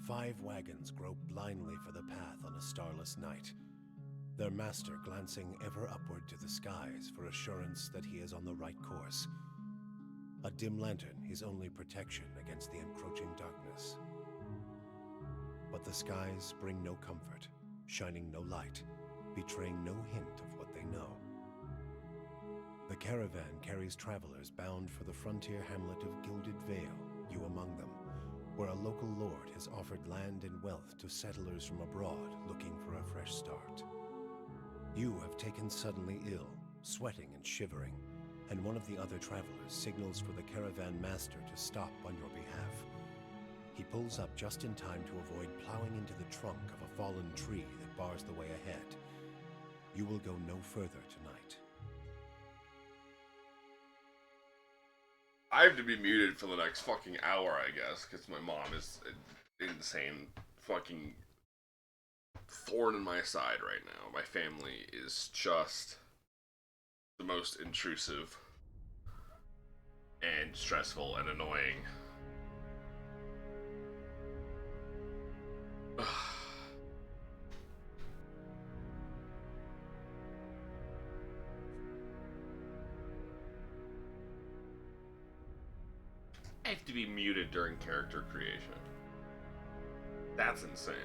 5 wagons grope blindly for the path on a starless night, their master glancing ever upward to the skies for assurance that he is on the right course. A dim lantern his only protection against the encroaching darkness. But the skies bring no comfort, shining no light, betraying no hint of what they know. The caravan carries travelers bound for the frontier hamlet of Gilded Vale, you among them, where a local lord has offered land and wealth to settlers from abroad looking for a fresh start. You have taken suddenly ill, sweating and shivering, and one of the other travelers signals for the caravan master to stop on your behalf. He pulls up just in time to avoid plowing into the trunk of a fallen tree that bars the way ahead. You will go no further tonight. I have to be muted for the next fucking hour, I guess, because my mom is an insane fucking thorn in my side right now. My family is just the most intrusive and stressful and annoying. I have to be muted during character creation. That's insane.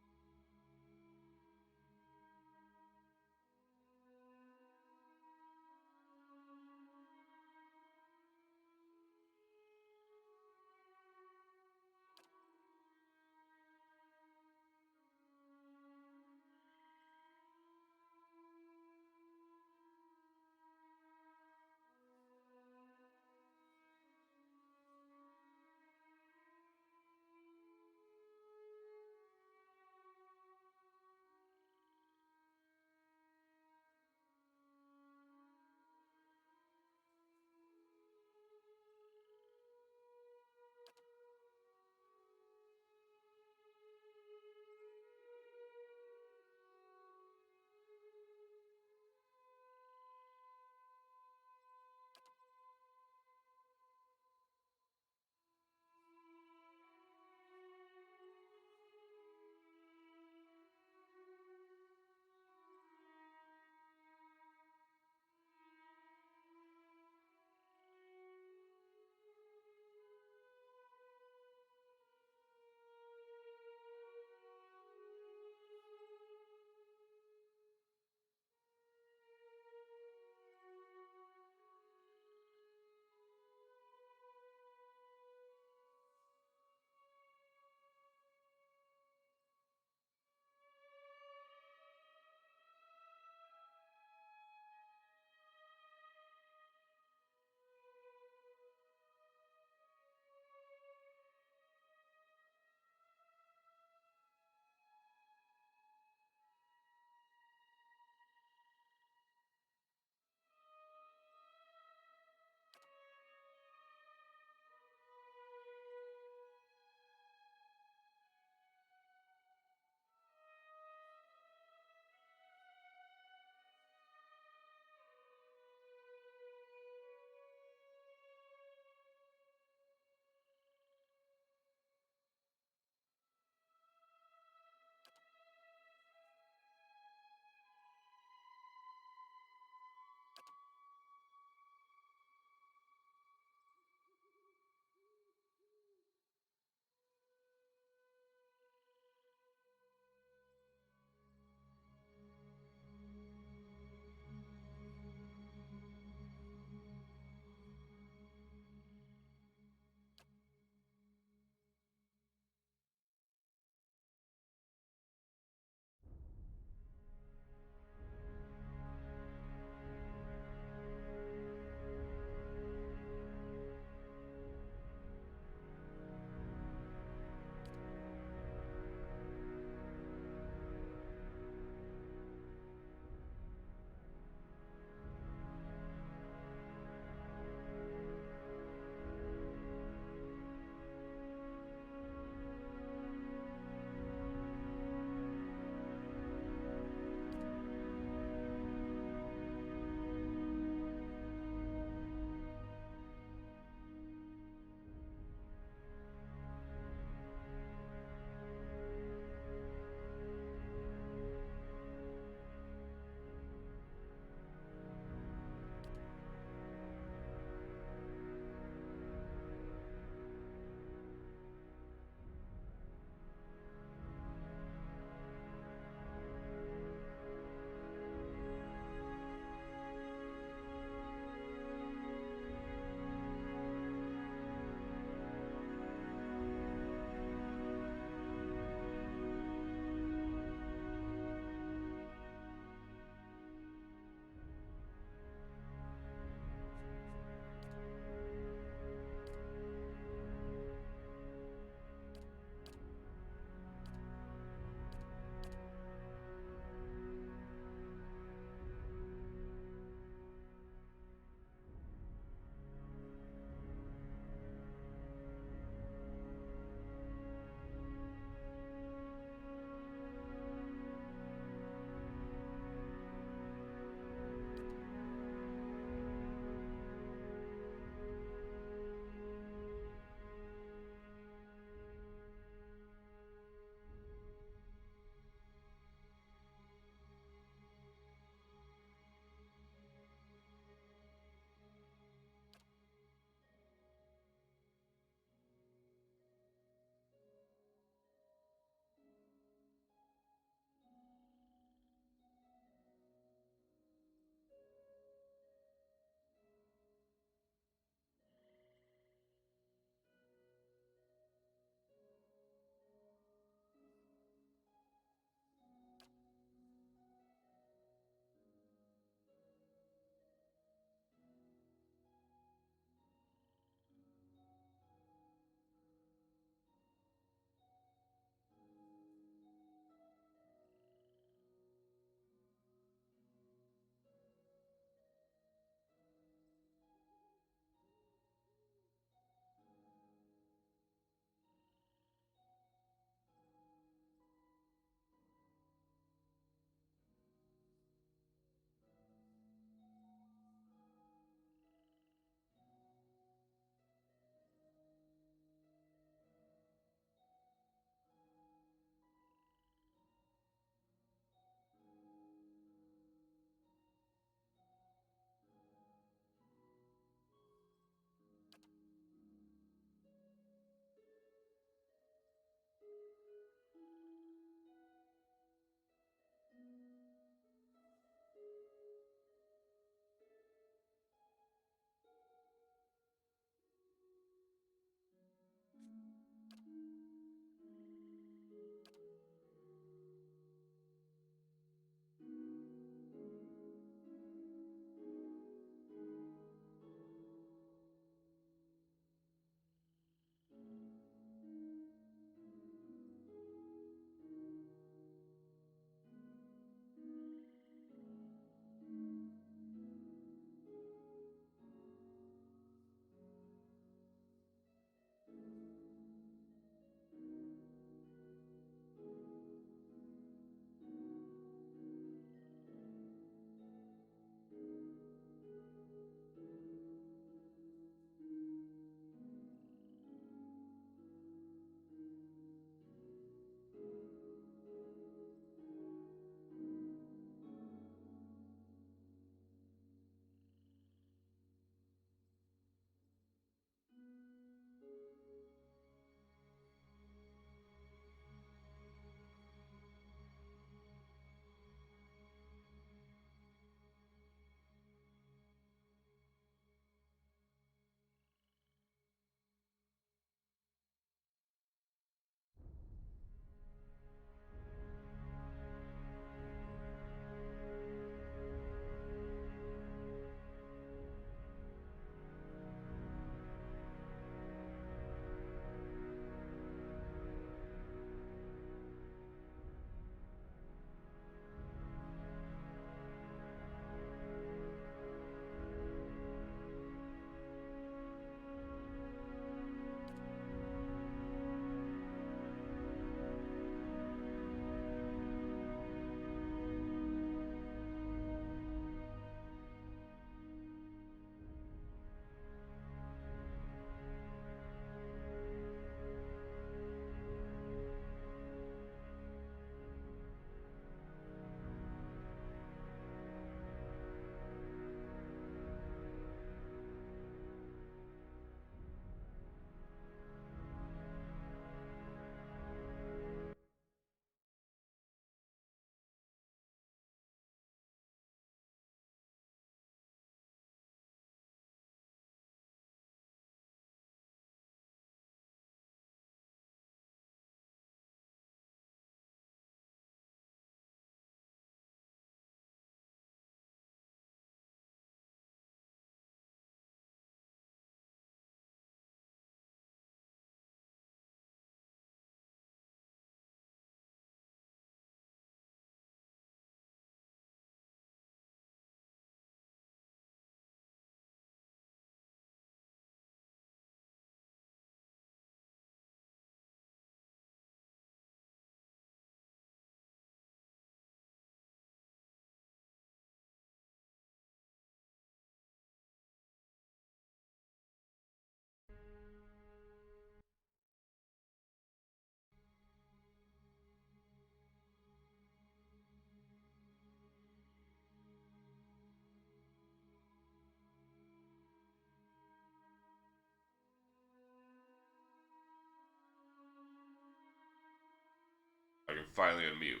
finally unmute.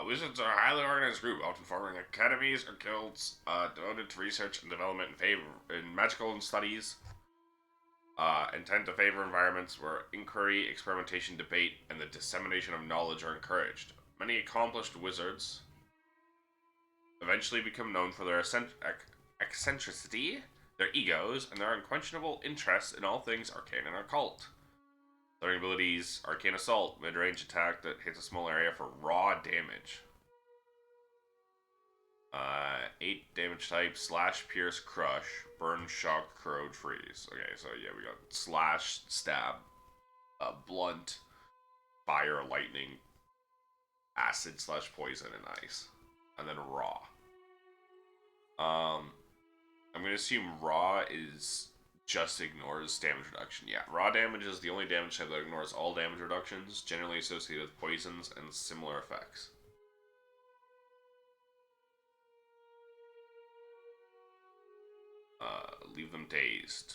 Wizards are a highly organized group, often forming academies or guilds devoted to research and development in magical studies, and tend to favor environments where inquiry, experimentation, debate, and the dissemination of knowledge are encouraged. Many accomplished wizards eventually become known for their eccentricity, their egos, and their unquestionable interest in all things arcane and occult. Learning abilities: Arcane Assault, mid-range attack that hits a small area for raw damage. 8 damage type: Slash, Pierce, Crush, Burn, Shock, Corrode, Freeze. Okay, so yeah, we got Slash, Stab, Blunt, Fire, Lightning, Acid / Poison, and Ice. And then Raw. I'm going to assume Raw is just ignores damage reduction. Yeah, raw damage is the only damage type that ignores all damage reductions, generally associated with poisons and similar effects. Leave them dazed.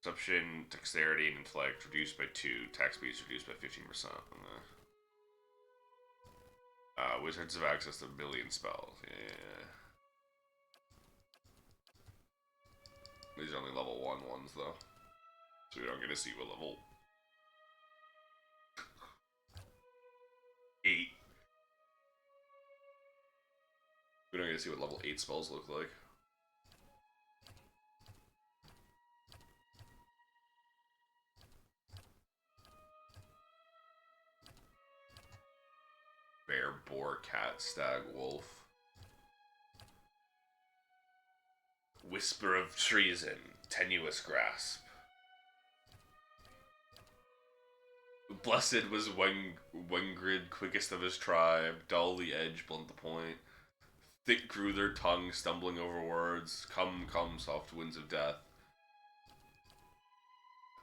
Perception, dexterity, and intellect reduced by 2. Attack speed is reduced by 15%. Wizards have access to a billion spells. Yeah. These are only level 1 ones, though. So we don't get to see what level 8. We don't get to see what level 8 spells look like. Bear, boar, cat, stag, wolf. Whisper of treason, tenuous grasp. Blessed was Wengrid, quickest of his tribe. Dull the edge, blunt the point. Thick grew their tongue, stumbling over words. Come, come, soft winds of death.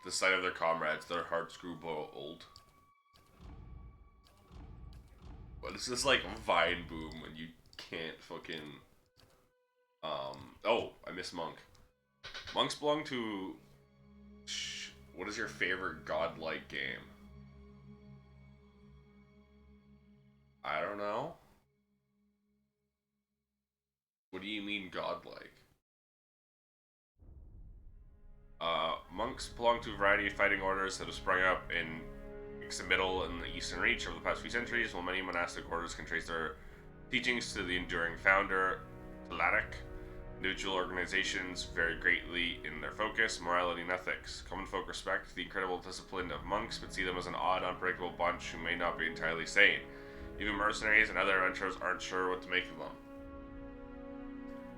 At the sight of their comrades, their hearts grew bold. What is this, like, Vine Boom when you can't fucking... Oh, I missed Monk. Monks belong to... What is your favorite godlike game? I don't know. What do you mean godlike? Monks belong to a variety of fighting orders that have sprung up in the Middle and the Eastern Reach over the past few centuries, while many monastic orders can trace their teachings to the enduring founder, Tlatic. Individual organizations vary greatly in their focus, morality, and ethics. Common folk respect the incredible discipline of monks, but see them as an odd, unpredictable bunch who may not be entirely sane. Even mercenaries and other adventurers aren't sure what to make of them.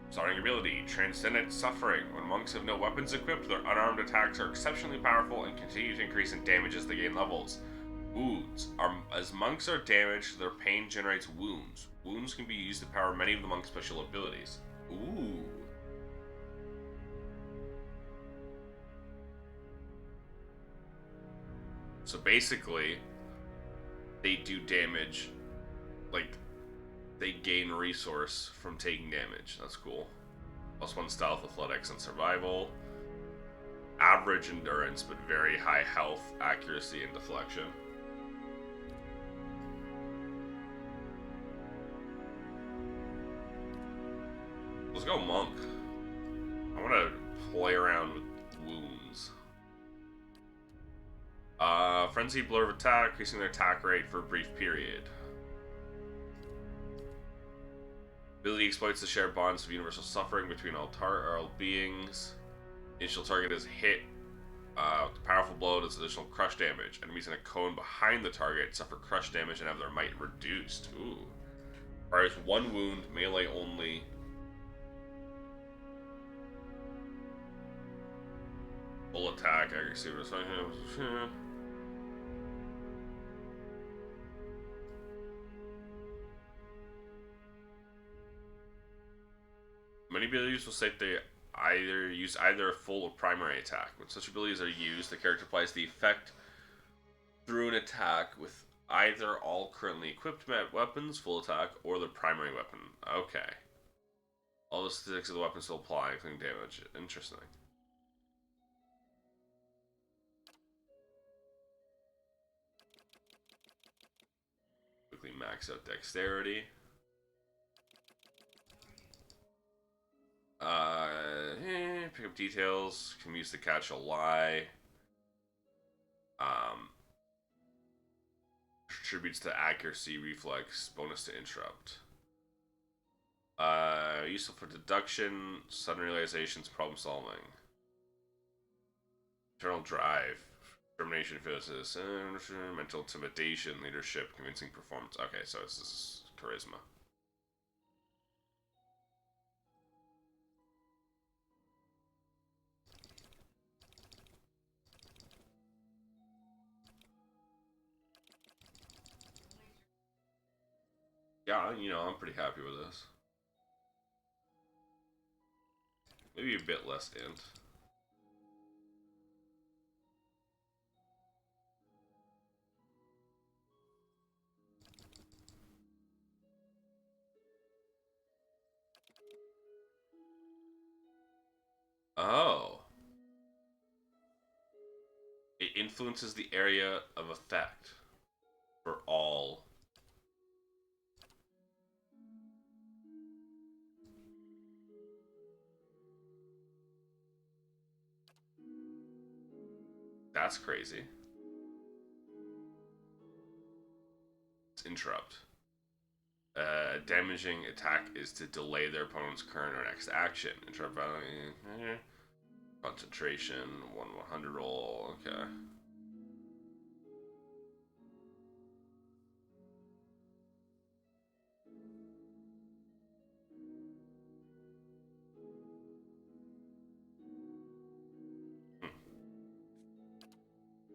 Starting ability: Transcendent Suffering. When monks have no weapons equipped, their unarmed attacks are exceptionally powerful and continue to increase in damage as they gain levels. Wounds. As monks are damaged, their pain generates wounds. Wounds can be used to power many of the monk's special abilities. Ooh. So basically, they do damage, like, they gain resource from taking damage. That's cool. +1 stealth, athletics, and survival. Average endurance, but very high health, accuracy, and deflection. Let's go monk. I want to play around with wounds. Frenzied blur of attack, increasing their attack rate for a brief period. Ability exploits the shared bonds of universal suffering between all beings. Initial target is hit with a powerful blow does additional crush damage. Enemies in a cone behind the target suffer crush damage and have their might reduced. Ooh. Requires 1 wound, melee only. Full attack, accuracy, Many abilities will state they use either a full or primary attack. When such abilities are used, the character applies the effect through an attack with either all currently equipped weapons, full attack, or the primary weapon. Okay. All the statistics of the weapon still apply, including damage. Interesting. quickly max out dexterity. Pick up details. Can use to catch a lie. Contributes to accuracy, reflex, bonus to interrupt. Useful for deduction, sudden realizations, problem solving. Internal drive, determination, physis, mental intimidation, leadership, convincing performance. Okay, so it's this charisma. Yeah, you know, I'm pretty happy with this. Maybe a bit less int. Oh. It influences the area of effect for all. That's crazy. It's interrupt. Damaging attack is to delay their opponent's current or next action. Interrupt value. Concentration. 1/100 roll. Okay.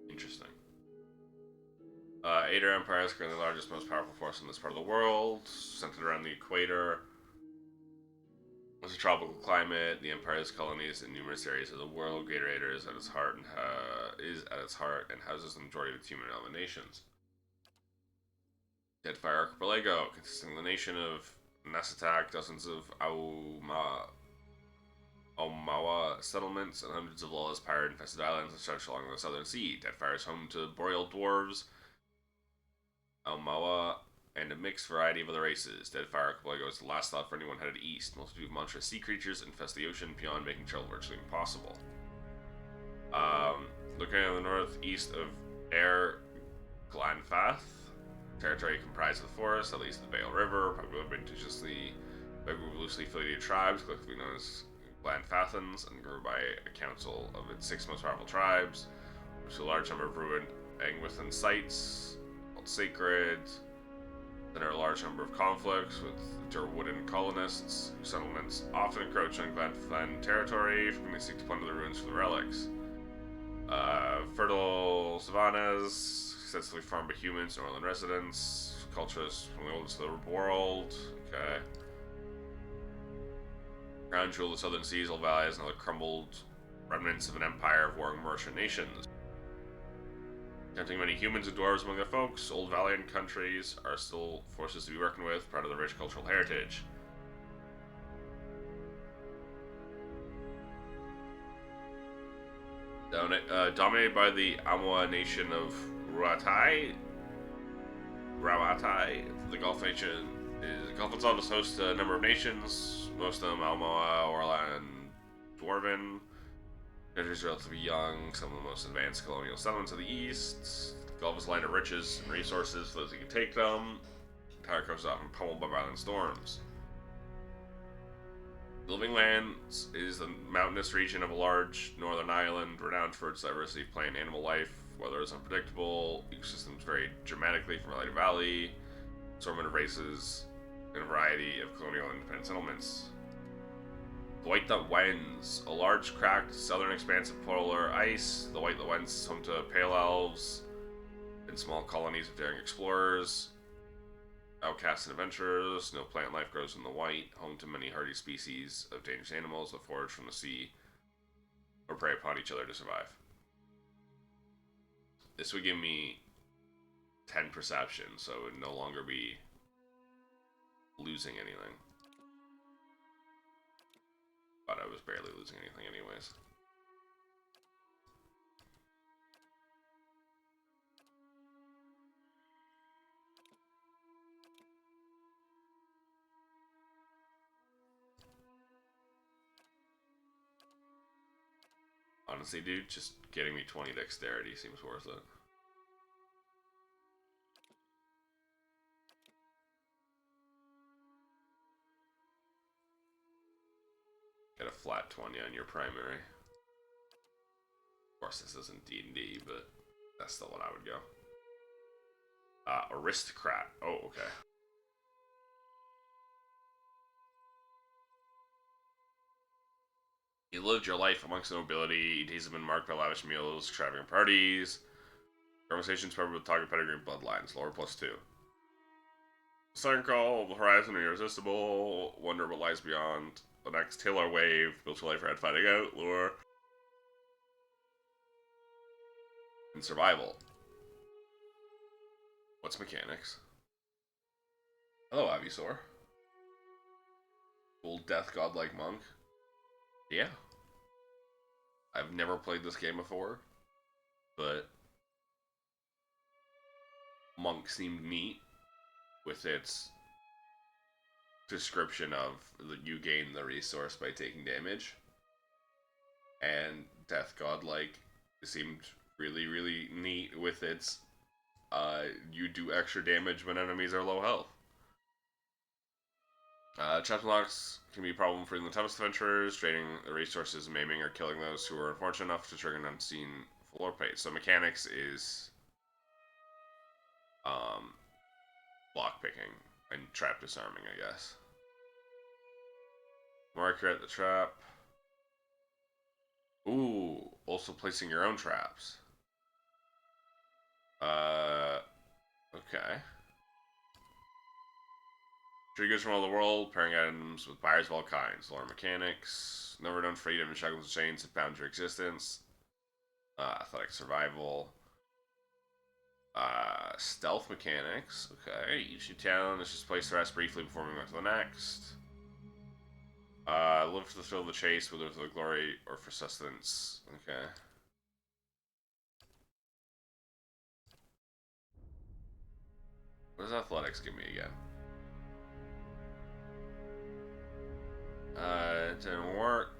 Interesting. Ader Empire is currently the largest, most powerful force in this part of the world, centered around the equator. It's a tropical climate. The Empire's colonies in numerous areas of the world. Greater Ader is at its heart and houses the majority of its human nations. Deadfire Archipelago, consisting of the nation of Nasatak, dozens of Omawa settlements, and hundreds of lawless pirate-infested islands that stretch along the southern sea. Deadfire is home to boreal dwarves, Omawa, and a mixed variety of other races. Deadfire Archipelago is the last stop for anyone headed east. Most of monstrous sea creatures infest the ocean beyond, making travel virtually impossible. Looking at the northeast of Air Glanfath, territory comprised of the forest, at least the Vale River, populated by loosely affiliated tribes, collectively known as Glanfathans, and grew by a council of its 6 most powerful tribes, which is a large number of ruined Angwithan sites called sacred. There are a large number of conflicts with Durwooden colonists, whose settlements often encroach on Glanfathan territory, from they seek to plunder the ruins for the relics. Fertile savannas, extensively farmed by humans, northern residents, cultures from the oldest of the world. Okay. Crown jewel of the southern seas, all valleys, and other crumbled remnants of an empire of warring merchant nations. Counting many humans and dwarves among their folks, old valiant countries are still forces to be reckoned with, proud of their rich cultural heritage. Dominated by the Amoa nation of Rawatai, the Gulf nation Gulf itself is host to a number of nations, most of them Amoa, Orla, and Dwarven. The country is relatively young, some of the most advanced colonial settlements of the east. The Gulf is lined of riches and resources for those who can take them. The entire coast is often pummeled by violent storms. The Living Lands is the mountainous region of a large northern island, renowned for its diversity of plant and animal life. Weather is unpredictable, ecosystems vary dramatically from valley to valley, assortment of races, and a variety of colonial and independent settlements. The White That Wends, a large cracked southern expanse of polar ice. The White That Wends is home to pale elves and small colonies of daring explorers, outcasts and adventurers. No plant life grows in the white, home to many hardy species of dangerous animals that forage from the sea or prey upon each other to survive. This would give me 10 perception, so it would no longer be losing anything. But I was barely losing anything anyways. Honestly, dude, just getting me 20 dexterity seems worth it. Get a flat 20 on your primary. Of course, this isn't D&D, but that's still what I would go. Aristocrat. Oh, okay. You lived your life amongst the nobility. Days have been marked by lavish meals, extravagant parties. Conversations covered with target pedigree and bloodlines. Lower +2. Sun call, the horizon irresistible. Wonder what lies beyond. The next hill or wave. Built your life around finding out. Lure. And survival. What's mechanics? Hello, Avisor. Full death godlike monk. Yeah. I've never played this game before, but monk seemed neat with its description of that you gain the resource by taking damage, and death godlike seemed really, really neat with its you do extra damage when enemies are low health. Chapter locks can be a problem for the toughest adventurers, draining the resources, maiming or killing those who are unfortunate enough to trigger an unseen floor plate. So mechanics is lockpicking and trap disarming, I guess. Marker at the trap. Ooh, also placing your own traps. Okay. Triggers from all the world, pairing items with buyers of all kinds. Lore mechanics. Never known freedom and shackles and chains that bound your existence. Athletic survival. Stealth mechanics. Okay. Each new town is just placed to rest briefly before moving on to the next. Live for the thrill of the chase, whether for the glory or for sustenance. Okay. What does athletics give me again? It didn't work.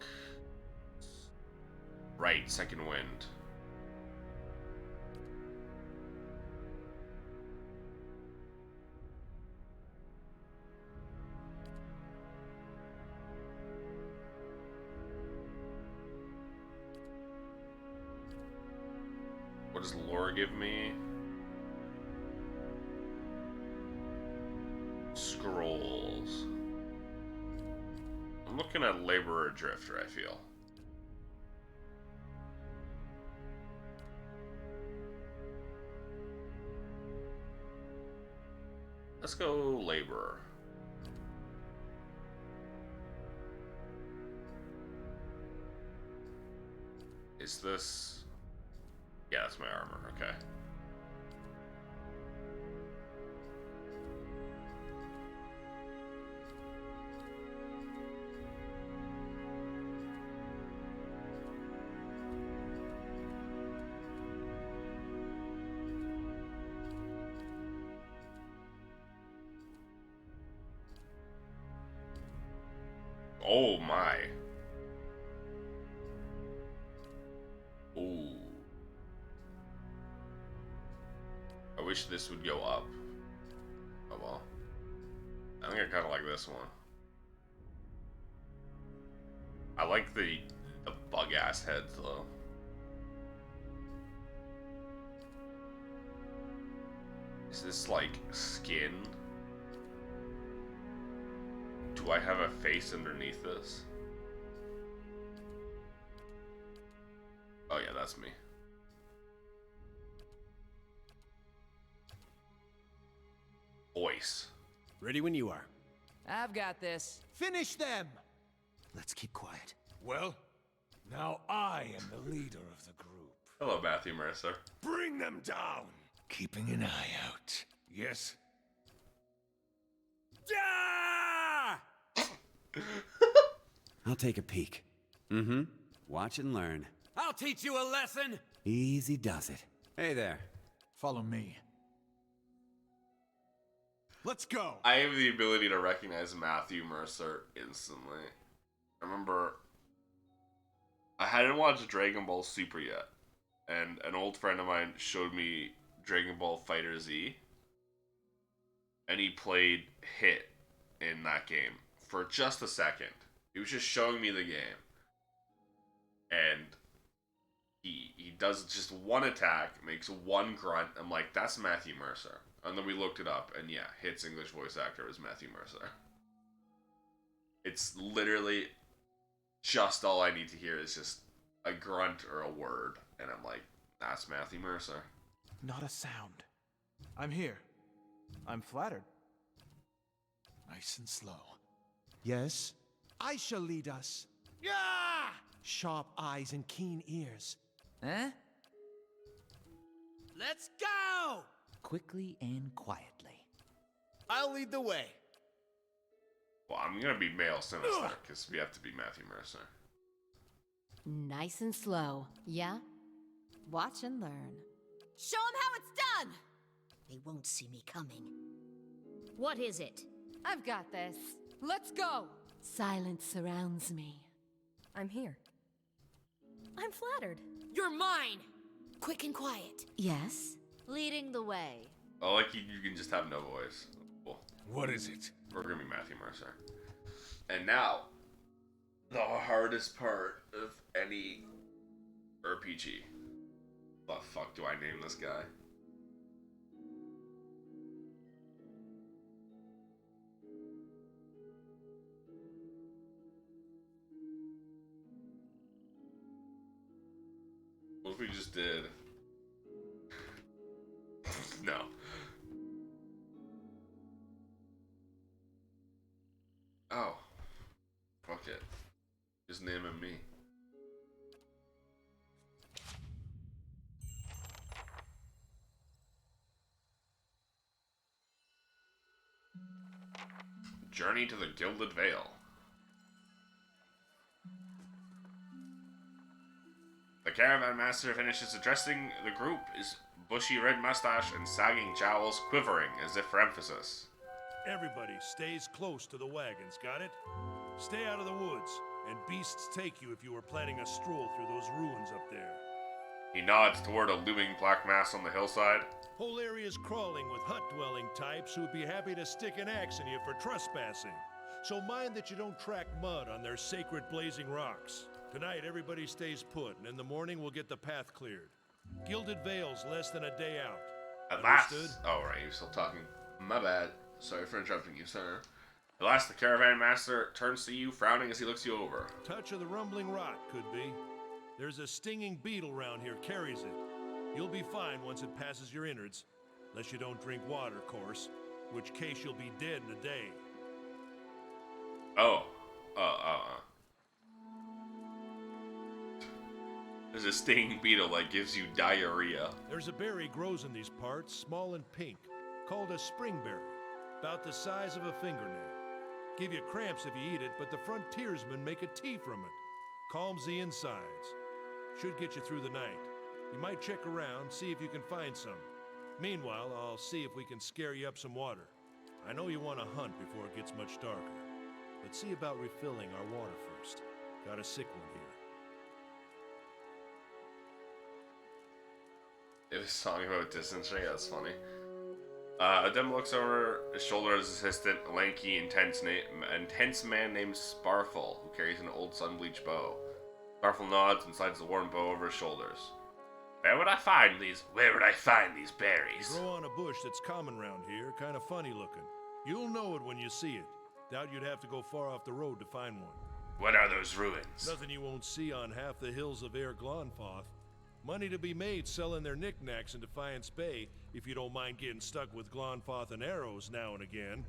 Right, second wind. What does lore give me? Scrolls. I'm looking at Laborer Drifter, I feel. Let's go Laborer. Is this... Yeah, that's my armor, okay. Oh my. Ooh. I wish this would go up. Oh well. I think I kind of like this one. I like the bug-ass heads though. Is this like skin? Do I have a face underneath this? Oh yeah, that's me. Voice. Ready when you are. I've got this. Finish them! Let's keep quiet. Well, now I am the leader of the group. Hello, Matthew Mercer. Bring them down! Keeping an eye out. Yes? I'll take a peek. Mm-hmm. Watch and learn. I'll teach you a lesson. Easy does it. Hey there. Follow me. Let's go! I have the ability to recognize Matthew Mercer instantly. I remember I hadn't watched Dragon Ball Super yet, and an old friend of mine showed me Dragon Ball Fighter Z, and he played Hit in that game for just a second. He was just showing me the game, and he does just one attack, makes one grunt. I'm like, that's Matthew Mercer. And then we looked it up, and yeah, Hit's English voice actor is Matthew Mercer. It's literally just all I need to hear is just a grunt or a word, and I'm like, that's Matthew Mercer. Not a sound. I'm here. I'm flattered. Nice and slow. Yes, I shall lead us. Yeah! Sharp eyes and keen ears. Huh? Let's go! Quickly and quietly. I'll lead the way. Well, I'm gonna be male sinister because we have to be Matthew Mercer. Nice and slow, yeah? Watch and learn. Show them how it's done! They won't see me coming. What is it? I've got this. Let's go! Silence surrounds me. I'm here. I'm flattered. You're mine! Quick and quiet. Yes? Leading the way. Oh, like you can just have no voice. Cool. What is it? We're gonna be Matthew Mercer. And now, the hardest part of any RPG. The fuck do I name this guy? What if we just did? No. Oh. Fuck it. Just name him me. Journey to the Gilded Vale. The caravan master finishes addressing the group, his bushy red mustache and sagging jowls quivering as if for emphasis. Everybody stays close to the wagons, got it? Stay out of the woods, and beasts take you if you are planning a stroll through those ruins up there. He nods toward a looming black mass on the hillside. Whole area's crawling with hut-dwelling types who'd be happy to stick an axe in you for trespassing. So mind that you don't track mud on their sacred blazing rocks. Tonight, everybody stays put, and in the morning we'll get the path cleared. Gilded Vale's less than a day out. At last... Understood? Oh, right, you're still talking. My bad. Sorry for interrupting you, sir. At last, the caravan master turns to you, frowning as he looks you over. Touch of the rumbling rot, could be. There's a stinging beetle round here, carries it. You'll be fine once it passes your innards. Unless you don't drink water, of course. In which case you'll be dead in a day. Oh. There's a stinging beetle that gives you diarrhea. There's a berry grows in these parts, small and pink, called a springberry. About the size of a fingernail. Give you cramps if you eat it, but the frontiersmen make a tea from it. Calms the insides. Should get you through the night. You might check around, see if you can find some. Meanwhile, I'll see if we can scare you up some water. I know you want to hunt before it gets much darker. But see about refilling our water first. Got a sick one here. It was a song about distancing, that's funny. Adem looks over his shoulder at his assistant, a lanky, intense man named Sparfle, who carries an old sun-bleached bow. Sparfle nods and slides the worn bow over his shoulders. Where would I find these berries? Grow on a bush that's common round here, kind of funny looking. You'll know it when you see it. Doubt you'd have to go far off the road to find one. What are those ruins? Nothing you won't see on half the hills of Air Glonfoth. Money to be made selling their knickknacks in Defiance Bay, if you don't mind getting stuck with Glonfoth and arrows now and again.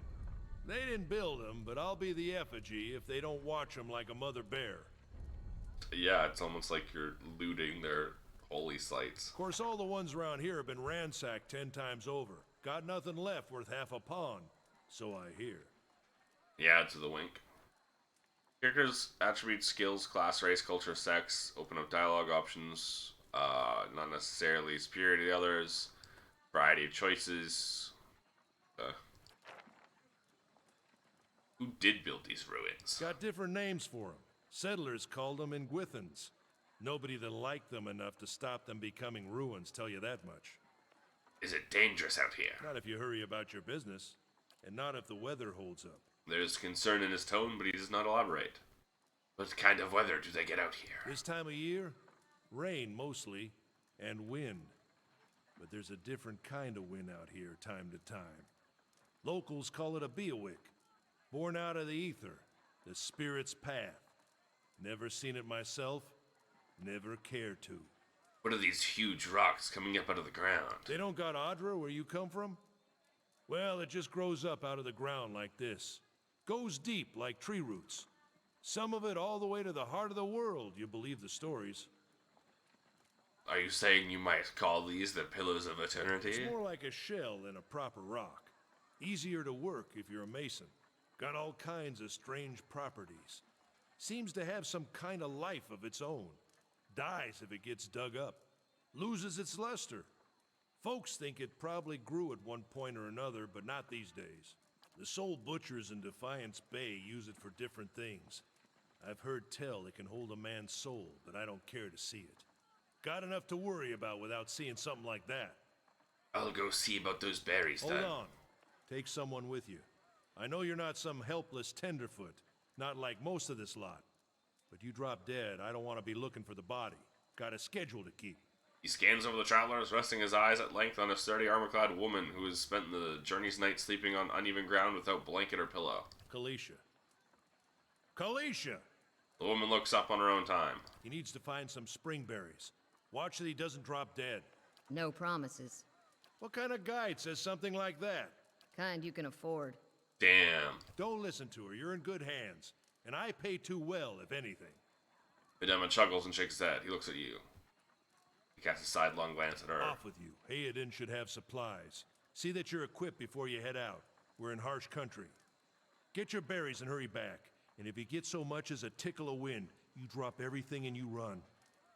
They didn't build them, but I'll be the effigy if they don't watch them like a mother bear. Yeah, it's almost like you're looting their holy sites. Of course, all the ones around here have been ransacked 10 times over. Got nothing left worth half a pawn, so I hear. Yeah, to the wink. Characters, attributes, skills, class, race, culture, sex, open up dialogue options, not necessarily superior to the others, variety of choices. Who did build these ruins? Got different names for them. Settlers called them Ingwithans. Nobody that liked them enough to stop them becoming ruins, tell you that much. Is it dangerous out here? Not if you hurry about your business, and not if the weather holds up. There's concern in his tone, but he does not elaborate. What kind of weather do they get out here? This time of year, rain mostly, and wind. But there's a different kind of wind out here time to time. Locals call it a beawick, born out of the ether, the spirit's path. Never seen it myself, never cared to. What are these huge rocks coming up out of the ground? They don't got Adra where you come from? Well, it just grows up out of the ground like this. Goes deep like tree roots. Some of it all the way to the heart of the world, you believe the stories. Are you saying you might call these the Pillars of Eternity? It's more like a shell than a proper rock. Easier to work if you're a mason. Got all kinds of strange properties. Seems to have some kind of life of its own. Dies if it gets dug up. Loses its luster. Folks think it probably grew at one point or another, but not these days. The soul butchers in Defiance Bay use it for different things. I've heard tell it can hold a man's soul, but I don't care to see it. Got enough to worry about without seeing something like that. I'll go see about those berries then. Hold on. Take someone with you. I know you're not some helpless tenderfoot, not like most of this lot. But you drop dead, I don't want to be looking for the body. Got a schedule to keep. He scans over the travelers, resting his eyes at length on a sturdy, armor-clad woman who has spent the journey's night sleeping on uneven ground without blanket or pillow. Kalisha. Kalisha! The woman looks up on her own time. He needs to find some springberries. Watch that he doesn't drop dead. No promises. What kind of guide says something like that? Kind you can afford. Damn. Don't listen to her. You're in good hands. And I pay too well, if anything. Videma chuckles and shakes his head. He looks at you. He casts a sidelong glance at her. Off with you. Hayden should have supplies. See that you're equipped before you head out. We're in harsh country. Get your berries and hurry back. And if you get so much as a tickle of wind, you drop everything and you run.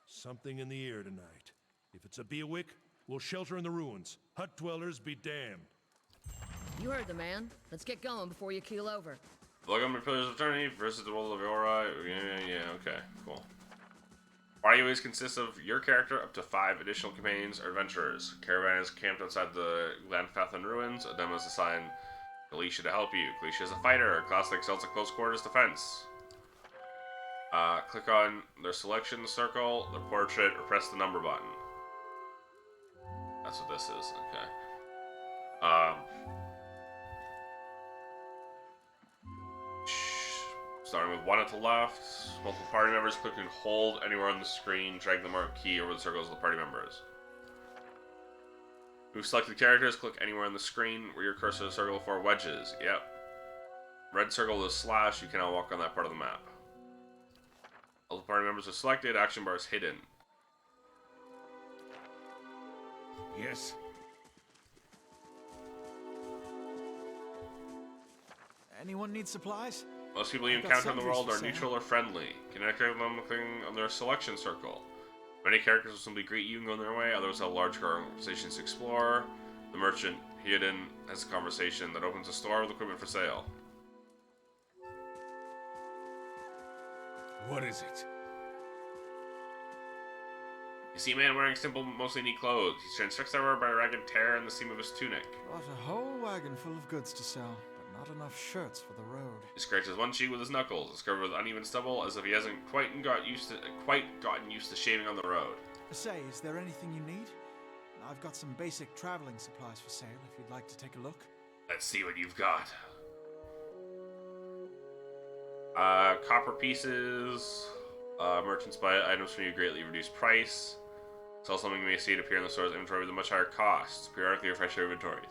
Something in the air tonight. If it's a beawick, we'll shelter in the ruins. Hut dwellers be damned. You heard the man. Let's get going before you keel over. Welcome to Pillars of Eternity versus the world of Aura. Yeah, okay, cool. Party always consists of your character, up to 5 additional companions or adventurers. Caravan is camped outside the Glanfathan ruins. Adema is assigned Kalisha to help you. Kalisha is a fighter. Her class excels at close quarters defense. Click on their selection circle, their portrait, or press the number button. That's what this is, okay. Starting with 1 at the left, multiple party members, click and hold anywhere on the screen, drag the marked key over the circles of the party members. Move selected characters, click anywhere on the screen where your cursor is circle 4 wedges. Yep. Red circle is slash, you cannot walk on that part of the map. All the party members are selected, action bar is hidden. Yes. Anyone need supplies? Most people you I've got encounter in the sundries world for are sale. neutral or friendly. Connect with them clicking on their selection circle. Many characters will simply greet you and go on their way, others have large conversations to explore. The merchant, hidden, has a conversation that opens a store with equipment for sale. What is it? You see a man wearing simple, mostly neat clothes. He's transfixed everywhere by a ragged tear in the seam of his tunic. Got a whole wagon full of goods to sell, but not enough shirts for the road. He scratches one cheek with his knuckles. It's covered with uneven stubble, as if he hasn't quite gotten used to shaving on the road. Say, is there anything you need? I've got some basic traveling supplies for sale if you'd like to take a look. Let's see what you've got. Copper pieces. Merchants buy items from you at greatly reduced price. Sell something you may see it appear in the store's inventory with a much higher cost. Periodically refresh your inventory.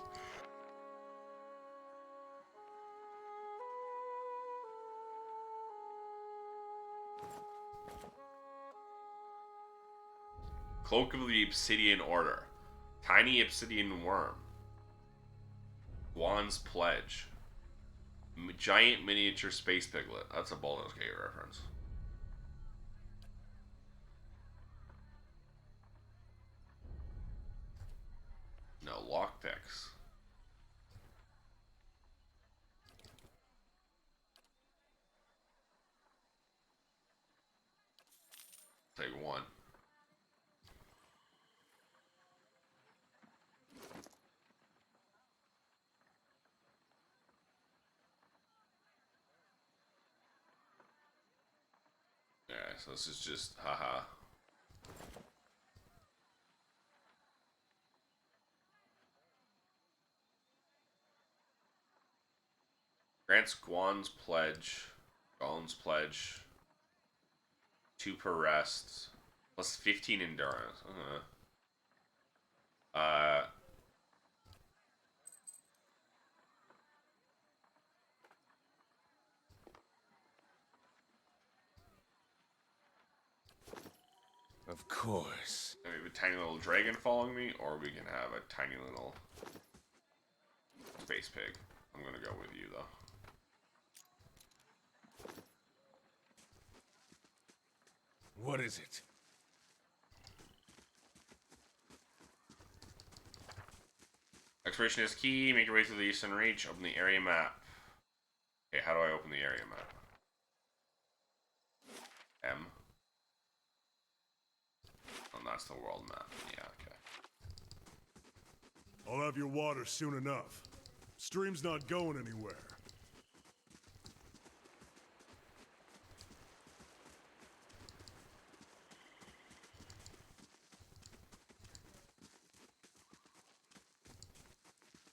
Cloak of the Obsidian Order. Tiny Obsidian Worm. Juan's Pledge. Giant Miniature Space Piglet. That's a Baldur's Gate reference. No, lockpicks. Take one. Yeah, so this is just haha. Grants Guan's pledge, Golem's pledge, 2 per rest, plus 15 endurance. Of course. We have a tiny little dragon following me, or we can have a tiny little space pig. I'm gonna go with you though. What is it? Exploration is key. Make your way through the eastern reach. Open the area map. Okay, how do I open the area map? M. Oh, that's the world map. Yeah, okay. I'll have your water soon enough. Stream's not going anywhere.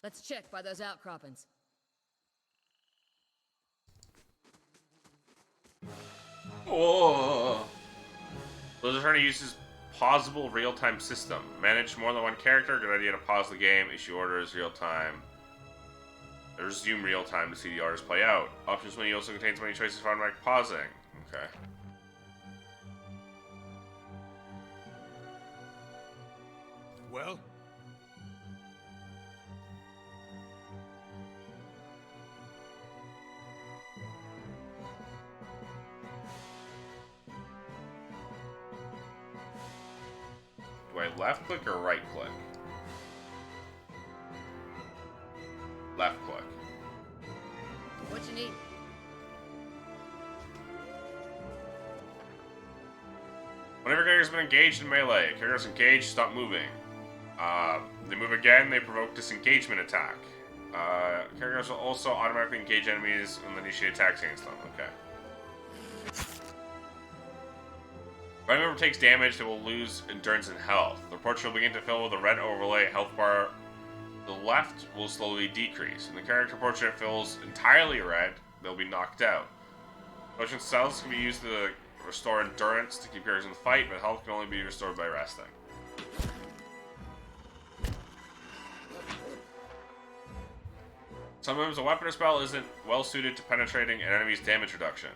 Let's check by those outcroppings. Oh. Blizzard trying to use his pausable real-time system. Manage more than one character. Good idea to pause the game. Issue orders real-time. Resume real-time to see the orders play out. Options menu also contains many choices for automatic pausing. Okay. Well? Do I left click or right click? Left click. What you need? Whenever a character's been engaged in melee, a character's engaged, stop moving. They move again, they provoke disengagement attack. Characters will also automatically engage enemies and initiate attacks against them. Okay. If a member takes damage, they will lose endurance and health. The portrait will begin to fill with a red overlay health bar. The left will slowly decrease. When the character portrait fills entirely red, they'll be knocked out. Potion cells can be used to restore endurance to keep characters in the fight, but health can only be restored by resting. Sometimes a weapon or spell isn't well suited to penetrating an enemy's damage reduction.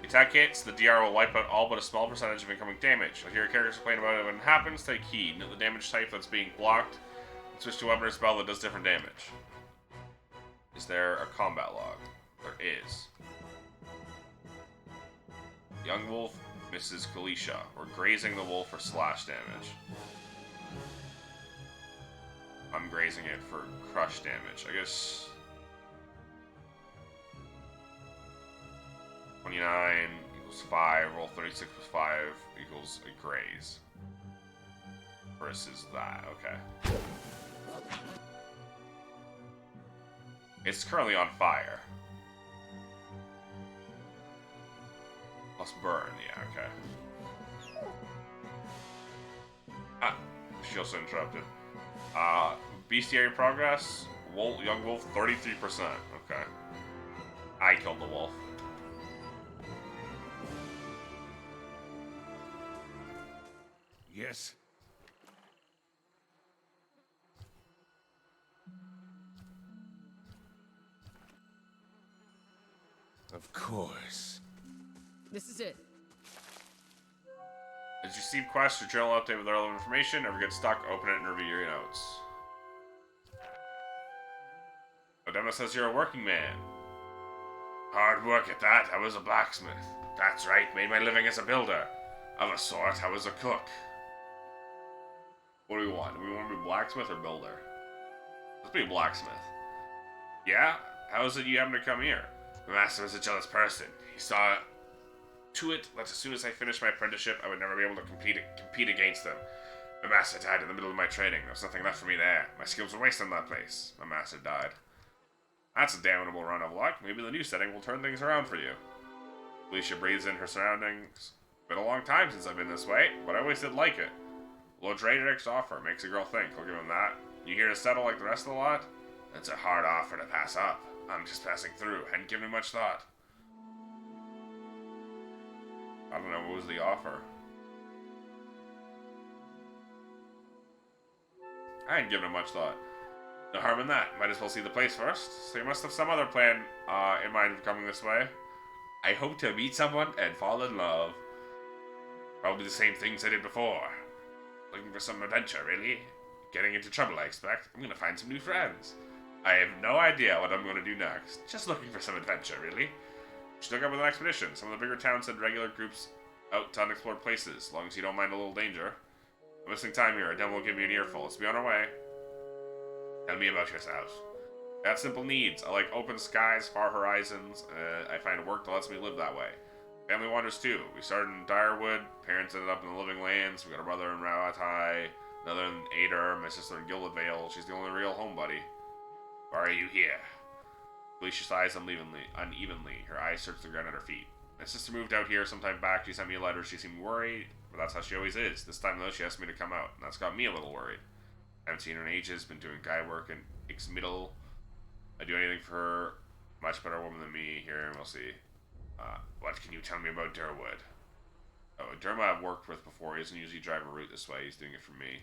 The attack hits, the DR will wipe out all but a small percentage of incoming damage. If your characters complain about it when it happens, take heed. Note the damage type that's being blocked, and switch to a weapon or spell that does different damage. Is there a combat log? There is. Young Wolf misses Kalisha, or grazing the wolf for slash damage. I'm grazing it for crush damage. I guess 29 equals 5, roll 36 plus 5 equals a graze. Versus that, okay. It's currently on fire. Plus burn, yeah, okay. Ah, she also interrupted. Bestiary progress, young wolf, 33%, okay. I killed the wolf. Yes? Of course. This is it. As you receive quests or journal update with relevant information, ever get stuck, open it and review your notes. Odema says you're a working man. Hard work at that. I was a blacksmith. That's right, made my living as a builder. Of a sort, I was a cook. What do we want? Do we want to be blacksmith or builder? Let's be a blacksmith. Yeah? How is it you happen to come here? My master was a jealous person. He saw to it that as soon as I finished my apprenticeship, I would never be able to compete against them. My master died in the middle of my training. There was nothing left for me there. My skills were wasted in that place. My master died. That's a damnable run of luck. Maybe the new setting will turn things around for you. Alicia breathes in her surroundings. Been a long time since I've been this way, but I always did like it. Low Draderic's offer makes a girl think. I'll give him that. You here to settle like the rest of the lot? That's a hard offer to pass up. I'm just passing through. Hadn't given it much thought. I don't know, what was the offer? I hadn't given it much thought. No harm in that. Might as well see the place first. So you must have some other plan in mind of coming this way. I hope to meet someone and fall in love. Probably the same things I did before. Looking for some adventure, really. Getting into trouble, I expect. I'm gonna find some new friends. I have no idea what I'm gonna do next. Just looking for some adventure, really. Should hook up with an expedition. Some of the bigger towns send regular groups out to unexplored places, as long as you don't mind a little danger. I'm wasting time here. A demo will give me an earful. Let's be on our way. Tell me about yourself. I got simple needs. I like open skies, far horizons. I find work that lets me live that way. Family wanders too. We started in Direwood. Parents ended up in the Living Lands. We got a brother in Rawatai, another in Ader, my sister in Gilded Vale. She's the only real home buddy. Why are you here? Alicia sighs unevenly. Her eyes search the ground at her feet. My sister moved out here sometime back. She sent me a letter. She seemed worried, but that's how she always is. This time, though, she asked me to come out, and that's got me a little worried. I haven't seen her in ages. Been doing guy work in Ixmiddle. I do anything for her. Much better woman than me. Here, and we'll see. What can you tell me about Durwood? Oh, Derma I've worked with before. He doesn't usually drive a route this way. He's doing it for me.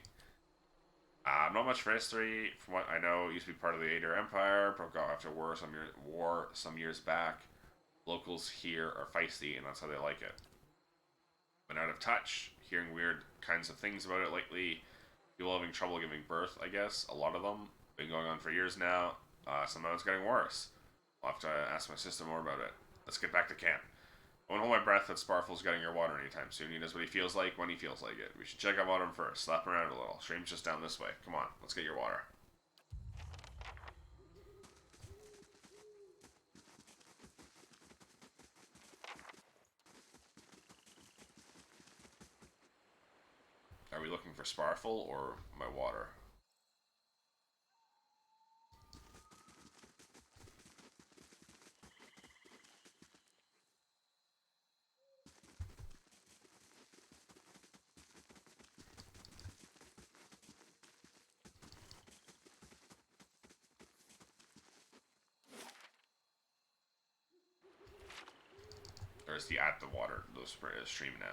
Not much for history. From what I know, it used to be part of the Ader Empire. Broke out after war some years back. Locals here are feisty, and that's how they like it. Been out of touch. Hearing weird kinds of things about it lately. People having trouble giving birth, I guess. A lot of them. Been going on for years now. Somehow it's getting worse. I'll have to ask my sister more about it. Let's get back to camp. I won't hold my breath that Sparfle's getting your water anytime soon. He knows what he feels like when he feels like it. We should check up on him first. Slap him around a little. Stream's just down this way. Come on, let's get your water. Are we looking for Sparfle or my water? Or is he at the water, the stream now?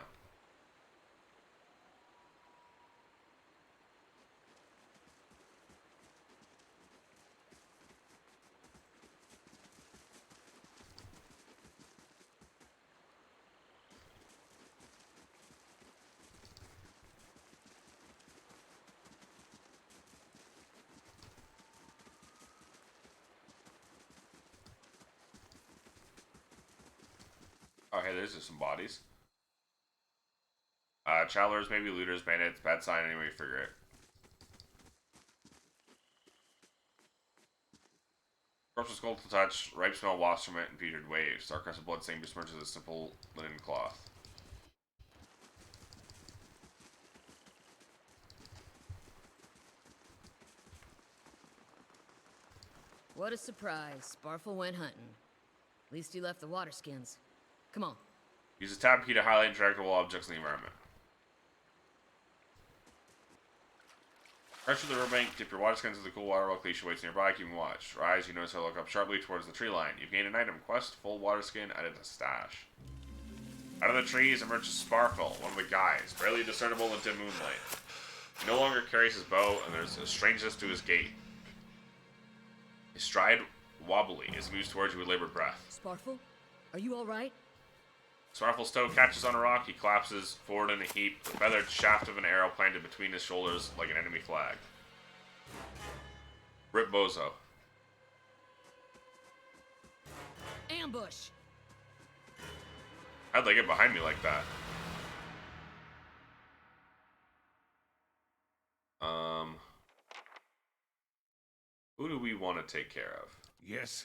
Oh, hey, there's just some bodies. Travelers, maybe looters, bandits, bad sign, anyway you figure it. Corpse is cold to touch, ripe smell wafts from it in putrid waves. Dark crescent blood stain besmirches a simple linen cloth. What a surprise. Sparfle went hunting. At least he left the water skins. Come on. Use a tab key to highlight interactable objects in the environment. Crash to the riverbank, dip your water skins into the cool water while Cleisha waits nearby, keeping watch. Rise, you notice her look up sharply towards the tree line. You've gained an item. Quest, full water skin, added to stash. Out of the trees emerges Sparfle, one of the guys, barely discernible in dim moonlight. He no longer carries his bow, and there's a strangeness to his gait. His stride wobbly as he moves towards you with labored breath. Sparfle? Are you alright? Sparfle's toe catches on a rock, he collapses forward in a heap, the feathered shaft of an arrow planted between his shoulders like an enemy flag. Rip Bozo. Ambush! How'd they get behind me like that? Who do we want to take care of? Yes?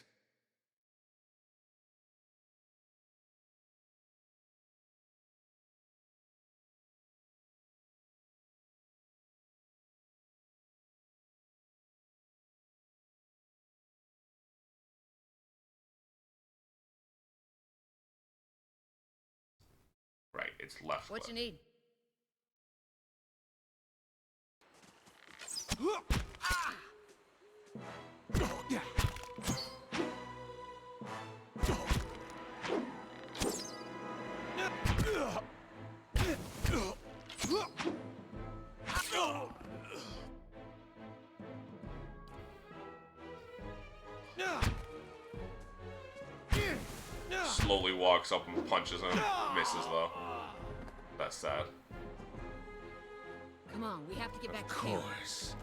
It's left What click. you need? Slowly walks up and punches him. Misses though. That's sad. Come on, we have to get back to camp. Of course.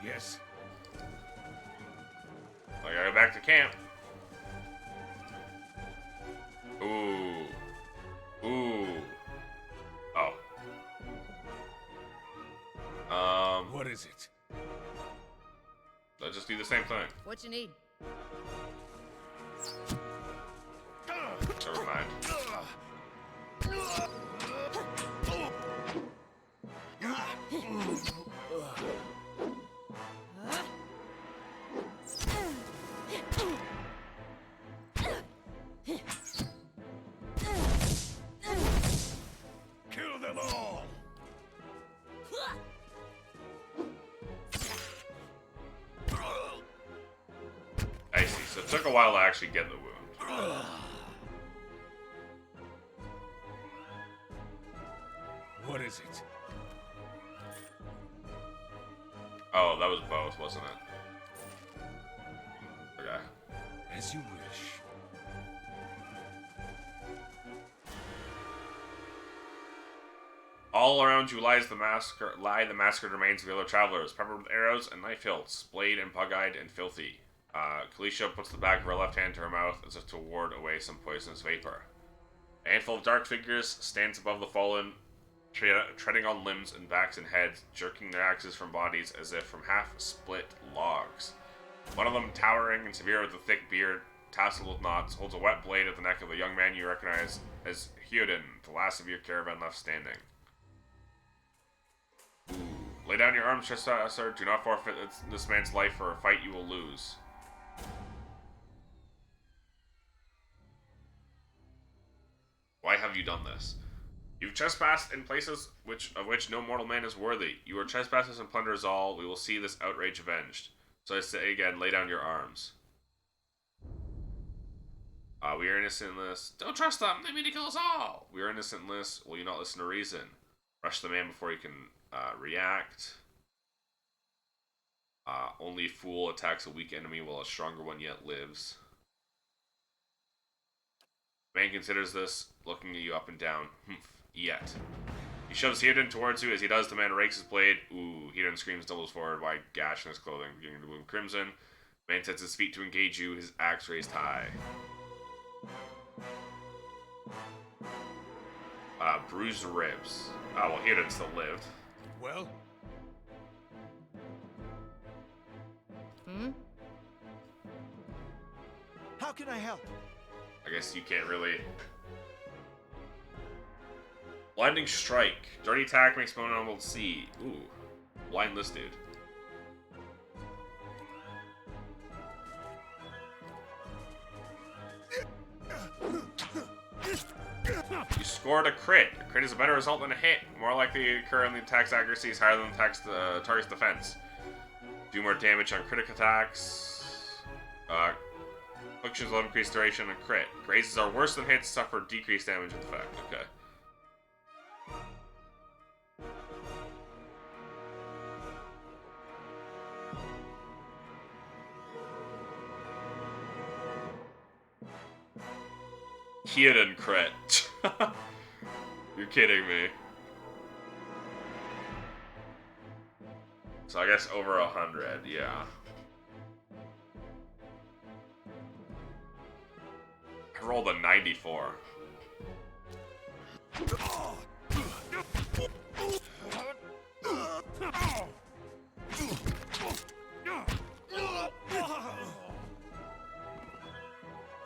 Yes. I gotta go back to camp. Ooh. Ooh. Oh. What is it? Let's just do the same thing. What you need? Never mind. Kill them all! I see. So it took a while to actually get the wound. What is it? Oh, that was both, wasn't it? Okay. As you wish. All around you lie the massacred remains of the other travelers, peppered with arrows and knife hilts, splayed and bug-eyed and filthy. Kalisha puts the back of her left hand to her mouth as if to ward away some poisonous vapor. A handful of dark figures stands above the fallen, treading on limbs and backs and heads, jerking their axes from bodies as if from half-split logs. One of them, towering and severe with a thick beard, tasseled with knots, holds a wet blade at the neck of a young man you recognize as Hyodin, the last of your caravan left standing. Ooh. Lay down your arms, trespasser. Do not forfeit this man's life for a fight you will lose. Why have you done this? You've trespassed in places of which no mortal man is worthy. You are trespassers and plunderers all. We will see this outrage avenged. So I say again, lay down your arms. We are innocent in this. Don't trust them. They mean to kill us all. We are innocent in this. Will you not listen to reason? Rush the man before he can react. Only a fool attacks a weak enemy while a stronger one yet lives. Man considers this, looking at you up and down. Yet. He shoves Hyodin towards you. As he does, the man rakes his blade. Ooh, Hyodin screams, doubles forward, wide gash in his clothing, beginning to bloom crimson. Man sets his feet to engage you, his axe raised high. Bruised ribs. Well, Hyodin still lived. Well? How can I help? I guess you can't really. Blinding strike. Dirty attack makes one unable to see. Ooh. Blind this dude. You scored a crit. A crit is a better result than a hit. More likely to occur when the attack's accuracy is higher than the target's defense. Do more damage on critic attacks. Functions will increase duration and crit. Grazes are worse than hits, suffer decreased damage with effect. Okay. Hyodin crit. You're kidding me. So I guess over 100, yeah. I rolled a 94.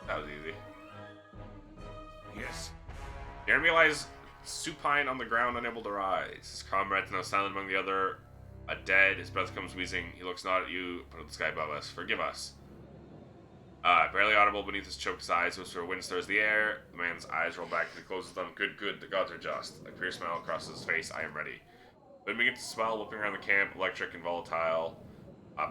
That was easy. Yes. The enemy lies supine on the ground, unable to rise. His comrades now silent among the other, dead. His breath comes wheezing. He looks not at you, but at the sky above us. Forgive us. Barely audible beneath his choked sighs, whisper wind stirs the air. The man's eyes roll back and he closes them. Good, good, the gods are just. A clear smile crosses his face. I am ready. Wind begins to swell, whipping around the camp, electric and volatile.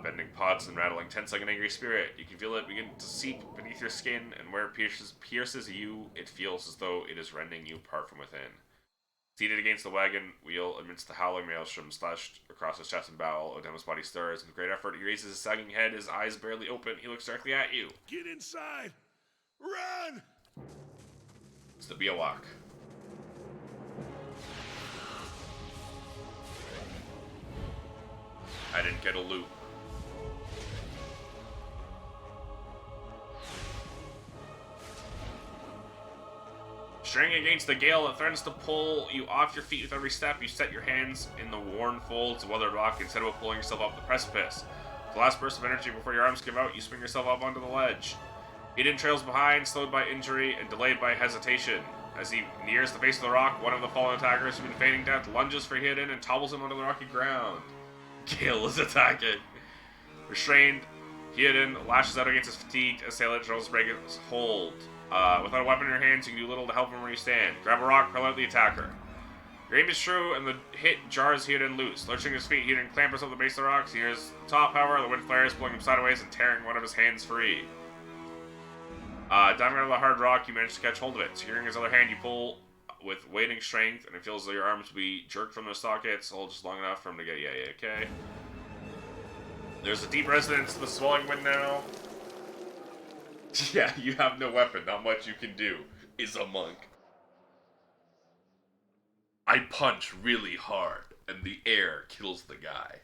Bending pots and rattling tents like an angry spirit. You can feel it begin to seep beneath your skin, and where it pierces you, it feels as though it is rending you apart from within. Seated against the wagon wheel, amidst the howling maelstrom slashed across his chest and bowel, Odemo's body stirs. With great effort, he raises his sagging head, his eyes barely open. He looks directly at you. Get inside! Run! It's the Biawak. I didn't get a loot. Straining against the gale that threatens to pull you off your feet with every step, you set your hands in the worn folds of weathered rock instead of pulling yourself up the precipice. With the last burst of energy before your arms give out, you swing yourself up onto the ledge. Eden trails behind, slowed by injury and delayed by hesitation. As he nears the face of the rock, one of the fallen attackers who's been feigning death lunges for Eden and topples him onto the rocky ground. Gale is attacking. Restrained, Eden lashes out against his fatigued assailant, tries to break his hold. Without a weapon in your hands, you can do little to help him where you stand. Grab a rock, hurl out the attacker. Your aim is true, and the hit jars Eden loose. Lurching his feet, Eden clambers up the base of the rocks. He hears the top, however, the wind flares, pulling him sideways and tearing one of his hands free. Diving onto the hard rock, you manage to catch hold of it. Securing his other hand, you pull with waiting strength, and it feels like your arms will be jerked from their sockets. Hold just long enough for him to get, okay. There's a deep resonance to the swelling wind now. Yeah, you have no weapon, not much you can do. Is a monk. I punch really hard, and the air kills the guy.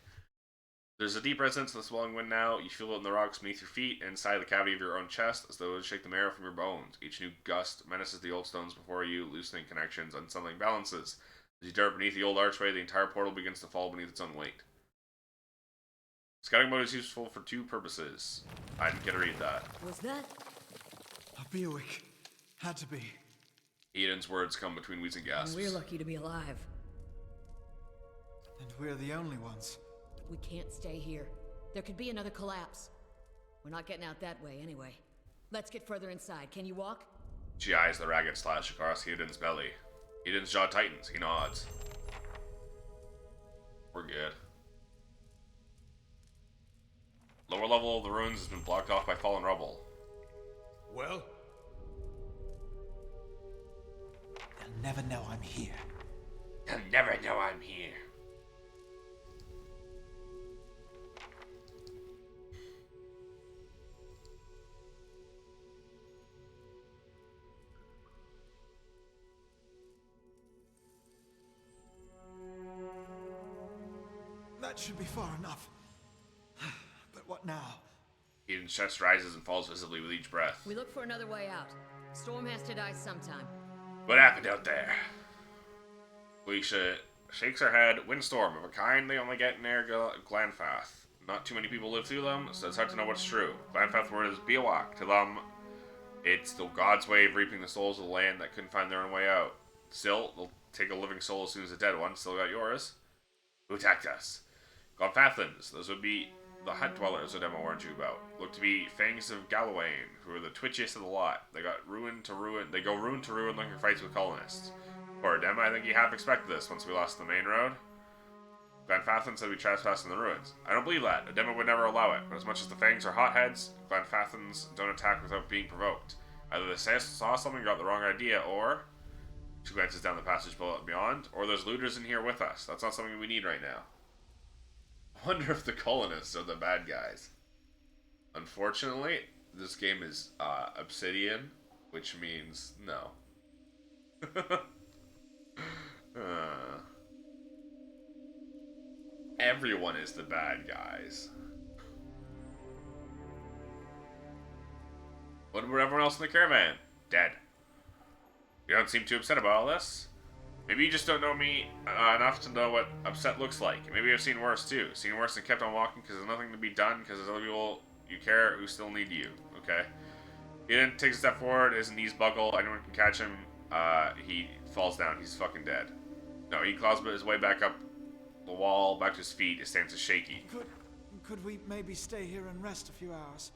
There's a deep resonance to the swelling wind now. You feel it in the rocks beneath your feet and inside the cavity of your own chest, as though it would shake the marrow from your bones. Each new gust menaces the old stones before you, loosening connections, unsettling balances. As you dart beneath the old archway, the entire portal begins to fall beneath its own weight. Scouting mode is useful for two purposes. I didn't get to read that. Was that? A Bewick. Had to be. Eden's words come between wheezing gasps. We're lucky to be alive. And we're the only ones. We can't stay here. There could be another collapse. We're not getting out that way anyway. Let's get further inside. Can you walk? She eyes the ragged slash across Eden's belly. Eden's jaw tightens. He nods. We're good. Lower level of the ruins has been blocked off by fallen rubble. Well? They'll never know I'm here. They'll never know I'm here. That should be far enough. But what now? Eden's chest rises and falls visibly with each breath. We look for another way out. Storm has to die sometime. What happened out there? Felicia shakes her head. Windstorm of a kind they only get near Glanfath. Not too many people live through them, so it's hard to know what's true. Glanfath word is Biawak. To them, it's the god's way of reaping the souls of the land that couldn't find their own way out. Still, they'll take a living soul as soon as a dead one. Still got yours. Who attacked us? Glanfathans. Those would be the hut dwellers Odemo warned you about. Look to be Fangs of Galawain, who are the twitchiest of the lot. They go ruin to ruin looking for fights with colonists. For Odemo, I think he half expected this once we lost the main road. Glanfathan said we trespassed in the ruins. I don't believe that. Odemo would never allow it, but as much as the Fangs are hotheads, Glanfathans don't attack without being provoked. Either they saw something, got the wrong idea, or... She glances down the passage beyond, or there's looters in here with us. That's not something we need right now. I wonder if the colonists are the bad guys. Unfortunately, this game is Obsidian, which means no. Everyone is the bad guys. What about everyone else in the caravan? Dead. You don't seem too upset about all this. Maybe you just don't know me enough to know what upset looks like. Maybe I've seen worse too. Seen worse and kept on walking because there's nothing to be done because there's other people you care who still need you. Okay. He then takes a step forward, his knees buckle, anyone can catch him. He falls down, he's fucking dead. No, he claws his way back up the wall, back to his feet, his stance is shaky. Could we maybe stay here and rest a few hours?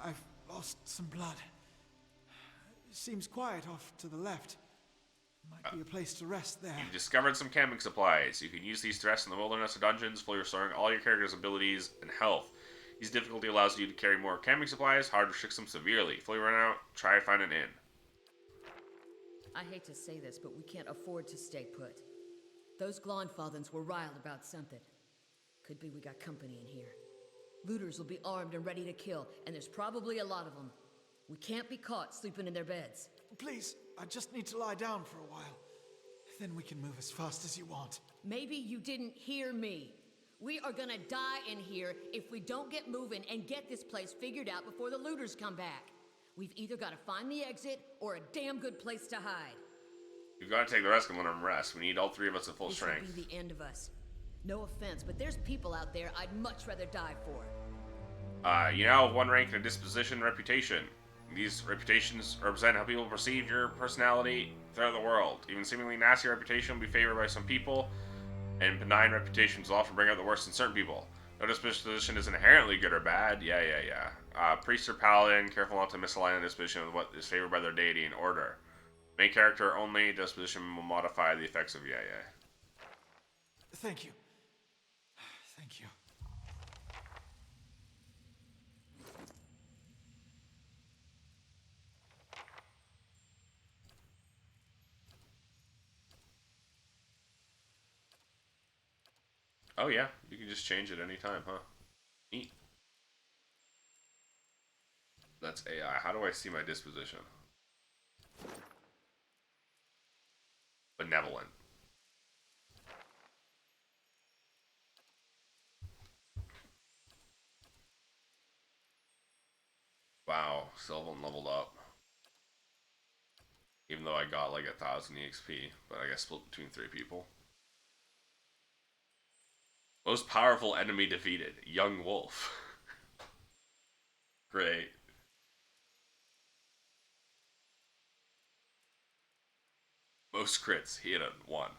I've lost some blood. Seems quiet off to the left. Might be a place to rest there. You've discovered some camping supplies. You can use these to rest in the wilderness or dungeons, fully restoring all your character's abilities and health. Easy difficulty allows you to carry more camping supplies. Hard restricts them severely. Fully run out, try and find an inn. I hate to say this, but we can't afford to stay put. Those Glonfathens were riled about something. Could be we got company in here. Looters will be armed and ready to kill, and there's probably a lot of them. We can't be caught sleeping in their beds. Please, I just need to lie down for a while. Then we can move as fast as you want. Maybe you didn't hear me. We are gonna die in here if we don't get moving and get this place figured out before the looters come back. We've either got to find the exit or a damn good place to hide. You've got to take the rest and let them rest. We need all three of us at full strength. This will be the end of us. No offense, but there's people out there I'd much rather die for. You now have one rank in a disposition reputation. These reputations represent how people perceive your personality throughout the world. Even seemingly nasty reputation will be favored by some people, and benign reputations will often bring out the worst in certain people. No disposition is inherently good or bad. Yeah. Priest or paladin, careful not to misalign the disposition with what is favored by their deity and order. Main character only, disposition will modify the effects of yeah. Thank you. Thank you. Oh yeah, you can just change it anytime, huh? Neat. That's AI. How do I see my disposition? Benevolent. Wow, Sylvan leveled up. Even though I got like 1,000 EXP, but I guess split between 3 people. Most powerful enemy defeated, Young Wolf. Great. Most crits, he hit a 1.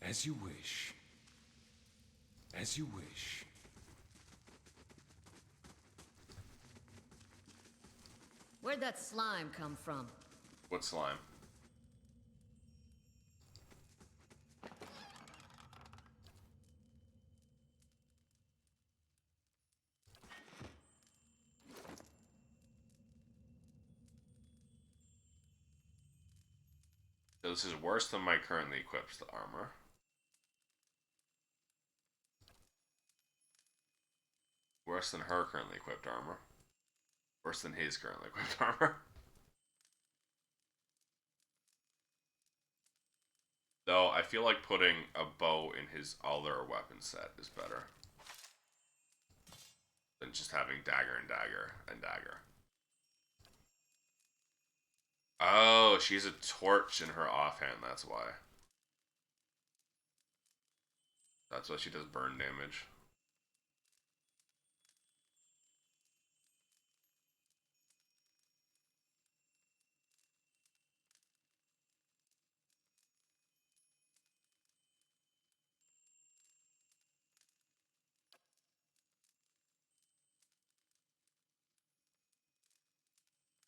As you wish. As you wish. Where'd that slime come from? What slime? So this is worse than my currently equipped armor. Worse than her currently equipped armor. Worse than his currently equipped armor. Though I feel like putting a bow in his other weapon set is better than just having dagger and dagger and dagger. Oh, she's a torch in her offhand, that's why. That's why she does burn damage.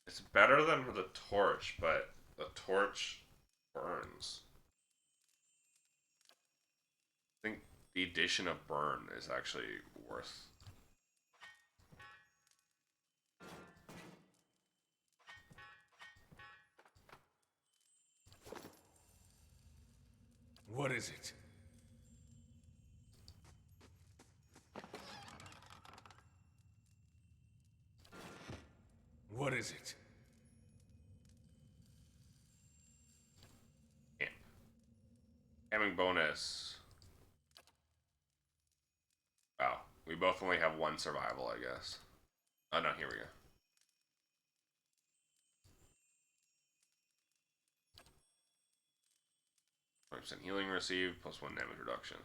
It's better than the torch, but the torch burns. I think the addition of burn is actually worth. What is it? What is it? Yeah. Hamming bonus. Wow. We both only have 1 survival, I guess. Oh no, here we go. %, healing received, plus 1 damage reduction.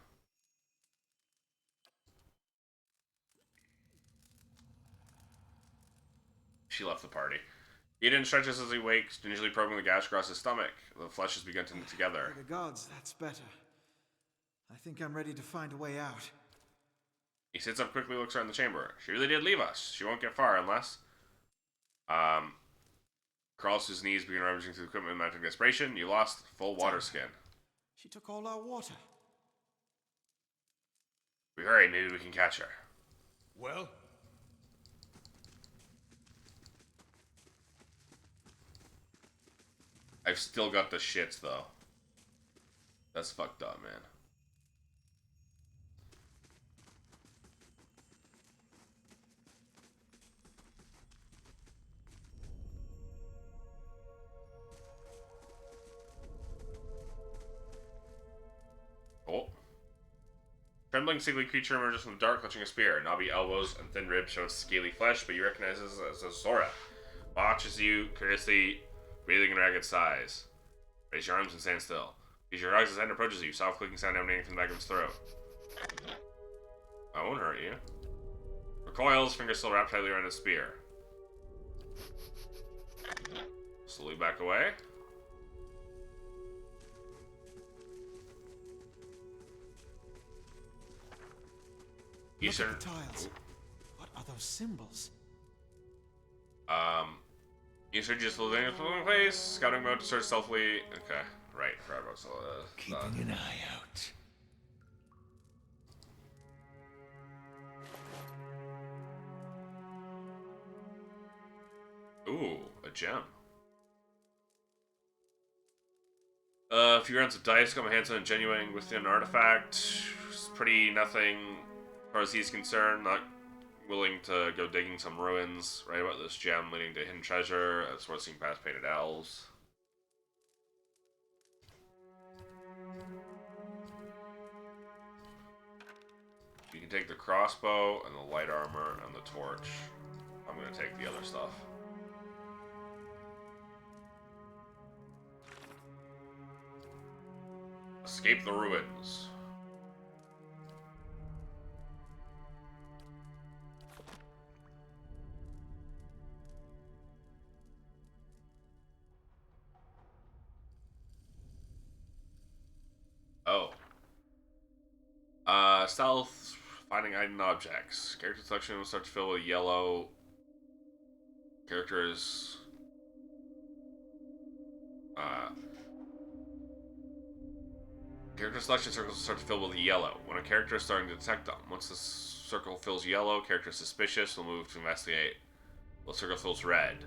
She left the party. Eden stretches as he wakes, gingerly probing the gash across his stomach. The flesh has begun to knit together. For the gods, that's better. I think I'm ready to find a way out. He sits up quickly, looks around the chamber. She really did leave us. She won't get far unless... Crawls to his knees, begin rummaging through the equipment with mounting desperation. You lost full water skin. She took all our water. We hurry, maybe we can catch her. Well? I've still got the shits, though. That's fucked up, man. Oh. Trembling, sickly creature emerges from the dark, clutching a spear. Knobby elbows and thin ribs show its scaly flesh, but you recognize this as a Sora. Watches you, curiously breathing in ragged sighs. Raise your arms and stand still. Use your eyes as hand approaches you, soft clicking sound emanating from the back of its throat. I won't hurt you. Recoils, fingers still wrapped tightly around his spear. Slowly back away. Look at the tiles. What are those symbols? Eastern just living in a place. Scouting mode to search stealthily. Okay, right. Forgot about some of this. Keeping an eye out. Ooh, a gem. A few rounds of dice come handsome and genuine within an artifact. It's pretty nothing as far as he's concerned. Not willing to go digging some ruins. Right about this gem leading to hidden treasure. It's worth seeing past painted elves. You can take the crossbow and the light armor and the torch. I'm gonna take the other stuff. Escape the ruins. Oh. Stealth, finding hidden objects. Character selection will start to fill with yellow. Characters. Character selection circles will start to fill with yellow. When a character is starting to detect them. Once the circle fills yellow, character is suspicious, will move to investigate. When the circle fills red.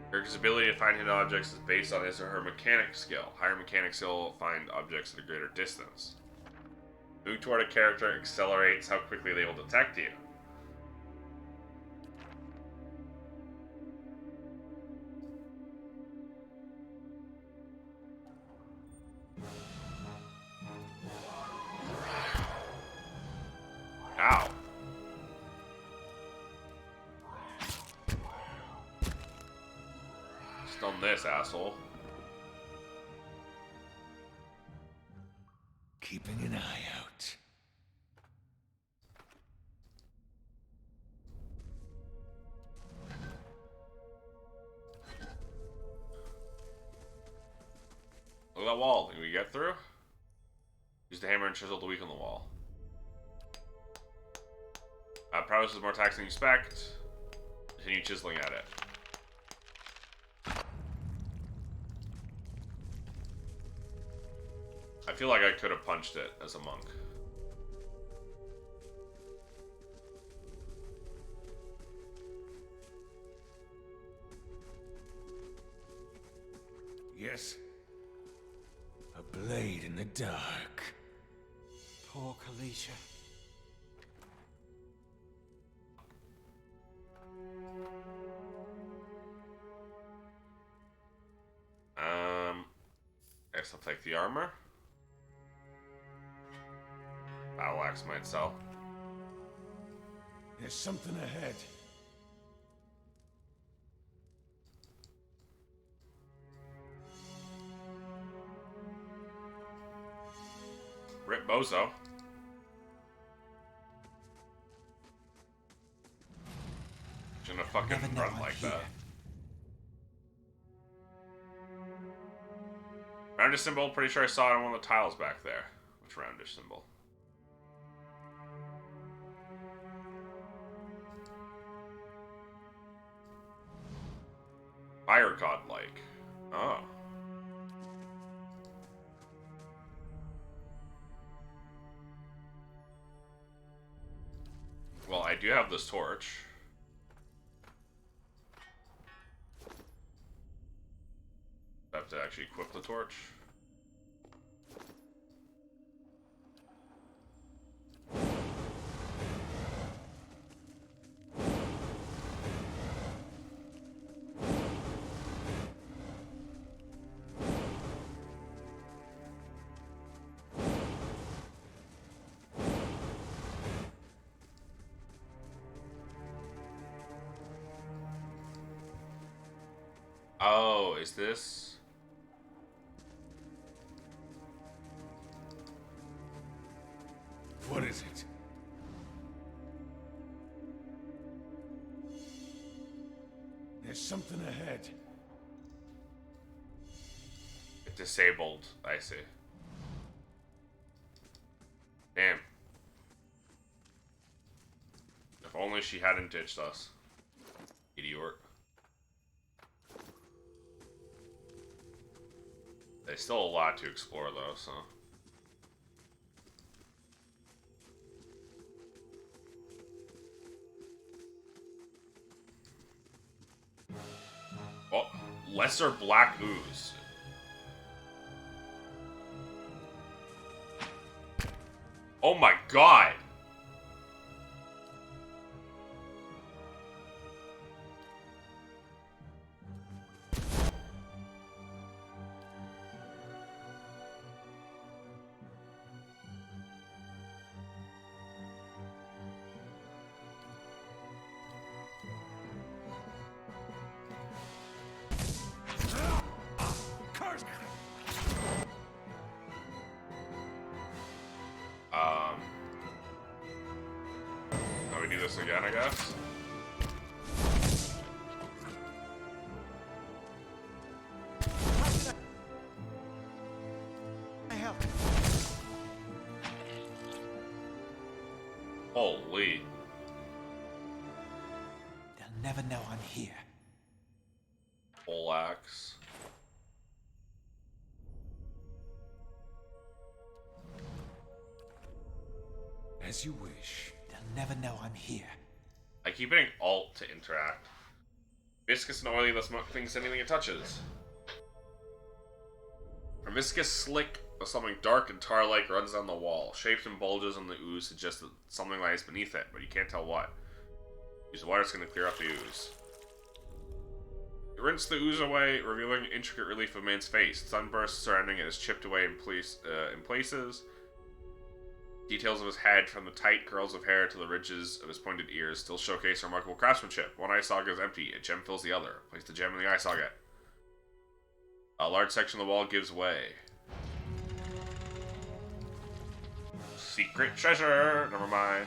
Character's ability to find hidden objects is based on his or her mechanic skill. Higher mechanic skill will find objects at a greater distance. Moving toward a character accelerates how quickly they will detect you. Ow. Stun this, asshole. Keeping an eye out. Look at that wall. Can we get through? Use the hammer and chisel to weaken the wall. Prowess is more taxing than you expect. Continue chiseling at it. I feel like I could have punched it as a monk. Yes. A blade in the dark. Poor Kalisha. Guess I'll take the armor. Battle axe might sell. There's something ahead. Rip Bozo. Shouldn't have fucking Never know run I'm like here. that. Roundish symbol, pretty sure I saw it on one of the tiles back there. Which roundish symbol? Fire godlike. Oh. Well, I do have this torch. I have to actually equip the torch. Oh, is this? What is it? There's something ahead. It disabled, I see. Damn. If only she hadn't ditched us. Idiot. There's still a lot to explore though, so. Oh, lesser black ooze. Oh my god! Now we do this again, I guess. I help. Holy. They'll never know I'm here. Full axe. As you wish. They'll never know I'm here. I keep hitting Alt to interact. Viscous and oily, the smoke things anything it touches. A viscous slick of something dark and tar-like runs down the wall. Shapes and bulges on the ooze suggest that something lies beneath it, but you can't tell what. Use water skin to clear up the ooze. You rinse the ooze away, revealing intricate relief of man's face. Sunburst surrounding it is chipped away in places. Details of his head, from the tight curls of hair to the ridges of his pointed ears, still showcase remarkable craftsmanship. One eye socket is empty. A gem fills the other. Place the gem in the eye socket. A large section of the wall gives way. Secret treasure! Never mind.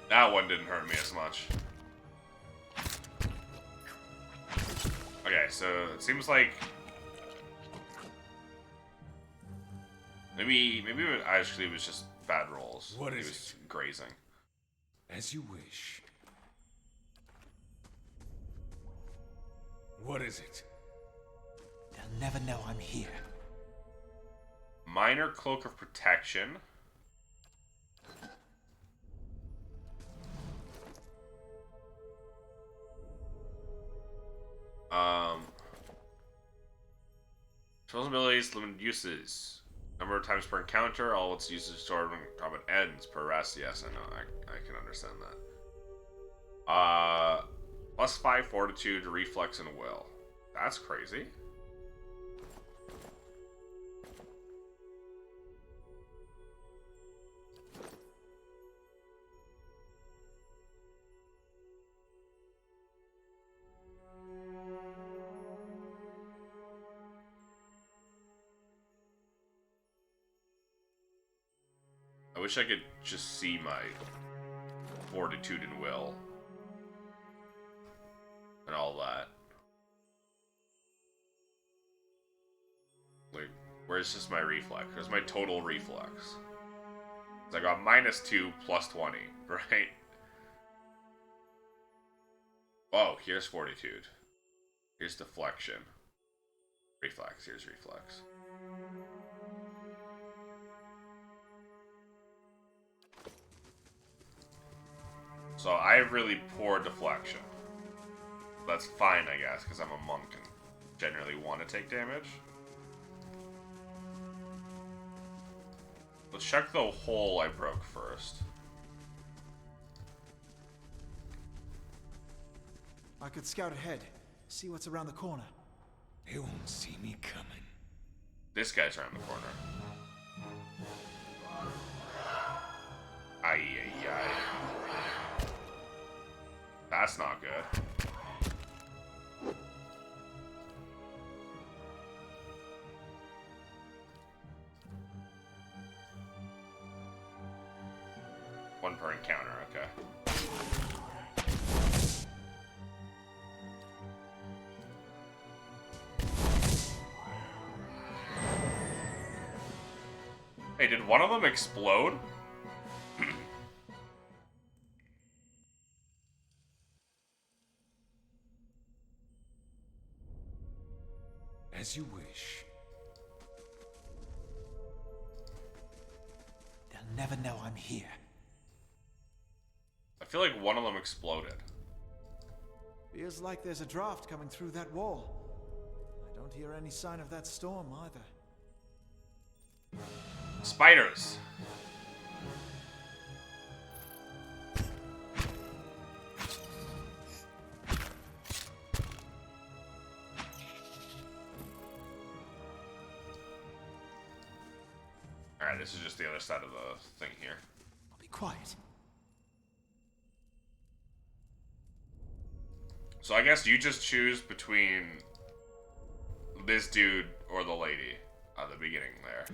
That one didn't hurt me as much. Okay, so it seems like... Maybe it actually was just bad rolls. What is it? Was grazing. As you wish. What is it? They'll never know I'm here. Minor cloak of protection. Special abilities, limited uses. Number of times per encounter, all its uses stored when combat ends per rest. Yes, I know. I can understand that. Plus 5 fortitude, reflex, and will. That's crazy. I wish I could just see my fortitude and will. And all that. Like, where's just my reflex? Where's my total reflex? I got -2 plus 20, right? Oh, here's fortitude. Here's deflection. Reflex. Here's reflex. So I have really poor deflection. That's fine, I guess, because I'm a monk and generally want to take damage. Let's check the hole I broke first. I could scout ahead, see what's around the corner. They won't see me coming. This guy's around the corner. Ay, ay, ay. That's not good. One per encounter, okay. Hey, did one of them explode? As you wish. They'll never know I'm here. I feel like one of them exploded. Feels like there's a draft coming through that wall. I don't hear any sign of that storm either. Spiders. Alright, this is just the other side of the thing here. I'll be quiet. So I guess you just choose between this dude or the lady at the beginning there.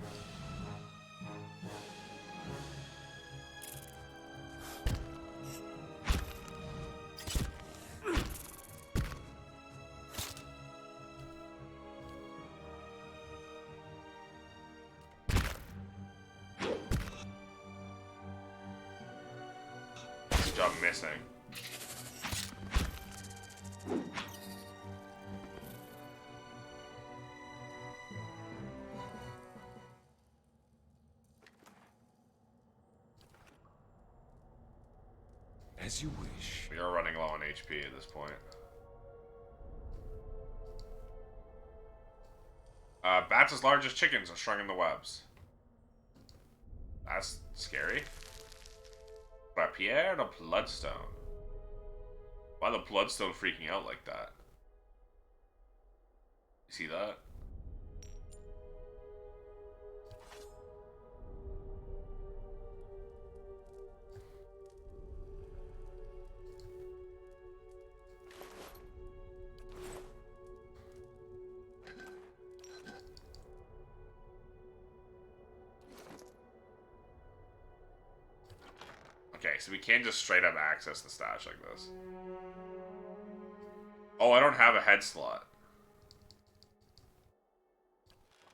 Good job missing. As you wish. We are running low on HP at this point. Bats as large as chickens are strung in the webs. That's scary. Rapier and a bloodstone. Why the bloodstone freaking out like that? You see that? Okay, so we can't just straight up access the stash like this. Oh, I don't have a head slot.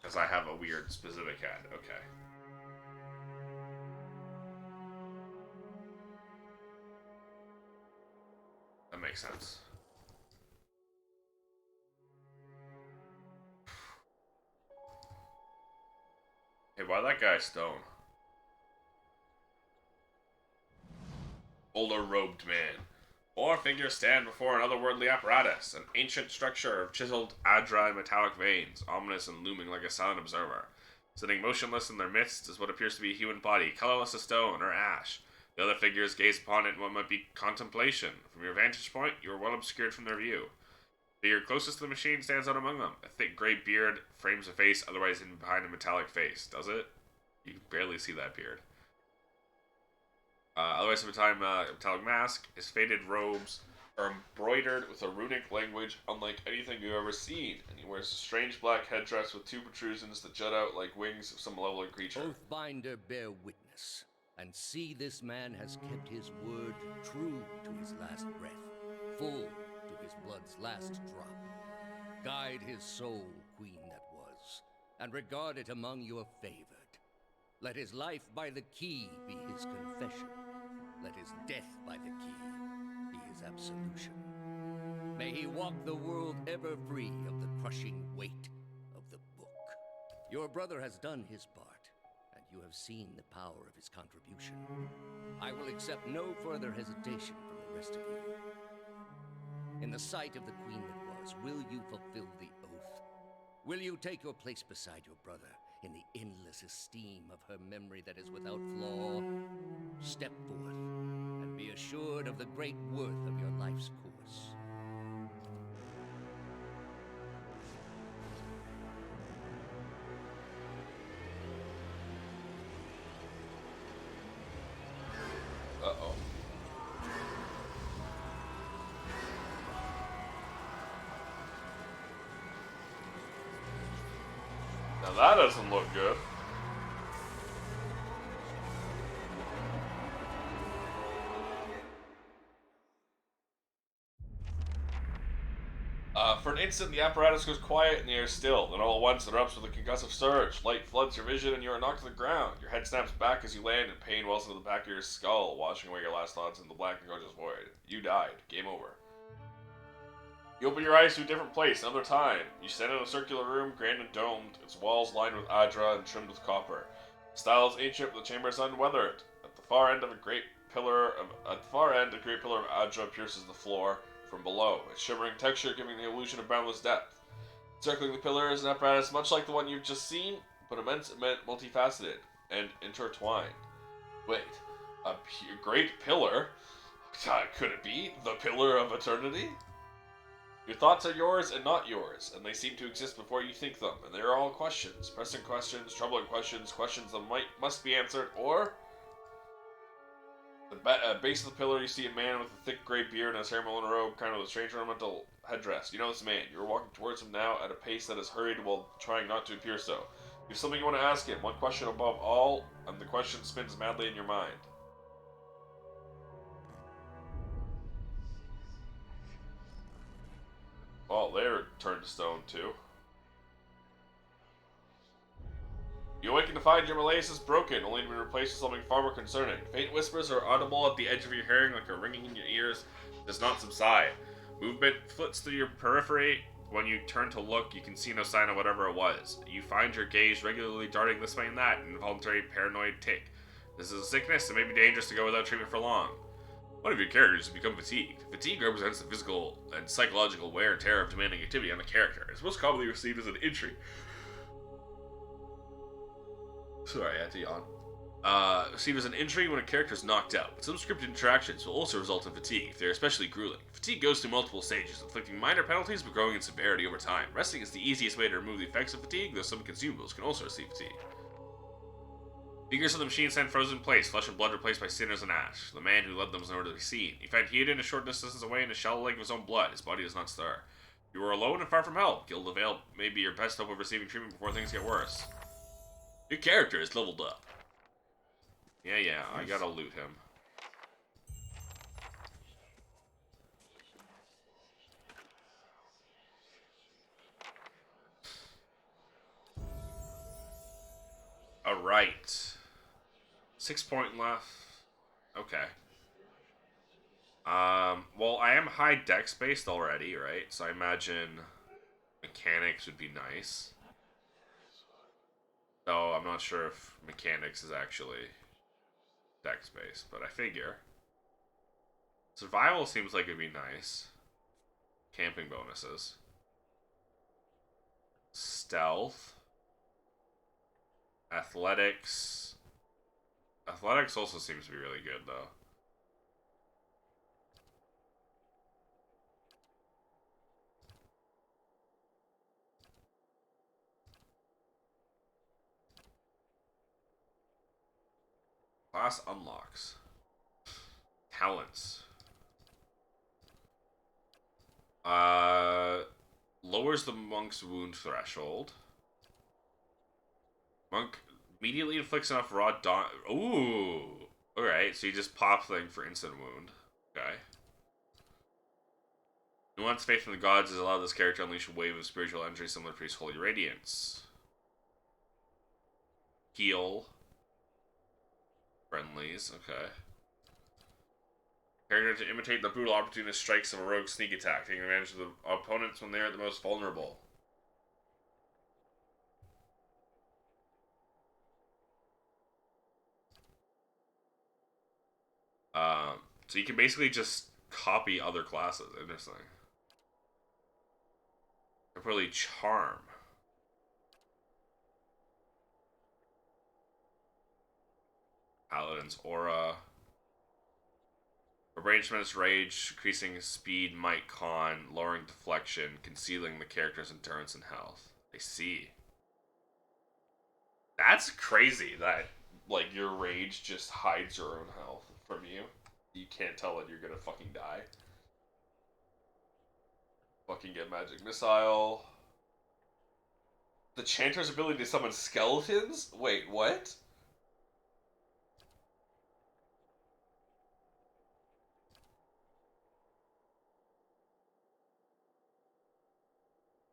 Because I have a weird specific head. Okay. That makes sense. Hey, why that guy stone? Older robed man. Four figures stand before an otherworldly apparatus, an ancient structure of chiseled, adri metallic veins, ominous and looming like a silent observer. Sitting motionless in their midst is what appears to be a human body, colorless as stone or ash. The other figures gaze upon it in what might be contemplation. From your vantage point, you are well obscured from their view. The figure closest to the machine stands out among them. A thick gray beard frames a face otherwise hidden behind a metallic face. Does it? You can barely see that beard. Otherwise, the metallic mask, his faded robes are embroidered with a runic language unlike anything you've ever seen, and he wears a strange black headdress with two protrusions that jut out like wings of some malevolent creature. Oathbinder bear witness, and see this man has kept his word true to his last breath, full to his blood's last drop. Guide his soul, queen that was, and regard it among your favored. Let his life by the key be his confession. Let his death by the key be his absolution. May he walk the world ever free of the crushing weight of the book. Your brother has done his part, and you have seen the power of his contribution. I will accept no further hesitation from the rest of you. In the sight of the queen that was, will you fulfill the oath? Will you take your place beside your brother in the endless esteem of her memory that is without flaw? Step forth, and be assured of the great worth of your life's course. Uh-oh. Now that doesn't look good. For an instant, the apparatus goes quiet and the air is still. Then all at once, it erupts with a concussive surge. Light floods your vision and you are knocked to the ground. Your head snaps back as you land and pain wells into the back of your skull, washing away your last thoughts in the black and gorgeous void. You died. Game over. You open your eyes to a different place, another time. You stand in a circular room, grand and domed, its walls lined with adra and trimmed with copper. The style is ancient, but the chamber is unweathered. At the far end, a great pillar of adra pierces the floor from below, its shimmering texture giving the illusion of boundless depth. Circling the pillar is an apparatus much like the one you've just seen, but immense, multifaceted, and intertwined. Wait, a great pillar? Could it be the Pillar of Eternity? Your thoughts are yours and not yours, and they seem to exist before you think them, and they are all questions, pressing questions, troubling questions, questions that must be answered, or... At the base of the pillar, you see a man with a thick gray beard and a ceremonial robe, kind of a strange ornamental headdress. You know this man. You're walking towards him now at a pace that is hurried while trying not to appear so. You have something you want to ask him, one question above all, and the question spins madly in your mind. Well, they're turned to stone, too. You awaken to find your malaise is broken, only to be replaced with something far more concerning. Faint whispers are audible at the edge of your hearing like a ringing in your ears does not subside. Movement flits through your periphery. When you turn to look, you can see no sign of whatever it was. You find your gaze regularly darting this way and that, an involuntary paranoid tic. This is a sickness and may be dangerous to go without treatment for long. One of your characters has become fatigued. Fatigue represents the physical and psychological wear and tear of demanding activity on a character. It's most commonly received as an injury. Sorry, I had to yawn. Received as an injury when a character is knocked out. Some scripted interactions will also result in fatigue if they are especially grueling. Fatigue goes through multiple stages, inflicting minor penalties but growing in severity over time. Resting is the easiest way to remove the effects of fatigue, though some consumables can also receive fatigue. Figures of the machine stand frozen in place, flesh and blood replaced by cinders and ash. The man who led them is nowhere to be seen. You find Heaton a short distance away in a shallow lake of his own blood. His body does not stir. You are alone and far from help. Gilded Veil may be your best hope of receiving treatment before things get worse. Your character is leveled up. Yeah, I gotta loot him. Alright. 6 point left. Okay. Well, I am high dex based already, right? So I imagine mechanics would be nice. Though I'm not sure if mechanics is actually dex based, but I figure. Survival seems like it'd be nice. Camping bonuses. Stealth. Athletics. Athletics also seems to be really good, though. Class unlocks. Talents. Lowers the monk's wound threshold. Monk immediately inflicts enough raw Ooh! Alright, so you just pop thing for instant wound. Okay. Nuance faith in the gods has allowed this character to unleash a wave of spiritual energy similar to his holy radiance. Heal. Friendlies, okay. Character to imitate the brutal opportunist strikes of a rogue sneak attack, taking advantage of the opponents when they are the most vulnerable. So you can basically just copy other classes. Interesting. Really charm. Paladin's aura. Arrangement's rage, increasing speed, might, con, lowering deflection, concealing the character's endurance and health. I see. That's crazy that, like, your rage just hides your own health from you. You can't tell that you're gonna fucking die. Fucking get magic missile. The Chanter's ability to summon skeletons? Wait, what?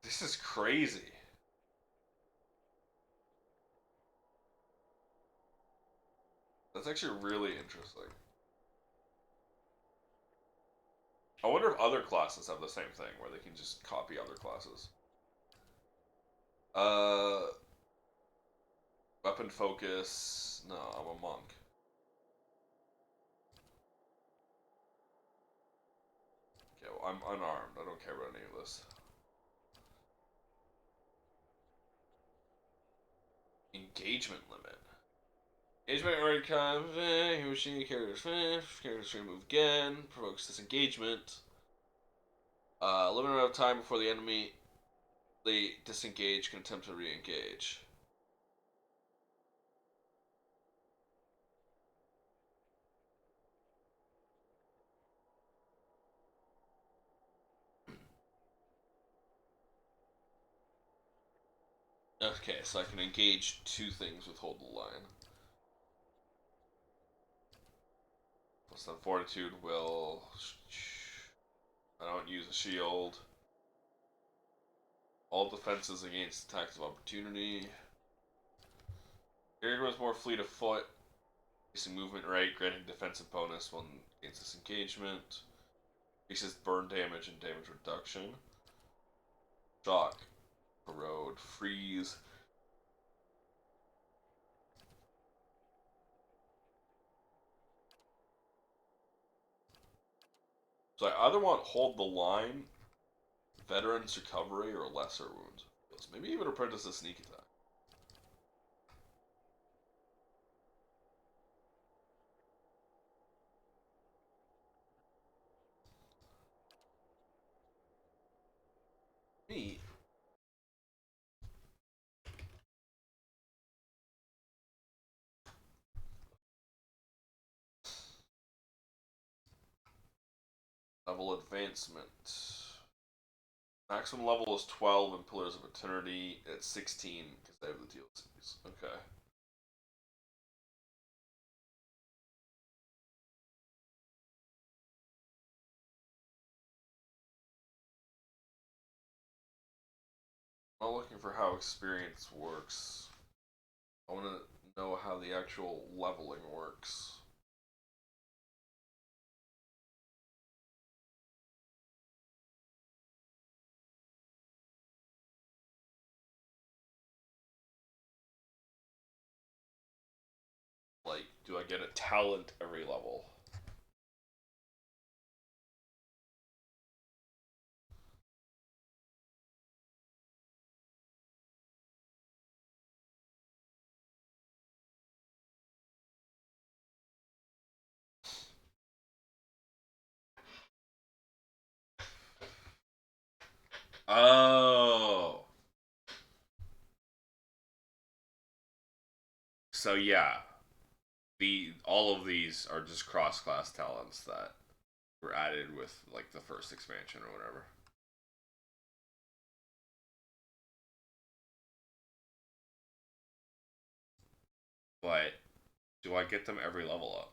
This is crazy. That's actually really interesting. I wonder if other classes have the same thing, where they can just copy other classes. Weapon focus. No, I'm a monk. Okay, well, I'm unarmed. I don't care about any of this. Engagement limit. Engagement already comes. He was seeing characters remove again. Provokes disengagement. Limited amount of time before the enemy they disengage can attempt to re-engage. Okay, so I can engage two things with hold the line. Plus then fortitude will. I don't use a shield. All defenses against attacks of opportunity. Character was more fleet of foot. Increasing movement rate, granting defensive bonus when against disengagement. Increases burn damage and damage reduction. Shock. Corrode. Freeze. So I either want hold the line, veteran's recovery, or lesser wounds. Maybe even apprentice's sneak attack. Me. Level advancement. Maximum level is 12 in Pillars of Eternity. It's 16 because they have the DLCs. Okay. I'm not looking for how experience works. I want to know how the actual leveling works. Like, do I get a talent every level? Oh. So yeah, all of these are just cross-class talents that were added with like the first expansion or whatever. But do I get them every level up?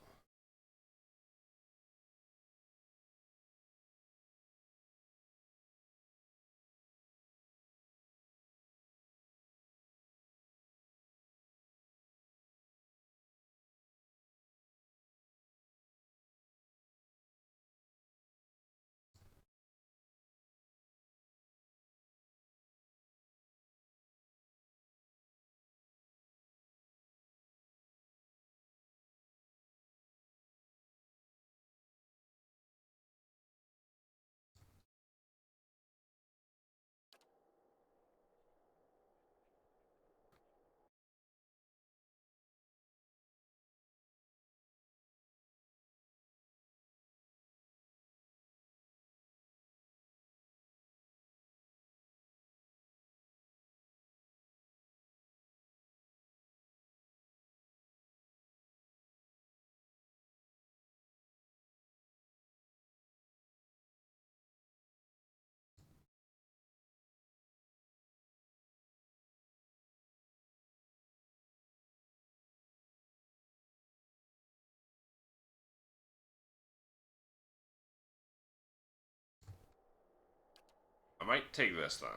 I might take this then.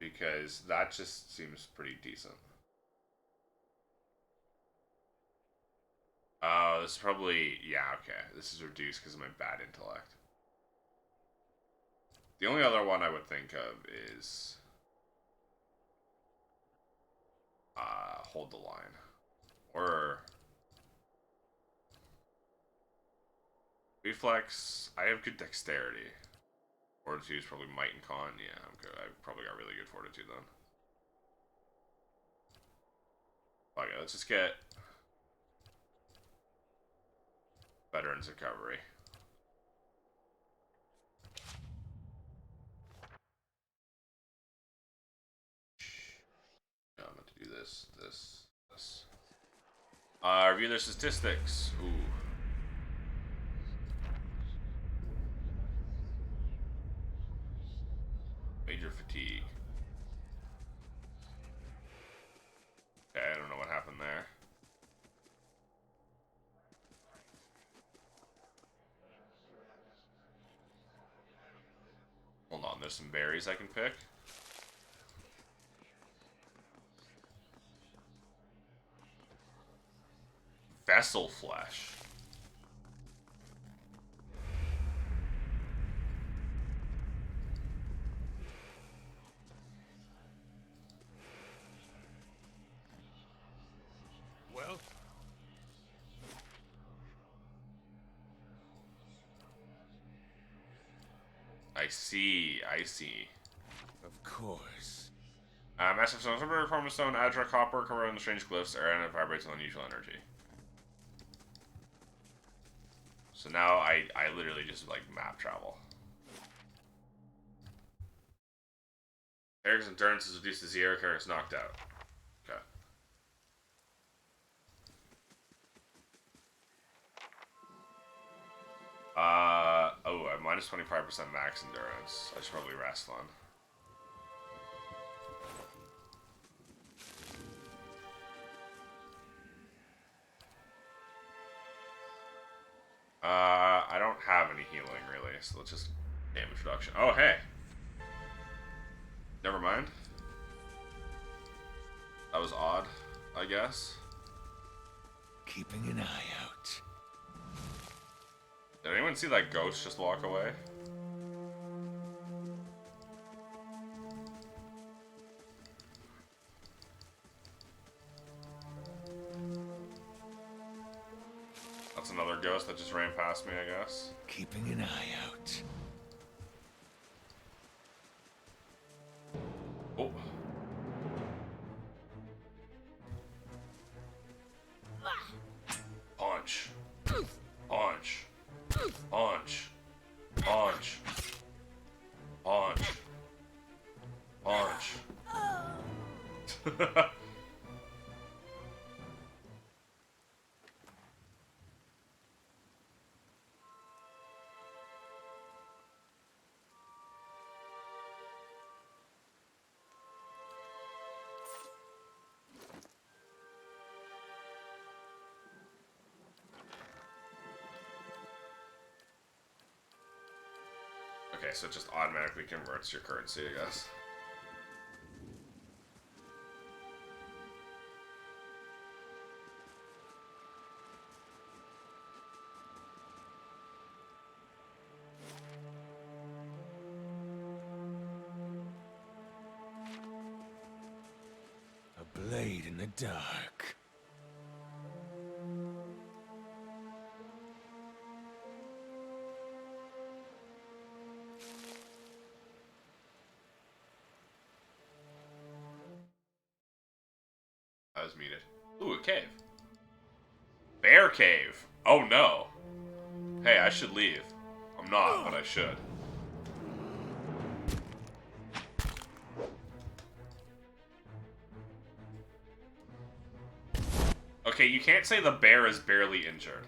Because that just seems pretty decent. Oh, this is probably... Yeah, okay. This is reduced because of my bad intellect. The only other one I would think of is... hold the line. Or... Reflex. I have good dexterity. Fortitude is probably might and con. Yeah, I'm good. I've probably got really good fortitude then. Okay, let's just get Veterans Recovery. Yeah, I'm going to do this. Review their statistics. Ooh. Major fatigue. Okay, I don't know what happened there. Hold on, there's some berries I can pick. Vessel flesh. Well? I see. Of course. Massive stone, temporary form of stone, agile copper, covered in strange glyphs, and it vibrates with unusual energy. So now I literally just like map travel. Eric's endurance is reduced to 0, Eric's knocked out. Okay. Oh, I have minus 25% max endurance. I should probably rest on. I don't have any healing really, so let's just damage reduction. Oh, hey. Never mind. That was odd, I guess. Keeping an eye out. Did anyone see that ghost just walk away? That's another ghost that just ran past me, I guess. Keeping an eye out. Oh. Punch. Punch. Punch. Punch. Punch. Punch. Okay, so it just automatically converts your currency, I guess. A blade in the dark. I was muted. Ooh, a cave. Bear cave. Oh no. Hey, I should leave. I'm not, but I should. Okay, you can't say the bear is barely injured.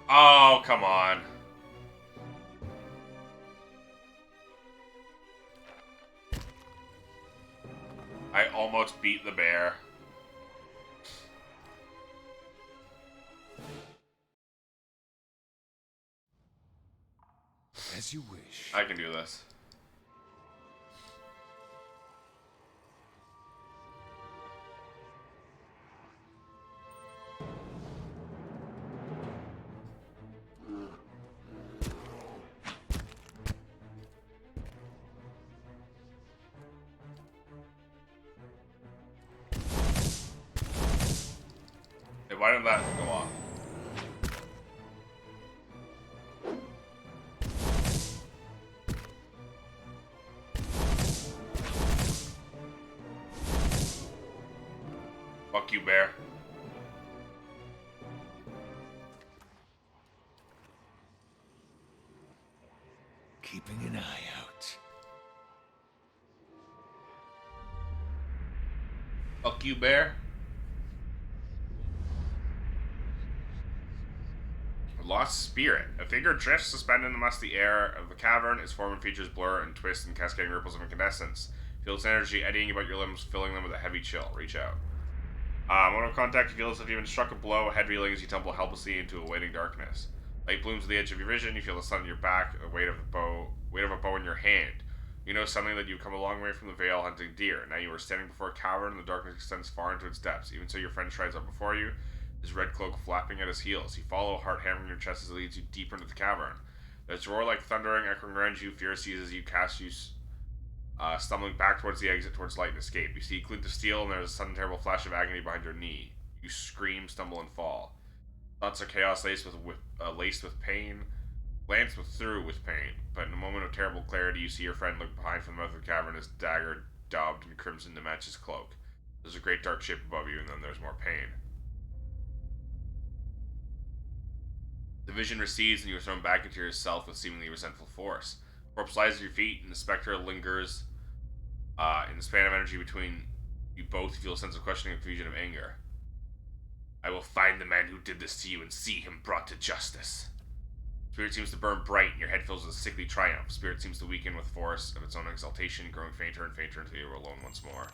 Oh, come on. I almost beat the bear. As you wish. I can do this. Hey, why didn't that go off? Fuck you, bear. Keeping an eye out. Fuck you, bear. Lost Spirit. A figure drifts suspended in the musty air of the cavern. Its form and features blur and twist in cascading ripples of incandescence. Feel its energy eddying about your limbs, filling them with a heavy chill. Reach out. Moment of contact, you feel as if you've been struck a blow, head reeling as you tumble helplessly into a waiting darkness. Light blooms at the edge of your vision. You feel the sun on your back, a weight of a bow in your hand. You know suddenly that you've come a long way from the Vale hunting deer. Now you are standing before a cavern, and the darkness extends far into its depths. Even so, your friend strides up before you, his red cloak flapping at his heels. You follow, heart hammering your chest as it leads you deeper into the cavern. There's a roar like thundering, echoing around you. Fear seizes you, casts you stumbling back towards the exit, towards light and escape. You see a glint of steel, and there's a sudden terrible flash of agony behind your knee. You scream, stumble, and fall. Thoughts are chaos laced with pain, glanced through with pain. But in a moment of terrible clarity, you see your friend look behind from the mouth of the cavern, his dagger daubed in crimson to match his cloak. There's a great dark shape above you, and then there's more pain. The vision recedes, and you are thrown back into yourself with seemingly resentful force. Corpse lies at your feet, and the spectre lingers. In the span of energy between you both, you feel a sense of questioning and confusion of anger. I will find the man who did this to you and see him brought to justice. Spirit seems to burn bright, and your head fills with a sickly triumph. Spirit seems to weaken with force of its own exaltation, growing fainter and fainter until you are alone once more.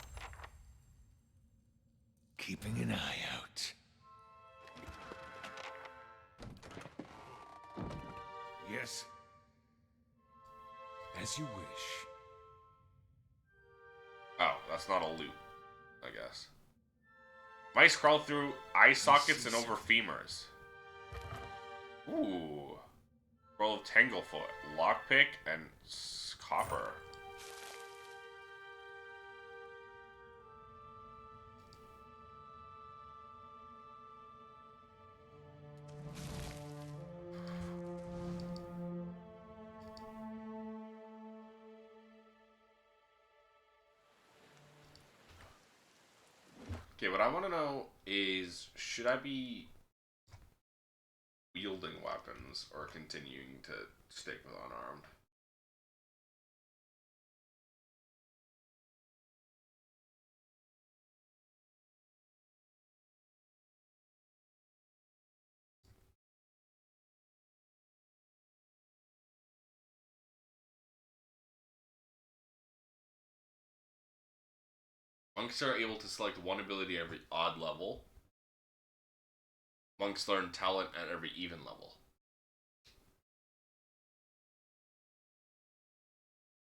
Keeping an eye out. Yes. As you wish. Oh, that's not a loot, I guess. Mice crawl through eye sockets and over femurs. Ooh. Scroll of Tanglefoot, lockpick, and copper. Okay, what I want to know is, should I be wielding weapons or continuing to stick with unarmed? Monks are able to select one ability every odd level. Monks learn talent at every even level.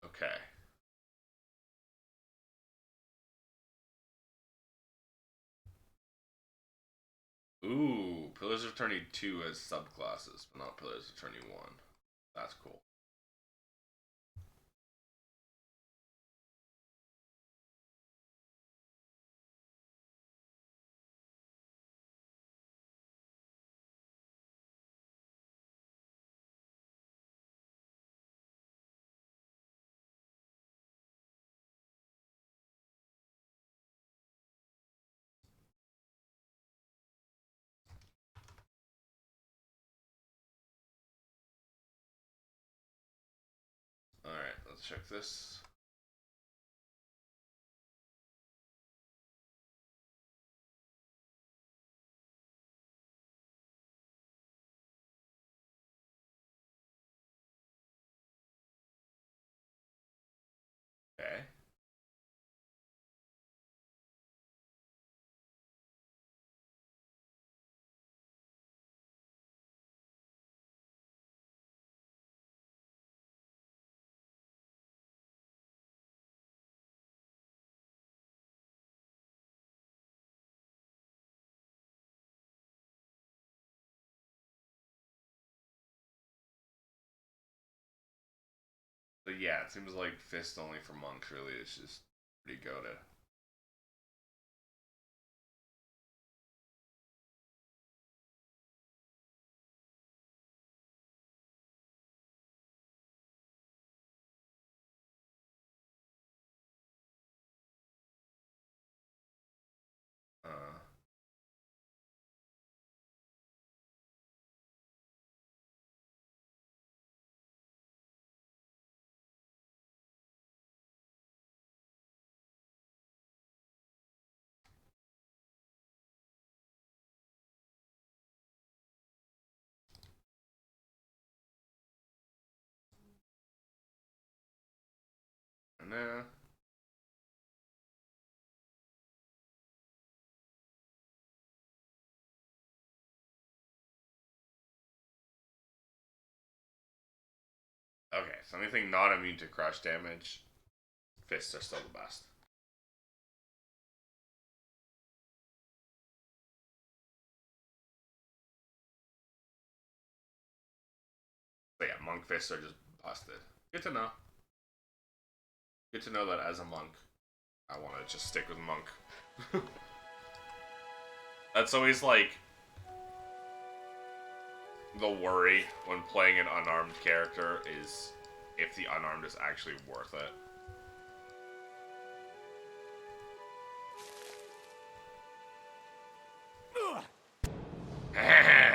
Okay. Ooh, Pillars of Eternity 2 has subclasses, but not Pillars of Eternity 1. That's cool. Alright, let's check this. Okay. But yeah, it seems like fist only for monks really is just pretty goated. Nah. Okay, so anything not immune to crush damage, fists are still the best. But yeah, monk fists are just busted. Good to know. Good to know that as a monk, I want to just stick with monk. That's always like the worry when playing an unarmed character is if the unarmed is actually worth it.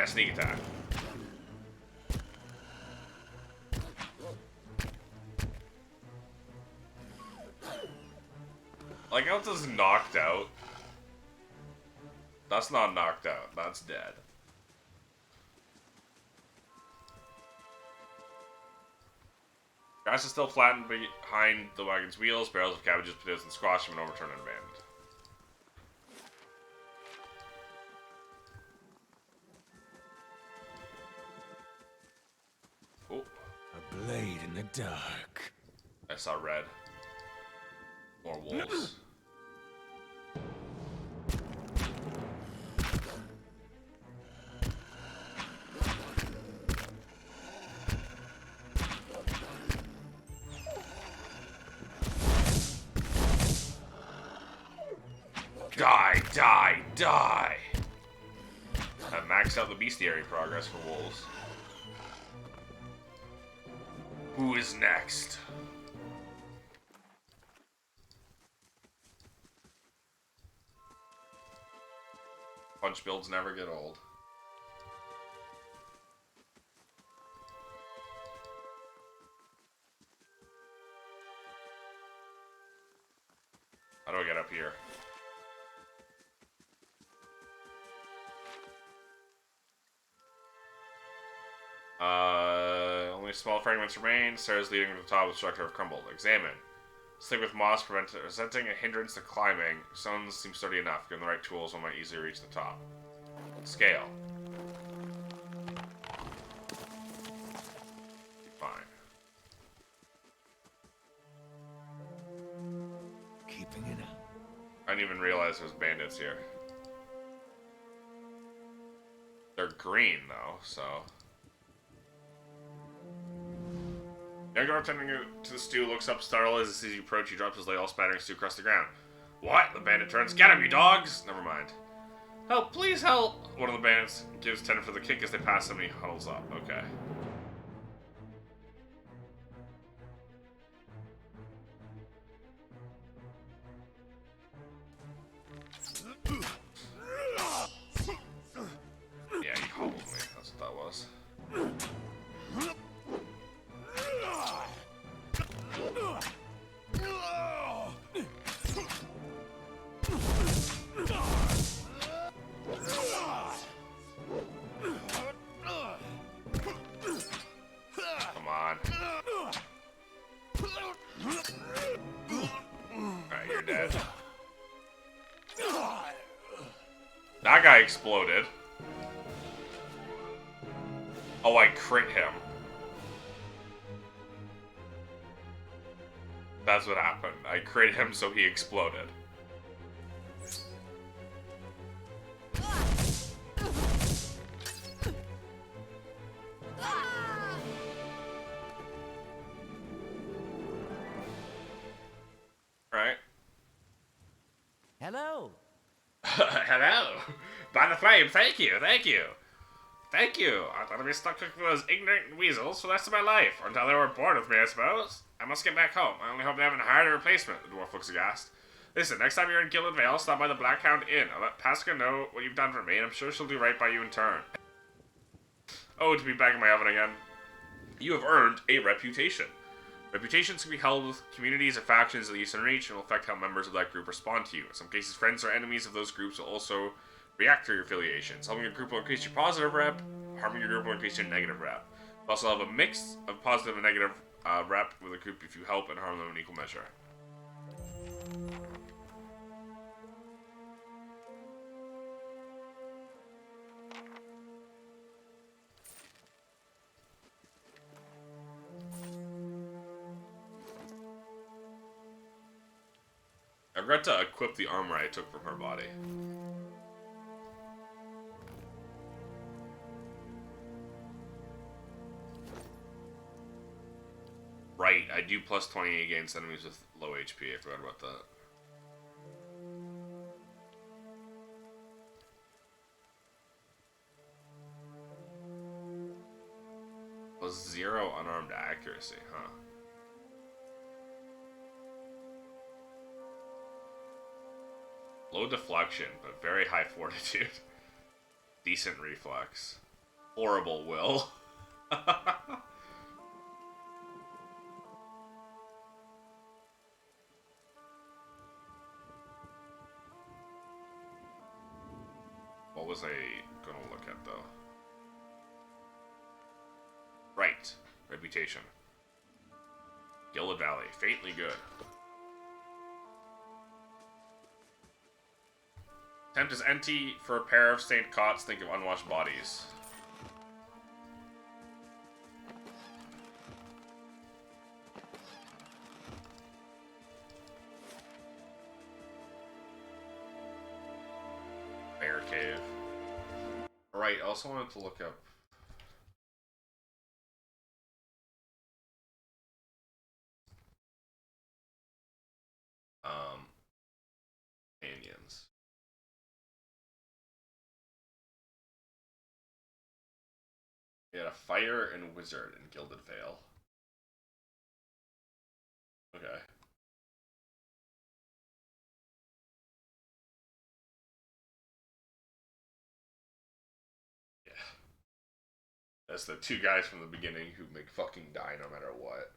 Sneak attack. Like how it's knocked out. That's not knocked out. That's dead. Grass is still flattened behind the wagon's wheels. Barrels of cabbages, potatoes, and squash have been overturned and abandoned. Oh. A blade in the dark. I saw red. More wolves. Die, die, die! I maxed out the bestiary progress for wolves. Who is next? Punch builds never get old. How do I get up here? Only small fragments remain. Stairs leading to the top of the structure have crumbled. Examine. Slick with moss presenting a hindrance to climbing. Stones seem sturdy enough. Given the right tools, one might easily reach the top. Scale. Fine. Keeping it up. I didn't even realize there's bandits here. They're green, though, so... Young dwarf tending to the stew looks up, startled as he sees you approach. He drops his ladle, spattering stew across the ground. What? The bandit turns. Get him, you dogs! Never mind. Help, please help! One of the bandits gives Tender for the kick as they pass him and he huddles up. Okay. Yeah, he hobbled me. That's what that was. Come on. Alright, you're dead. That guy exploded. Oh, I crit him. That's what happened. I crit him so he exploded. Hello. Hello. By the flame, thank you, thank you. Thank you. I thought I'd be stuck with those ignorant weasels for the rest of my life. Until they were bored with me, I suppose. I must get back home. I only hope they haven't hired a replacement, the dwarf looks aghast. Listen, next time you're in Gilded Vale, stop by the Black Hound Inn. I'll let Pasca know what you've done for me, and I'm sure she'll do right by you in turn. Oh, to be back in my oven again. You have earned a reputation. Reputations can be held with communities or factions of the Eastern Reach and will affect how members of that group respond to you. In some cases, friends or enemies of those groups will also react to your affiliations. Helping your group will increase your positive rep, harming your group will increase your negative rep. You also have a mix of positive and negative rep with a group if you help and harm them in equal measure. I regret to equip the armor I took from her body. Right, I do plus 20 against enemies with low HP. I forgot about that. Plus 0 unarmed accuracy, huh? Low deflection, but very high fortitude. Decent reflex. Horrible will. What was I gonna look at, though? Right. Reputation. Gilded Valley. Faintly good. Tempt is empty for a pair of stained cots. Think of unwashed bodies. Bear cave. Right, I also wanted to look up companions. We had a fighter and wizard in Gilded Vale. Okay. Yeah. That's the two guys from the beginning who make fucking die no matter what.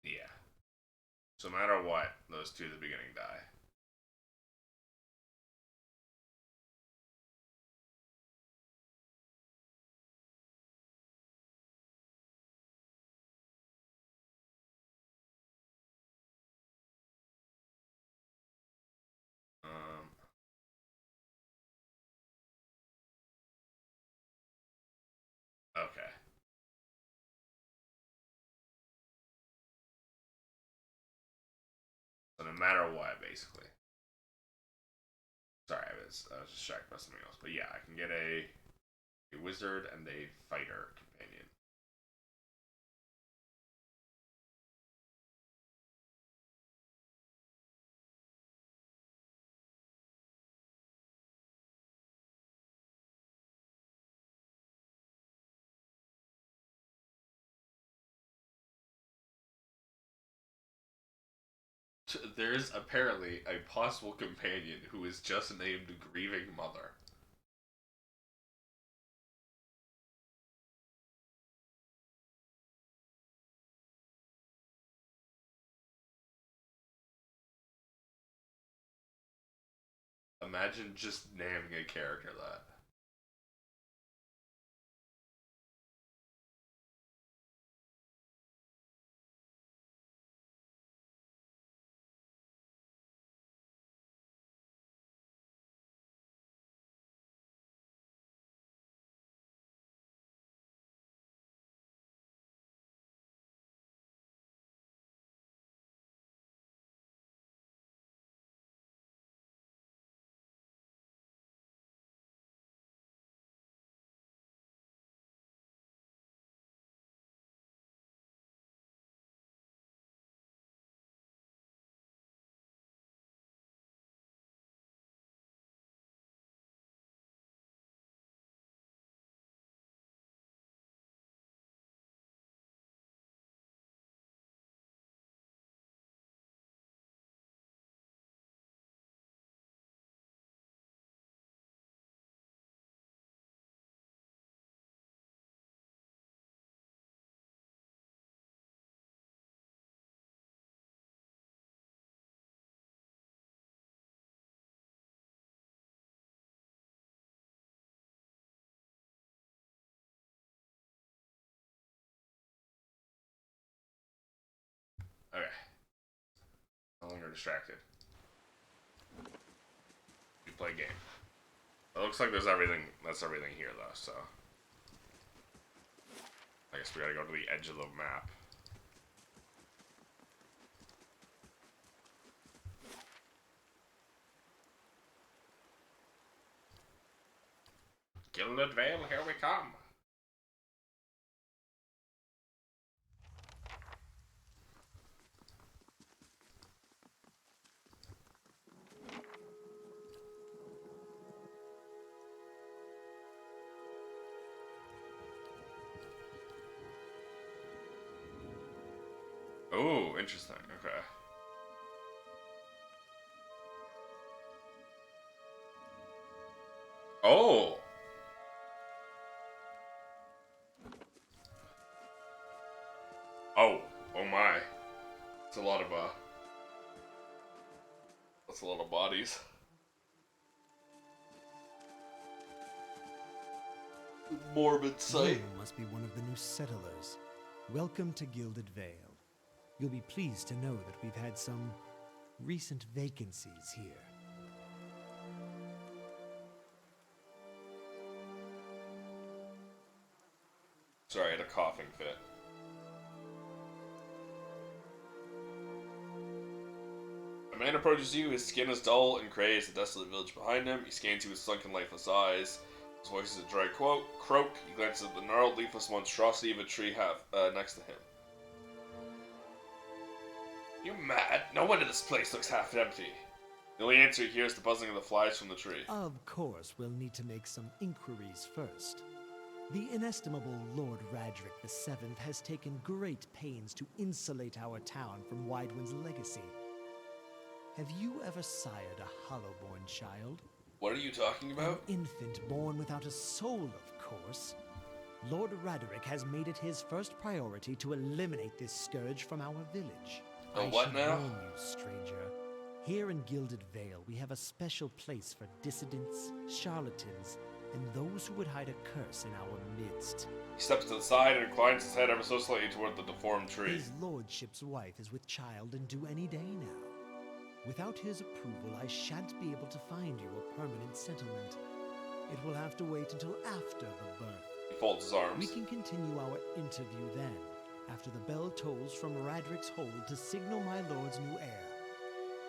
Yeah. So no matter what, those two at the beginning die. Okay. So no matter what, basically. Sorry, I was distracted by something else. But yeah, I can get a wizard and a fighter companion. There's apparently a possible companion who is just named Grieving Mother. Imagine just naming a character that. Okay. No longer distracted. We play game. It looks like there's everything. That's everything here, though. So I guess we gotta go to the edge of the map. Gilded Vale, here we come. Oh, interesting. Okay. Oh. Oh my. That's a lot of that's a lot of bodies. Morbid sight. You must be one of the new settlers. Welcome to Gilded Vale. You'll be pleased to know that we've had some recent vacancies here. Sorry, I had a coughing fit. A man approaches you, his skin is dull and gray as the desolate village behind him. He scans you with sunken, lifeless eyes. His voice is a dry croak. He glances at the gnarled, leafless monstrosity of a tree next to him. You mad? No wonder this place looks half empty. The only answer you hear is the buzzing of the flies from the tree. Of course, we'll need to make some inquiries first. The inestimable Lord Radric VII has taken great pains to insulate our town from Widewind's legacy. Have you ever sired a Hollowborn child? What are you talking about? An infant born without a soul, of course. Lord Radric has made it his first priority to eliminate this scourge from our village. What now? Warn you, stranger. Here in Gilded Vale, we have a special place for dissidents, charlatans, and those who would hide a curse in our midst. He steps to the side and inclines his head ever so slightly toward the deformed tree. His lordship's wife is with child and due any day now. Without his approval, I shan't be able to find you a permanent settlement. It will have to wait until after the birth. He folds his arms. We can continue our interview then, after the bell tolls from Radric's hold to signal my lord's new heir.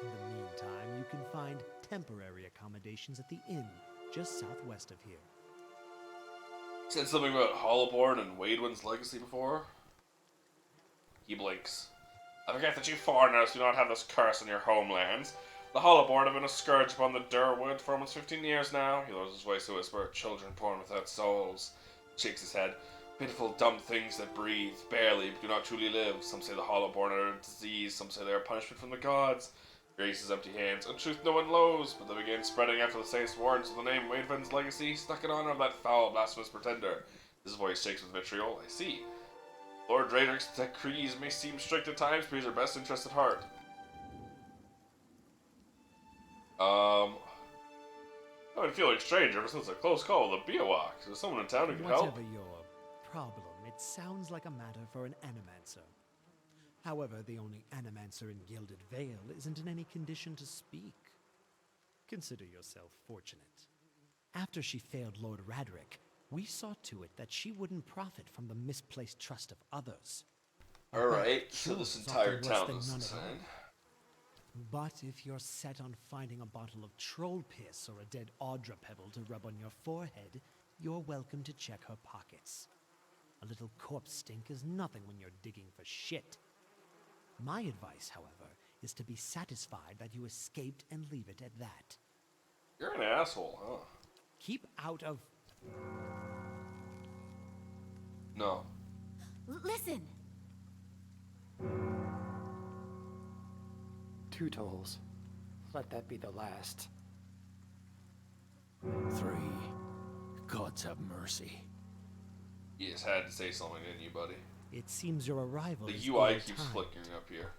In the meantime, you can find temporary accommodations at the inn just southwest of here. Said something about Hollowborn and Widewind's legacy before? He blinks. I forget that you foreigners do not have this curse in your homelands. The Hollowborn have been a scourge upon the Durwood for almost 15 years now. He lowers his voice to whisper, children born without souls. Shakes his head. Pitiful, dumb things that breathe, barely, but do not truly live. Some say the Hollowborn are a disease, some say they are punishment from the gods. He raises his empty hands. In truth, no one knows, but they begin spreading after the saints' warrants of the name Widewind's legacy, stuck in honor of that foul, blasphemous pretender. His voice shakes with vitriol. I see. Lord Radric's decrees may seem strict at times, but he's our best interest at heart. I've been feeling strange ever since a close call with the Biowak. Is there someone in town who can help? Whatever your problem, it sounds like a matter for an animancer. However, the only animancer in Gilded Vale isn't in any condition to speak. Consider yourself fortunate. After she failed Lord Radric, we saw to it that she wouldn't profit from the misplaced trust of others. Alright, so this entire town is insane. But if you're set on finding a bottle of troll piss or a dead Audra pebble to rub on your forehead, you're welcome to check her pockets. A little corpse stink is nothing when you're digging for shit. My advice, however, is to be satisfied that you escaped and leave it at that. You're an asshole, huh? Keep out of... No. Listen! 2 tolls. Let that be the last. 3. Gods have mercy. You just had to say something, didn't you, buddy? It seems your arrival The is UI keeps ill-timed. flickering up here.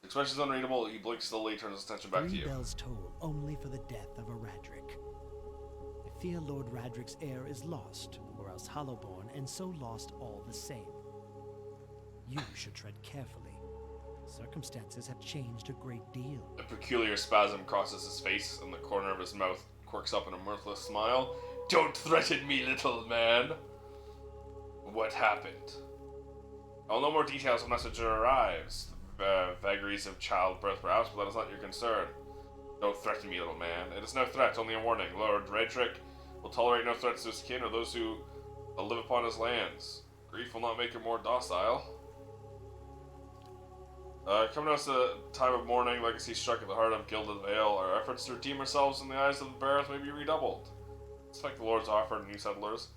Expression's unreadable. He blinks slowly, turns his attention back to 3 you. bells toll only for the death of a Radric. I fear Lord Radric's heir is lost, or else Hollowborn, and so lost all the same. You should tread carefully. Circumstances have changed a great deal. A peculiar spasm crosses his face, and the corner of his mouth quirks up in a mirthless smile. Don't threaten me, little man! What happened? I'll know more details when messenger arrives. Vagaries of childbirth, perhaps, but that is not your concern. Don't threaten me, little man. It is no threat, only a warning. Lord Redrick will tolerate no threats to his kin or those who live upon his lands. Grief will not make him more docile. Coming out the time of mourning, legacy struck at the heart of Gilded Vale. Our efforts to redeem ourselves in the eyes of the Barrett may be redoubled. Expect the Lord's offer to new settlers.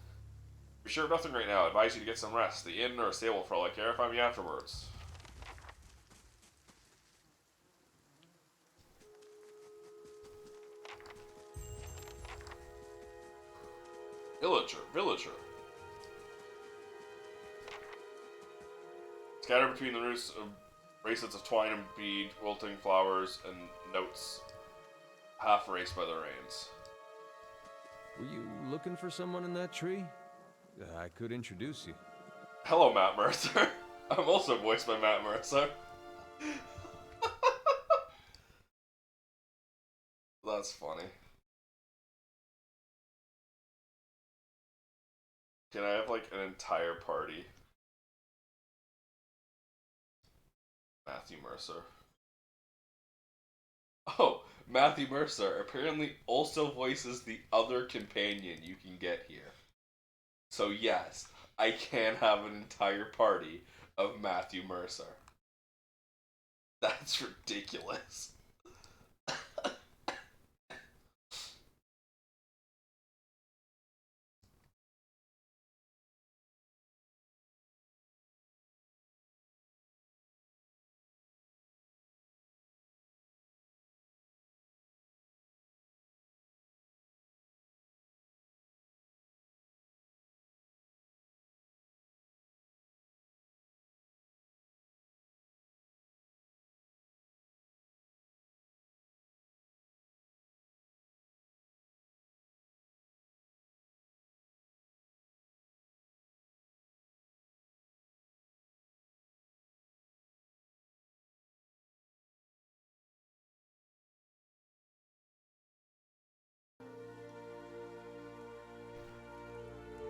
Be sure of nothing right now. I advise you to get some rest. The inn or a stable for all I care. Find me afterwards. Villager. Scattered between the roots of bracelets of twine and bead, wilting flowers, and notes, half erased by the rains. Were you looking for someone in that tree? I could introduce you. Hello, Matt Mercer. I'm also voiced by Matt Mercer. That's funny. Can I have, like, an entire party? Matthew Mercer. Oh, Matthew Mercer apparently also voices the other companion you can get here. So yes, I can have an entire party of Matthew Mercer. That's ridiculous.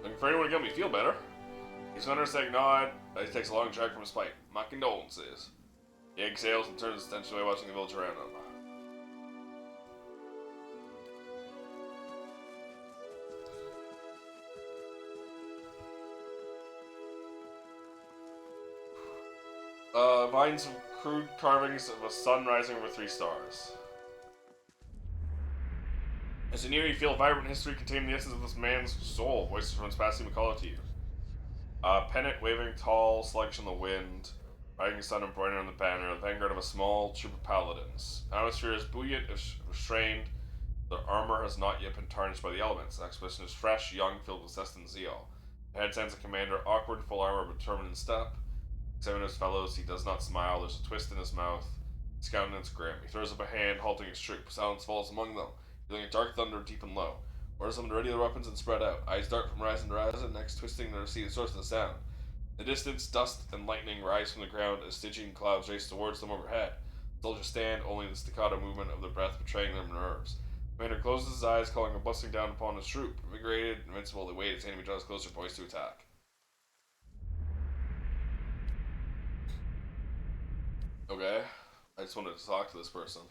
Looking for anyone to help me feel better. He's under a nod as he takes a long drag from his pipe. My condolences. He exhales and turns his attention away, watching the village around him. Vines of crude carvings of a sun rising over 3 stars. As you near, you feel vibrant history containing the essence of this man's soul. Voices from his past seem to call it to you. Pennant waving tall, sluggish in the wind, riding the sun embroidered on the banner, the vanguard of a small troop of paladins. The atmosphere is buoyant, restrained. Their armor has not yet been tarnished by the elements. The expedition is fresh, young, filled with zest and zeal. The head stands a commander, awkward, full armor, but determined in step. Examining his fellows, he does not smile. There's a twist in his mouth. His countenance grim. He throws up a hand, halting his troop. Silence falls among them, feeling a dark thunder deep and low. Orders them to ready their weapons and spread out. Eyes dart from horizon to horizon, next twisting to see the source of the sound. In the distance, dust and lightning rise from the ground as Stygian clouds race towards them overhead. Soldiers stand, only the staccato movement of their breath betraying their nerves. The commander closes his eyes, calling a blessing down upon his troop. Invigorated, invincible, they wait as the enemy draws closer, poised to attack. Okay, I just wanted to talk to this person.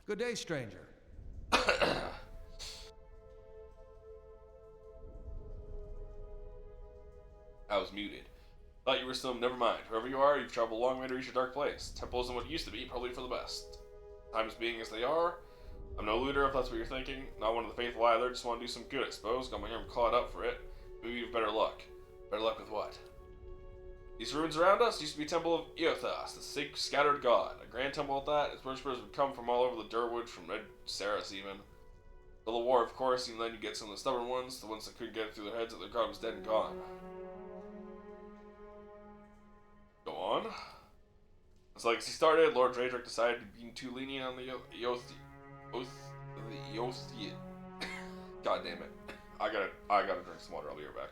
Good day, stranger. I was muted. Thought you were still. Never mind. Whoever you are, you've traveled a long way to reach a dark place. Temple isn't what it used to be, probably for the best. Times being as they are, I'm no looter if that's what you're thinking. Not one of the faithful either, just want to do some good, I suppose. Got my arm clawed up for it. Maybe you've better luck. Better luck with what? These ruins around us used to be a temple of Eothas, the scattered god. A grand temple at that. Its worshippers would come from all over the Durwood, from Red Saris even. Civil War, of course, and then you get some of the stubborn ones, the ones that couldn't get it through their heads that their god was dead and gone. Go on. As legacy started, Lord Draydrick decided to be too lenient on the Eothia. God damn it. I gotta drink some water, I'll be right back.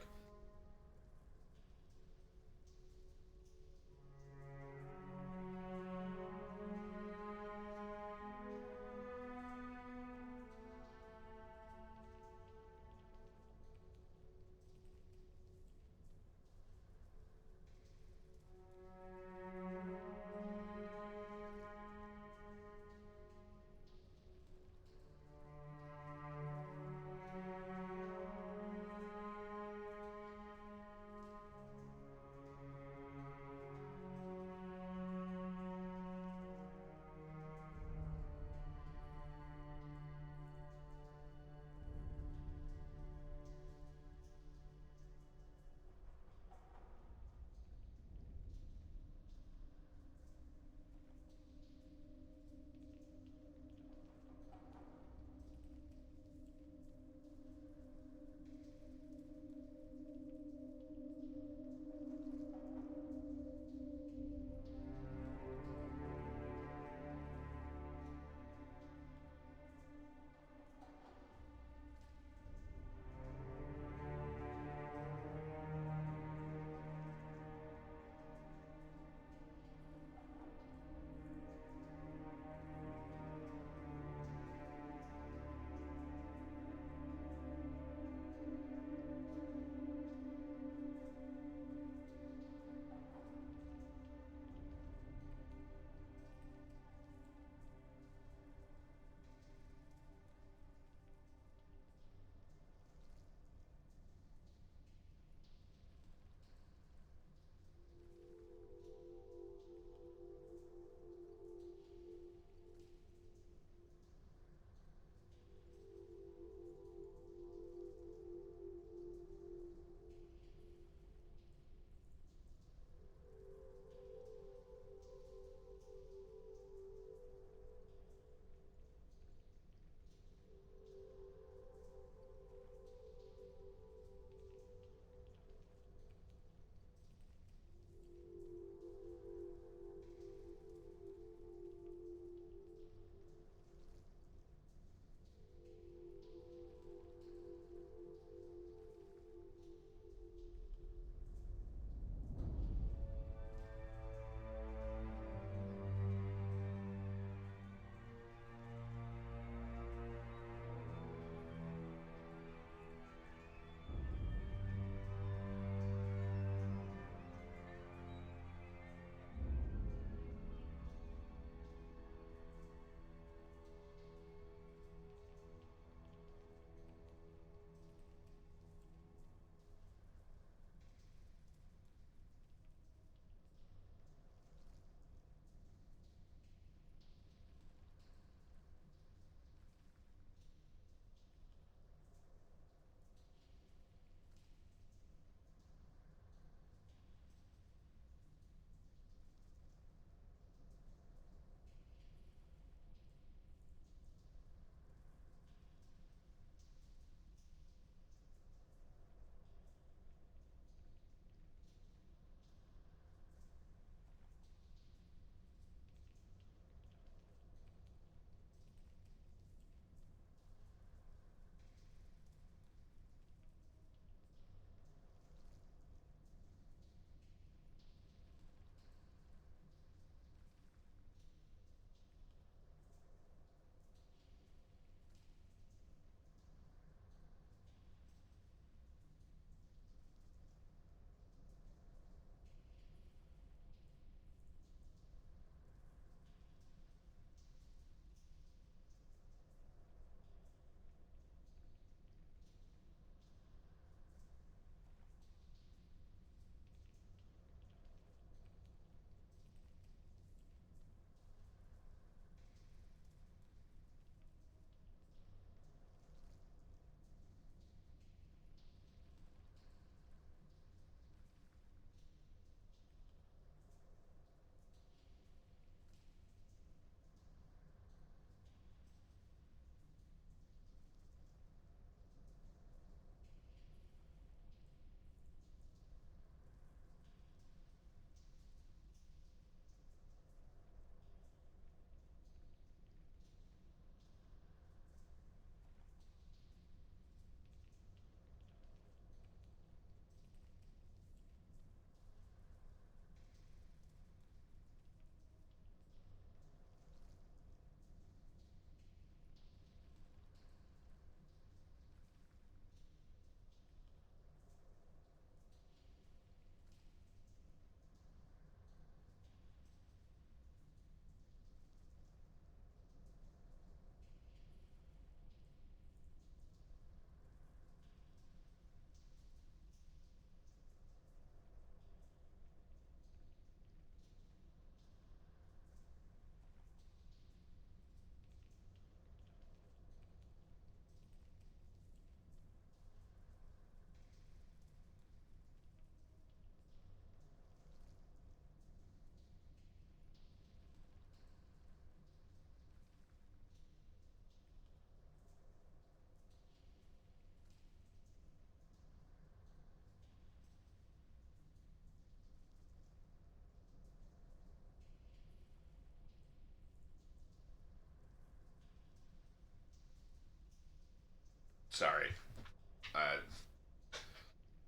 Sorry.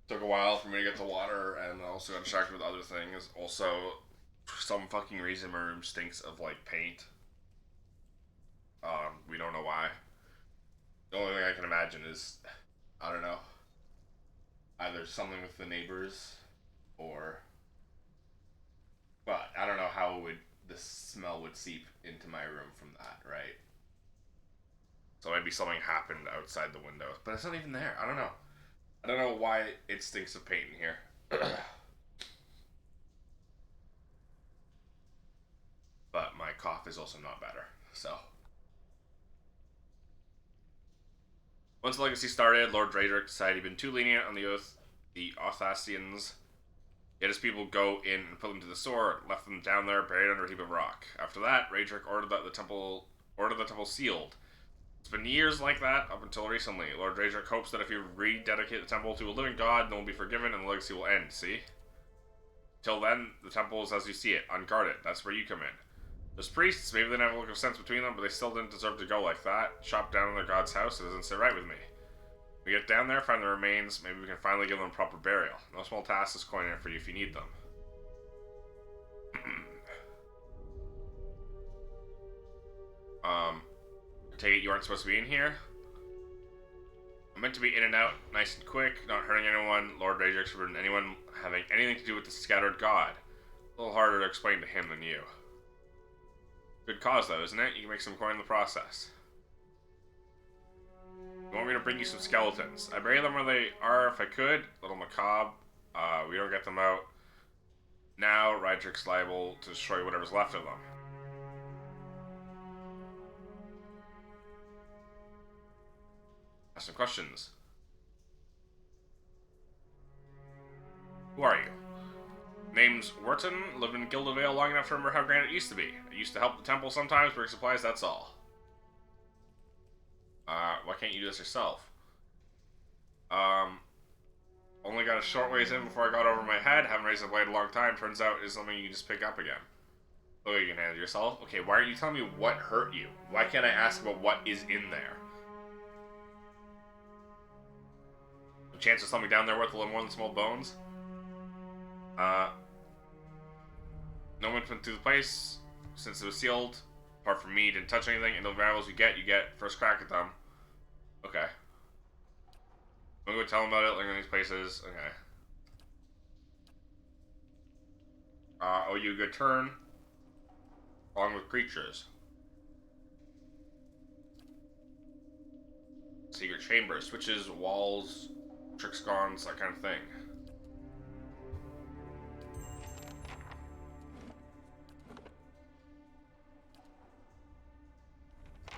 Took a while for me to get to water, and I also got distracted with other things. Also, for some fucking reason, my room stinks of, like, paint. We don't know why. The only thing I can imagine is, I don't know, either something with the neighbors, or, but I don't know how the smell would seep into my room from that, right? So maybe something happened outside the window, but it's not even there. I don't know. I don't know why it stinks of paint in here. But my cough is also not better, so. Once the legacy started, Lord Draedric decided he'd been too lenient on the Othassians. He had his people go in and put them to the sword, left them down there buried under a heap of rock. After that, Draedric ordered the temple sealed. It's been years like that up until recently. Lord Draedric hopes that if you rededicate the temple to a living god, no one will be forgiven and the legacy will end, see? Till then, the temple is as you see it, unguarded. That's where you come in. Those priests, maybe they didn't have a look of sense between them, but they still didn't deserve to go like that. Chop down in their god's house, it doesn't sit right with me. We get down there, find the remains, maybe we can finally give them proper burial. No small task is coining it for you if you need them. Take it you aren't supposed to be in here? I'm meant to be in and out, nice and quick, not hurting anyone. Lord Draedric's forbidden anyone having anything to do with the scattered god. A little harder to explain to him than you. Good cause though, isn't it? You can make some coin in the process. You want me to bring you some skeletons? I bury them where they are if I could. A little macabre. We don't get them out. Now, Draedric's liable to destroy whatever's left of them. Ask some questions. Who are you? Name's Wharton. Lived in Gildavale long enough to remember how grand it used to be. I used to help the temple sometimes, bring supplies, that's all. Why can't you do this yourself? Only got a short ways in before I got over my head. Haven't raised a blade in a long time. Turns out it's something you can just pick up again. Oh, you can handle it yourself? Okay, why aren't you telling me what hurt you? Why can't I ask about what is in there? The chance of something down there worth a little more than small bones? No one's been through the place since it was sealed. Apart from me, didn't touch anything. And the variables you get first crack at them. Okay. I'm gonna go tell them about it, like in these places. Okay. Owe you a good turn. Along with creatures. Secret chamber. Switches, walls, trick scones, that kind of thing.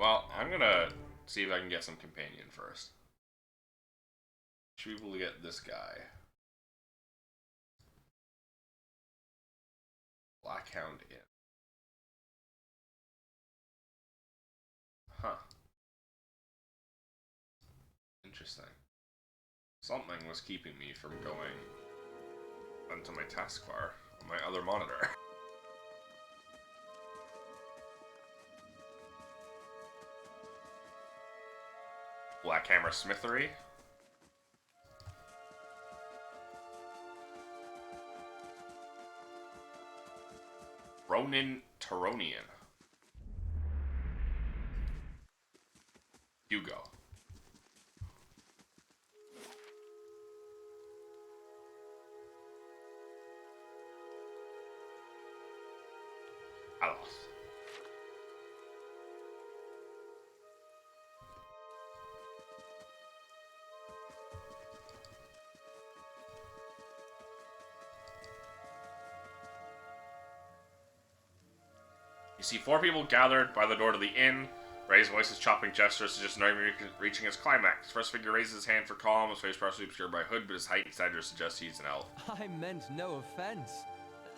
Well, I'm gonna see if I can get some companion first. Should be able to get this guy. Blackhound Inn. Huh. Interesting. Something was keeping me from going onto my taskbar on my other monitor. Blackhammer Smithery. Ronin Taronian. Hugo. Alos. You see 4 people gathered by the door to the inn. Raised voices, chopping gestures, just not even reaching its climax. First figure raises his hand for calm, his face partially obscured by a hood, but his height and stature suggests he's an elf. I meant no offense.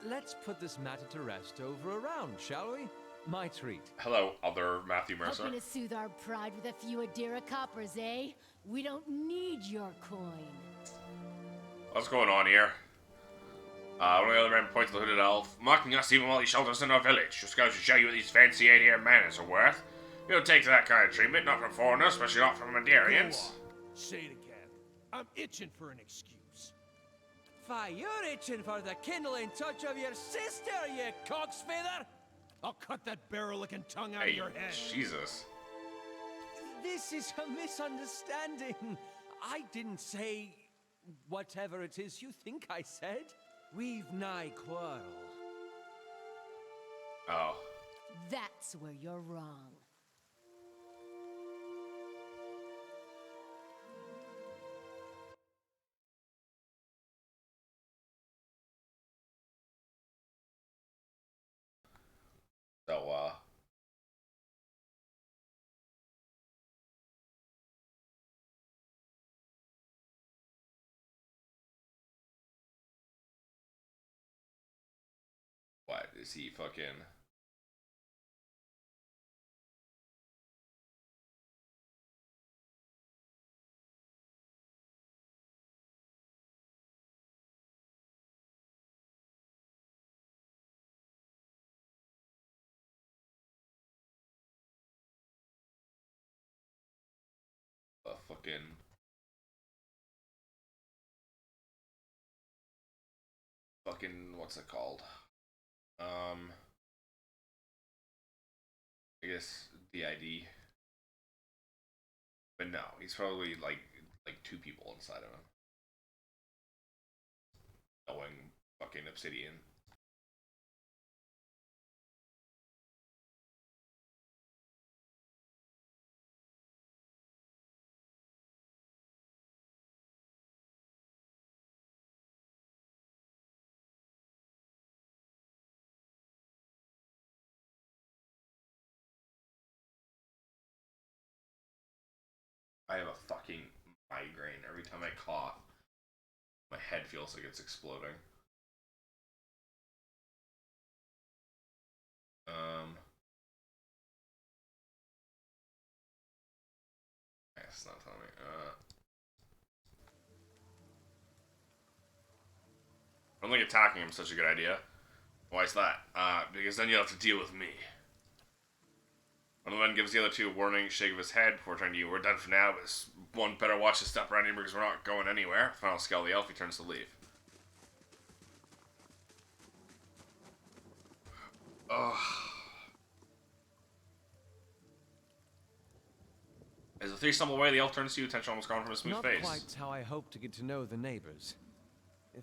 Let's put this matter to rest over a round, shall we? My treat. Hello, other Matthew Mercer. Hoping to soothe our pride with a few Adira coppers, eh? We don't need your coin. What's going on here? One of the other men points to the hooded elf. Mocking us even while he shelters in our village. Just goes to show you what these fancy 8-year manners are worth. You don't take that kind of treatment, not from foreigners, especially not from Mandarians. Say it again. I'm itching for an excuse. Why, you're itching for the kindling touch of your sister, you cock's feather! I'll cut that barrel-looking tongue out of your head. Jesus. This is a misunderstanding. I didn't say whatever it is you think I said. We've nigh quarrel. Oh. That's where you're wrong. So, what is he fucking? Fucking, what's it called? I guess DID. But no, he's probably like two people inside of him. Knowing fucking Obsidian. I have a fucking migraine every time I cough. My head feels like it's exploding. It's not telling me. I don't think attacking him is such a good idea. Why is that? Because then you'll have to deal with me. One of the men gives the other two a warning shake of his head before turning to you. We're done for now, but one better watch his step around here because we're not going anywhere. Final scale of the elf, he turns to leave. Ugh. As the three stumble away, the elf turns to you, attention almost gone from his smooth face. Not quite how I hoped to get to know the neighbors.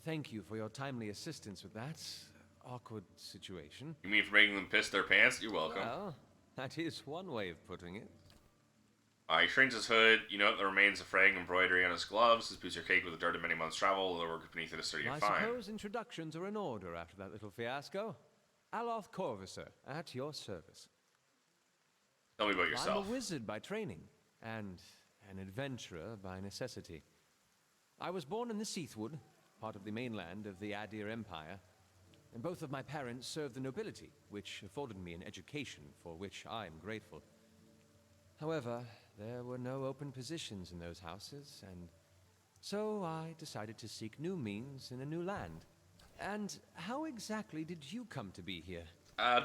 Thank you for your timely assistance with that awkward situation. You mean for making them piss their pants? You're welcome. Well, that is one way of putting it. He straightens his hood. You note the remains of fraying embroidery on his gloves. His boots are caked with the dirt of many months' travel. The work beneath it is sturdy and fine. I suppose introductions are in order after that little fiasco. Aloth Corvusser, at your service. Tell me about yourself. I'm a wizard by training, and an adventurer by necessity. I was born in the Seathwood, part of the mainland of the Adir Empire, and both of my parents served the nobility, which afforded me an education for which I am grateful. However, there were no open positions in those houses, and so I decided to seek new means in a new land. And how exactly did you come to be here?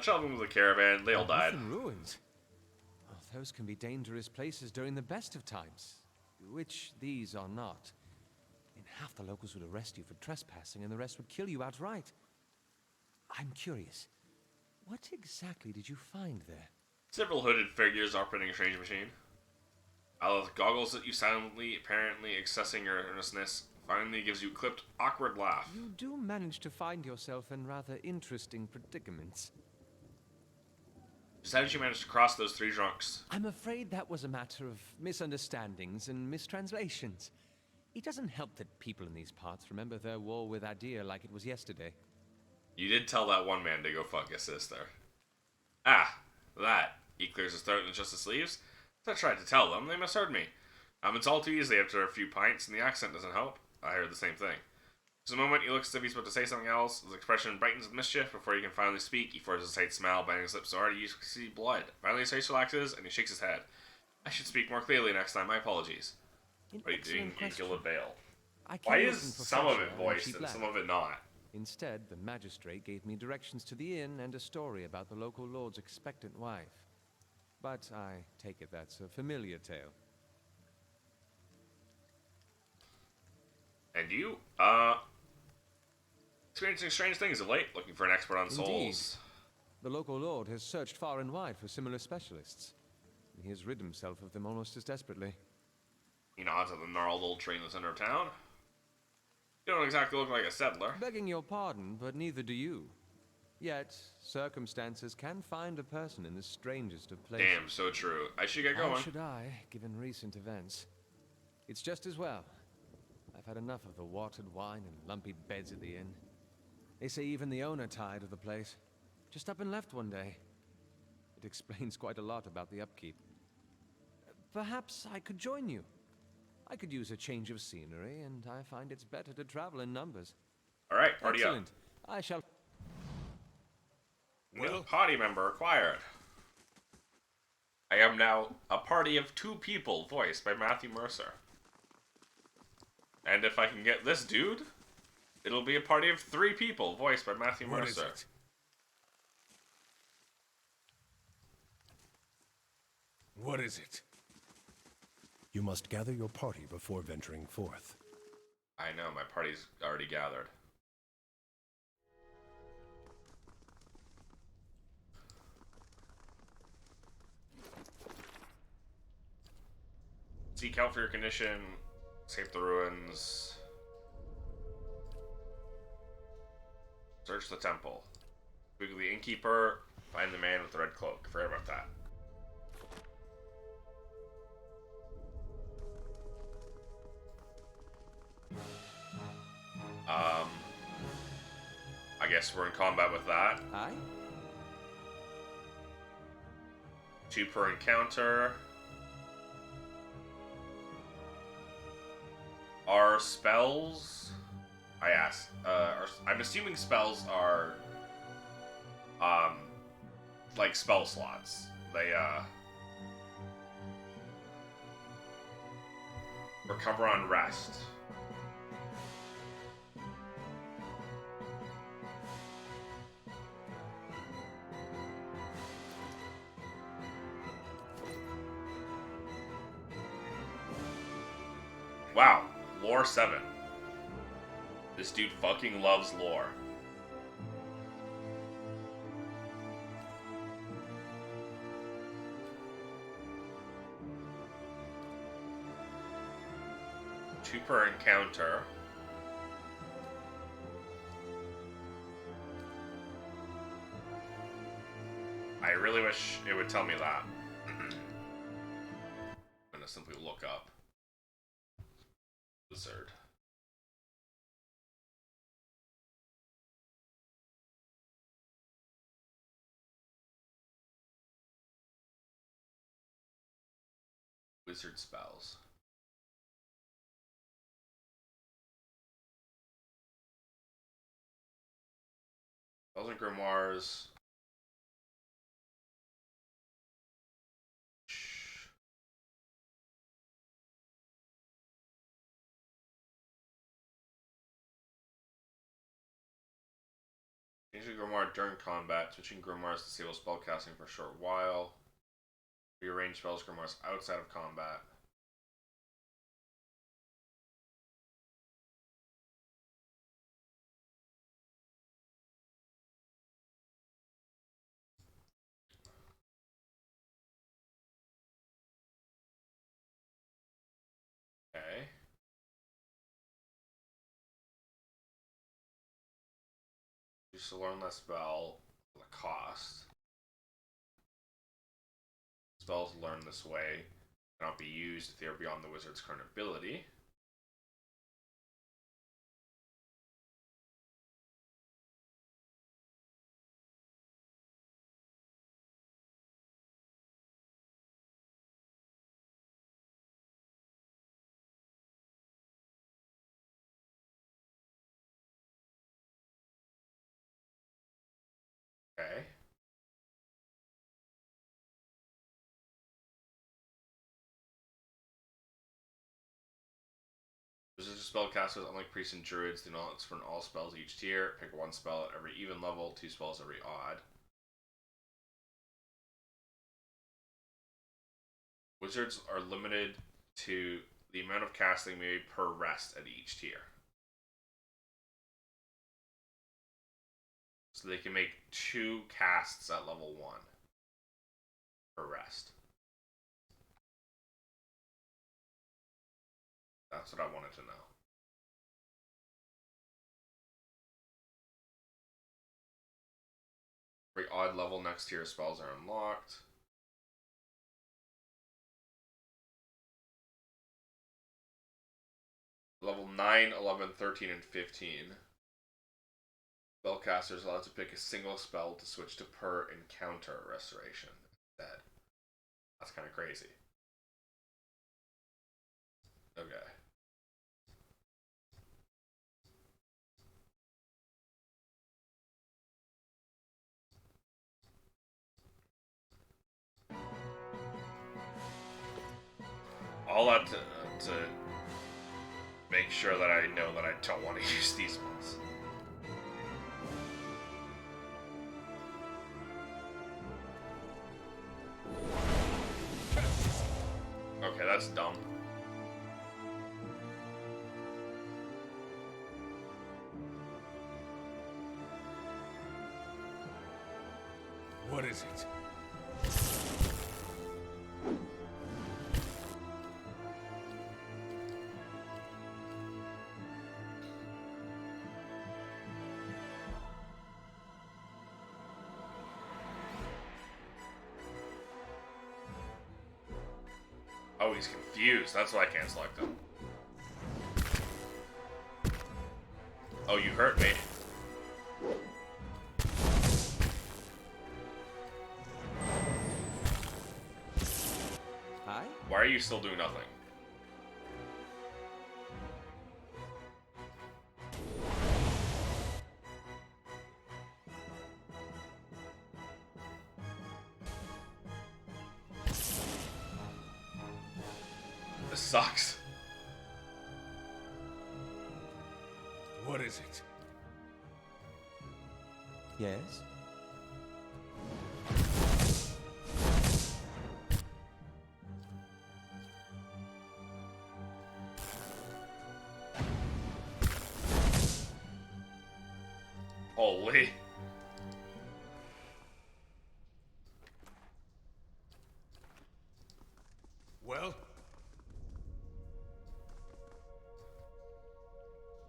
Traveling with a caravan. They all died. In ruins. Oh, those can be dangerous places during the best of times, which these are not. In half the locals would arrest you for trespassing, and the rest would kill you outright. I'm curious, what exactly did you find there? Several hooded figures operating a strange machine. Aloth goggles at you silently, apparently accessing your earnestness. Finally gives you a clipped, awkward laugh. You do manage to find yourself in rather interesting predicaments. Just how did you manage to cross those three drunks? I'm afraid that was a matter of misunderstandings and mistranslations. It doesn't help that people in these parts remember their war with Adir like it was yesterday. You did tell that one man to go fuck his sister. Ah, that. He clears his throat and adjusts his sleeves. I tried to tell them, they misheard me. It's all too easy after a few pints, and the accent doesn't help. I heard the same thing. There's a moment he looks as if he's about to say something else. His expression brightens with mischief. Before he can finally speak, he forces a slight smile, biting his lips so hard you see blood. Finally his face relaxes, and he shakes his head. I should speak more clearly next time, my apologies. What are you doing, Gilad Bale? Why is some of it voiced and some of it not? Instead, the magistrate gave me directions to the inn and a story about the local lord's expectant wife. But I take it that's a familiar tale. And you, experiencing strange things of late, looking for an expert on Indeed. souls. The local lord has searched far and wide for similar specialists. He has rid himself of them almost as desperately. He nods at the gnarled old tree in the center of town. You don't exactly look like a settler. Begging your pardon, but neither do you. Yet, circumstances can find a person in the strangest of places. Damn, so true. I should get going. How should I, given recent events? It's just as well. I've had enough of the watered wine and lumpy beds at the inn. They say even the owner tired of the place. Just up and left one day. It explains quite a lot about the upkeep. Perhaps I could join you. I could use a change of scenery, and I find it's better to travel in numbers. All right, party Excellent. up. I shall... New party member acquired. I am now a party of 2 people, voiced by Matthew Mercer. And if I can get this dude, it'll be a party of 3 people, voiced by Matthew What Mercer. is it? What is it? You must gather your party before venturing forth. I know, my party's already gathered. Seek out for your condition, escape the ruins, search the temple, speak with the innkeeper, find the man with the red cloak. Forget about that. I guess we're in combat with that. Aye? 2 per encounter. Are spells? I ask. I'm assuming spells are, like spell slots. They, recover on rest. Wow, lore 7. This dude fucking loves lore. Two per encounter. I really wish it would tell me that. I'm gonna simply look up Wizard. Wizard spells. Spells and grimoires. Changing grimoire during combat, switching grimoires to disable spellcasting for a short while. Rearrange spells grimoires outside of combat. Okay. Used to learn that spell for the cost. Spells learned this way cannot be used if they are beyond the wizard's current ability. Okay. Wizards and spellcasters, unlike priests and druids, do not spend all spells each tier. Pick 1 spell at every even level, 2 spells every odd. Wizards are limited to the amount of casting made per rest at each tier. So they can make 2 casts at level 1 for rest. That's what I wanted to know. Every odd level next to your spells are unlocked. Level 9, 11, 13, and 15. Spellcasters allowed to pick a single spell to switch to per encounter restoration instead. That's kind of crazy. Okay. All that to make sure that I know that I don't want to use these ones. Okay, that's dumb. What is it? Oh, he's confused. That's why I can't select him. Oh, you hurt me. Hi? Why are you still doing nothing? This sucks. What is it? Yes? Holy. Well?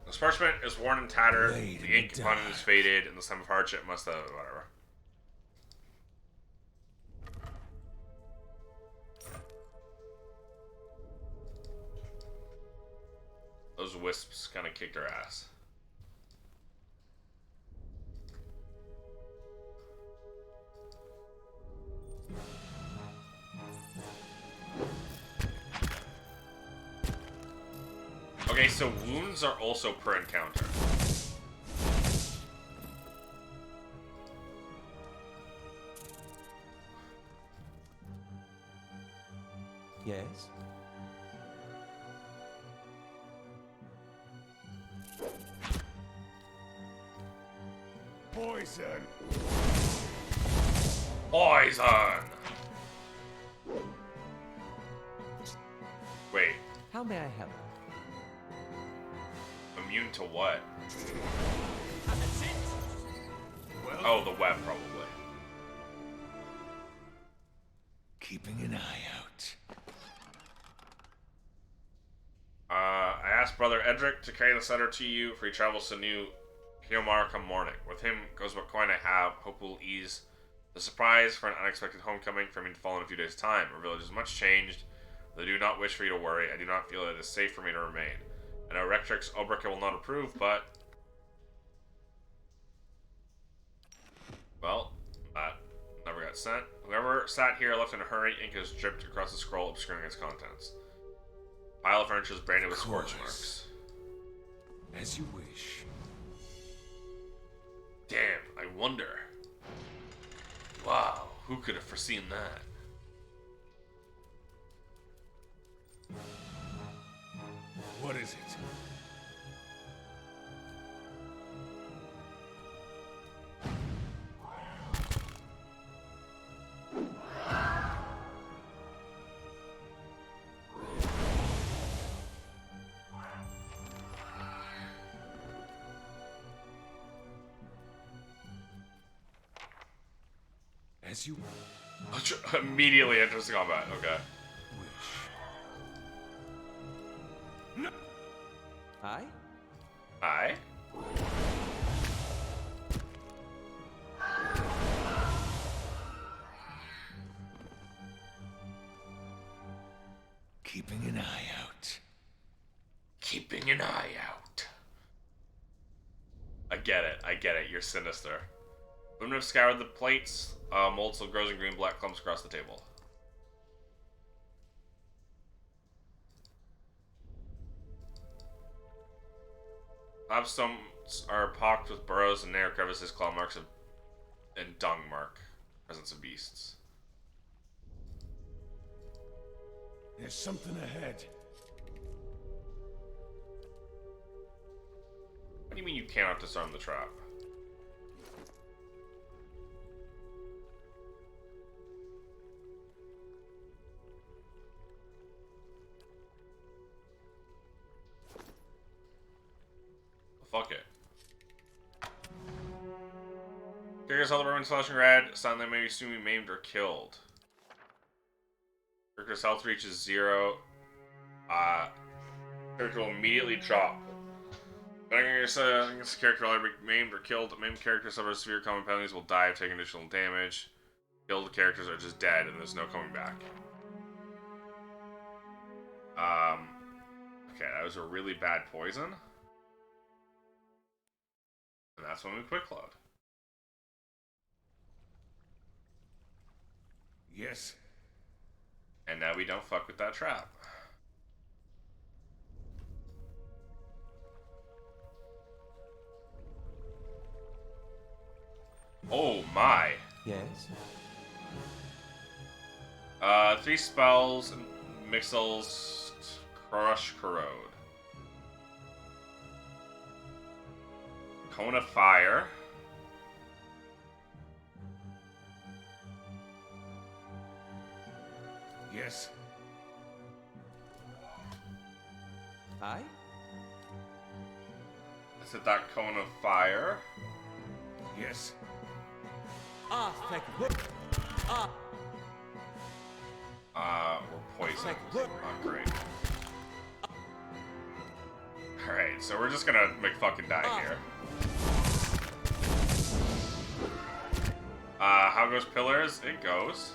This parchment is worn and tattered, Laid the in ink the upon it is dark. faded, and the stem of hardship must have... whatever. Those wisps kind of kicked her ass. Okay, so wounds are also per encounter. Yes? Poison! Poison! Wait, How may I help? immune to what? Well, Oh, the web, probably. keeping an eye out. I asked Brother Edric to carry this letter to you, for he travels to New Hiomar come morning. With him goes what coin I have, hope will ease the surprise for an unexpected homecoming for me to fall in a few days' time. Our village is much changed, though I do not wish for you to worry. I do not feel it is safe for me to remain. I know Rectrix Obrica will not approve, but... well, that never got sent. Whoever sat here left in a hurry, ink is dripped across the scroll, obscuring its contents. Pile of furniture is branded with scorch marks. As you wish. Damn, I wonder. Wow, who could have foreseen that? What is it? As you Immediately enters the combat. Okay. wish. Aye? Aye. Keeping an eye out. Keeping an eye out. I get it. You're sinister. Women have scoured the plates. Mold still grows in green black clumps across the table. Lobstones are pocked with burrows and narrow crevices, claw marks, and dung mark. Presence of beasts. There's something ahead. What do you mean you cannot disarm the trap? Fuck it. Characters held the Roman flashing red, sign they may be soon be maimed or killed. Character's health reaches 0. Character will immediately drop. Against the character will either be maimed or killed. Maimed characters suffer severe common penalties, will die if taking additional damage. Killed characters are just dead and there's no coming back. Okay, that was a really bad poison. And that's when we quick load. Yes. And now we don't fuck with that trap. Oh my. Yes. 3 spells, missiles, crush, corrode. Cone of fire. Yes. Aye? Is it that cone of fire? Yes. Ah, thank you. Ah. We're poisoned. Not great. Alright, so we're just gonna McFucking die here. How goes pillars? It goes.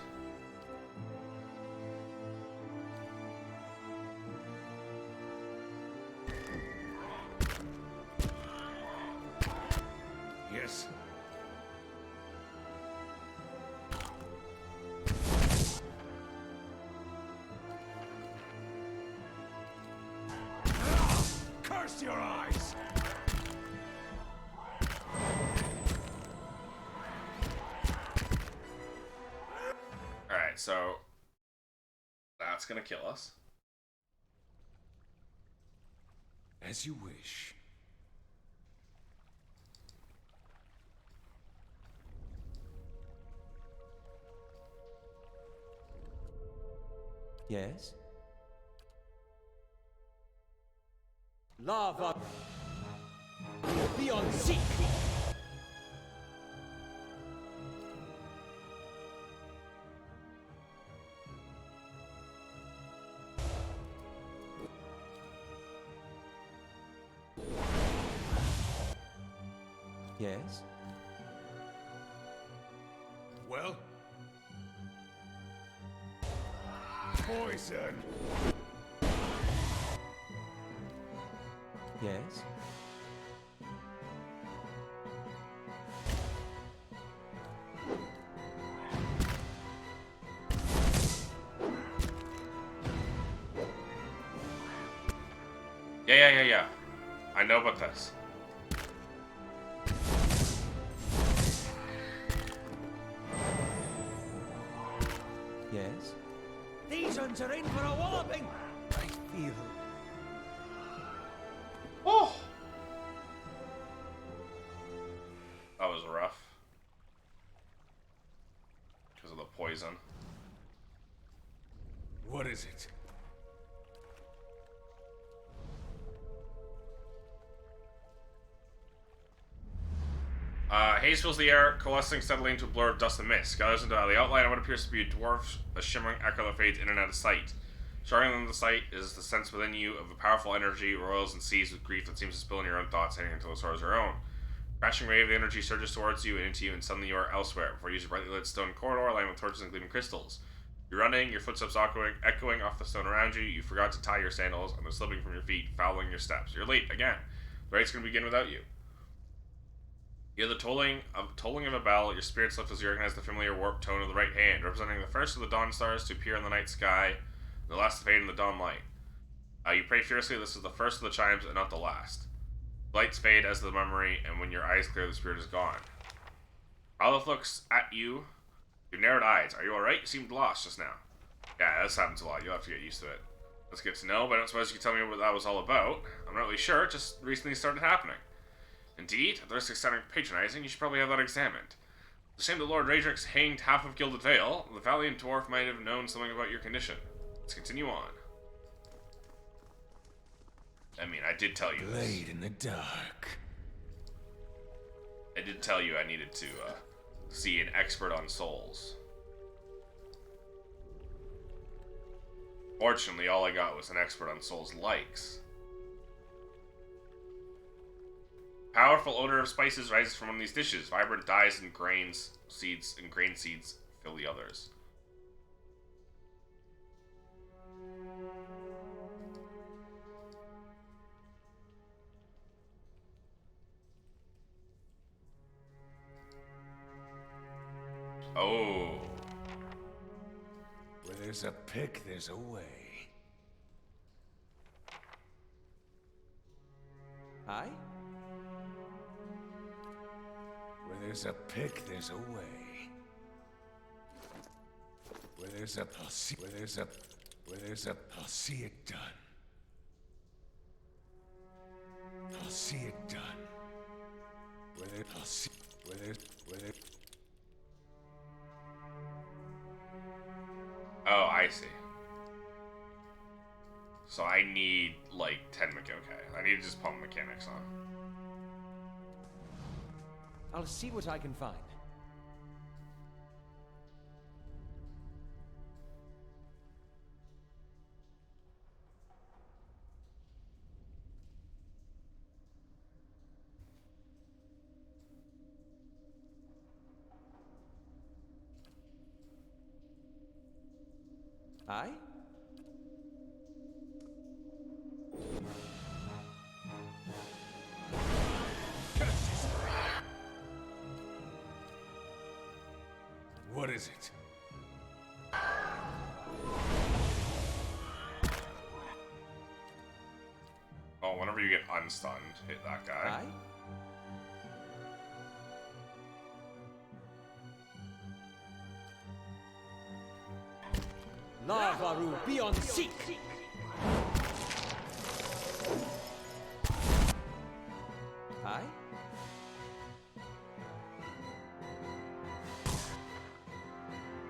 Yes. Curse your eyes! Alright, so that's gonna kill us. As you wish. Yes? Lava beyond seek. Yes? Well? Poison! Yes? Yeah. I know about this. Yes? These ones are in for a walloping! I feel. Oh! That was rough. Because of the poison. What is it? Haze fills the air, coalescing steadily into a blur of dust and mist. Gathers into the outline of what appears to be a dwarf, a shimmering echo that fades in and out of sight. Starting on the sight is the sense within you of a powerful energy, roils and seas with grief that seems to spill in your own thoughts, heading until it soars your own. Crashing wave of energy surges towards you and into you, and suddenly you are elsewhere, before you use a brightly lit stone corridor lined with torches and gleaming crystals. You're running, your footsteps echoing off the stone around you. You forgot to tie your sandals, and they're slipping from your feet, fouling your steps. You're late, again. The raid's going to begin without you. You hear the tolling of a bell. Your spirits lift as you recognize the familiar warped tone of the right hand, representing the first of the dawn stars to appear in the night sky, and the last to fade in the dawn light. You pray fiercely this is the first of the chimes and not the last. Lights fade as the memory, and when your eyes clear, the spirit is gone. Olive looks at you. Your narrowed eyes. Are you alright? You seemed lost just now. Yeah, this happens a lot. You'll have to get used to it. That's good to know, but I don't suppose you can tell me what that was all about. I'm not really sure. It just recently started happening. Indeed, at the risk of sounding patronizing, you should probably have that examined. It's a shame that Lord Radrix hanged half of Gilded Vale. The valiant dwarf might have known something about your condition. Let's continue on. I mean, I did tell you this. Blade in the dark. I did tell you I needed to see an expert on souls. Fortunately, all I got was an expert on souls likes. Powerful odor of spices rises from one of these dishes. Vibrant dyes and grain seeds fill the others. Oh. Where there's a pick, there's a way. Aye? Where there's a pick, there's a way. Where there's a I'll see it done. I'll see it done. Oh, I see. So I need, like, 10 okay. I need to just pump mechanics on. I'll see what I can find. Aye? What is it? Oh, whenever you get unstunned, hit that guy. Aye? Lavaru, be on seek! Aye?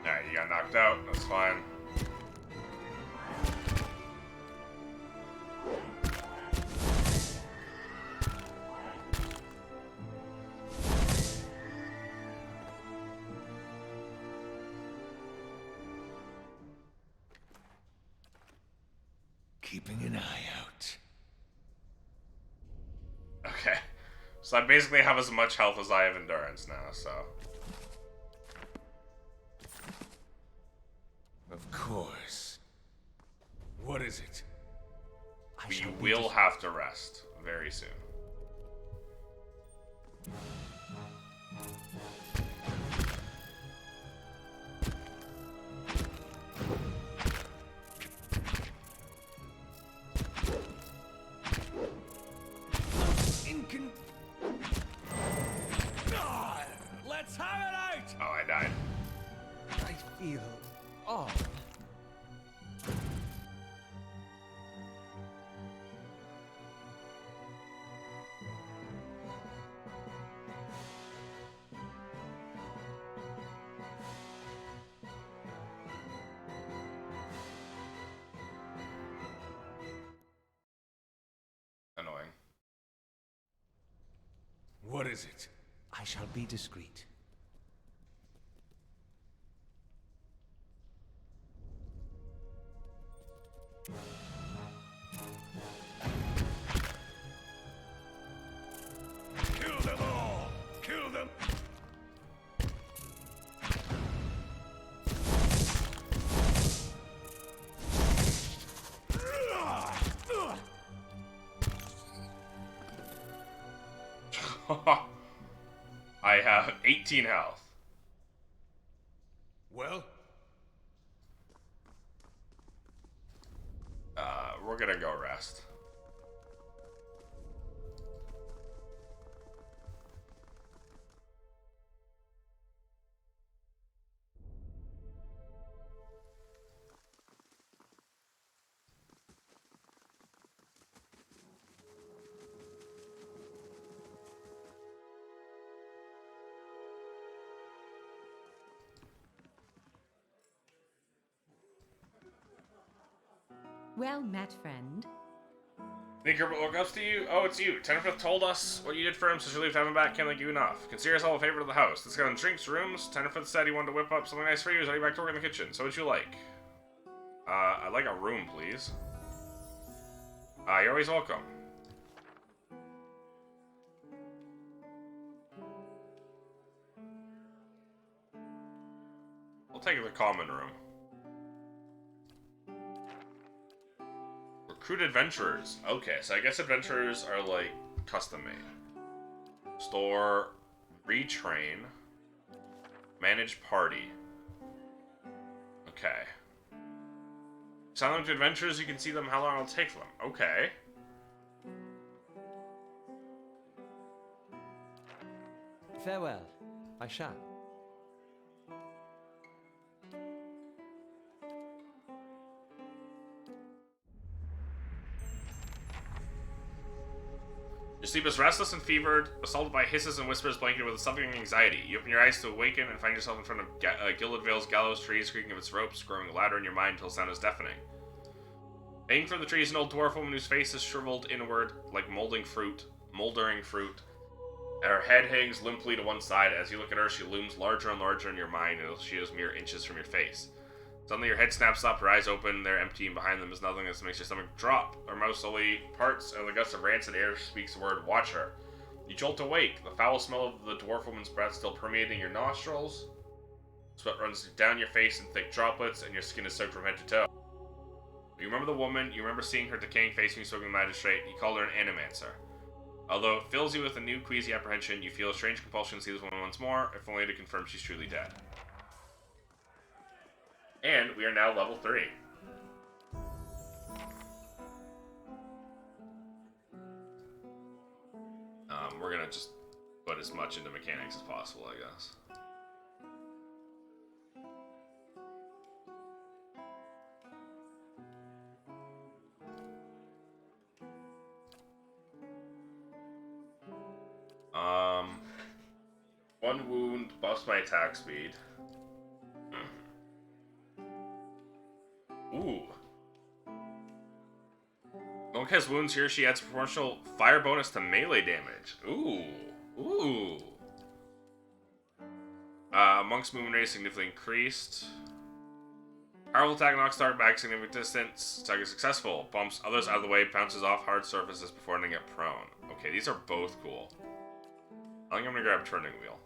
Alright, you got knocked out. That's fine. Keeping an eye out. Okay. So I basically have as much health as I have endurance now, so. Of course. What is it? You will have to rest very soon. Let's have it out! Oh, I died. I feel odd. Annoying. What is it? I shall be discreet. Kill them all! Kill them! I have 18 health. Well? We're gonna go rest. Well met, friend. Think Herbert woke up to you? Oh, it's you. Tenderfith told us what you did for him, so relief to have him back. Can't thank you enough. Consider yourself a favorite of the house. This guy on drinks, rooms. Tenderfith said he wanted to whip up something nice for you. He's already back to work in the kitchen. So what'd you like? I'd like a room, please. You're always welcome. We'll take the common room. Recruit adventurers. Okay, so I guess adventurers are like custom made. Store, retrain, manage party. Okay. Sign them to adventurers, you can see them how long it'll take them. Okay. Farewell. I shall. Your sleep is restless and fevered, assaulted by hisses and whispers, blanketed with a suffocating anxiety. You open your eyes to awaken and find yourself in front of Gilded Vale's gallows tree, squeaking of its ropes, growing louder in your mind until the sound is deafening. Hanging from the tree is an old dwarf woman whose face is shriveled inward like moldering fruit, and her head hangs limply to one side. As you look at her, she looms larger and larger in your mind until she is mere inches from your face. Suddenly your head snaps up, her eyes open, they're empty, and behind them is nothingness that makes your stomach drop. Her mouth slowly parts, and the gust of rancid air speaks the word, "Watch her." You jolt awake, the foul smell of the dwarf woman's breath still permeating your nostrils. Sweat runs down your face in thick droplets, and your skin is soaked from head to toe. You remember the woman, you remember seeing her decaying face when you spoke to the magistrate. You called her an animancer. Although it fills you with a new queasy apprehension, you feel a strange compulsion to see this woman once more, if only to confirm she's truly dead. And we are now level 3. We're gonna just put as much into mechanics as possible, I guess. One wound buffs my attack speed. Ooh. Monk has wounds here. She adds proportional fire bonus to melee damage. Ooh. Ooh. Monk's movement rate is significantly increased. Powerful attack knocks target back significant distance. Attack is successful. Bumps others out of the way. Bounces off hard surfaces before ending it prone. Okay, these are both cool. I think I'm gonna grab Turning Wheel.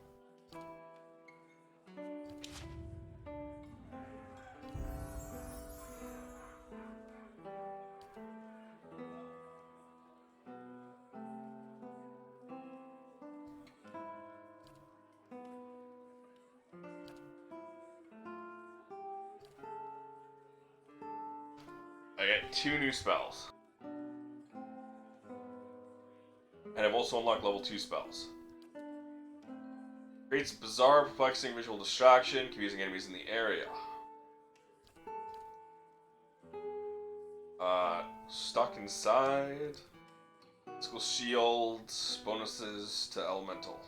I get 2 new spells. And I've also unlocked level 2 spells. Creates bizarre, perplexing visual distraction, confusing enemies in the area. Stuck inside. Physical shields, bonuses to elemental.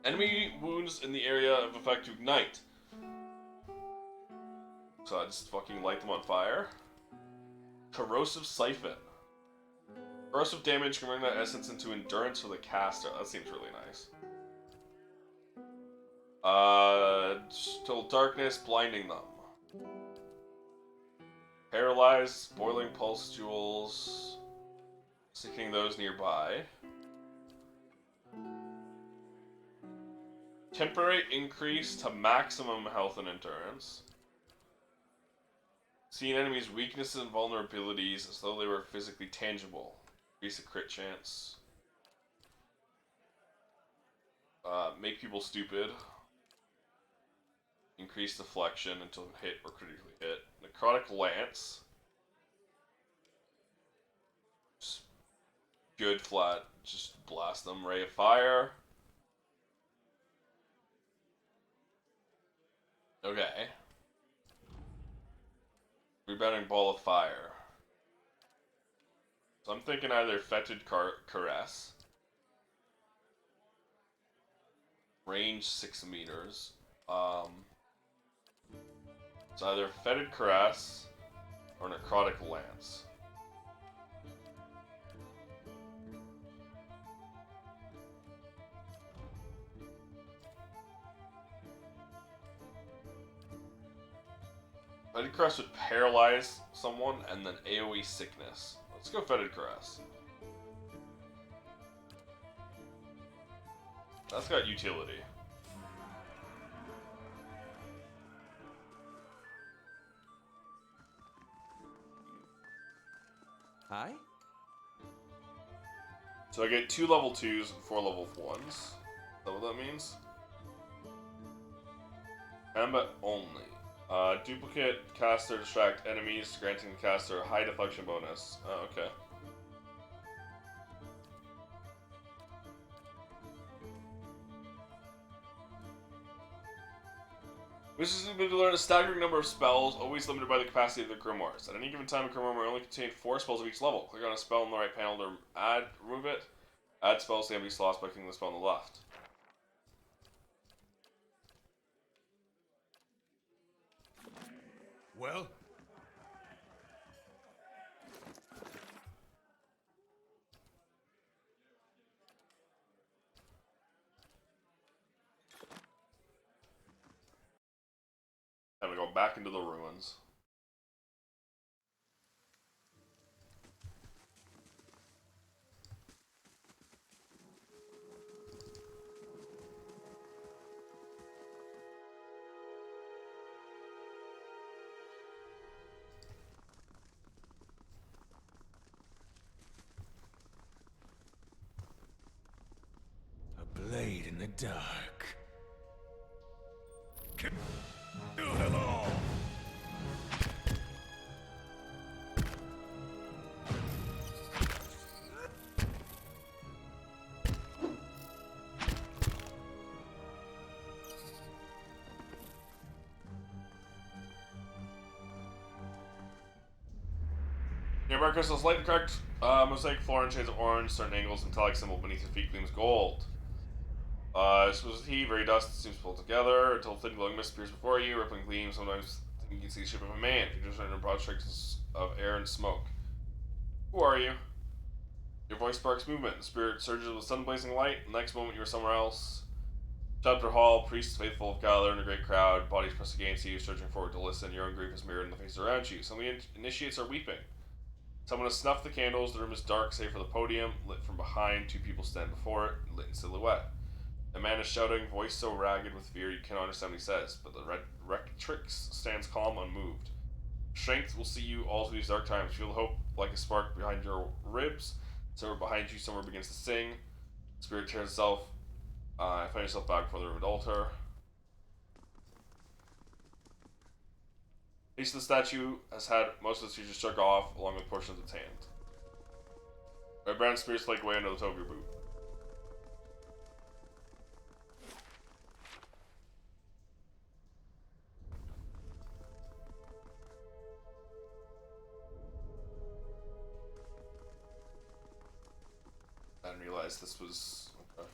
Enemy wounds in the area of effect to ignite. So I just fucking light them on fire. Corrosive Siphon. Corrosive damage can bring that essence into endurance for the caster. That seems really nice. Till darkness blinding them. Paralyze, boiling pulse jewels, sickening those nearby. Temporary increase to maximum health and endurance. Seeing enemies' weaknesses and vulnerabilities as though they were physically tangible. Increase the crit chance. Make people stupid. Increase deflection until hit or critically hit. Necrotic Lance. Just good flat. Just blast them. Ray of Fire. Okay. Rebounding Ball of Fire. So I'm thinking either Fetid Caress. Range 6 meters. It's either Fetid Caress or Necrotic Lance. Fetid Caress would paralyze someone and then AoE sickness. Let's go Fetid Caress. That's got utility. Hi? So I get 2 level 2s and 4 level 1s. Is that what that means? Combat only. Duplicate caster distract enemies, granting the caster a high deflection bonus. Oh, okay. Wishes to learn a staggering number of spells, always limited by the capacity of the grimoires. At any given time, a grimoire may only contain 4 spells of each level. Click on a spell in the right panel to remove it. Add spells to the empty slots by clicking the spell on the left. Well? Time to go back into the ruins. A blade in the dark. Kill them all! Nearby crystals, light and cracked mosaic floor in shades of orange, certain angles, metallic symbol beneath your feet gleams gold. This was he, very dust seems pulled together until thin glowing mist appears before you, rippling gleam, sometimes you can see the shape of a man, features in broad streaks of air and smoke. Who are you? Your voice sparks movement, the spirit surges with sun blazing light, the next moment you are somewhere else. Chapter Hall, priests faithful have gathered in a great crowd, bodies pressed against you, surging forward to listen, your own grief is mirrored in the faces around you. Some of the initiates are weeping. Someone has snuffed the candles, the room is dark save for the podium, lit from behind, 2 people stand before it, lit in silhouette. A man is shouting, voice so ragged with fear you cannot understand what he says, but the rectrix stands calm, unmoved. Strength will see you all through these dark times. Feel the hope like a spark behind your ribs. Somewhere behind you, somewhere begins to sing. The spirit tears itself. Find yourself back before the ruined altar. Piece of the statue has had most of its features struck off, along with portions of its hand. Red brown spears flake away under the toe of your boot. I didn't realize this was... okay.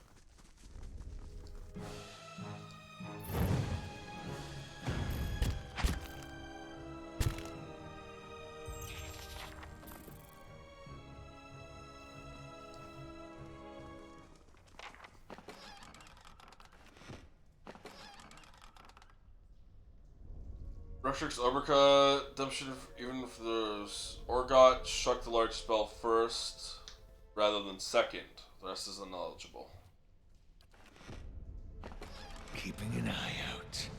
Restricts Uppercut, Demption, even for those. Orgot struck the large spell first rather than second. The rest is ineligible. Keeping an eye out.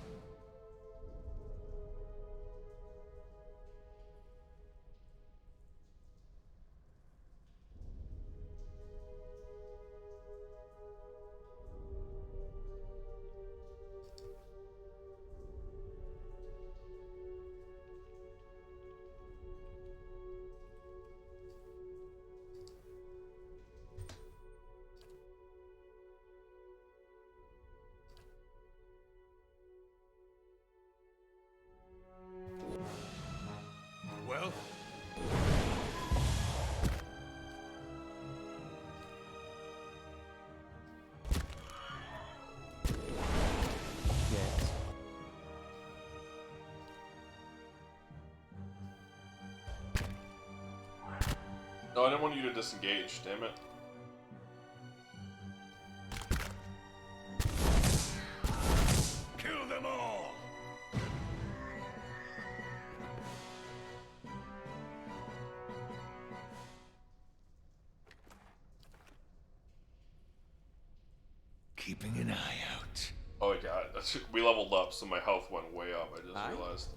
Well? Yes. No, I didn't want you to disengage, damn it. Kill them all! Keeping an eye out. Oh my god, we leveled up, so my health went way up, I just realized.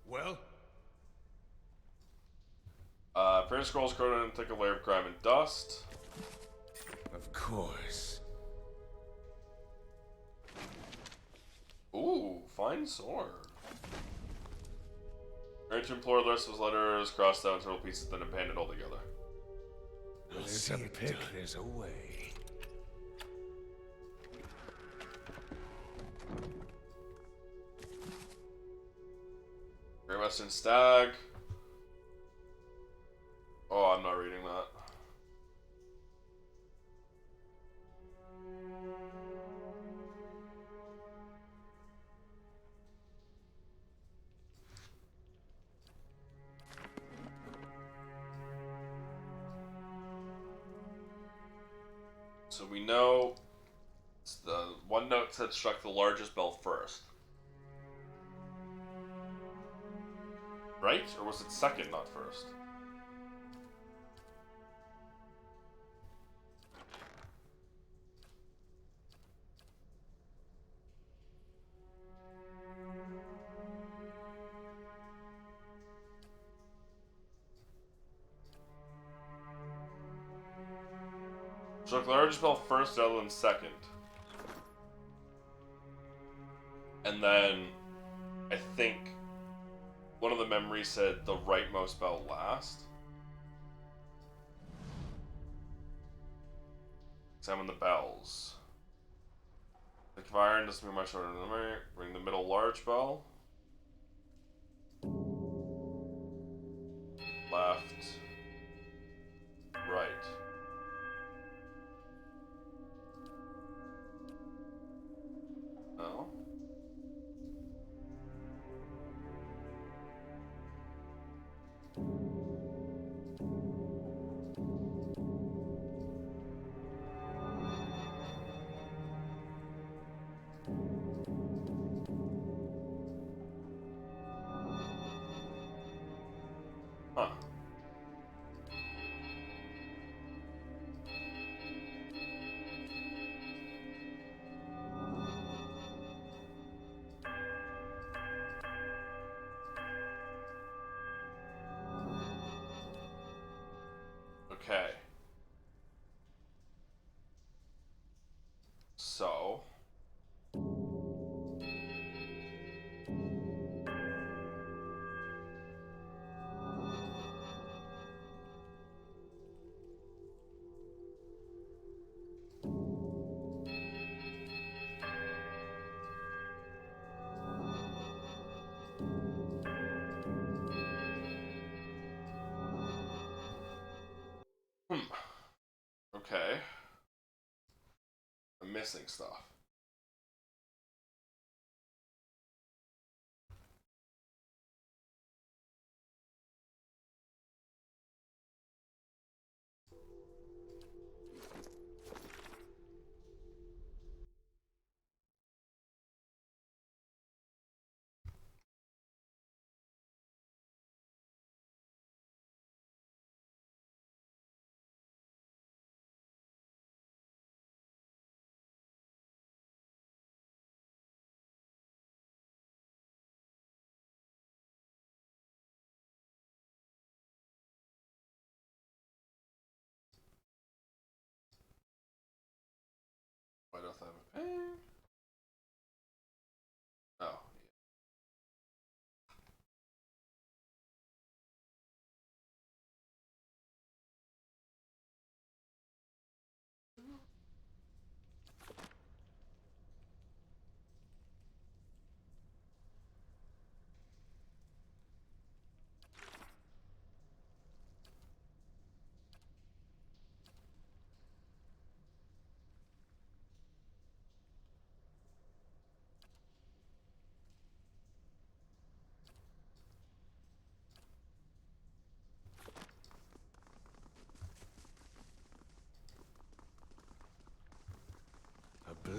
Well? Prayer Scrolls Cronin and take a layer of grime and dust. Of course. Ooh, fine sword. Ready to implore the rest of his letters, crossed out into little pieces, then abandoned altogether. There's a pick, there's a way. Great Western Stag. Oh, I'm not reading that. So we know the one note said struck the largest bell first. Right? Or was it second, not first? Struck the largest bell first rather than second. And then I think one of the memories said the rightmost bell last. Examine the bells. The of iron doesn't be much shorter than the ring the middle large bell. Left. Right. No. Huh. Okay. So. Okay. I'm missing stuff.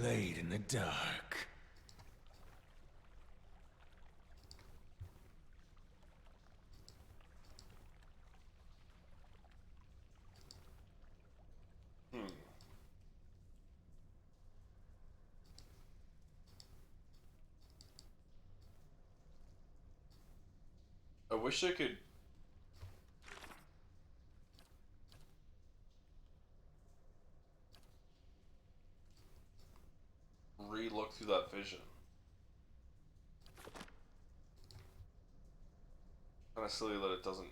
blade in the dark. I wish I could re-look through that vision. Kind of silly that it doesn't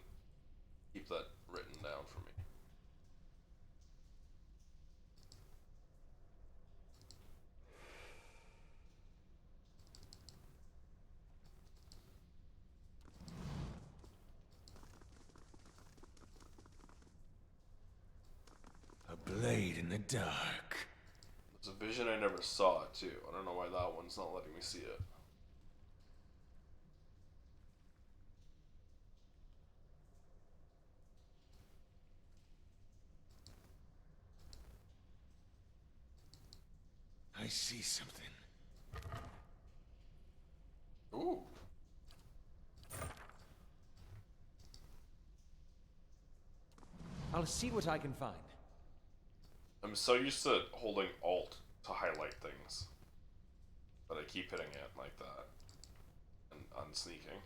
keep that written down for me. A blade in the dark. There's a vision I never saw, too. I don't know why that one's not letting me see it. I see something. Ooh. I'll see what I can find. I'm so used to holding Alt to highlight things that I keep hitting it like that and unsneaking.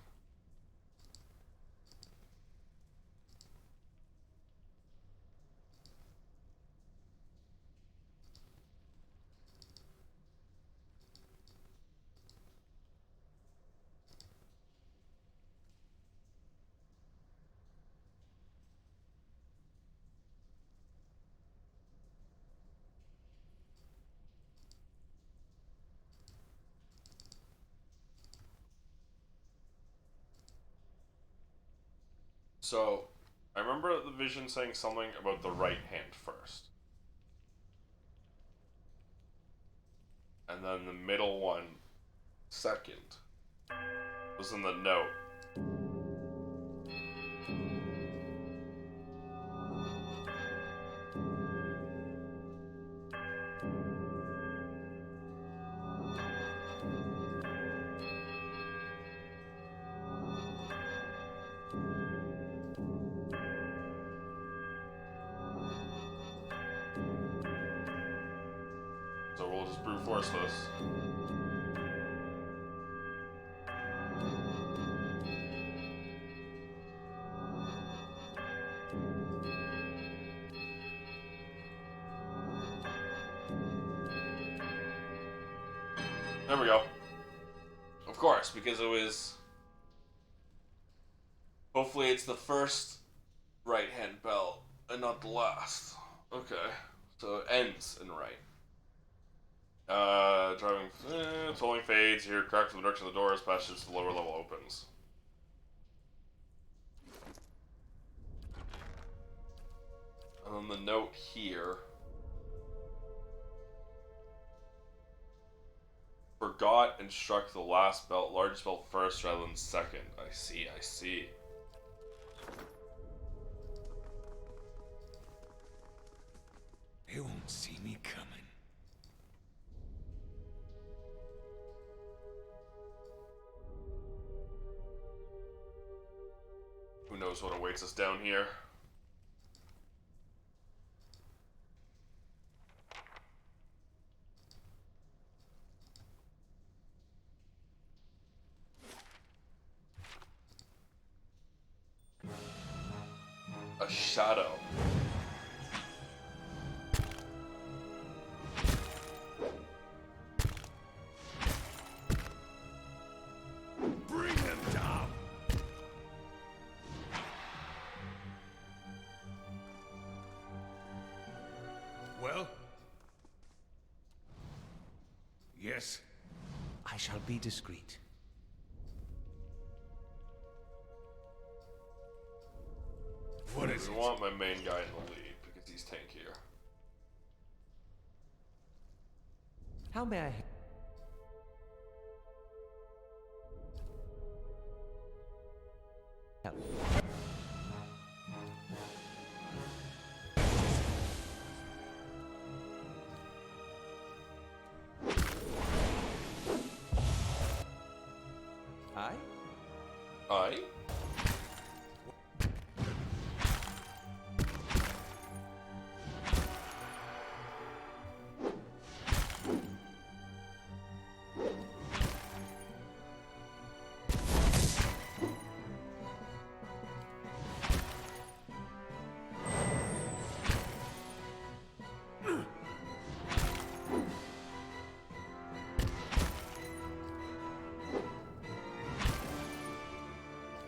So, I remember the vision saying something about the right hand first. And then the middle one second. Was in the note. So we'll just brute force this. There we go. Of course, because it was... Hopefully it's the first right-hand belt and not the last. Okay. So it ends in right. Driving... tolling fades. Here, crack from the direction of the door as passage to the lower level opens. And then the note here... Forgot and struck the last belt, largest belt first rather than second. I see, I see. They won't see me coming. Who knows what awaits us down here? A shadow. Bring them down. Well? Yes? I shall be discreet. What is I it? want my main guy in the lead because he's tankier. How may I... help? Aye? Aye?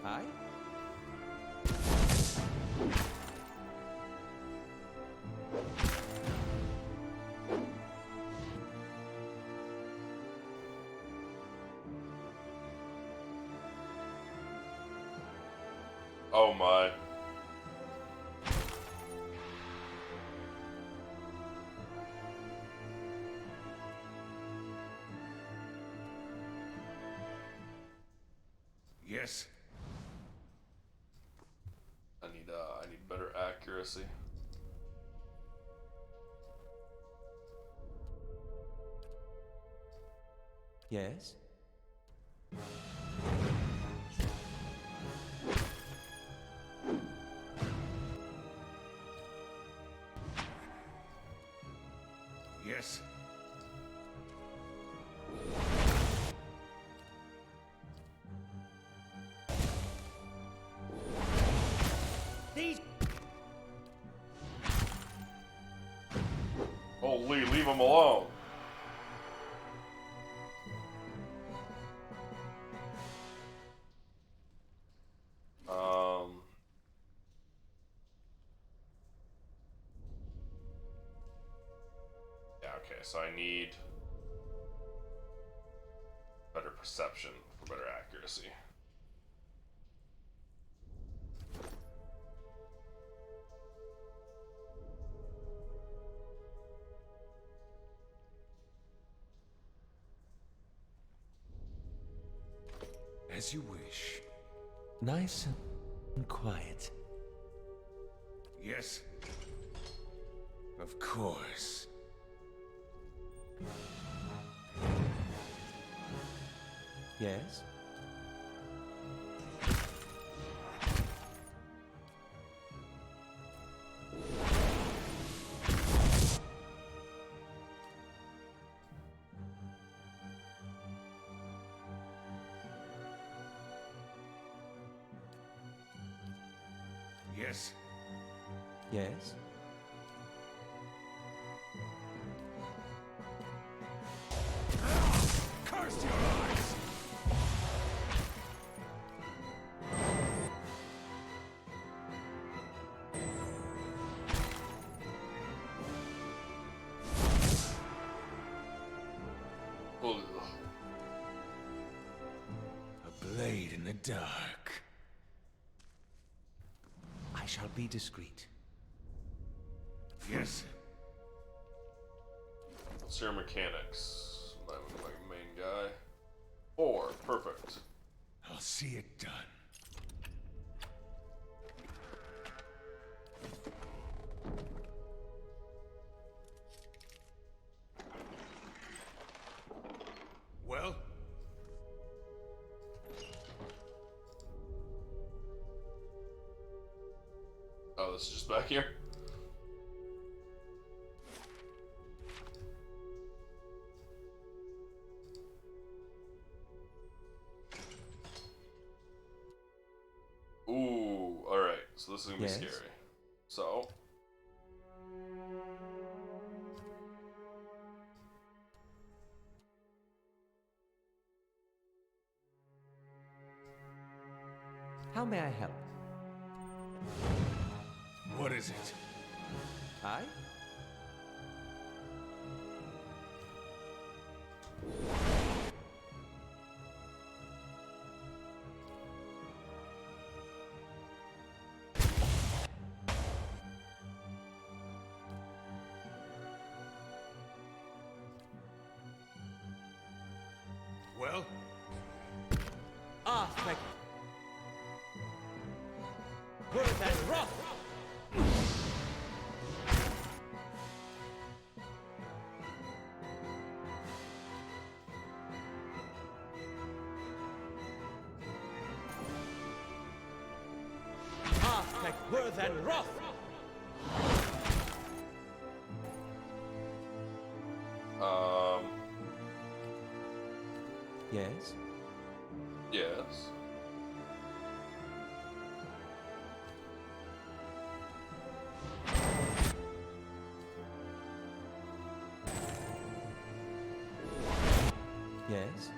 Aye? Oh my. Yes. I need better accuracy. Yes? Yes. These. Holy, leave him alone. Yeah, okay, so I need better perception for better accuracy. As you wish. Nice and quiet. Yes. Of course. Yes? Yes. Yes? Curse your eyes! Ugh. A blade in the dark. I shall be discreet. Yes. What's your mechanics? My main guy. 4, perfect. I'll see it done. Well? Oh, this is just back here? Ooh, alright, so this is gonna be Yes? scary. So. How may I help? What is it? Aye? Well? Ah, thank you. Good and rough! were then wroth. Yes? Yes. Yes?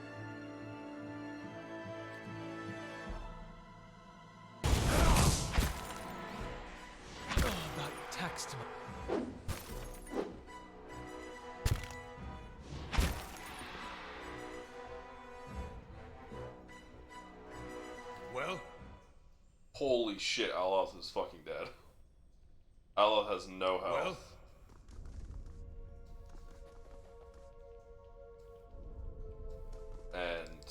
That taxed me. Well? Holy shit, Aloth is fucking dead. Aloth has no health. Well? And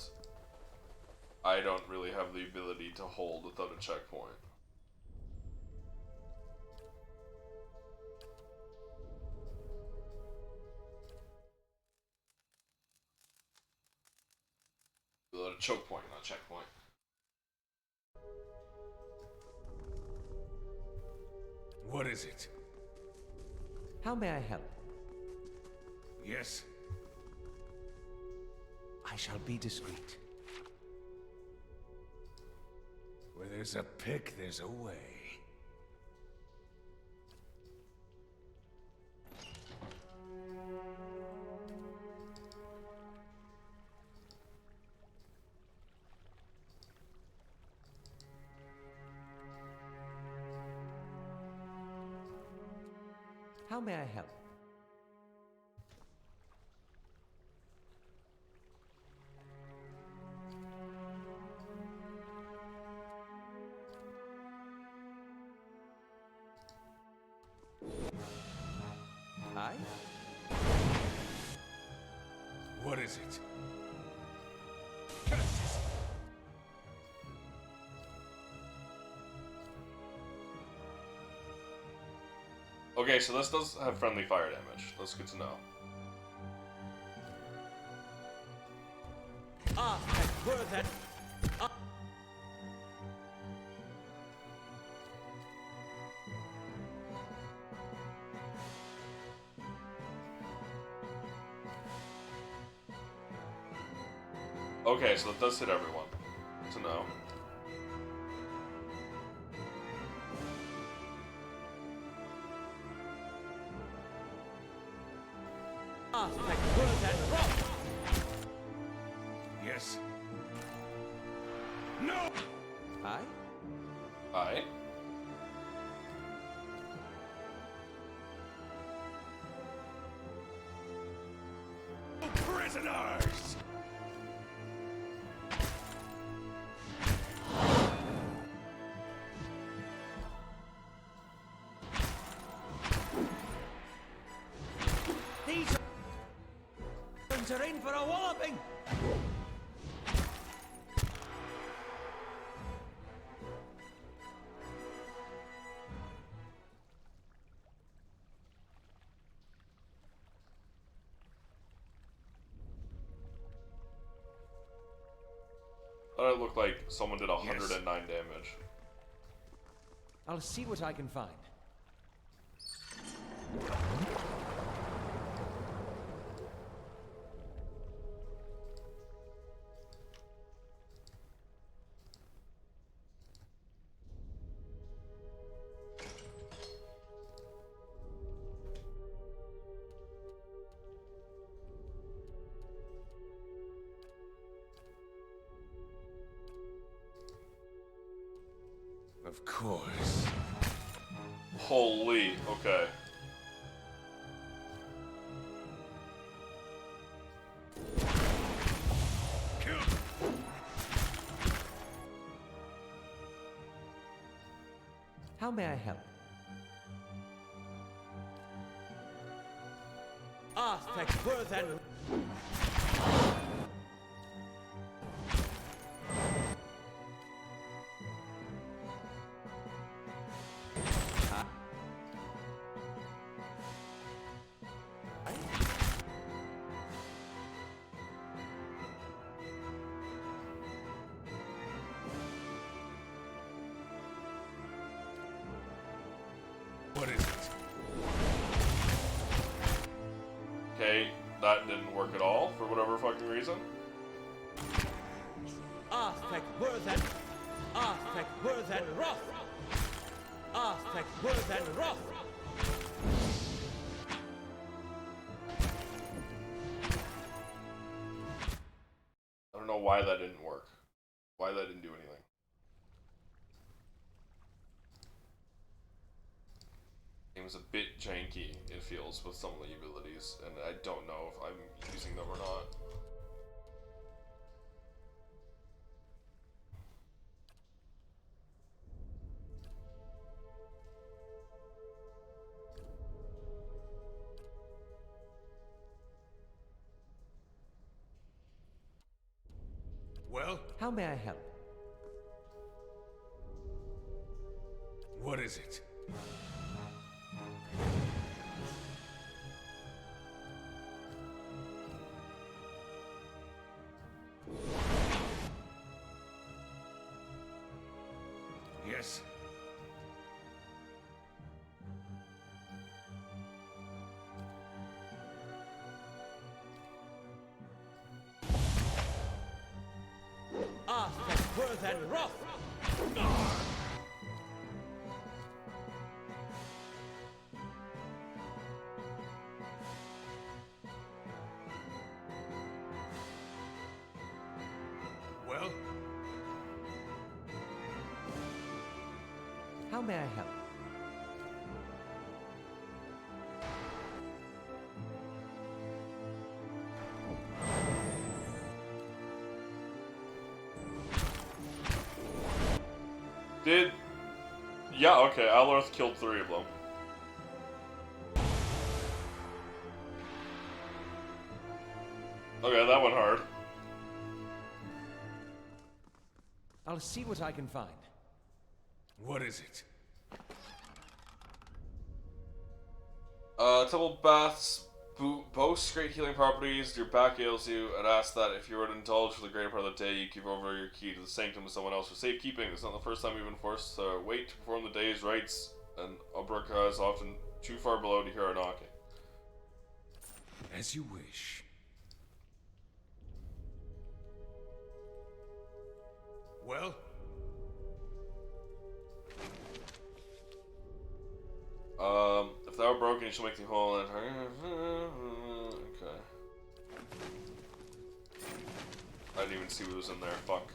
I don't really have the ability to hold without a checkpoint. Without a choke point, not checkpoint. What is it? How may I help? Yes? I shall be discreet. Where there's a pick, there's a way. How may I help? I? What is it? Okay, so this does have friendly fire damage. That's good to know. Were then. Okay, so that does hit everyone. Good to know. Yes? No! I? Aye. Prisoners! These ones are in for a walloping! Thought it looked like someone did 109 damage. I'll see what I can find. Of course. Holy, okay. How may I help? Were then. whatever fucking reason. Arthek Worthen! Arthek Worthen Roth! Arthek Worthen Roth! I don't know why that didn't work. Why that didn't do anything. It was a bit janky, it feels, with some of the abilities, and I don't know if I'm using them or not. Well, How may I help? what is it? Yes. Arthek Worthen Roth! Well, How may I help? Yeah, okay, Alorth killed 3 of them. Okay, that went hard. I'll see what I can find. what is it? Temple baths boast great healing properties. Your back ails you, and ask that if you were to indulge for the greater part of the day, you give over your key to the sanctum to someone else for safekeeping. It's not the first time you've been forced to wait to perform the day's rites, and Obraka is often too far below to hear our knocking. As you wish. Well, if thou are broken, you shall make thee whole. And okay. I didn't even see what was in there. Fuck.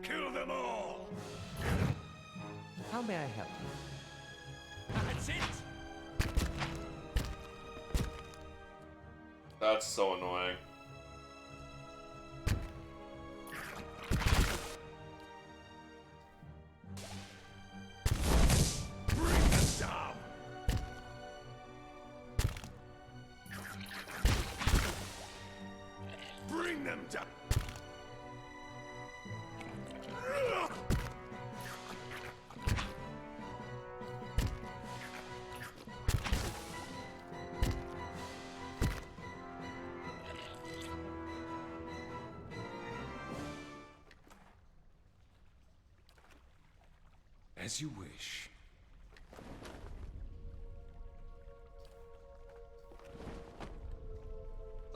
kill them all. How may I help? That's it! That's so annoying. Bring them down. Bring them down. As you wish.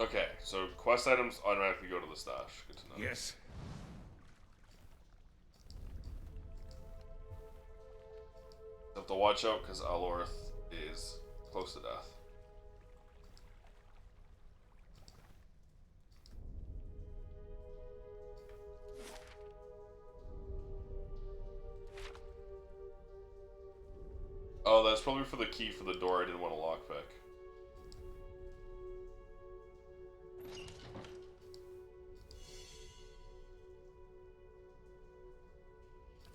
Okay, so quest items automatically go to the stash. Good to know. Yes. Have to watch out because Alorth is close to death. Oh, that's probably for the key for the door I didn't want to lockpick.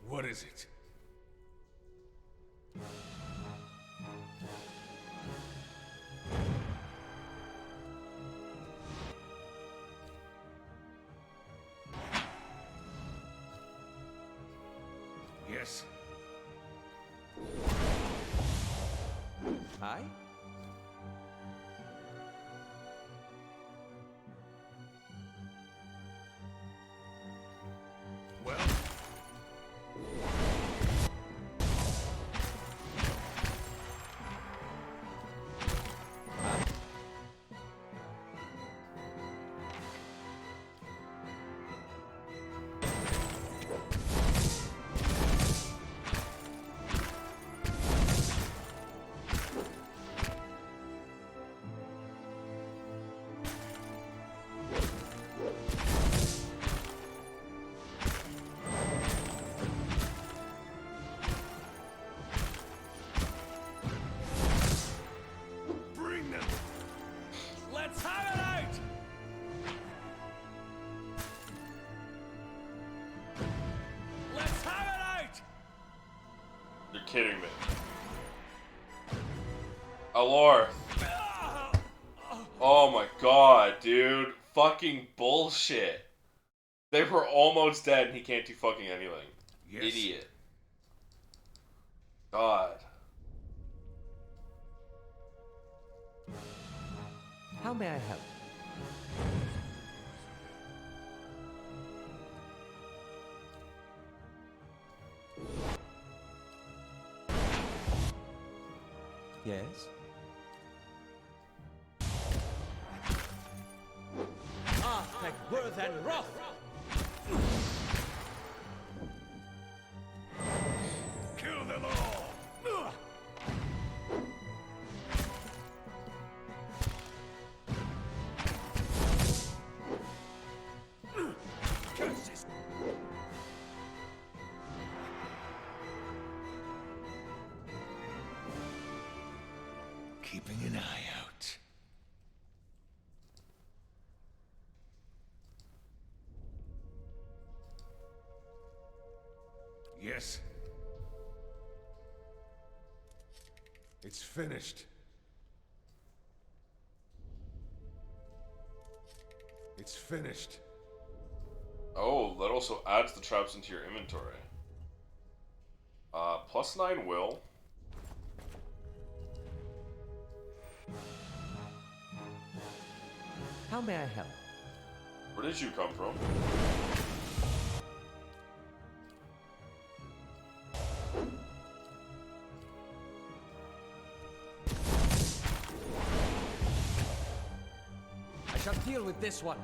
What is it? Yes. Hi? Well. Alor. Oh my god, dude. Fucking bullshit. They were almost dead and he can't do fucking anything. Yes. Idiot. God. How may I help? Yes? Arthur, Worth, and Roth! Kill them all! Curses! Keeping an eye out. Yes. It's finished. It's finished. Oh, that also adds the traps into your inventory. +9 will. How may I help? Where did you come from? I shall deal with this one.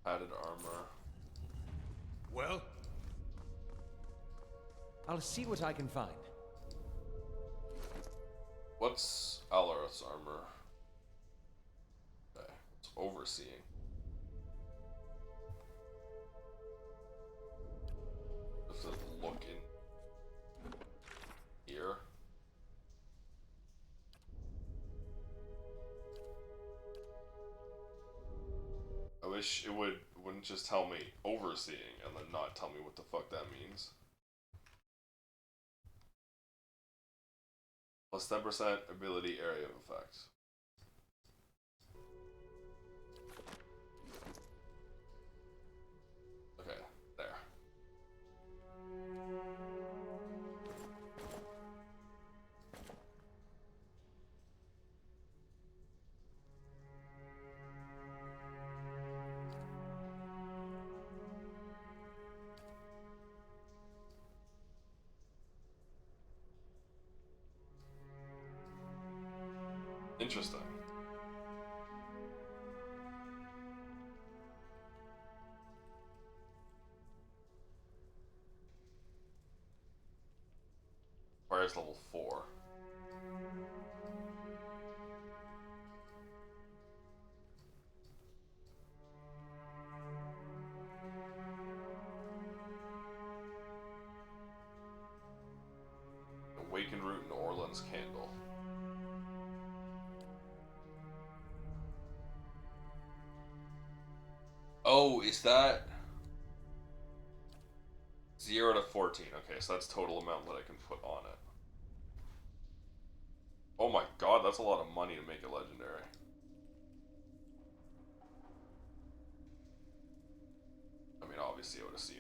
Added armor. Well? I'll see what I can find. What's Alarith's armor? Okay, it's overseeing. Does it look in here? I wish it wouldn't just tell me overseeing and then not tell me what the fuck that means. +10% ability area of effect. Okay, there. Interesting. Requires level 4. Awakened Root and Orland's Candle. Oh, is that 0 to 14? Okay, so that's total amount that I can put on it. Oh my god, that's a lot of money to make it legendary. I mean, obviously I would assume.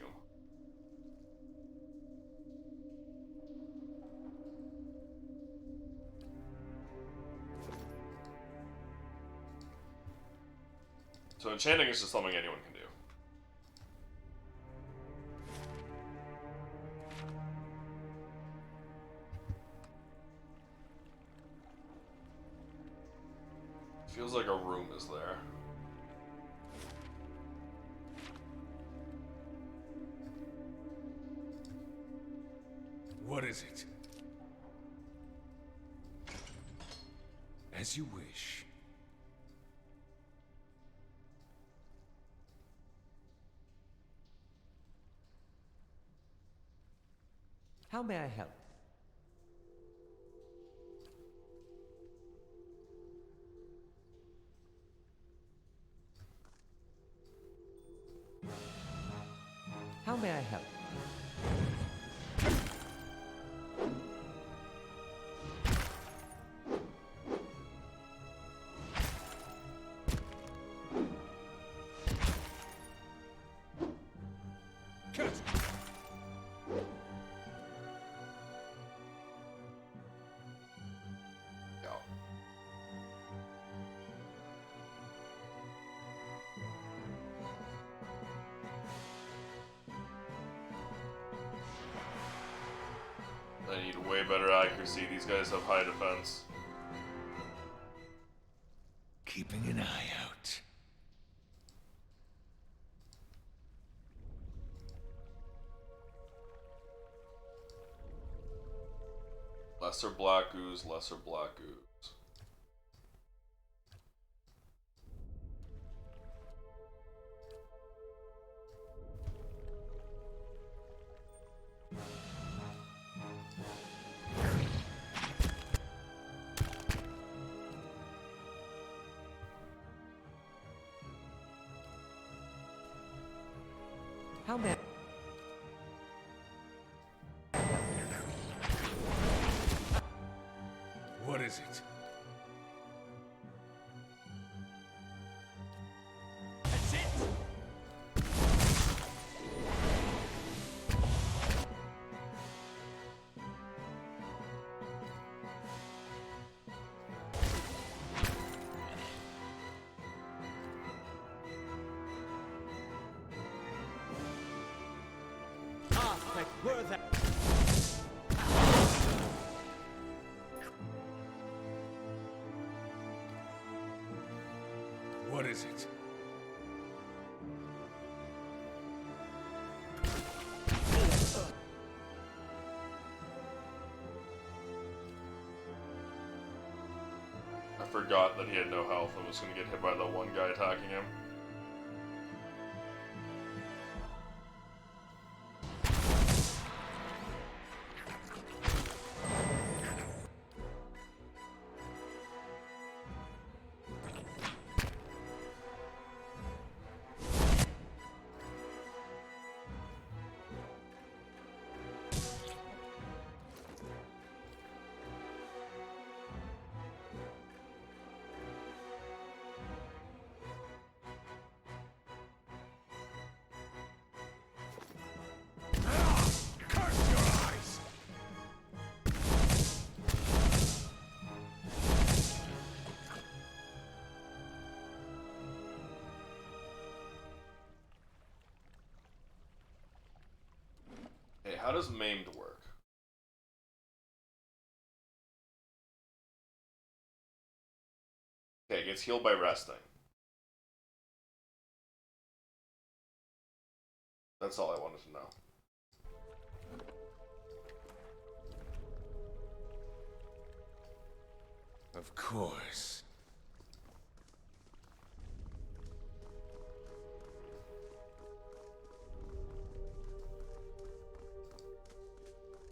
So enchanting is just something anyone can do. Feels like a room is there. What is it? As you wish. How may I help? may I help? I need way better accuracy. These guys have high defense. Keeping an eye out. Lesser black ooze, lesser black ooze. How may What is it? That's it! Ah, thank were that. What is it? I forgot that he had no health and was going to get hit by the one guy attacking him. Hey, how does maimed work? Okay, it gets healed by resting. That's all I wanted to know. Of course.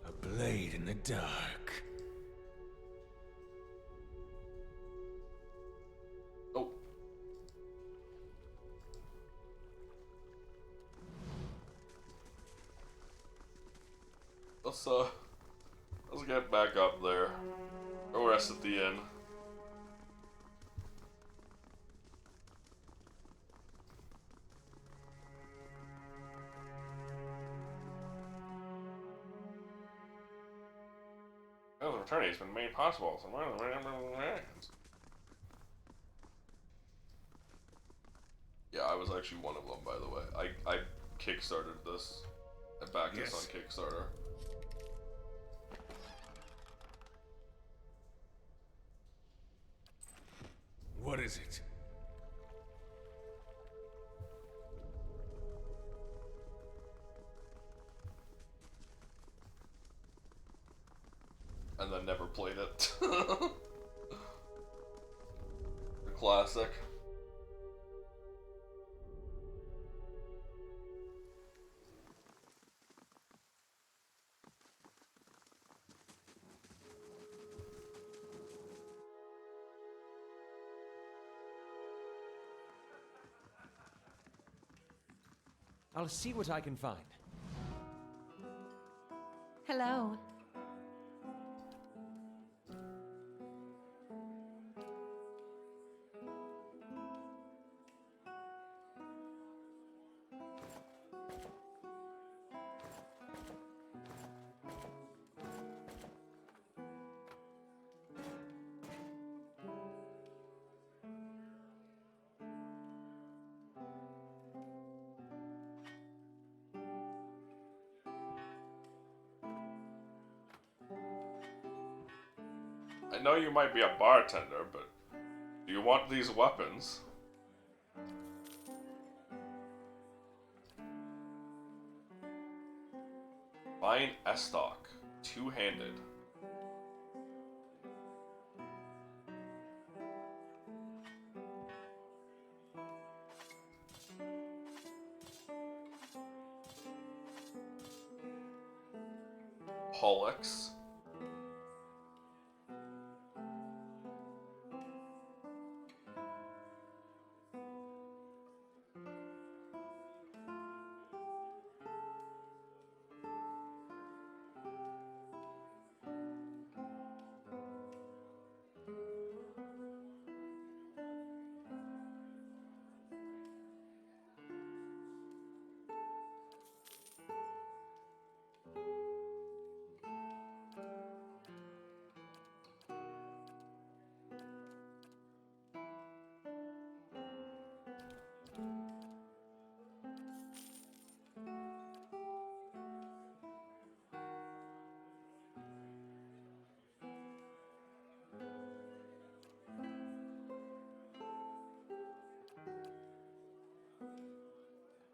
A blade in the dark. Oh. Let's get back up there. Or rest at the inn. Those returning has been made possible. So yeah, I was actually one of them, by the way. I kickstarted this. I backed this on Kickstarter. What is it? And then never played it. The classic. I'll see what I can find. Hello. I know you might be a bartender, but do you want these weapons? Fine Estoc, two-handed. Pollux.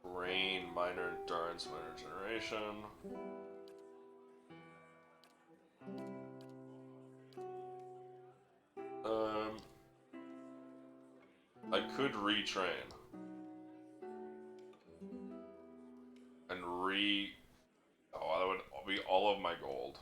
Rain, minor endurance, minor generation. I could retrain. And oh, that would be all of my gold.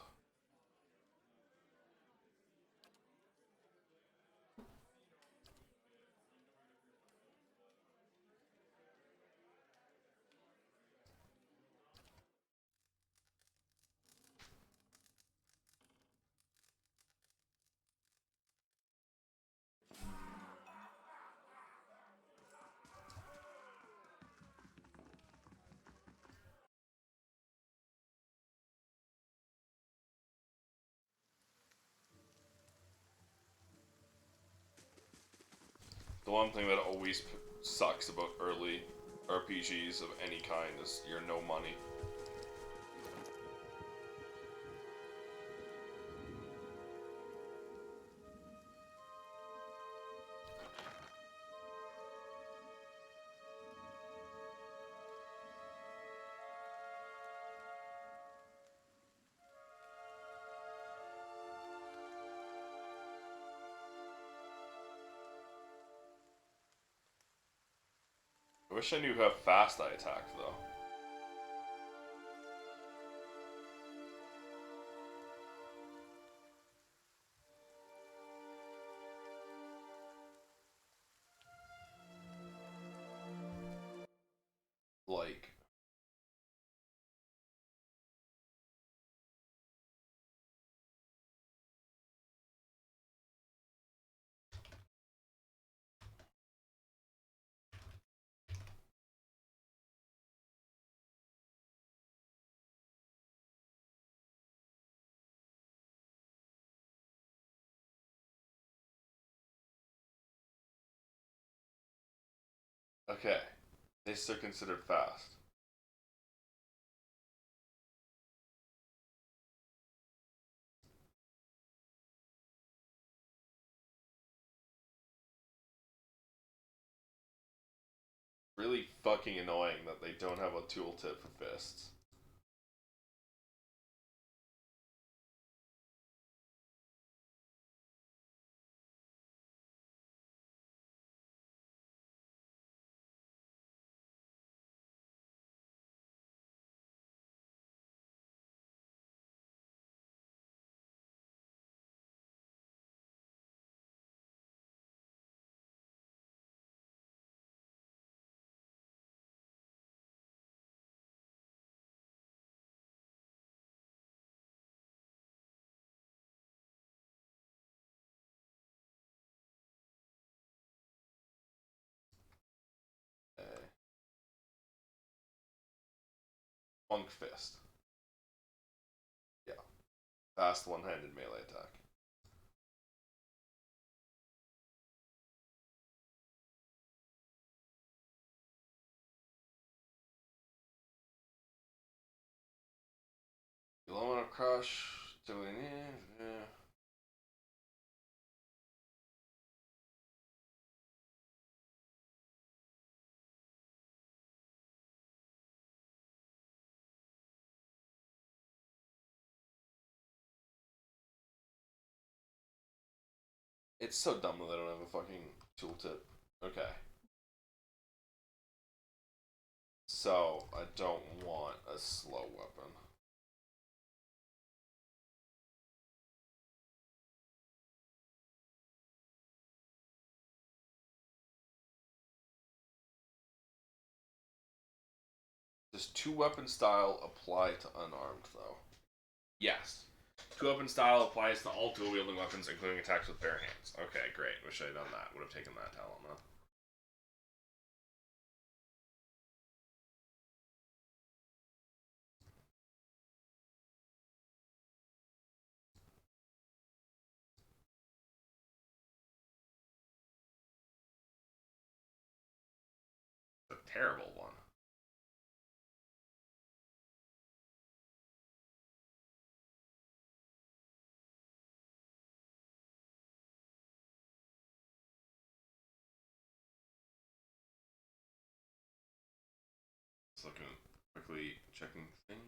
The one thing that always sucks about early RPGs of any kind is you're no money. I wish I knew how fast I attacked, though. Like... Okay. They still considered fast. Really fucking annoying that they don't have a tooltip for fists. Monk Fist. Yeah. Fast one-handed melee attack. Low on a crush. Yeah. It's so dumb that I don't have a fucking tooltip. Okay. So, I don't want a slow weapon. Does two weapon style apply to unarmed, though? Yes. Two weapon style applies to all dual wielding weapons, including attacks with bare hands. Okay, great. Wish I had done that. Would have taken that talent, though. A terrible one. Just looking, quickly checking things.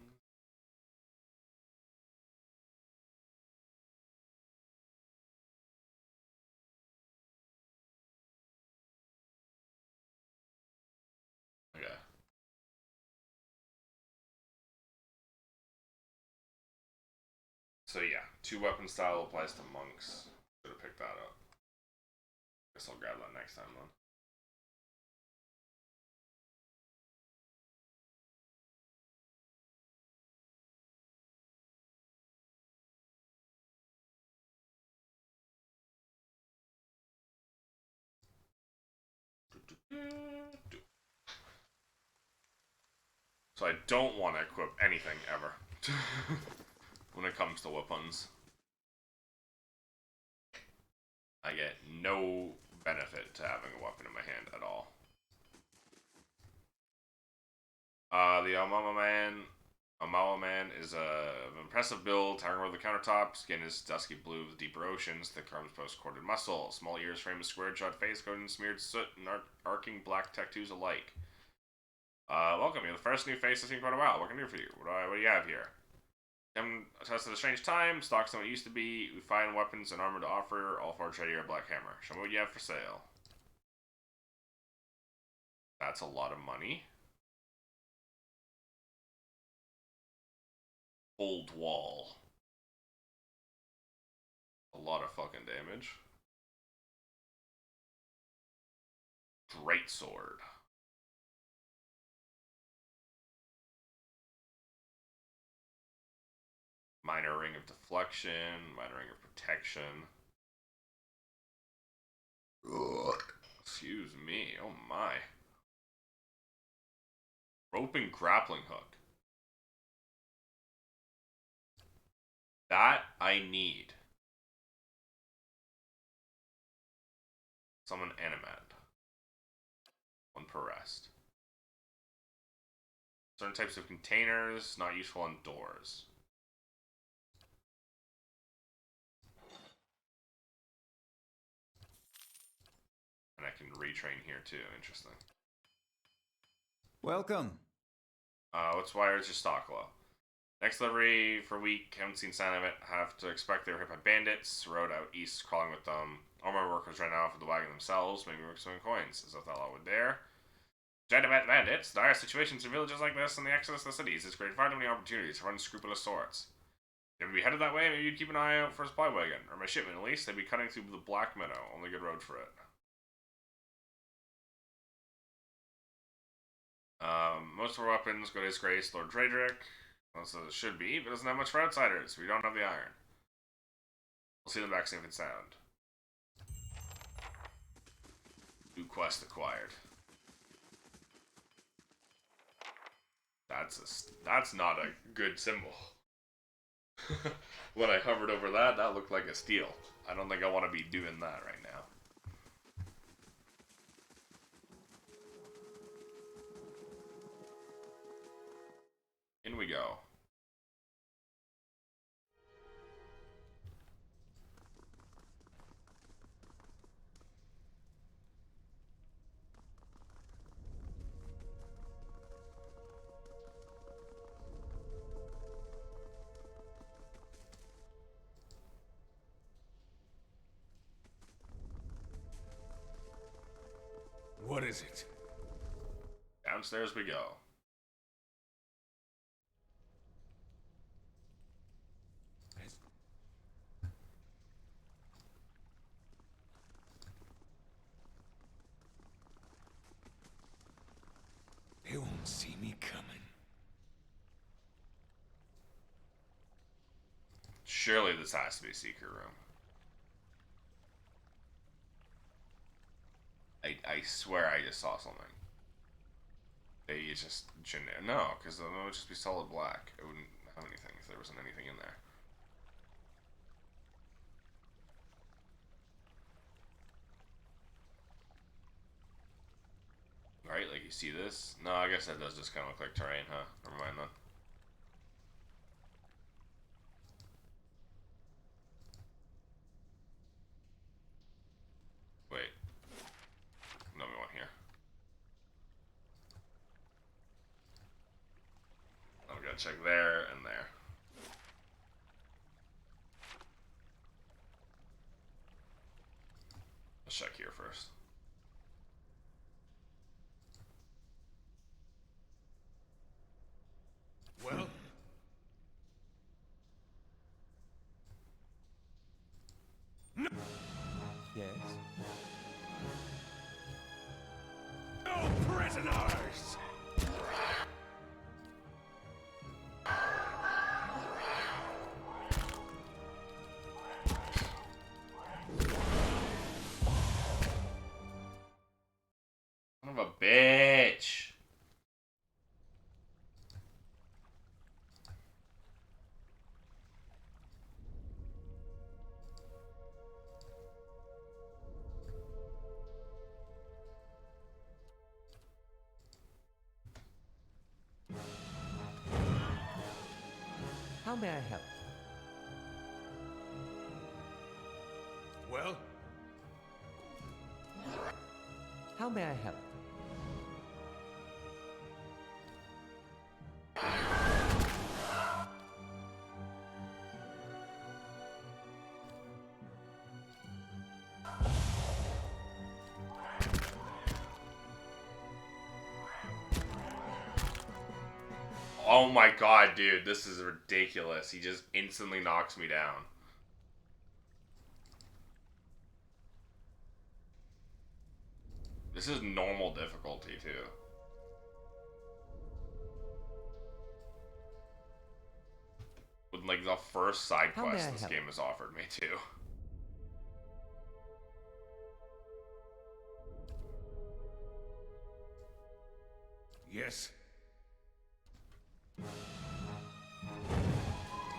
Okay. So yeah, two weapon style applies to monks. Should have picked that up. Guess I'll grab that next time then. So I don't want to equip anything ever when it comes to weapons. I get no benefit to having a weapon in my hand at all. The Amawa Man is an impressive build, towering over the countertop. Skin is dusky blue with deeper oceans, thick arms, post-corded muscle. Small ears frame a squared-shot face, coated in smeared soot and arcing black tattoos alike. Welcome. You're the first new face I've seen in quite a while. What can I do for you? What do you have here? Come to us at a strange time. Stock's not what it used to be. We find weapons and armor to offer. All forged ready or a black hammer. Show me what you have for sale. That's a lot of money. Old wall. A lot of fucking damage. Great sword. Minor ring of deflection. Minor ring of protection. Ugh. Excuse me. Oh my. Rope and grappling hook. That I need. Summon Animat. One per rest. Certain types of containers, not useful on doors. And I can retrain here too, interesting. Welcome. What's why is your stock low? Next delivery for week, haven't seen sign of it. Have to expect they were hit by bandits. Road out east, crawling with them. All my workers right now for the wagon themselves. Maybe work some coins. Is that all would dare? Gentlemen bandits, dire situations in villages like this and the exodus of the cities has created far too many opportunities for unscrupulous sorts. If we headed that way, maybe you'd keep an eye out for a supply wagon, or my shipment at least. They'd be cutting through the Black Meadow, only good road for it. Most of our weapons go to His Grace, Lord Dredrick. Most of it should be, but doesn't have much for outsiders. We don't have the iron. We'll see them back safe and sound. New quest acquired. that's not a good symbol. When I hovered over that, that looked like a steal. I don't think I want to be doing that right now. In we go. What is it? Downstairs we go. They won't see me coming. Surely this has to be a secret room. I swear I just saw something. It's just generic. No, because then it would just be solid black. It wouldn't have anything if there wasn't anything in there. Right, like you see this? No, I guess that does just kind of look like terrain, huh? Never mind then. Wait. No, we want here. I'm gonna check there and there. Let's check here first. Well? Yes? No prisoners! Son of a bitch. How may I help? Well? How may I help? Oh my god, dude, this is ridiculous. He just instantly knocks me down. This is normal difficulty, too. With, like, the first side How may quest I this help? game has offered me, too. Yes?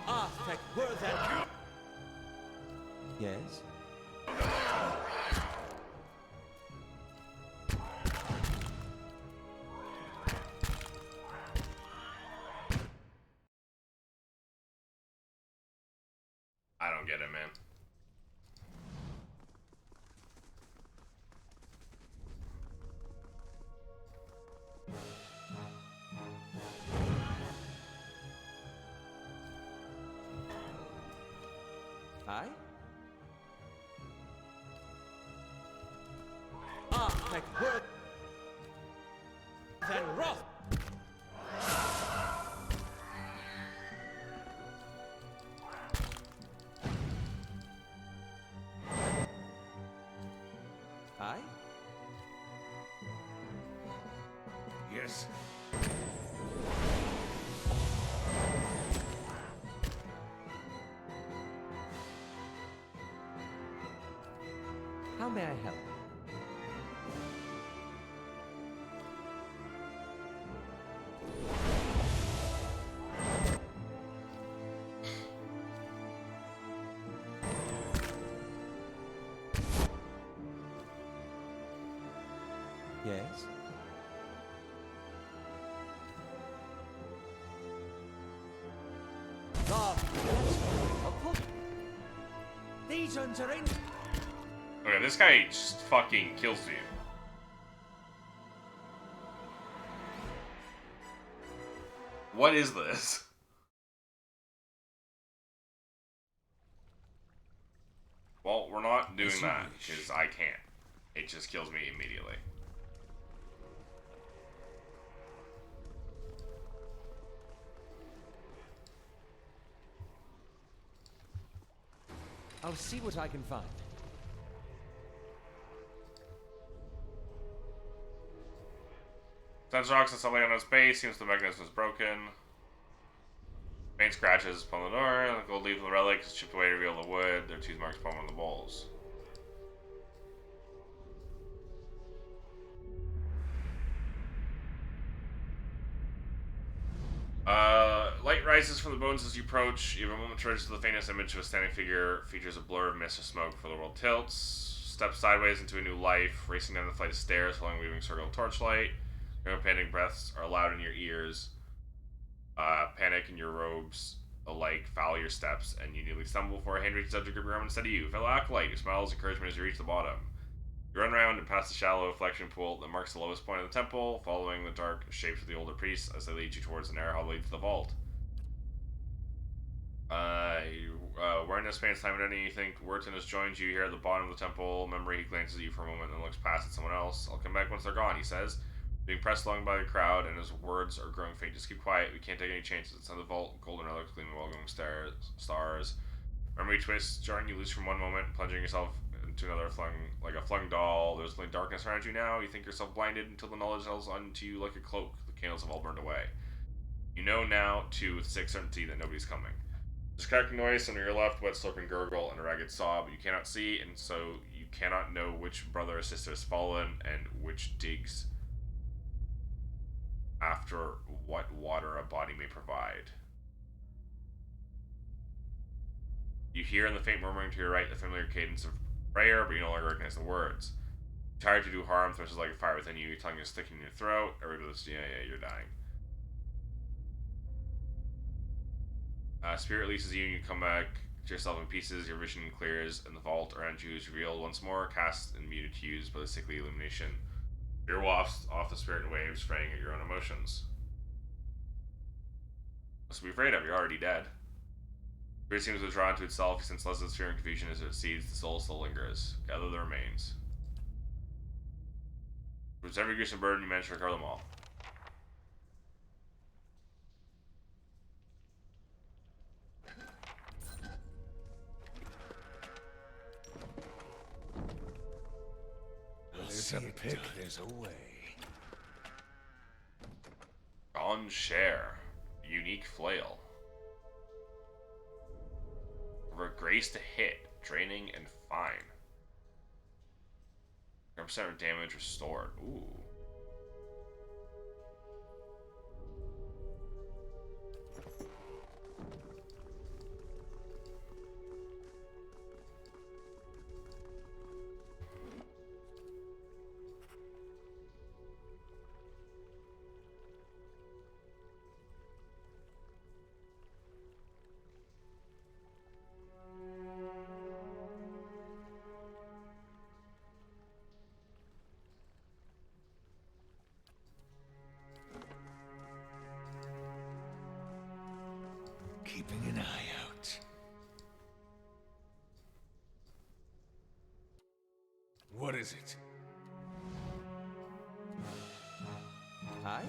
Ah, thank were that. Yes? I don't get it, man. I? Ah, thank were then wrath. I? Yes? How may I help? Yes? These ones are in. Okay, this guy just fucking kills you. What is this? Well, we're not doing that, because I can't. It just kills me immediately. I'll see what I can find. Sends rocks and something on his base. Seems the mechanism is broken. Faint scratches upon the door. The gold leaf of the relic is chipped away to reveal the wood. There are tooth marks upon one of the bowls. Light rises from the bones as you approach. You have a moment to register the faintest image of a standing figure. Features a blur of mist or smoke before the world tilts. Step sideways into a new life, racing down the flight of stairs, following a weaving circle of torchlight. Your panting breaths are loud in your ears. Panic in your robes alike foul your steps, and you nearly stumble before a hand reaches out to grip your arm instead of you. Fellow acolyte, who smiles encouragement as you reach the bottom. You run around and past the shallow reflection pool that marks the lowest point of the temple, following the dark shapes of the older priests as they lead you towards the narrow hallway to the vault. Awareness spans time at any you think Wharton has joined you here at the bottom of the temple. Memory, he glances at you for a moment and looks past at someone else. I'll come back once they're gone, he says. Being pressed along by the crowd, and his words are growing faint. Just keep quiet. We can't take any chances. Inside the vault, golden relics gleaming welcoming stars. Memory twists, jarring you loose from one moment, plunging yourself into another, like a flung doll. There's only darkness around you now. You think yourself blinded until the knowledge settles onto you like a cloak. The candles have all burned away. You know now, too, with sick certainty that nobody's coming. There's a cracking noise under your left, wet slurping gurgle, and a ragged sob you cannot see, and so you cannot know which brother or sister has fallen and which digs after what water a body may provide. You hear in the faint murmuring to your right the familiar cadence of prayer, but you no longer recognize the words. Tired to do harm, thirsts like a fire within you, your tongue is sticking in your throat. Everybody listens, yeah, you're dying. Spirit releases you and you come back to yourself in pieces. Your vision clears and the vault around you is revealed once more, cast and muted hues by the sickly illumination. Your wafts off the spirit waves, fraying at your own emotions. What's to be afraid of? You're already dead. Spirit seems withdrawn to itself. Since less of fear and confusion as it recedes, the soul still lingers. Gather the remains. With every gruesome burden, you manage to recover them all. There's a pick, there's a way. On share. Unique flail. For grace to hit, draining and fine. 10% damage restored. Ooh. Keeping an eye out. What is it? Hi?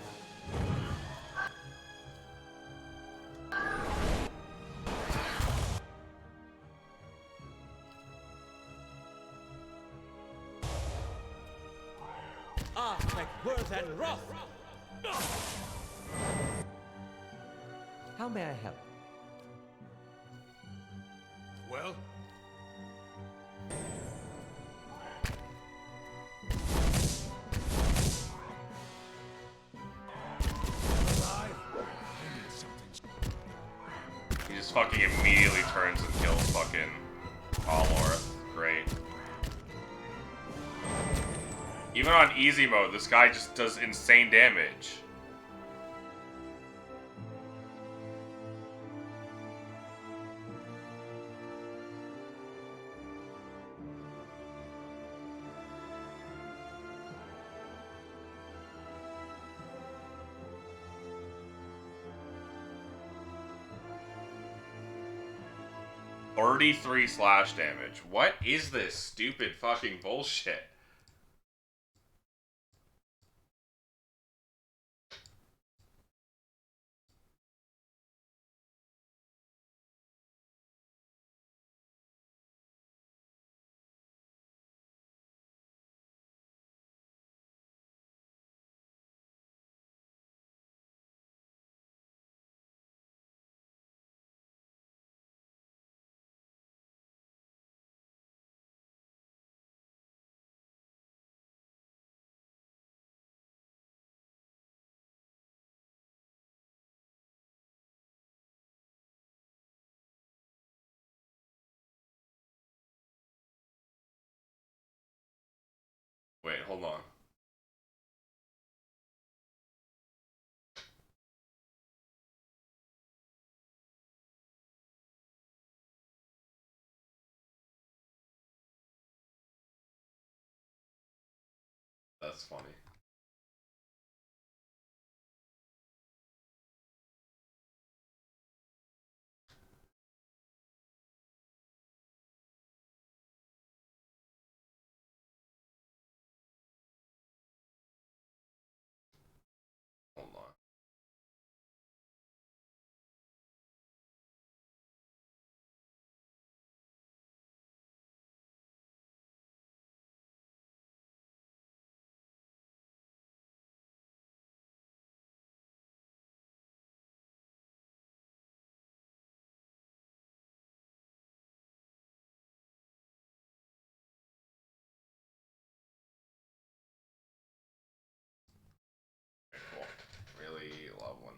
Worth and wrath. How may I help? Well? He just fucking immediately turns and kills fucking Allorth. Great. Even on easy mode, this guy just does insane damage. .33 slash damage. What is this stupid fucking bullshit? Wait, hold on. That's funny. Hold on. Cool. Really love when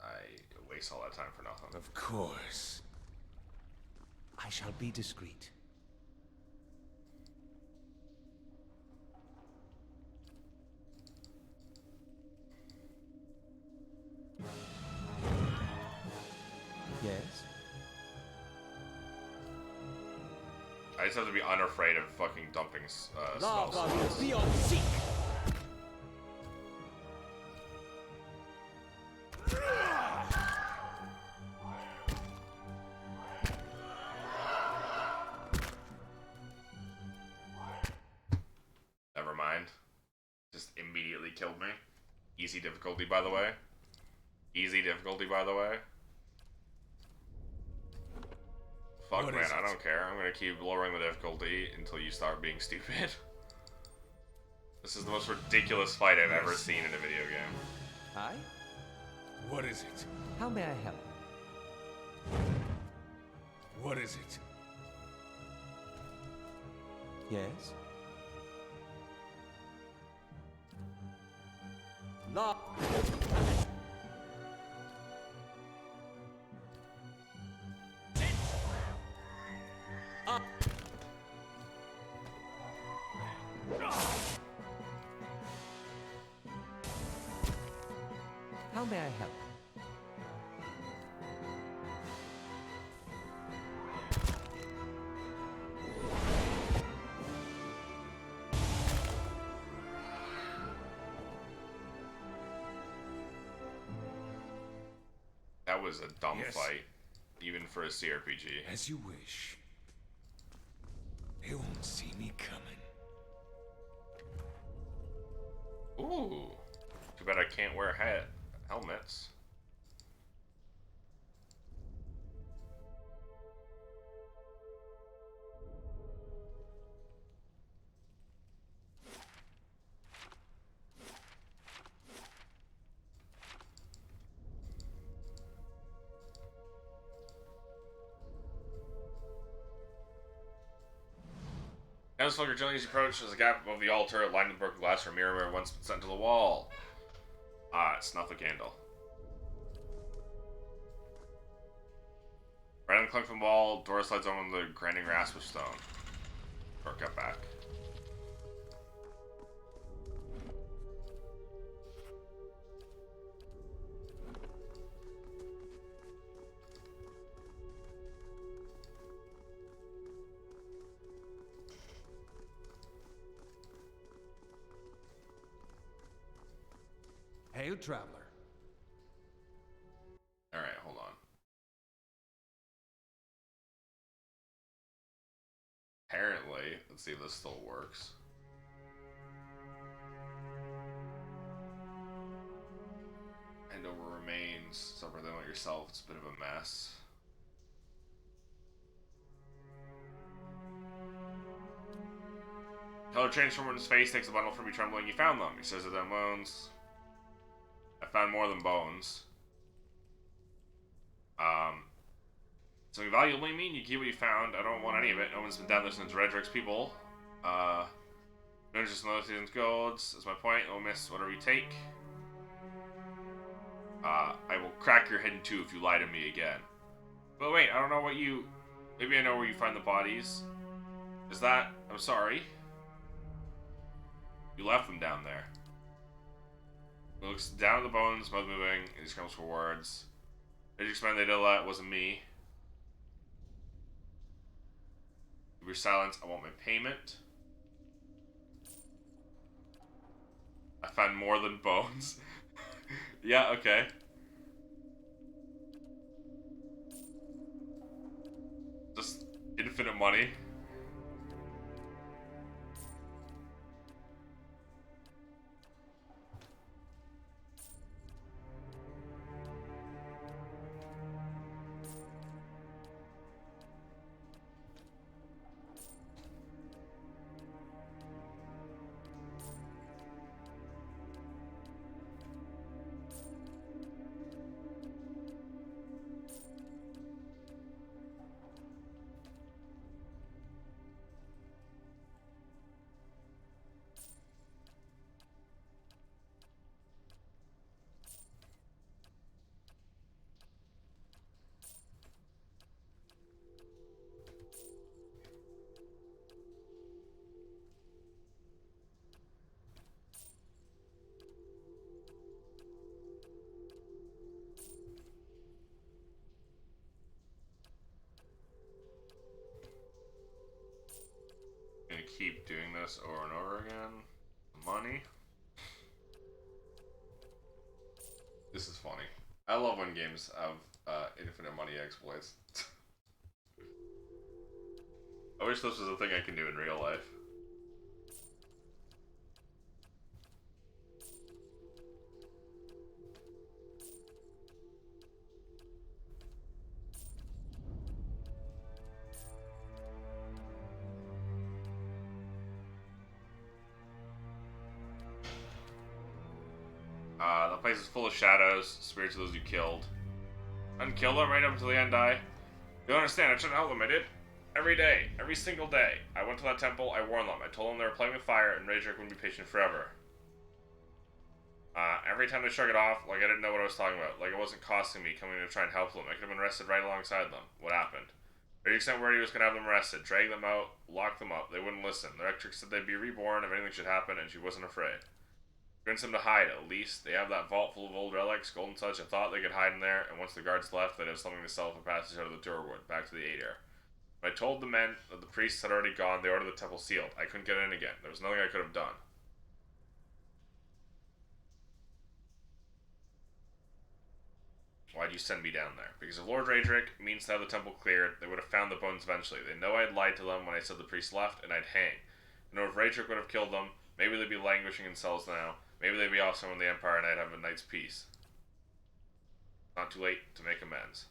I waste all that time for nothing. Of course. I shall be discreet. Yes? I just have to be unafraid of fucking dumping spell slots. Never mind. Just immediately killed me. Easy difficulty, by the way. Easy difficulty, by the way. Fuck, What man, is I it? don't care. I'm gonna keep lowering the difficulty until you start being stupid. This is the most ridiculous fight I've ever seen in a video game. Aye? What is it? How may I help? What is it? Yes? How may I help? That was a dumb Yes. fight, even for a CRPG. As you wish. They won't see me coming. Ooh. Too bad I can't wear helmets. As Slugger gently as you approach, there's a gap above the altar lined with broken glass or mirror once been sent to the wall. Ah, it's snuff the candle. Right on the clunk from the wall, door slides on the grinding rasp of stone. Or cut back. you, traveler? Alright, hold on. Apparently, let's see if this still works. Hand over remains, suffer them out yourself, it's a bit of a mess. Color change from his face, takes a bundle from you trembling, you found them. He says to them bones. I found more than bones. Something valuable you mean? You keep what you found. I don't want any of it. No one's been down there since Redrick's people. No just another season's golds. That's my point. I'll miss whatever you take. I will crack your head in two if you lie to me again. But wait, I don't know what you... Maybe I know where you find the bodies. Is that... I'm sorry. You left them down there. He looks down at the bones, mouth moving, and he scrambles for words. Did you explain they did that? It wasn't me. Your silence, I want my payment. I found more than bones. Yeah, okay. Just infinite money. Gonna keep doing this over and over again. Money. This is funny. I love when games have infinite money exploits. I wish this was a thing I can do in real life. The place is full of shadows, spirits of those you killed. I didn't kill them right up until the end die. You don't understand, I tried to help them, I did. Every day, every single day. I went to that temple, I warned them. I told them they were playing with fire and Raedric wouldn't be patient forever. Every time they shook it off, like I didn't know what I was talking about. Like it wasn't costing me coming to try and help them. I could have been arrested right alongside them. What happened? Raedric sent word he was going to have them arrested, drag them out, lock them up. They wouldn't listen. The Rectrix said they'd be reborn if anything should happen, and she wasn't afraid. Convinced them to hide, at least. They have that vault full of old relics, golden touch. I thought they could hide in there, and once the guards left, they'd have something to sell for passage out of the Durwood, back to the Adir. When I told the men that the priests had already gone, they ordered the temple sealed. I couldn't get in again. There was nothing I could have done. Why'd you send me down there? Because if Lord Raedric means to have the temple cleared, they would have found the bones eventually. They know I had lied to them when I said the priests left, and I'd hang. You know, if Raedric would have killed them, maybe they'd be languishing in cells now. Maybe they'd be off somewhere in the Empire and I'd have a night's peace. Not too late to make amends.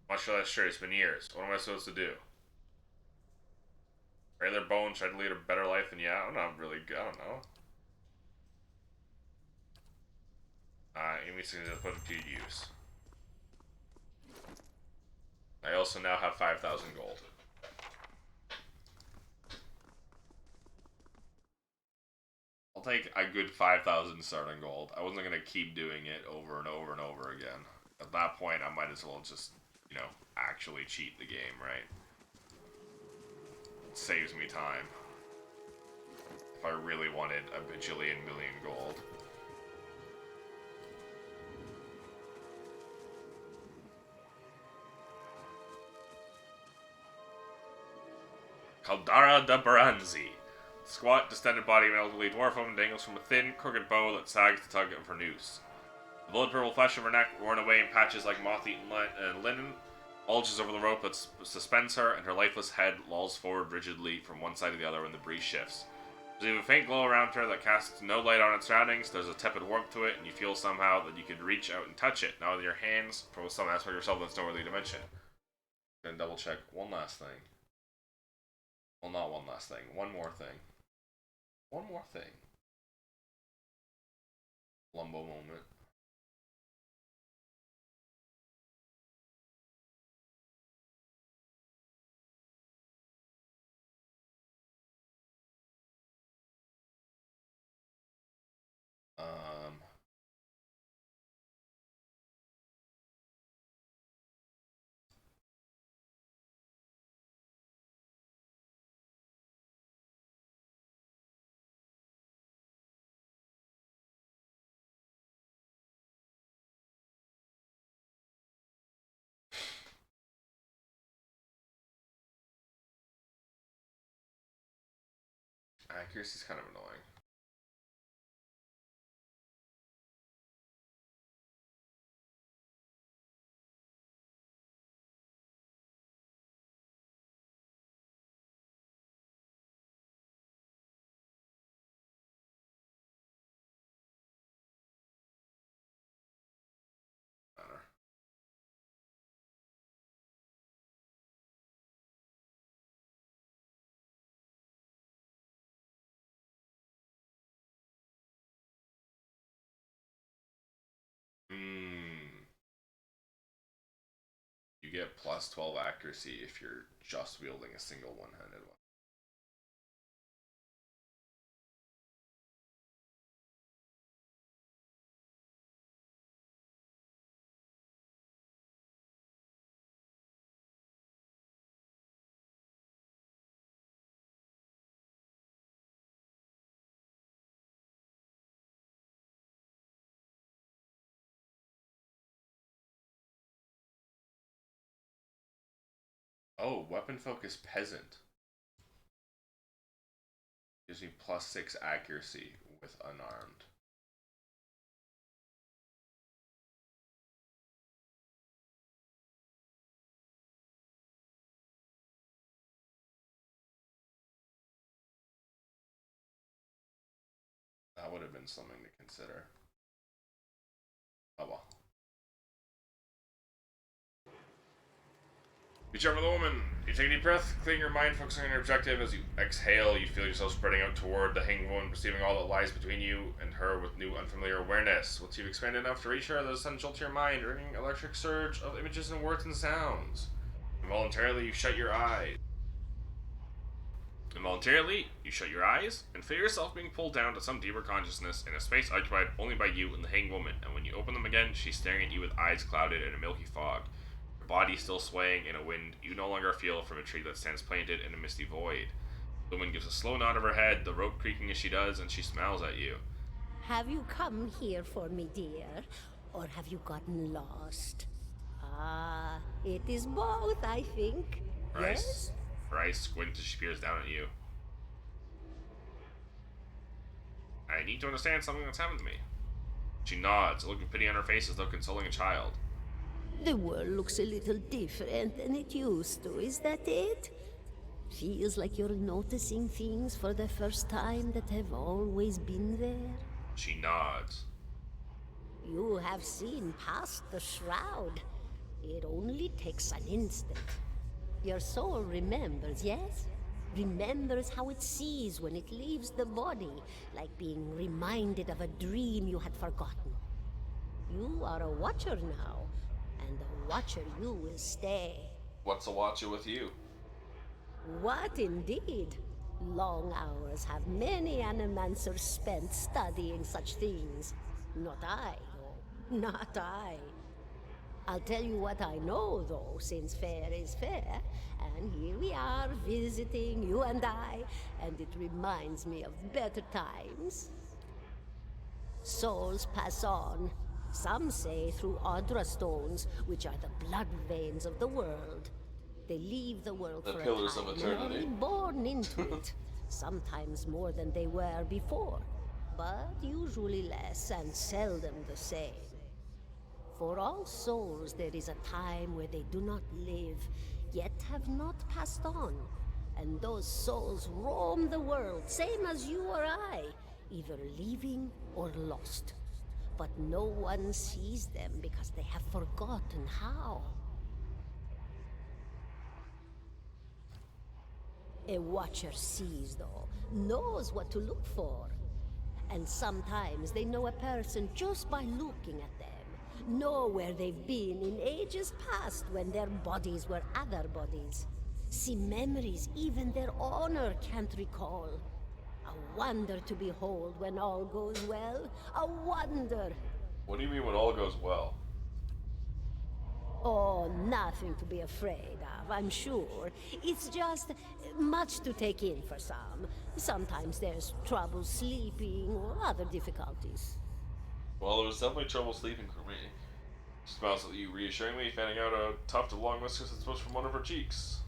Much less sure, it's been years. What am I supposed to do? Bury their bones, try to lead a better life than I'm not really good, I don't know. Amy seems to put it to use. I also now have 5,000 gold. I'll take a good 5,000 starting gold. I wasn't going to keep doing it over and over and over again. At that point, I might as well just, you know, actually cheat the game, right? It saves me time. If I really wanted a bajillion million gold. Caldara de Baranzi. squat, distended body of an elderly dwarf woman dangles from a thin, crooked bow that sags to tug of her noose. The blood-purple flesh of her neck, worn away in patches like moth-eaten linen, bulges over the rope that suspends her, and her lifeless head lolls forward rigidly from one side to the other when the breeze shifts. There's even a faint glow around her that casts no light on its surroundings. There's a tepid warmth to it, and you feel somehow that you could reach out and touch it, not with your hands, but with some aspect of yourself that's nowhere to mention. Gonna double check one last thing. Well, not one last thing. One more thing. One more thing. Lumbo moment. Accuracy's kind of annoying. You get plus 12 accuracy if you're just wielding a single one-handed one. Oh, weapon focus peasant. Gives me plus 6 accuracy with unarmed. That would have been something to consider. Oh well. Reach over the woman. You take a deep breath, clearing your mind, focusing on your objective. As you exhale, you feel yourself spreading out toward the hanged woman, perceiving all that lies between you and her with new, unfamiliar awareness. Once you've expanded enough to reach her, that is essential to your mind, ringing electric surge of images and words and sounds. Involuntarily, you shut your eyes. And feel yourself being pulled down to some deeper consciousness in a space occupied only by you and the hanged woman. And when you open them again, she's staring at you with eyes clouded in a milky fog. Body still swaying in a wind you no longer feel from a tree that stands planted in a misty void. The woman gives a slow nod of her head, the rope creaking as she does, and she smiles at you. Have you come here for me, dear? Or have you gotten lost? Ah, it is both, I think. Yes? Her eyes squint as she peers down at you. I need to understand something that's happened to me. She nods, a look of pity on her face as though consoling a child. The world looks a little different than it used to, is that it? Feels like you're noticing things for the first time that have always been there? She nods. You have seen past the shroud. It only takes an instant. Your soul remembers, yes? Remembers how it sees when it leaves the body, like being reminded of a dream you had forgotten. You are a watcher now. And a watcher you will stay. What's a watcher with you? What indeed? Long hours have many animancers spent studying such things. Not I, though. Not I. I'll tell you what I know, though, since fair is fair. And here we are, visiting, you and I, and it reminds me of better times. Souls pass on. Some say through Audra stones, which are the blood veins of the world. They leave the world the for pillars a time of eternity. and are reborn into it. sometimes more than they were before, but usually less and seldom the same. For all souls there is a time where they do not live, yet have not passed on, and those souls roam the world, same as you or I, either living or lost. But no one sees them because they have forgotten how. A watcher sees, though, knows what to look for. And sometimes they know a person just by looking at them, know where they've been in ages past when their bodies were other bodies. See memories even their honor can't recall. A wonder to behold when all goes well. A wonder. What do you mean when all goes well? Oh, nothing to be afraid of, I'm sure. It's just much to take in for some. Sometimes there's trouble sleeping or other difficulties. Well, there was definitely trouble sleeping for me. Smiles at you reassuringly, fanning out a tuft of long whiskers that slips from one of her cheeks.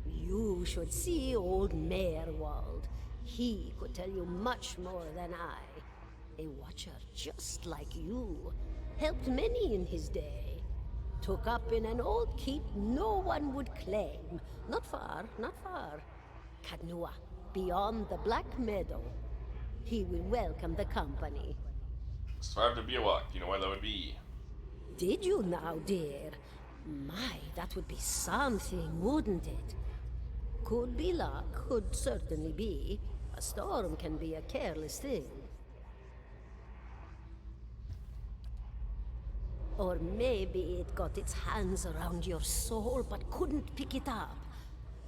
You should see old Merwald. He could tell you much more than I. A watcher just like you. Helped many in his day. Took up in an old keep no one would claim. Not far, not far. Kadnua, beyond the Black Meadow. He will welcome the company. Strive to be a walk. You know why that would be. Did you now, dear? My, that would be something, wouldn't it? Could be luck, could certainly be. A storm can be a careless thing. Or maybe it got its hands around your soul but couldn't pick it up.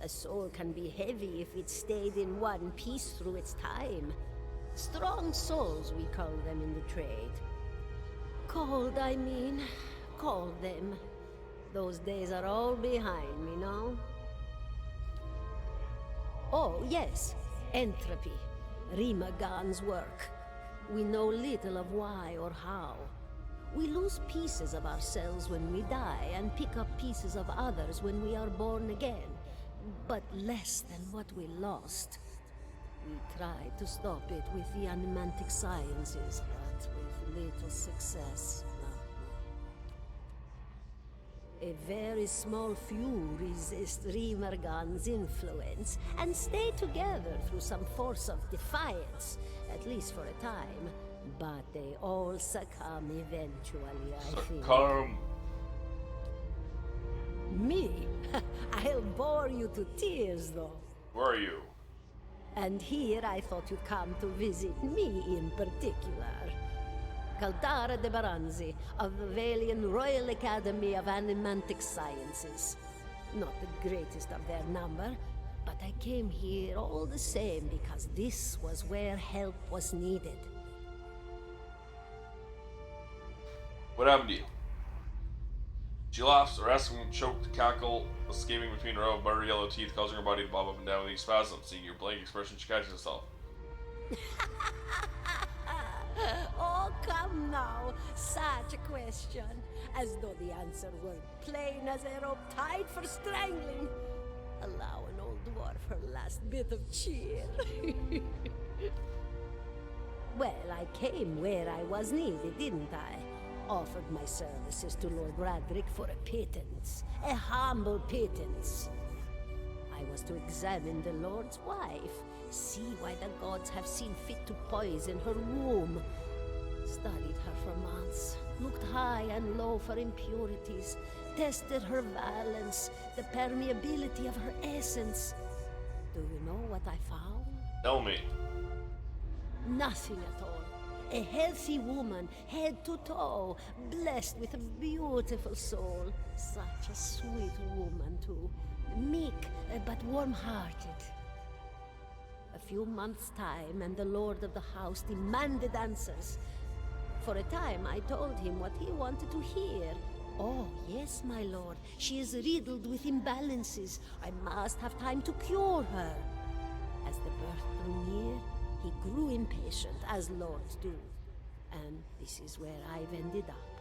A soul can be heavy if it stayed in one piece through its time. Strong souls, we call them in the trade. Cold, I mean. Call them. Those days are all behind me, no? Oh, yes. Entropy. Rimagan's work. We know little of why or how. We lose pieces of ourselves when we die and pick up pieces of others when we are born again. But less than what we lost. We tried to stop it with the animantic sciences, but with little success. A very small few resist Rimergan's influence and stay together through some force of defiance, at least for a time. But they all succumb eventually, I think. Succumb! Me? I'll bore you to tears, though. Where are you? And here I thought you'd come to visit me in particular. Caldara de Baranzi, of the Valian Royal Academy of Animantic Sciences. Not the greatest of their number, but I came here all the same because this was where help was needed. What happened to you? She laughs, her asking choked cackle, escaping between a row of buttery yellow teeth, causing her body to bob up and down with each spasm. Seeing your blank expression, she catches herself. Oh, come now. Such a question. As though the answer were plain as a rope tied for strangling. Allow an old dwarf her last bit of cheer. Well, I came where I was needed, didn't I? Offered my services to Lord Radric for a pittance. A humble pittance. I was to examine the Lord's wife, see why the gods have seen fit to poison her womb. Studied her for months, looked high and low for impurities, tested her valence, the permeability of her essence. Do you know what I found? Tell me. Nothing at all. A healthy woman, head to toe, blessed with a beautiful soul. Such a sweet woman, too. Meek, but warm-hearted. A few months' time, and the lord of the house demanded answers. For a time, I told him what he wanted to hear. Oh, yes, my lord. She is riddled with imbalances. I must have time to cure her. As the birth drew near, he grew impatient, as lords do. And this is where I've ended up.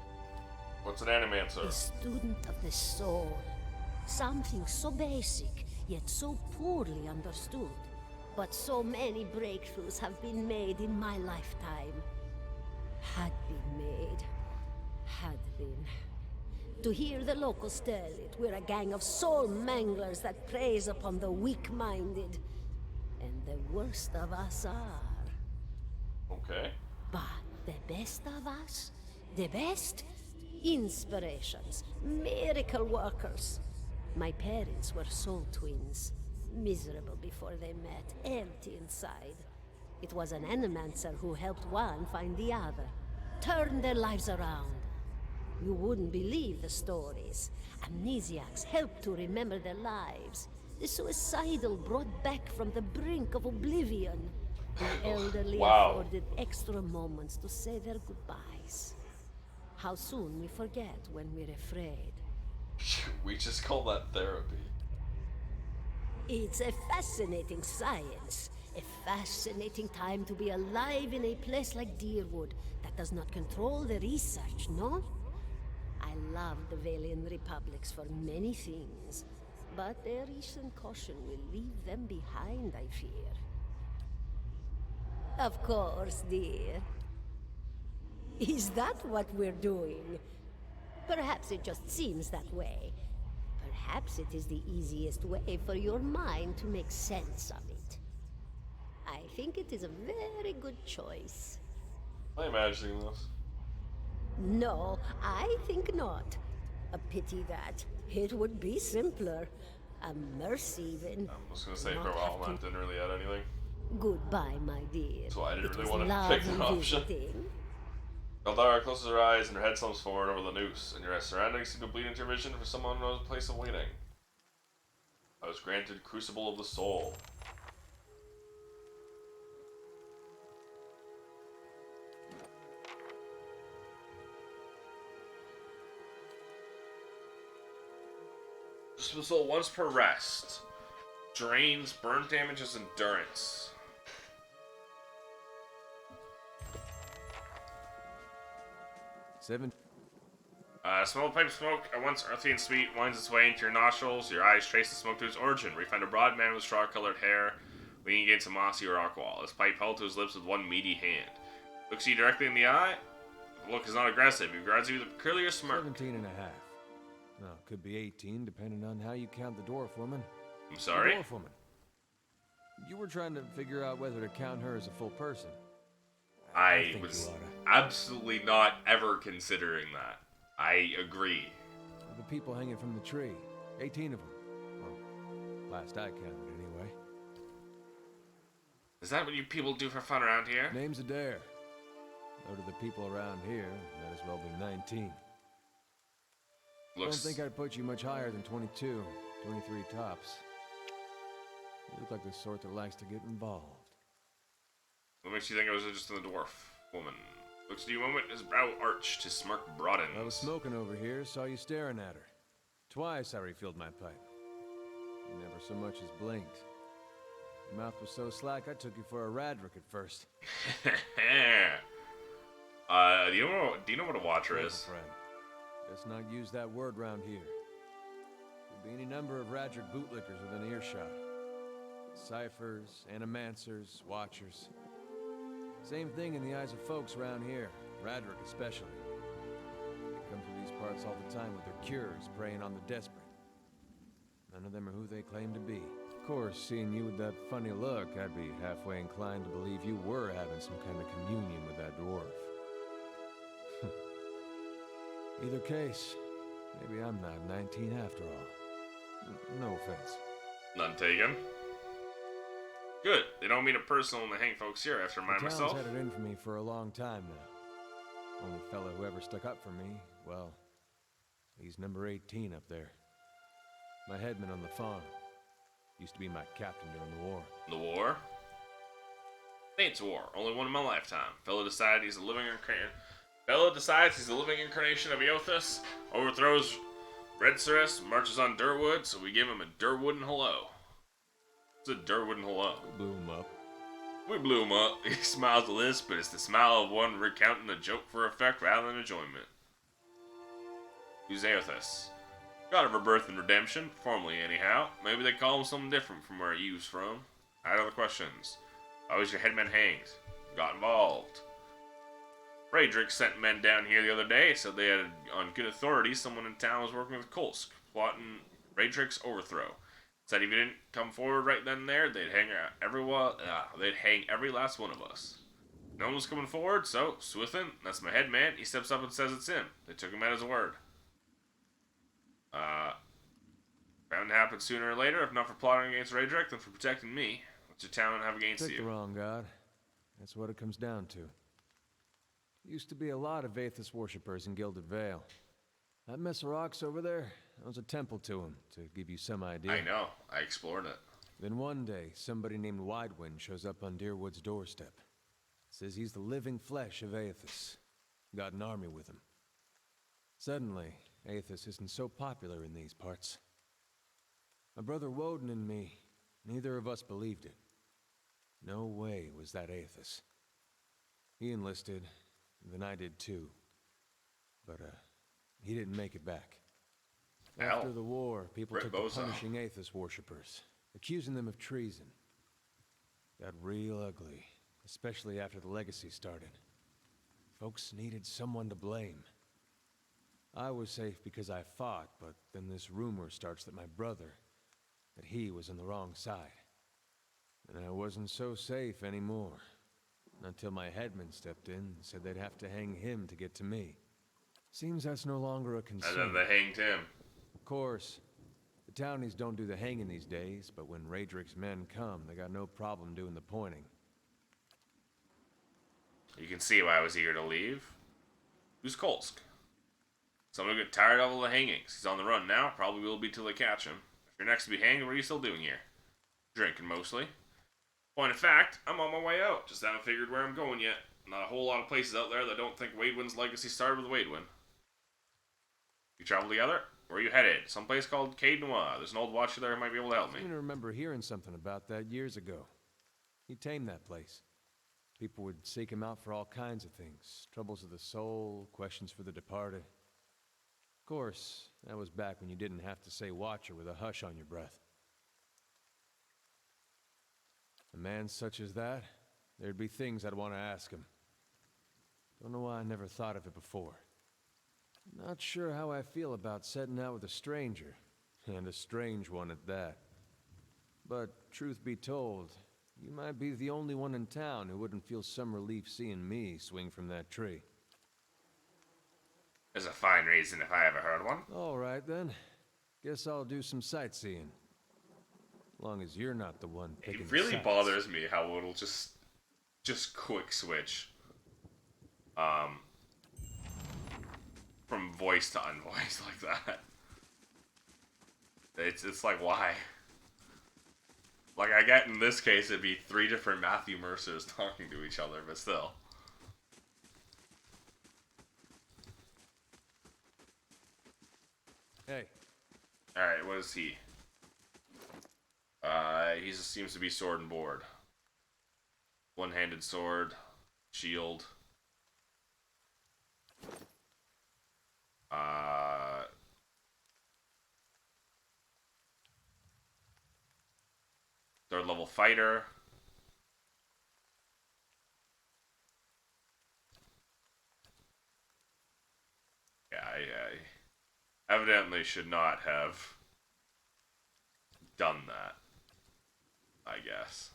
What's an animancer? A student of the soul. Something so basic, yet so poorly understood. But so many breakthroughs have been made in my lifetime. Had been made. Had been. To hear the locals tell it, we're a gang of soul manglers that preys upon the weak-minded. And the worst of us are. Okay. But the best of us? The best? Inspirations. Miracle workers. My parents were soul twins. Miserable before they met, empty inside. It was an animancer who helped one find the other. Turned their lives around. You wouldn't believe the stories. Amnesiacs helped to remember their lives. The suicidal brought back from the brink of oblivion. The elderly afforded extra moments to say their goodbyes. How soon we forget when we're afraid. We just call that therapy. It's a fascinating science. A fascinating time to be alive in a place like Deerwood that does not control the research, no? I love the Valian Republics for many things, but their recent caution will leave them behind, I fear. Of course, dear. Is that what we're doing? Perhaps it just seems that way. Perhaps it is the easiest way for your mind to make sense of it. I think it is a very good choice. Am I imagining this? No, I think not. A pity that. It would be simpler. A mercy, even. I was gonna say farewell, that didn't really add anything. Goodbye, my dear. So I didn't It really was want to pick that lovely option. visiting. Eldara closes her eyes and her head slumps forward over the noose, and your surroundings seem to bleed into your vision for some unknown place of waiting. I was granted Crucible of the Soul. Crucible of the Soul once per rest. Drains burn damage's endurance. Smell of pipe smoke, at once earthy and sweet, winds its way into your nostrils. Your eyes trace the smoke to its origin, where you find a broad man with straw-colored hair, leaning against a mossy rock wall. His pipe held to his lips with one meaty hand. Looks you directly in the eye. The look is not aggressive. He regards you with a peculiar smirk. 17 and a half. No, could be 18, depending on how you count the dwarf woman. I'm sorry? The dwarf woman. You were trying to figure out whether to count her as a full person. I was absolutely not ever considering that. I agree. The people hanging from the tree. 18 of them. Well, last I counted, anyway. Is that what you people do for fun around here? Name's Adair. Though to the people around here, might as well be 19. Looks... Don't think I'd put you much higher than 22, 23 tops. You look like the sort that likes to get involved. What makes you think I was interested in the dwarf woman? Looks at you a moment, his brow arched, his smirk broadened. I was smoking over here, saw you staring at her. Twice I refilled my pipe. You never so much as blinked. Your mouth was so slack I took you for a Radric at first. Do you know what a watcher is? Friend. Let's not use that word round here. There'd be any number of Radric bootlickers within earshot. Ciphers, animancers, watchers. Same thing in the eyes of folks around here, Radric especially. They come through these parts all the time with their cures, preying on the desperate. None of them are who they claim to be. Of course, seeing you with that funny look, I'd be halfway inclined to believe you were having some kind of communion with that dwarf. Either case, maybe I'm not 19 after all. No offense. None taken. Good. They don't mean it personal when they hang folks here after mine myself. The town's had it in for me for a long time now. Only fella who ever stuck up for me, well, he's number 18 up there. My headman on the farm. Used to be my captain during the war. The war? Saints War. Only one in my lifetime. Fella decides he's a living incarnation of Eothas, overthrows Red Cirrus, marches on Durwood, so we give him a Durwood and hello. It's a Durwood and hello. Blew him up. We blew him up. He smiles a lisp, but it's the smile of one recounting a joke for effect rather than enjoyment. Who's Eothas? God of rebirth and redemption, formerly anyhow. Maybe they call him something different from where he was from. I had other questions. Why was your headman hanged? Got involved. Raedric sent men down here the other day, said they had, on good authority, someone in town was working with Kolsk, plotting Raedric's overthrow. Said if you didn't come forward right then and there, they'd hang everyone. They'd hang every last one of us. No one was coming forward, so Swithin, that's my head man, he steps up and says it's him. They took him at his word. Bound to happen sooner or later, if not for plotting against Raedric, then for protecting me. What's your town have against Pick you? the wrong god. That's what it comes down to. Used to be a lot of Aethys worshippers in Gilded Vale. That mess of rocks over there, that was a temple to him, to give you some idea. I know. I explored it. Then one day, somebody named Widewind shows up on Deerwood's doorstep. Says he's the living flesh of Aethys. Got an army with him. Suddenly, Aethys isn't so popular in these parts. My brother Woden and me, neither of us believed it. No way was that Aethys. He enlisted, and then I did too. But, he didn't make it back. After the war, people took to punishing Aethys worshippers, accusing them of treason. Got real ugly, especially after the legacy started. Folks needed someone to blame. I was safe because I fought, but then this rumor starts that my brother, that he was on the wrong side. And I wasn't so safe anymore. Until my headman stepped in and said they'd have to hang him to get to me. Seems that's no longer a concern. And then they hanged him. Of course. The townies don't do the hanging these days, but when Raedric's men come, they got no problem doing the pointing. You can see why I was eager to leave. Who's Kolsk? Someone who got tired of all the hangings. He's on the run now, probably will be till they catch him. If you're next to be hanged, what are you still doing here? Drinking, mostly. Point of fact, I'm on my way out. Just haven't figured where I'm going yet. Not a whole lot of places out there that don't think Waidwin's legacy started with Waidwin. You travel together? Where are you headed? Someplace called Cade Noir. There's an old watcher there who might be able to help me. I remember hearing something about that years ago. He tamed that place. People would seek him out for all kinds of things. Troubles of the soul, questions for the departed. Of course, that was back when you didn't have to say watcher with a hush on your breath. A man such as that, there'd be things I'd want to ask him. Don't know why I never thought of it before. Not sure how I feel about setting out with a stranger, and a strange one at that. But truth be told, you might be the only one in town who wouldn't feel some relief seeing me swing from that tree. There's a fine reason if I ever heard one. All right then. Guess I'll do some sightseeing. Long as you're not the one picking It really sides. bothers me how it'll just quick switch. From voice to unvoiced like that. It's like, why? Like, I get in this case it'd be 3 different Matthew Mercers talking to each other, but still. Hey. Alright, what is he? He just seems to be sword and board. One-handed sword, shield. Third level fighter. Yeah, I evidently should not have done that, I guess.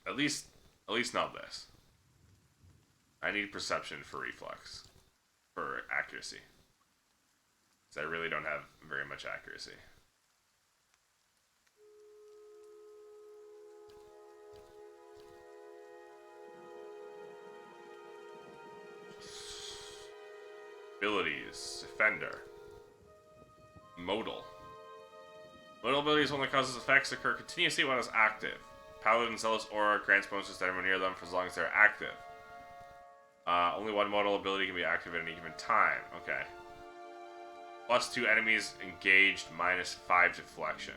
At least not this. I need perception for reflex. For accuracy. Because I really don't have very much accuracy. Abilities. Defender. Modal. Modal abilities only causes effects occur continuously when it's active. Paladin Zealous Aura grants bonuses to everyone near them for as long as they're active. Only one modal ability can be active at any given time. Okay. +2 enemies engaged, -5 deflection.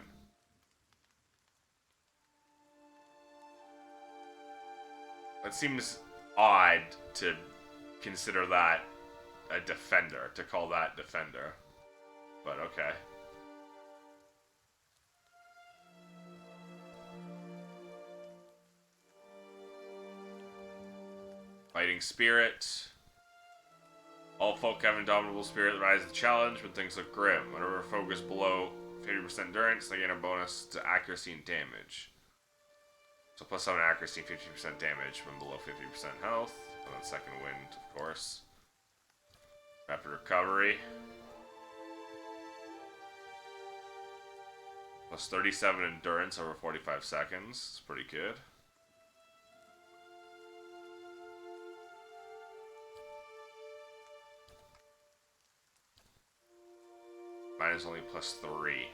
That seems odd to consider that a defender, to call that defender. But okay. Fighting Spirit. All folk have Indomitable Spirit that rise to the challenge when things look grim. Whenever a folk is below 50% endurance, they gain a bonus to accuracy and damage. So plus 7 accuracy and 50% damage when below 50% health. And then second wind, of course. Rapid recovery. Plus 37 endurance over 45 seconds. It's pretty good. Mine is only plus 3.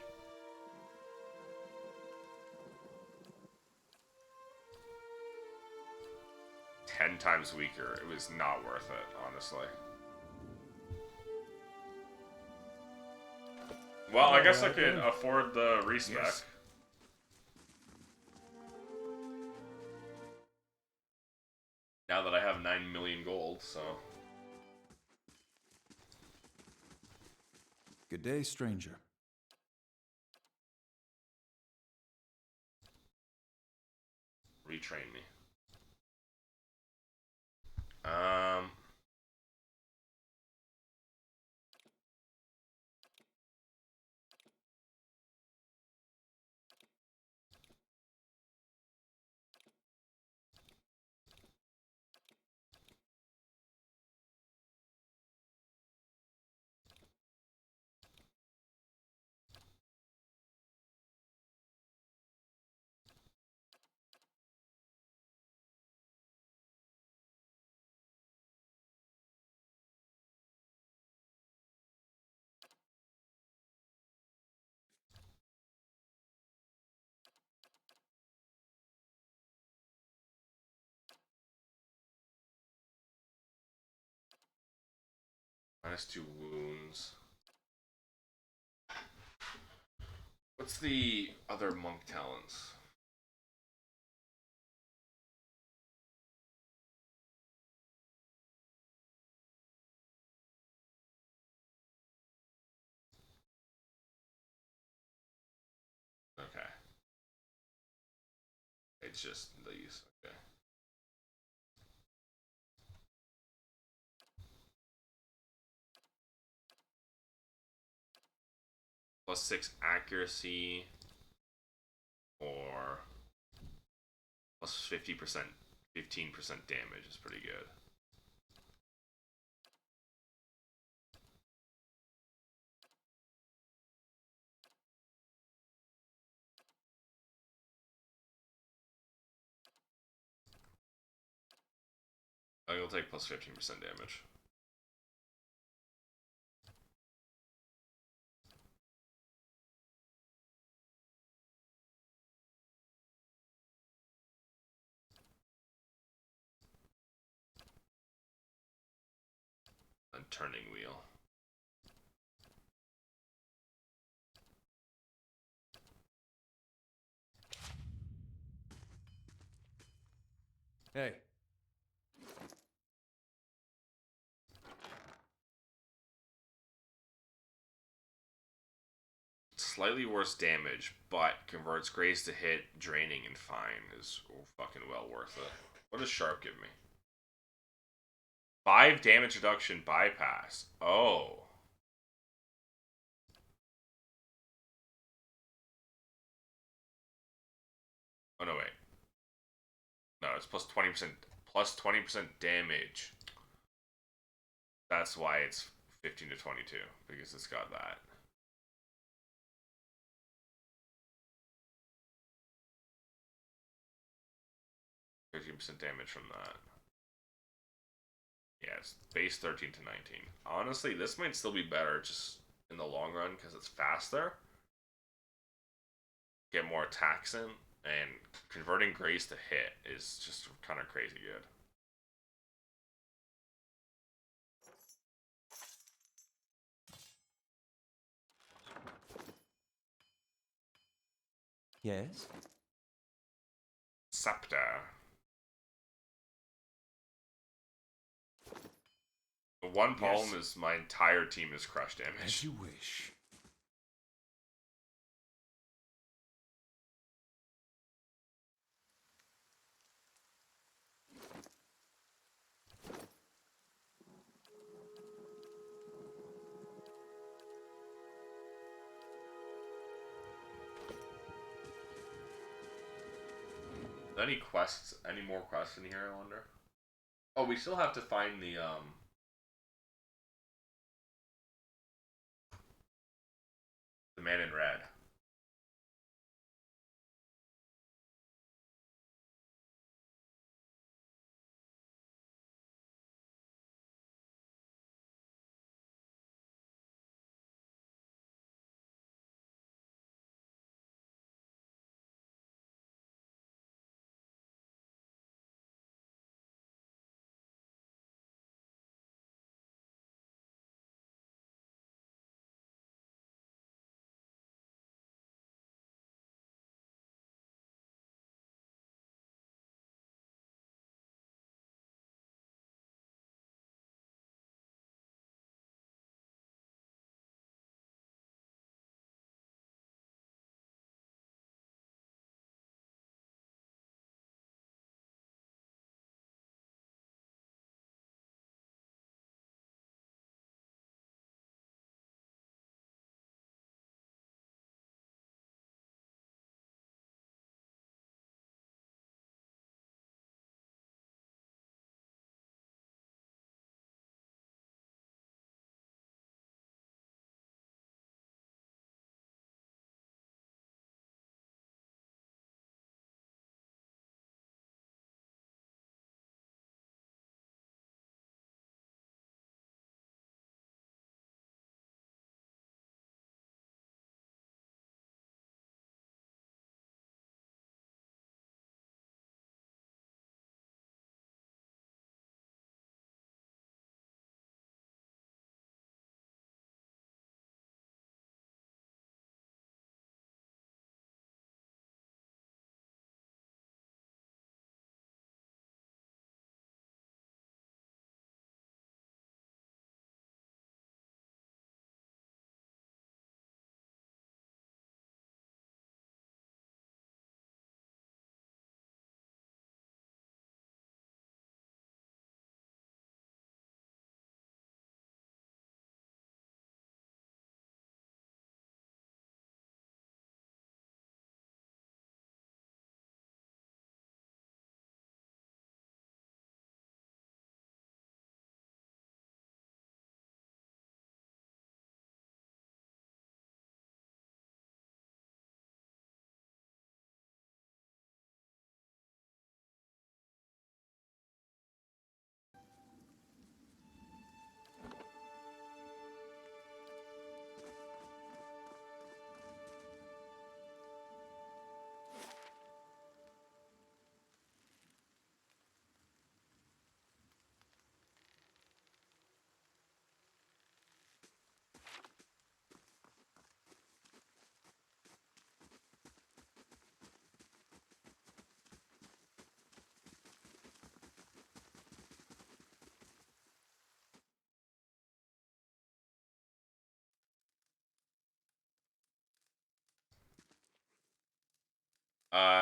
Ten times weaker. It was not worth it, honestly. Well, I guess I could afford the respec. Yes. Now that I have 9 million gold, so. Good day, stranger. Retrain me. -2 wounds. What's the other monk talents? Okay. It's just these. Okay. Plus 6 accuracy, or plus 50%, 15% damage is pretty good. I will take plus 15% damage. A turning wheel. Hey. Slightly worse damage, but converts graze to hit, draining, and fine is fucking well worth it. What does Sharp give me? 5 damage reduction bypass. Oh. Oh, no, wait. No, it's plus 20%. Plus 20% damage. That's why it's 15 to 22. Because it's got that. %15 damage from that. Yeah, it's base 13 to 19. Honestly, this might still be better just in the long run because it's faster. Get more attacks in, and converting graze to hit is just kind of crazy good. Yes? Scepter. The one problem is my entire team is crush damage. As you wish. any quests, any more quests in here, I wonder? Oh, we still have to find the man in red.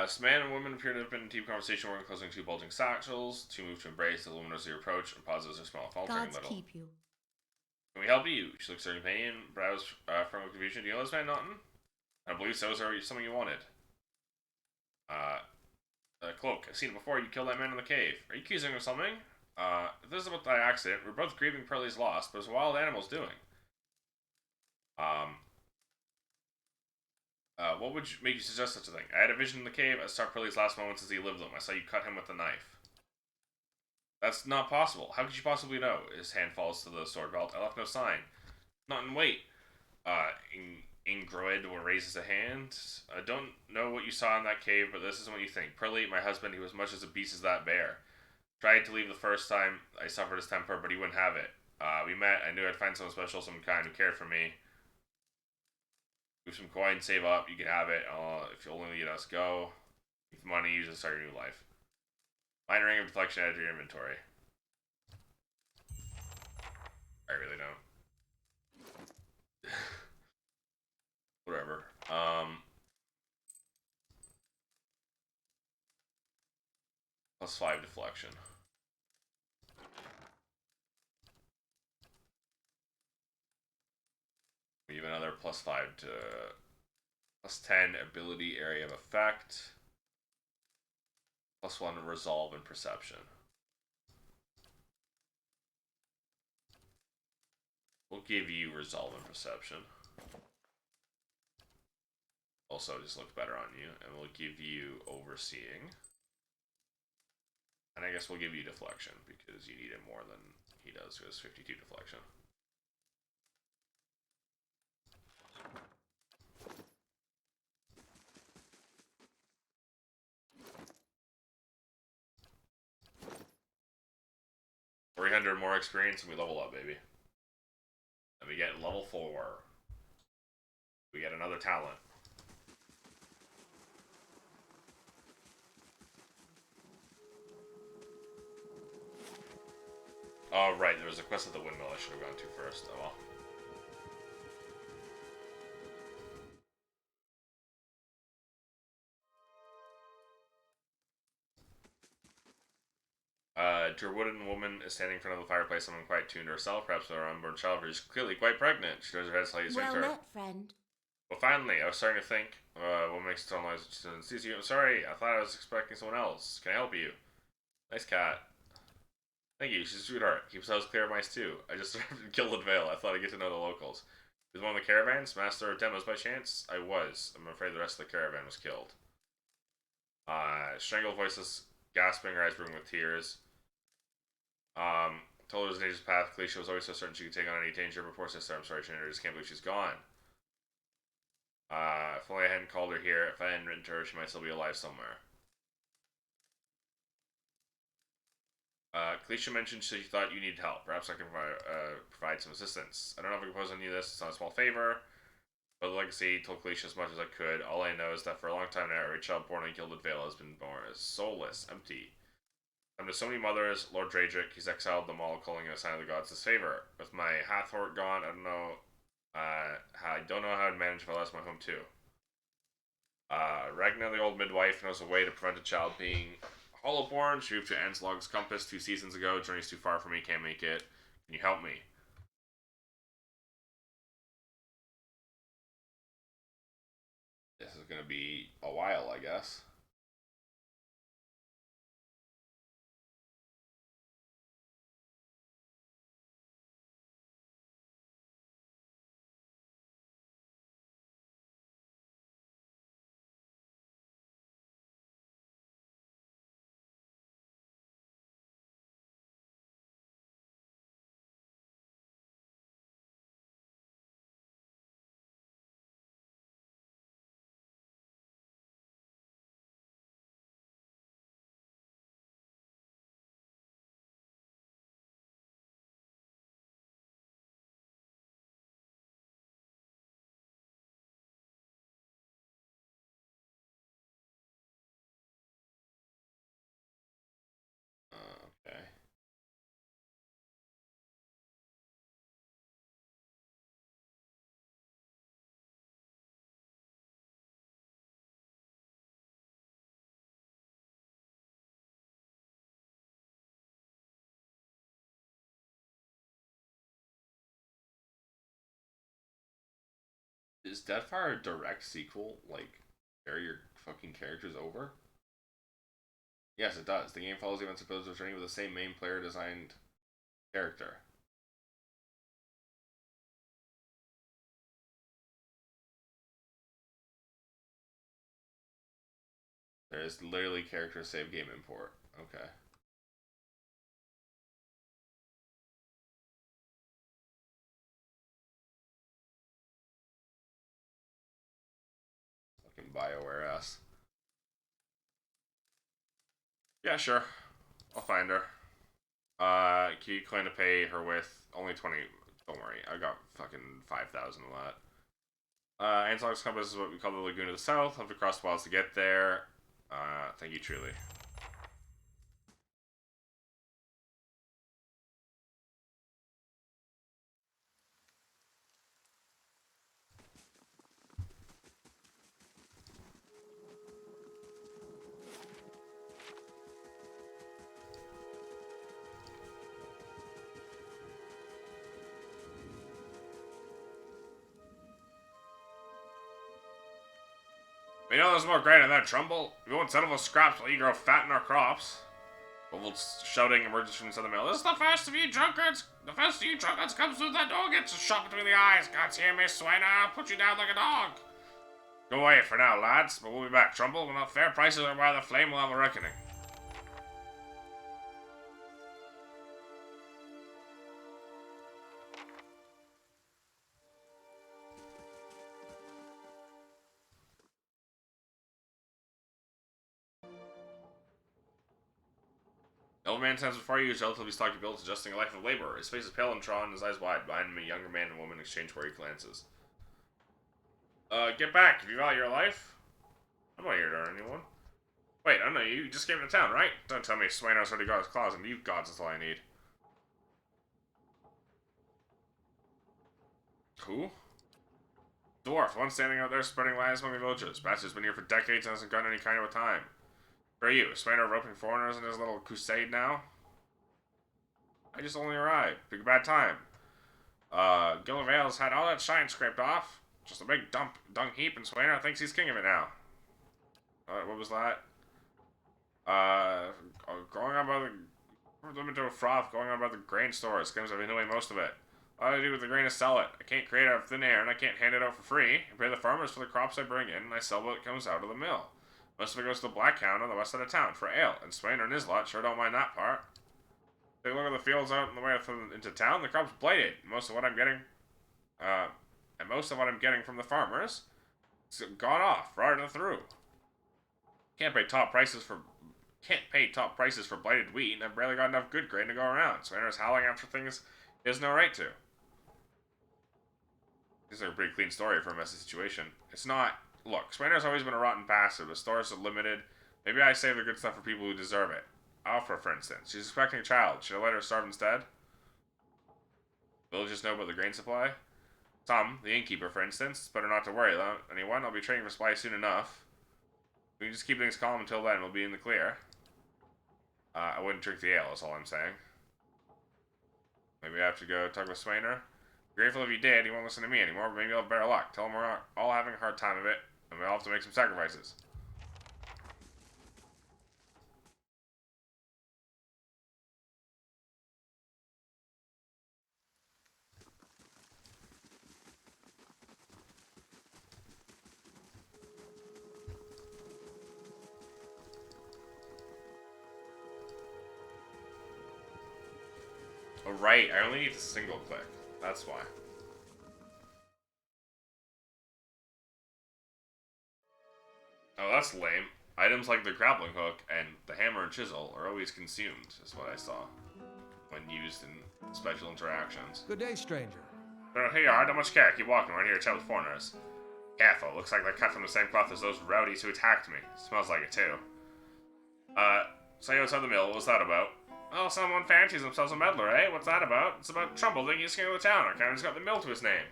Some man and woman appear to have been in deep conversation, one closing two bulging satchels. Two move to embrace, the luminously approach, and pauses her smell, faltering Gods little. keep you. Can we help you? She looks certain pain, brows from confusion. Do you know this man, Naughton? I believe so. Is there something you wanted? Cloak. I've seen it before. You killed that man in the cave. Are you accusing him of something? If this is about that accident, we're both grieving Pearlie's loss, but what's a wild animal's doing? What would make you suggest such a thing? I had a vision in the cave. I saw Pearlie's last moments as he lived them. I saw you cut him with a knife. That's not possible. How could you possibly know? His hand falls to the sword belt. I left no sign. Not in wait. Ingroid raises a hand. I don't know what you saw in that cave, but this isn't what you think. Pearlie, my husband, he was much as a beast as that bear. Tried to leave the first time I suffered his temper, but he wouldn't have it. We met. I knew I'd find someone special, some kind who cared for me. Move some coin, save up, you can have it. If you only let us go. With money, use it to start your new life. Minor ring of deflection, add to your inventory. I really don't. Whatever. +5 deflection. We have another +5 to +10 ability area of effect. +1 resolve and perception. We'll give you resolve and perception. Also, just looks better on you. And we'll give you overseeing. And I guess we'll give you deflection because you need it more than he does, because 52 deflection. $300 more experience and we level up, baby. And we get level 4. We get another talent. Oh, right, there was a quest at the windmill I should have gone to first. Oh well. To a wooden woman is standing in front of the fireplace, someone quite tuned to herself, perhaps with her unborn child, who is clearly quite pregnant. She does her head slightly Well to her. met, friend. Well, finally, I was starting to think, what makes it so noise? She sees you. I'm sorry, I thought I was expecting someone else. Can I help you? Nice cat. Thank you, she's a sweetheart. Keeps the house clear of mice too. I just arrived in Gilded Vale. I thought I'd get to know the locals. Was one of the caravans? Master of demos by chance? I was. I'm afraid the rest of the caravan was killed. Strangled voices, gasping, her eyes brimming with tears. Told her it was an age's path. Cliche was always so certain she could take on any danger before sister. I'm sorry, I just can't believe she's gone. If only I hadn't called her here. If I hadn't written to her, she might still be alive somewhere. Cliche mentioned she thought you needed help. Perhaps I can provide some assistance. I don't know if I can propose on you this. It's not a small favor. But the legacy told Cliche as much as I could. All I know is that for a long time now, every child born in Gilded Vale has been born as soulless, empty. I'm to so many mothers, Lord Dragic, he's exiled them all, calling it a sign of the gods' disfavor. With my Hathort gone, I don't know how to manage if I lost my home too. Ragnar, the old midwife, knows a way to prevent a child being hollowborn. She moved to Anslog's Compass 2 seasons ago. Journey's too far for me, can't make it. Can you help me? This is gonna be a while, I guess. Okay. Is Deathfire a direct sequel? Like, carry your fucking characters over? Yes, it does. The game follows the events of Blizzard's journey with the same main player designed character. There is literally character save game import. Okay. Fucking BioWare ass. Yeah, sure. I'll find her. Can you claim to pay her with only 20? Don't worry, I got fucking 5,000 of that. Anslog's Compass is what we call the Lagoon of the South. Have to cross the wilds to get there. Thank you, truly. We know there's more grain in that, Trumbull. We won't settle for scraps while you grow fat in our crops. Wolf's shouting emerges from inside the mill. This is the first of you drunkards. The first of you drunkards comes through that door, gets a shot between the eyes. Can't hear me, Swainer. I'll put you down like a dog. Go away for now, lads, but we'll be back. Trumbull, when not fair prices are by the flame, we'll have a reckoning. The old man stands before you, his relatively stocky build, adjusting a life of labor. His face is pale and drawn, his eyes wide. Behind him, a younger man and woman exchange worried glances. Get back. If you value your life. I'm not here to hurt anyone. Wait, I don't know you. You just came to town, right? Don't tell me Swaino's already got his claws into you gods. That's all I need. Who? Dwarf, one standing out there spreading lies among the villagers. Bastard's been here for decades and hasn't gotten any kind of a time. Who are you? Swaino roping foreigners in his little crusade now? I just only arrived. Big bad time. Gillival's had all that shine scraped off. Just a big dung heap, and Swaino thinks he's king of it now. What was that? Going on by the limit to a froth, going on by the grain stores. Skims have been away most of it. All I do with the grain is sell it. I can't create it out of thin air, and I can't hand it out for free. I pay the farmers for the crops I bring in, and I sell what comes out of the mill. Most of it goes to the Black Hound on the west side of town for ale, and Swainer and his lot sure don't mind that part. Take a look at the fields out on the way into town. The crop's blighted. Most of what I'm getting, from the farmers, it's gone off right through. Can't pay top prices for blighted wheat, and I've barely got enough good grain to go around. Swainer's howling after things he has no right to. This is a pretty clean story for a messy situation. It's not. Look, Swainer's always been a rotten bastard. The stores are limited. Maybe I save the good stuff for people who deserve it. Alpha, for instance. She's expecting a child. Should I let her starve instead? Villagers know about the grain supply? Tom, the innkeeper, for instance. It's better not to worry about anyone. I'll be trading for supplies soon enough. We can just keep things calm until then. We'll be in the clear. I wouldn't drink the ale, is all I'm saying. Maybe I have to go talk with Swainer. Grateful if you did. He won't listen to me anymore, but maybe I'll have better luck. Tell him we're all having a hard time of it, and we'll have to make some sacrifices. Oh, right. I only need to single click. That's why. Oh, that's lame. Items like the grappling hook and the hammer and chisel are always consumed, is what I saw when used in special interactions. Good day, stranger. Oh, here you are. Don't much care. Keep walking. We're here to chat with foreigners. Careful. Looks like they're cut from the same cloth as those rowdies who attacked me. Smells like it, too. So you outside the mill. What was that about? Oh, someone fancies themselves a meddler, eh? What's that about? It's about Trumbull thinking he's king of the town. Our county's got the mill to his name.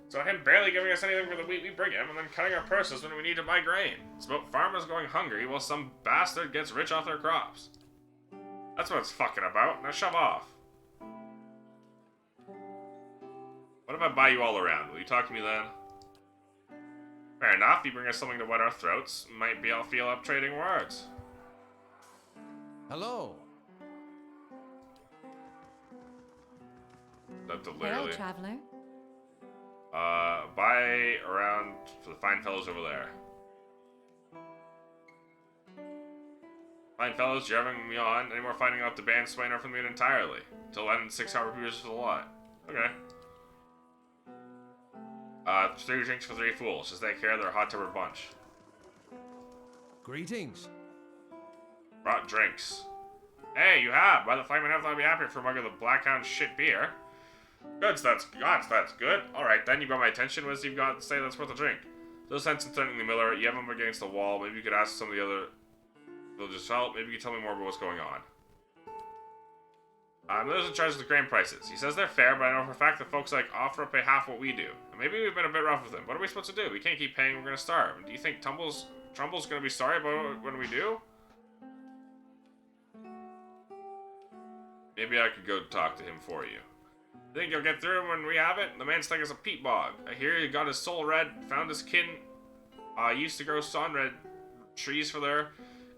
It's about him barely giving us anything for the wheat we bring him, and then cutting our purses when we need to buy grain. It's about farmers going hungry while some bastard gets rich off their crops. That's what it's fucking about. Now shove off. What if I buy you all around? Will you talk to me then? Fair enough. You bring us something to wet our throats. Might be I'll feel up trading words. Hello. That's Hello, literally. traveler. Buy around for the fine fellows over there. Fine fellows, you're having me on. Any more finding out the band Swainer from me entirely. Till then, 6-hour beers for the lot. Okay. 3 drinks for 3 fools. Just take care of their hot-tempered bunch. Greetings. Brought drinks. Hey, you have. By the flaming heavens, I'll be happy for a mug of the Black Hound shit beer. Good, so that's good. Alright, then you got my attention. What you've got to say that's worth a drink? No sense in threatening the miller. You have him against the wall. Maybe you could ask some of the other villagers for help. Maybe you could tell me more about what's going on. Miller's in charge of the grain prices. He says they're fair, but I know for a fact that folks like offer to pay half what we do. And maybe we've been a bit rough with him. What are we supposed to do? We can't keep paying. We're gonna starve. Do you think Trumbull's gonna be sorry about it when we do? Maybe I could go talk to him for you. Think you'll get through when we have it? The man's thing is a peat bog. I hear he got his soul read, found his kin used to grow sunred trees for their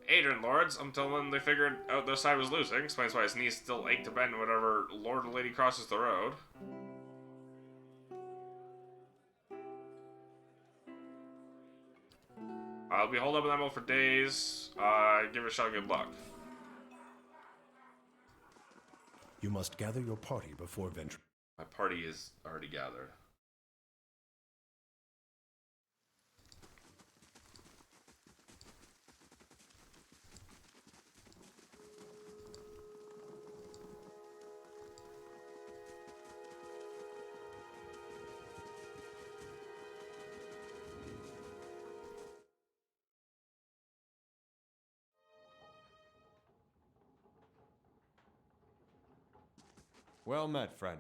Adrian lords until then they figured out their side was losing. Explains why his knees still ache to bend whenever lord or lady crosses the road. I'll be holed up in that mode for days. Give it a shot, good luck. You must gather your party before venturing. My party is already gathered. Well met, friend.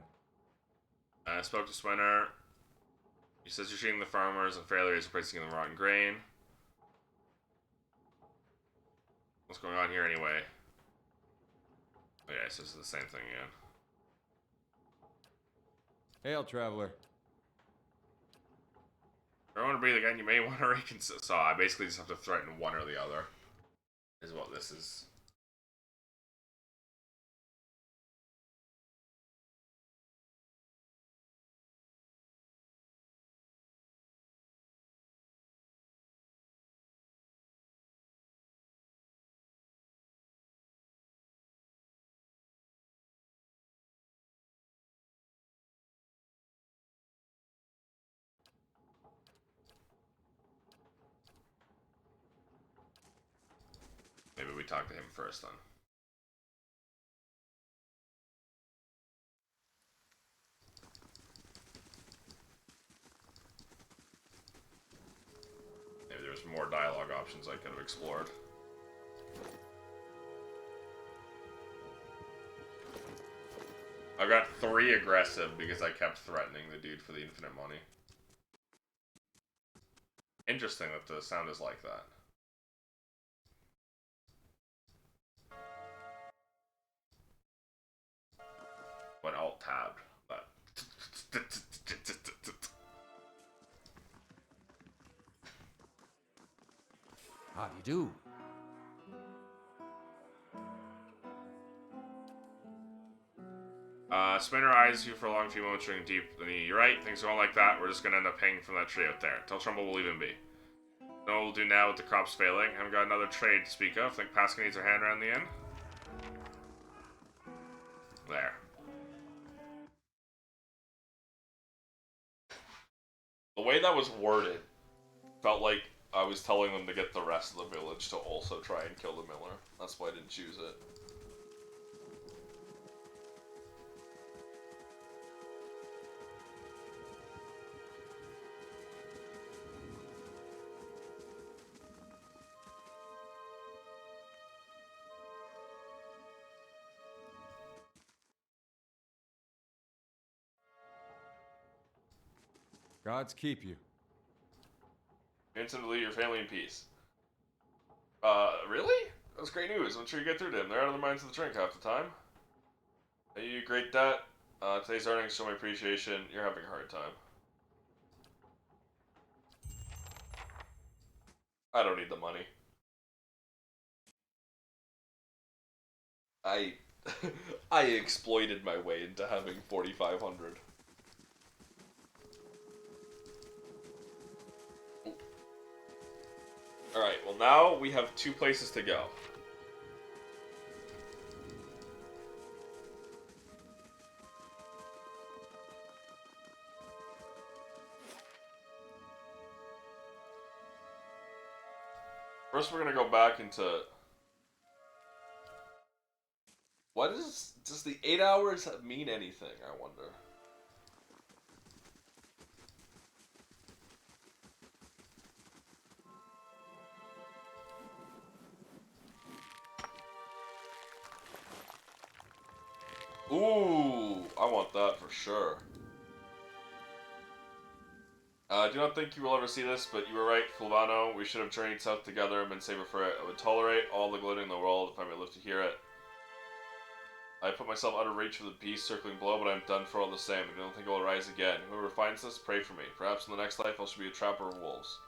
I spoke to Swinner. He says you're cheating the farmers and failures are placing in the rotten grain. What's going on here anyway? Okay, so this is the same thing again. Hail, traveler. If I want to breathe again, you may want to reconsider. So I basically just have to threaten one or the other. Is what this is. Maybe we talk to him first then. Maybe there's more dialogue options I could have explored. I got 3 aggressive because I kept threatening the dude for the infinite money. Interesting that the sound is like that. When alt tabbed, but How do you do? Spinner eyes you for a long few moments, drinking deep. Then you're right, things going like that, we're just gonna end up hanging from that tree out there. Tell Trumbull we'll leave him be. Know what we'll do now with the crops failing. Haven't got another trade to speak of. Think Pascal needs her hand around the inn? There. The way that was worded felt like I was telling them to get the rest of the village to also try and kill the miller. That's why I didn't choose it. Gods keep you. Instantly, your family in peace. Really? That's great news. I'm sure you get through to them. They're out of their minds with the drink half the time. Hey, you great debt. Today's earnings show my appreciation. You're having a hard time. I don't need the money. I exploited my way into having 4,500. Alright, well now we have 2 places to go. First we're gonna go back into... Does the 8 hours mean anything, I wonder? Ooh, I want that for sure. I do not think you will ever see this, but you were right, Fulvano. We should have journeyed south together and been safer for it. I would tolerate all the gloating in the world if I may live to hear it. I put myself out of reach of the beast circling below, but I'm done for all the same. I don't think it will rise again. Whoever finds this, pray for me. Perhaps in the next life I shall be a trapper of wolves.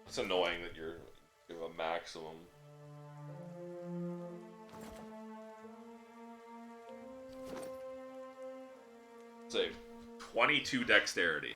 It's annoying that you have a maximum. Save 22 dexterity.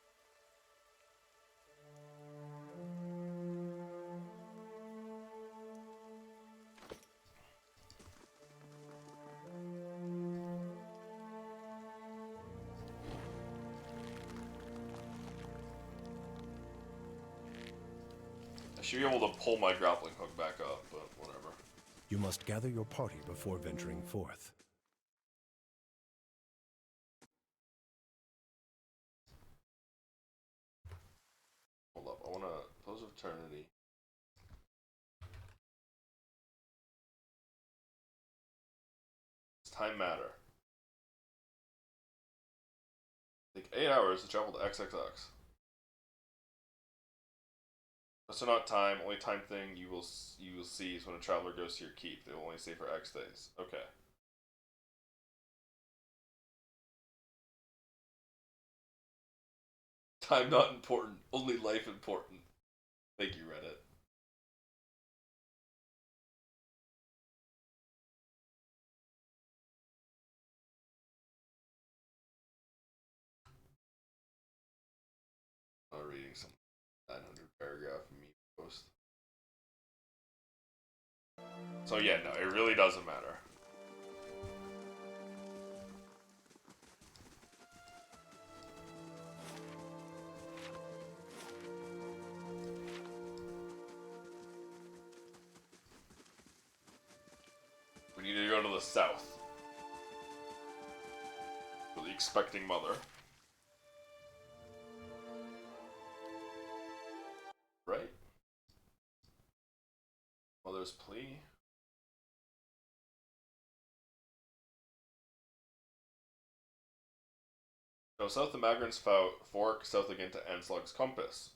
I should be able to pull my grappling hook back up, but whatever. You must gather your party before venturing forth. Hold up, I want to pose of eternity. Does time matter? Take 8 hours to travel to XXX. That's not time. Only time thing you will see is when a traveler goes to your keep. They will only stay for X days. Okay. Time not important. Only life important. Thank you, Reddit. I'm reading some 900 paragraph meme post. So yeah, no, it really doesn't matter. We need to go to the south. For the expecting mother. Right? Mother's plea. Go south of Magrin's Fork, south again to Anslog's Compass.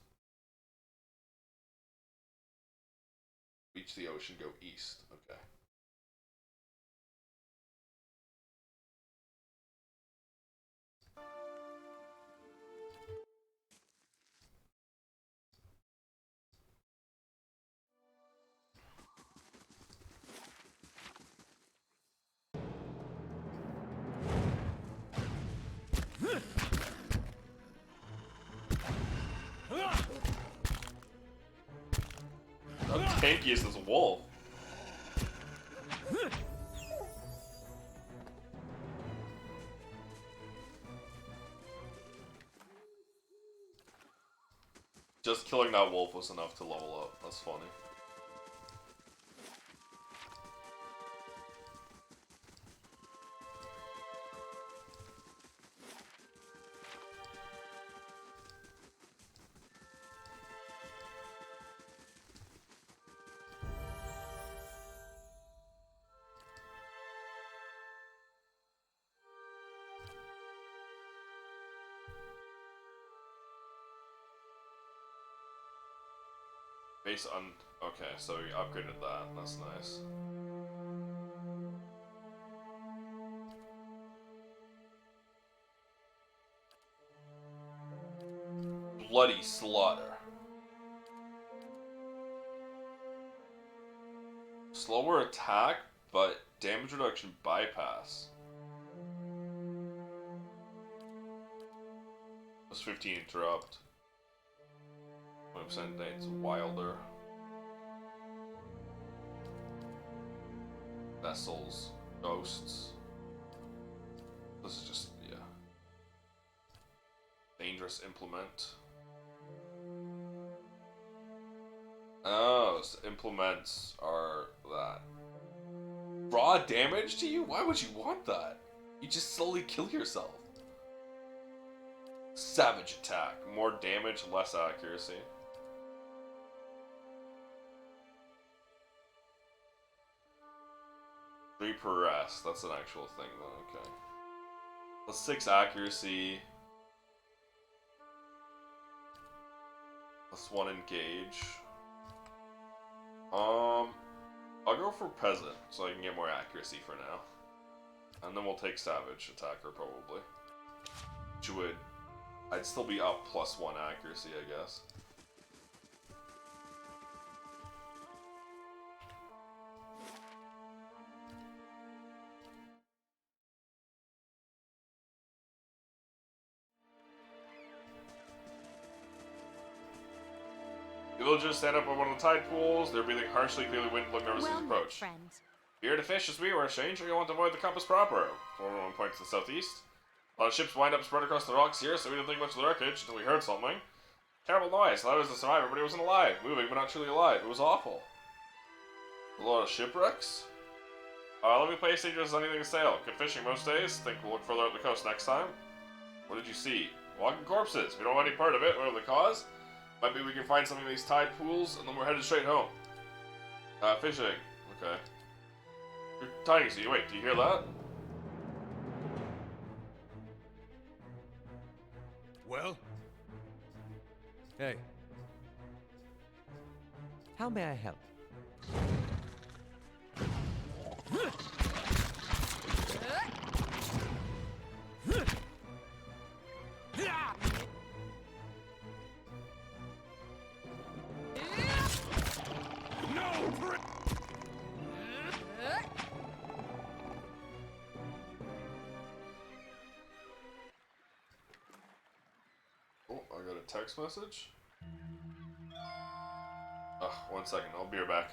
Reach the ocean, go east. Okay. How tanky is this wolf? Just killing that wolf was enough to level up. That's funny. Base on. Okay, so you upgraded that. That's nice. Bloody slaughter. Slower attack, but damage reduction bypass. Plus 15 interrupt. 20% Nate's Wilder. Vessels. Ghosts. This is just, yeah. Dangerous Implement. Oh, so implements are that. Raw damage to you? Why would you want that? You just slowly kill yourself. Savage attack. More damage, less accuracy. Three per rest. That's an actual thing though, okay. Plus 6 accuracy. Plus 1 engage. I'll go for peasant so I can get more accuracy for now. And then we'll take savage attacker probably. Which I'd still be up plus 1 accuracy, I guess. Villagers stand up on one of the tide pools. They're breathing harshly, feeling wind, look nervous as Well they met, approach. friend. Here to fish as we were, stranger. You want to avoid the compass proper. One points to the southeast. A lot of ships wind up spread across the rocks here, so we didn't think much of the wreckage until we heard something. Terrible noise. Thought it was the survivor, but he wasn't alive. Moving, but not truly alive. It was awful. A lot of shipwrecks. Let me play dangerous as anything to sail. Good fishing most days. Think we'll look further up the coast next time. What did you see? Walking corpses. We don't want any part of it. Whatever the cause. Might be we can find something in these tide pools, and then we're headed straight home. Fishing. Okay. You're tiny, so wait, do you hear that? Well? Hey. How may I help? Oh, I got a text message. Ugh, 1 second, I'll be right back.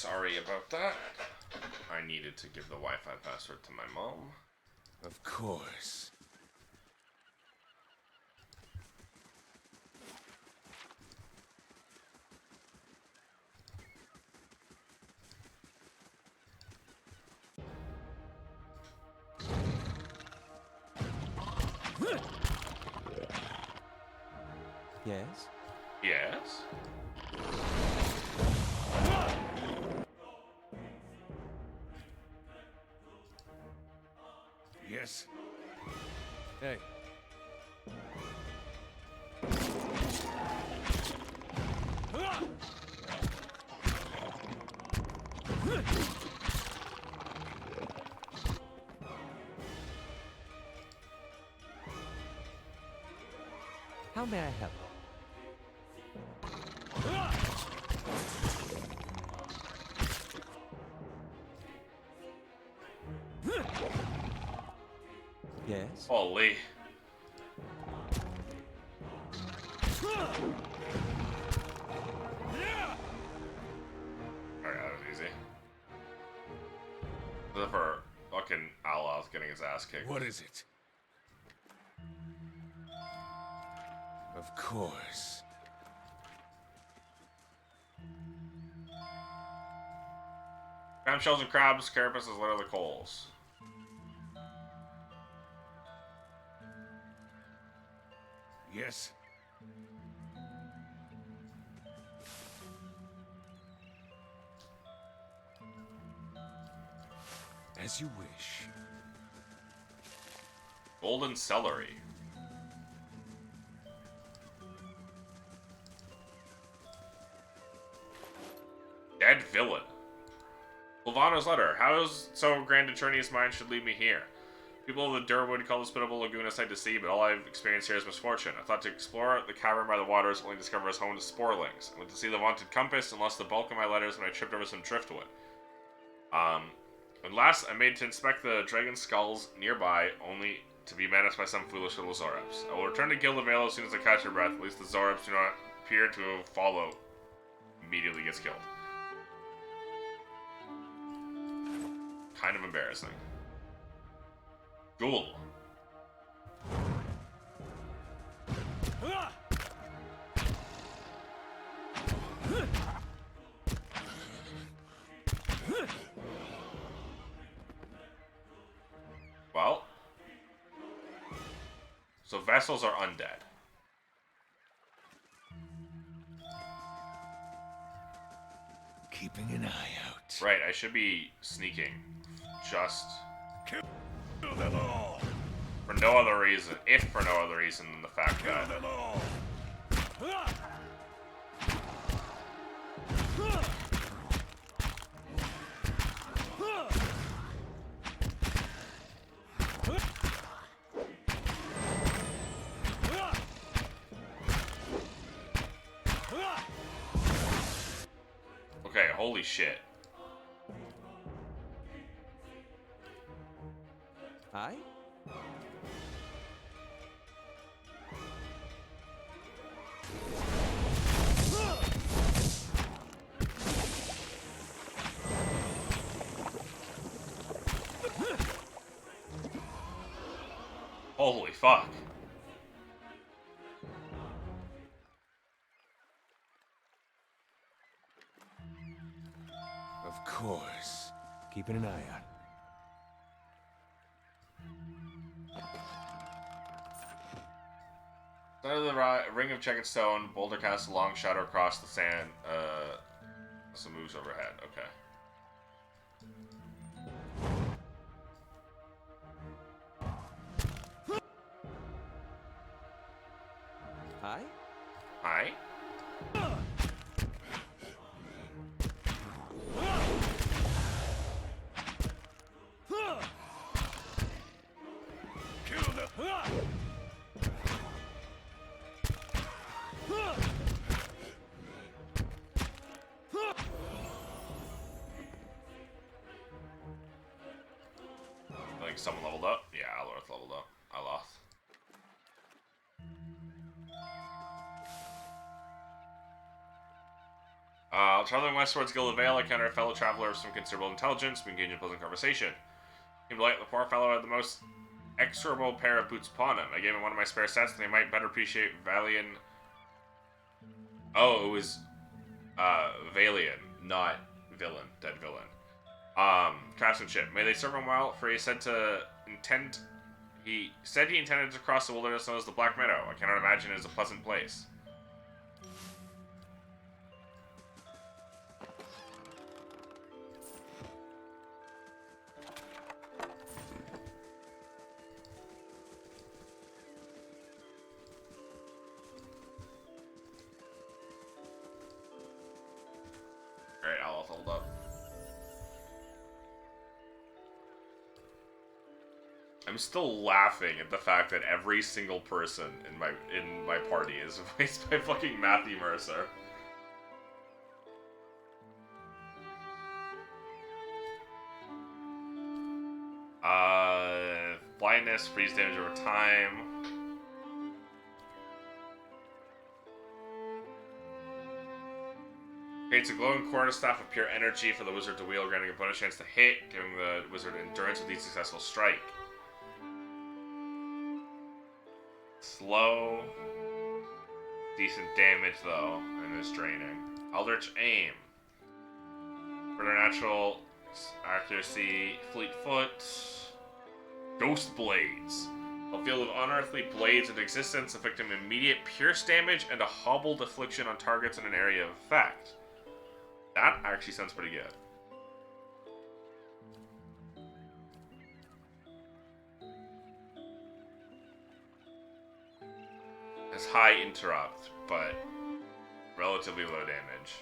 Sorry about that. I needed to give the Wi-Fi password to my mom. Of course. Yes? Yes? Yes. Hey. How may I help? Yes? Holy. Alright, that was easy. Except for fucking Outlaws getting his ass kicked. What is it? Of course. Clam shells and crabs, carapaces, litter the coals. Yes. As you wish. Golden celery. Dead villain. Silvano's letter. How is so grand attorney's mind should lead me here? People of the Durwood call this pitiful lagoon a sight to see, but all I've experienced here is misfortune. I thought to explore the cavern by the waters, only to discover his home to sporelings. I went to see the vaunted compass, and lost the bulk of my letters when I tripped over some driftwood. And last, I made to inspect the dragon skulls nearby, only to be menaced by some foolish little Zorabs. I will return to Gildavale as soon as I catch your breath. At least the Zorabs do not appear to follow. Immediately gets killed. Kind of embarrassing. Ghoul. Well. So vessels are undead. Keeping an eye out. Right, I should be sneaking. Just... Kill them all. For no other reason, if for no other reason than the fact that... Kill them all. Okay, holy shit. Aye? Holy fuck. Of course. Keeping an eye out. Side of the ring of checkered stone, boulder casts a long shadow across the sand. Some moves overhead. Okay. Aye? Aye? Kill them. I think someone leveled up. Yeah, Alorth leveled up. Aloth. While traveling west towards Gillavale, I encountered a fellow traveler of some considerable intelligence. We engaged in a pleasant conversation. Seemed like the poor fellow had the most execrable pair of boots upon him. I gave him one of my spare sets, and they might better appreciate Valian. Oh, it was Valian, not villain, dead villain. Craftsmanship. May they serve him well, for he said he intended to cross the wilderness known as the Black Meadow. I cannot imagine it is a pleasant place. Alright, I'll hold up. I'm still laughing at the fact that every single person in my party is voiced by fucking Matthew Mercer. Blindness, freeze damage over time. Creates a glowing quarterstaff of pure energy for the wizard to wield, granting a bonus chance to hit, giving the wizard endurance with each successful strike. Slow. Decent damage, though, and is draining. Eldritch Aim. Preternatural accuracy. Fleet Foot. Ghost Blades. A field of unearthly blades in existence, inflicting immediate pierce damage and a hobbled affliction on targets in an area of effect. That actually sounds pretty good. It's high interrupt, but relatively low damage.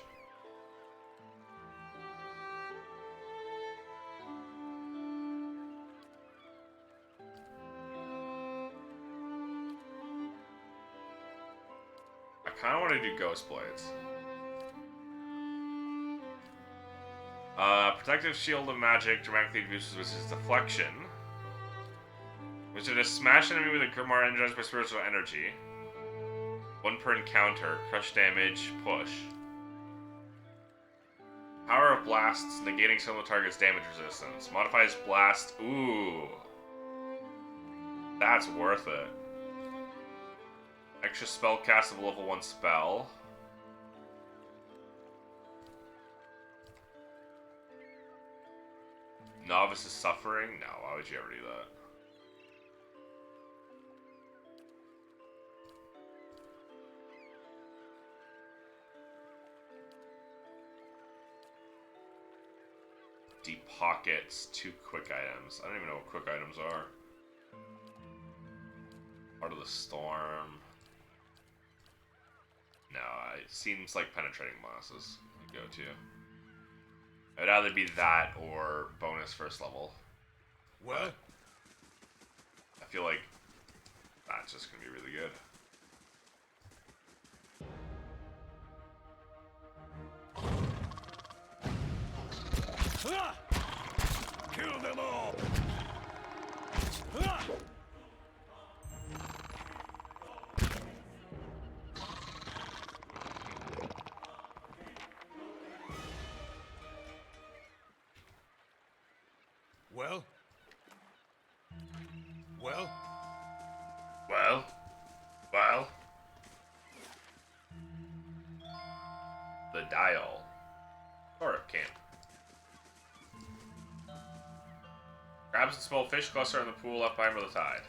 I kind of want to do Ghost Blades. Protective Shield of Magic dramatically reduces wizard's deflection. Wizard just smash an enemy with a Grimoire energized by spiritual energy. 1 per encounter. Crush damage. Push. Power of Blasts, negating some of the target's damage resistance. Modifies Blast. Ooh. That's worth it. Extra spell cast of a level 1 spell. Novice is suffering? No, why would you ever do that? Deep pockets, 2 quick items. I don't even know what quick items are. Part of the storm. No, it seems like penetrating glasses would go to. It would either be that or bonus first level. What? I feel like that's just gonna be really good. Kill them all! Well? Well? Well? Well? The dial. Or a camp. Grabs a small fish cluster in the pool left behind by the tide.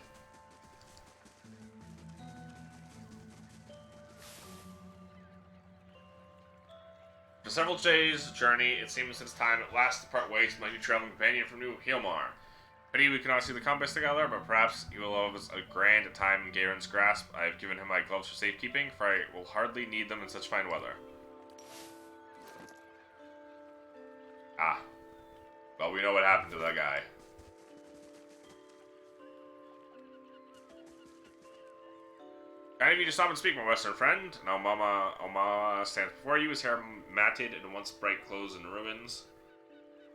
For several days' journey, it seems since time at last to part ways with my new traveling companion from New Hilmar. Pity we cannot see the compass together, but perhaps he will have a grand time in Garen's grasp. I have given him my gloves for safekeeping, for I will hardly need them in such fine weather. Ah. Well, we know what happened to that guy. Kind of you to stop and speak, my western friend. Now Mama stands before you, his hair matted and once bright clothes in ruins.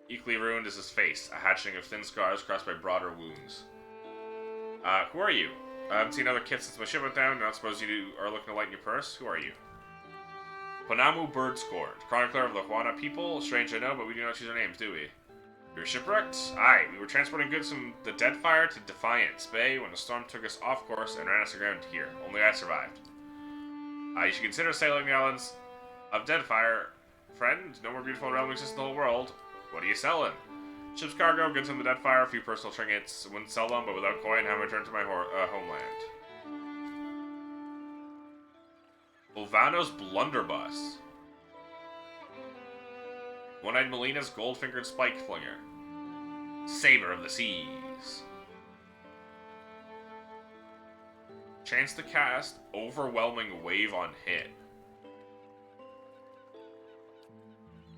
Equally ruined is his face, a hatching of thin scars crossed by broader wounds. Who are you? I haven't seen other kits since my ship went down. I don't suppose you are looking to lighten your purse. Who are you? Panamu Bird Scourge, chronicler of the Juana people. Strange I know, but we do not choose our names, do we? We were shipwrecked? Aye, we were transporting goods from the Deadfire to Defiance Bay when a storm took us off course and ran us aground here. Only I survived. You should consider sailing the islands of Deadfire. Friend, no more beautiful realm exists in the whole world. What are you selling? Ship's cargo, goods from the Deadfire, a few personal trinkets. Wouldn't sell them, but without coin, have returned to my homeland. Ulvano's Blunderbuss. One-Eyed Melina's gold-fingered spike flinger. Saber of the Seas. Chance to cast Overwhelming Wave on hit.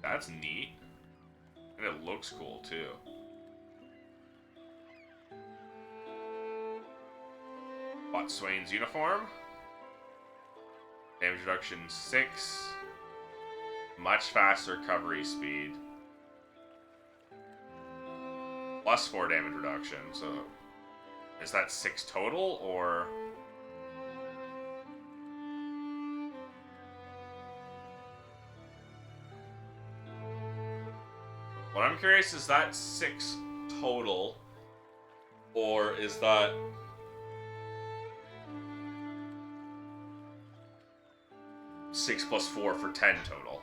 That's neat. And it looks cool, too. Botswain's uniform. Damage reduction 6. Much faster recovery speed. Plus 4 damage reduction, so... Is that 6 total, or... What I'm curious is that 6 total, or is that... Six plus 4 for 10 total.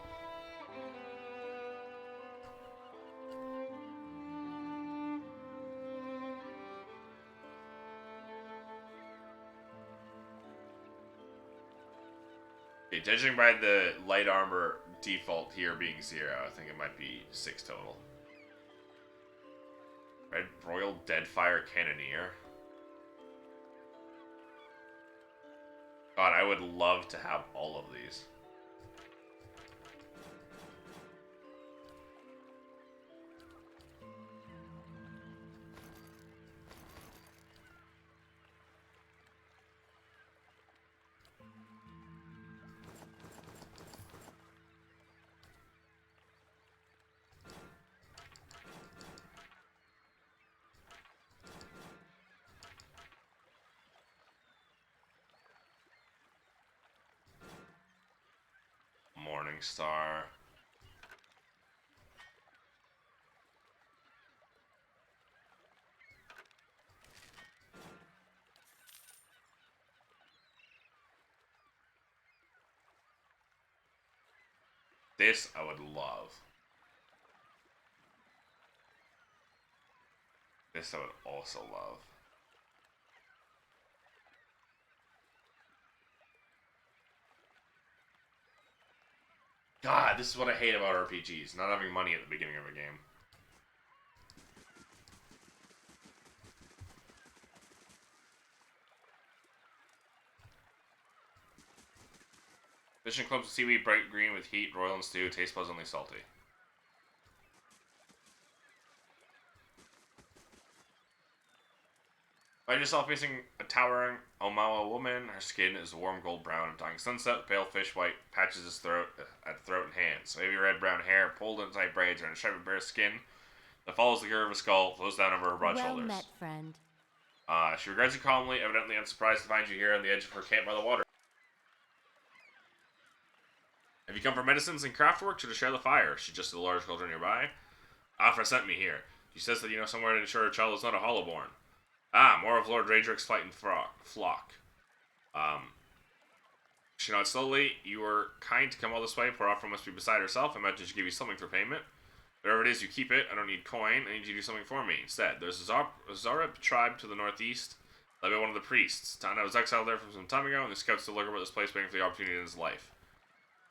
Okay, judging by the light armor default here being 0, I think it might be 6 total. Red Royal Deadfire Cannoneer. God, I would love to have all of these. Morning Star. This I would love. This I would also love. God, this is what I hate about RPGs. Not having money at the beginning of a game. Fish and clumps of seaweed, bright green with heat, royal and stew, taste pleasantly salty. Find yourself facing a towering Omawa woman. Her skin is warm gold brown of dying sunset, pale fish white, patches his throat at throat and hands. Wavy red brown hair, pulled in tight braids, and a stripe of bare skin that follows the curve of a skull, flows down over her broad shoulders. Well met, friend. She regards you calmly, evidently unsurprised to find you here on the edge of her camp by the water. Have you come for medicines and craftwork or to share the fire? She just a large cauldron nearby. Afra sent me here. She says that you know somewhere to ensure her child is not a hollowborn. Ah, more of Lord Raedric's fighting flock. She nods slowly. You were kind to come all this way. Poor Afra must be beside herself. I imagine she give you something for payment. Whatever it is, you keep it. I don't need coin. I need you to do something for me. Instead, there's a Zarep tribe to the northeast, led by one of the priests. Tana was exiled there from some time ago, and the scouts still lurk about this place waiting for the opportunity in his life.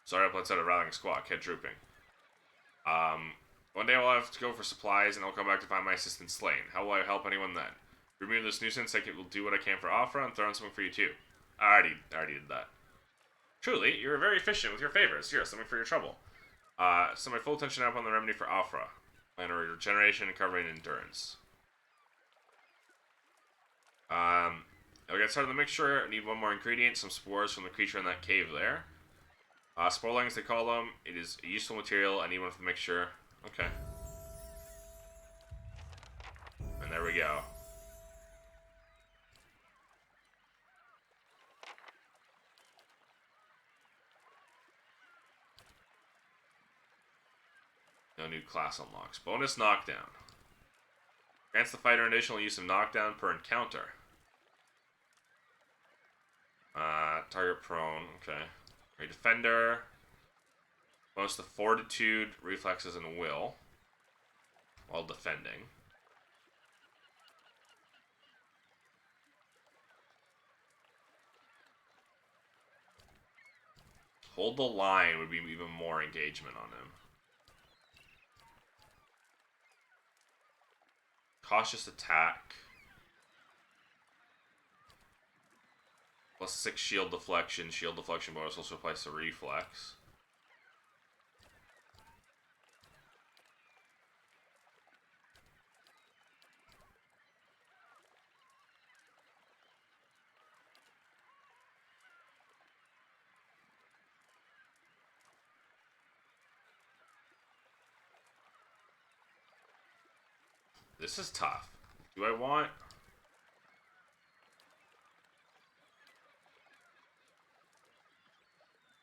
Zarep lets out a rallying squawk, head drooping. One day I'll have to go for supplies, and I'll come back to find my assistant slain. How will I help anyone then? Remove this nuisance, I will do what I can for Afra, and throw in something for you too. I already did that. Truly, you're very efficient with your favors. Here, something for your trouble. So my full attention up on the remedy for Afra. Minor regeneration and covering endurance. I'll get started on the mixture. I need one more ingredient, some spores from the creature in that cave there. Sporelings, they call them. It is a useful material. I need one for the mixture. Okay. And there we go. No new class unlocks. Bonus knockdown. Grants the fighter additional use of knockdown per encounter. Target prone. Okay. A defender. Bonus to fortitude, reflexes, and will while defending. Hold the line would be even more engagement on him. Cautious attack. Plus 6 shield deflection. Shield deflection bonus also applies to reflex. This is tough. Do I want...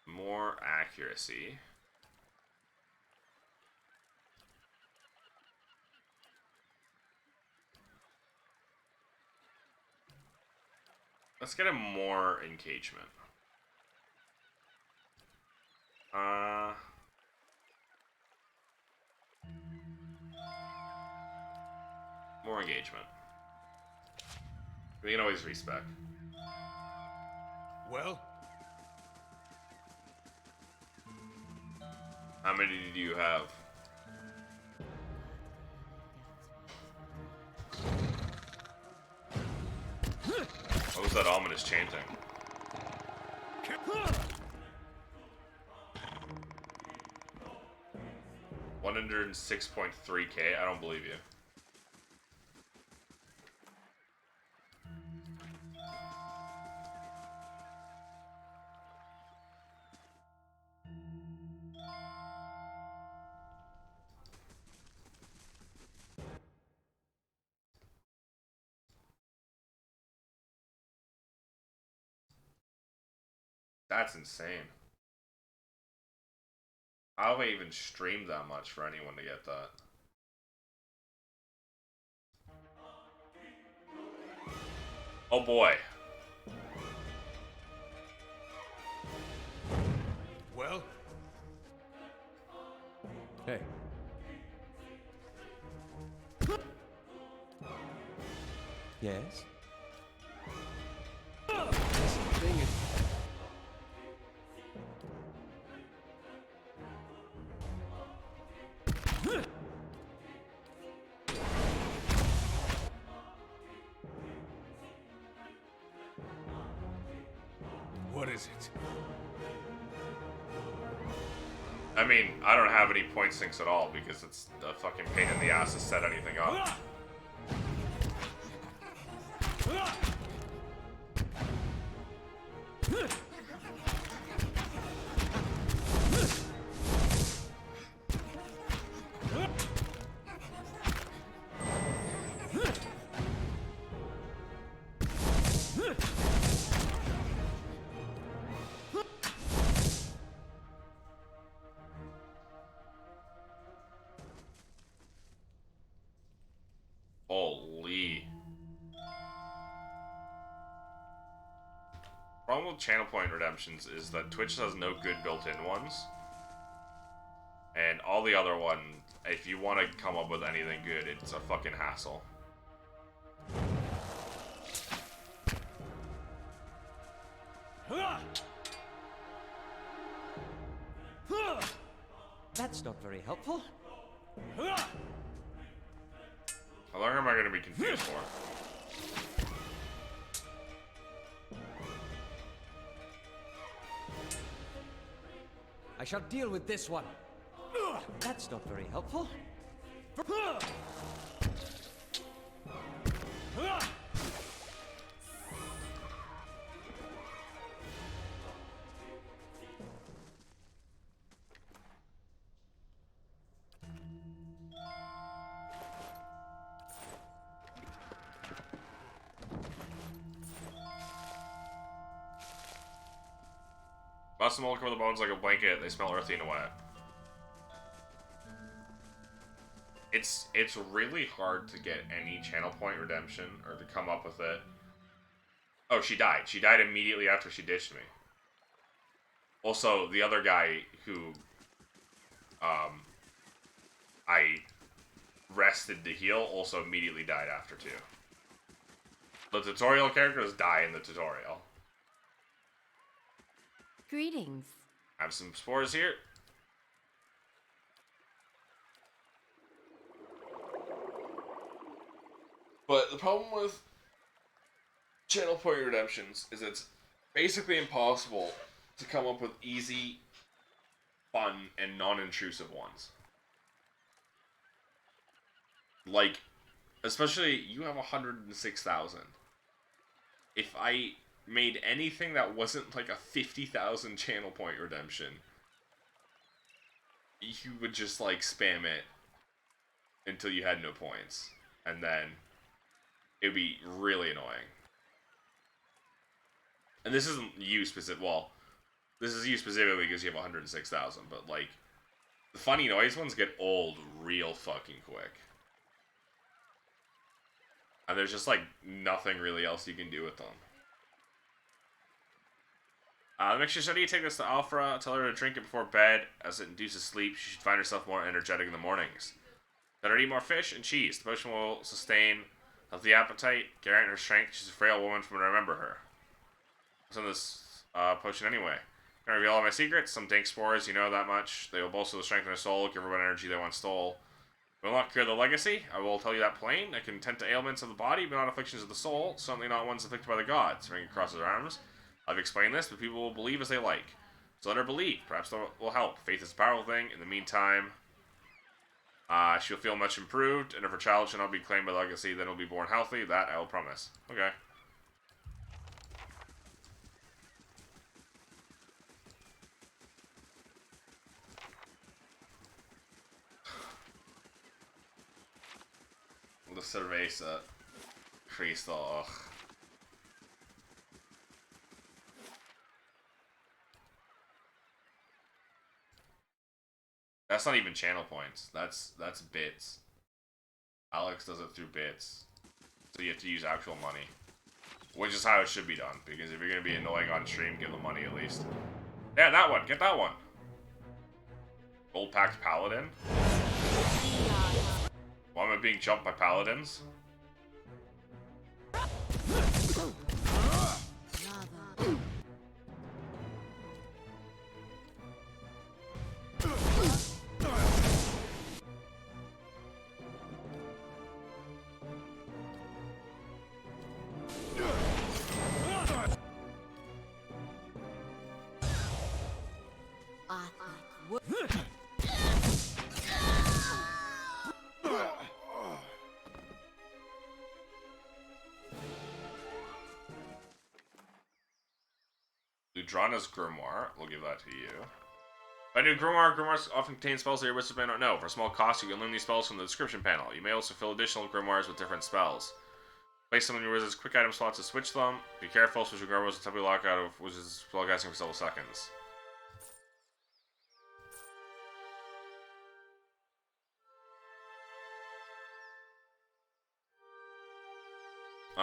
more accuracy? Let's get him more engagement. More engagement. We can always respec. Well? How many do you have? What was that ominous chanting? 106.3k? I don't believe you. That's insane. How have I even streamed that much for anyone to get that? Oh boy. Well? Hey. Yes? Something is... What is it? I mean, I don't have any point sinks at all because it's a fucking pain in the ass to set anything up. Holy. Problem with channel point redemptions is that Twitch has no good built-in ones. And all the other ones, if you want to come up with anything good, it's a fucking hassle. That's not very helpful. How long am I going to be confused for? I shall deal with this one. That's not very helpful. Bust them all, cover the bones like a blanket. They smell earthy and wet. It's really hard to get any channel point redemption or to come up with it. Oh, she died. She died immediately after she ditched me. Also, the other guy who I rested to heal also immediately died after too. The tutorial characters die in the tutorial. Greetings. Have some spores here. But the problem with channel point redemptions is it's basically impossible to come up with easy, fun, and non-intrusive ones. Like, especially, you have 106,000. If I made anything that wasn't like a 50,000 channel point redemption, you would just like spam it until you had no points. And then it'd be really annoying. And this isn't you specific. Well, this is you specifically because you have 106,000. But like, the funny noise ones get old real fucking quick. And there's just like nothing really else you can do with them. Make sure you take this to Alpha. Tell her to drink it before bed, as it induces sleep. She should find herself more energetic in the mornings. Let her eat more fish and cheese. The potion will sustain healthy appetite, guarantee her strength. She's a frail woman from when I remember her. What's in this potion anyway? Can I reveal all my secrets? Some dank spores, you know that much. They will bolster the strength of her soul, give her what energy they once stole. Will not cure the legacy. I will tell you that plain. I can tend to ailments of the body, but not afflictions of the soul. Certainly not ones afflicted by the gods. Ring across his arms. I've explained this, but people will believe as they like. So let her believe. Perhaps that will help. Faith is a powerful thing. In the meantime, she'll feel much improved, and if her child shall not be claimed by legacy, then will be born healthy. That I will promise. Okay. The cerveza. Cristo. Ugh. That's not even channel points. That's bits. Alex does it through bits. So you have to use actual money. Which is how it should be done. Because if you're going to be annoying on stream, give them money at least. Yeah, that one. Get that one. Gold packed paladin. Why am I being jumped by paladins? Ludrana's Grimoire. We'll give that to you. By new Grimoires often contain spells that your wizards may not know. For a small cost, you can learn these spells from the description panel. You may also fill additional Grimoires with different spells. Place them in your wizard's quick item slots to switch them. Be careful, switching Grimoires will temporarily lock out of wizard's spellcasting for several seconds.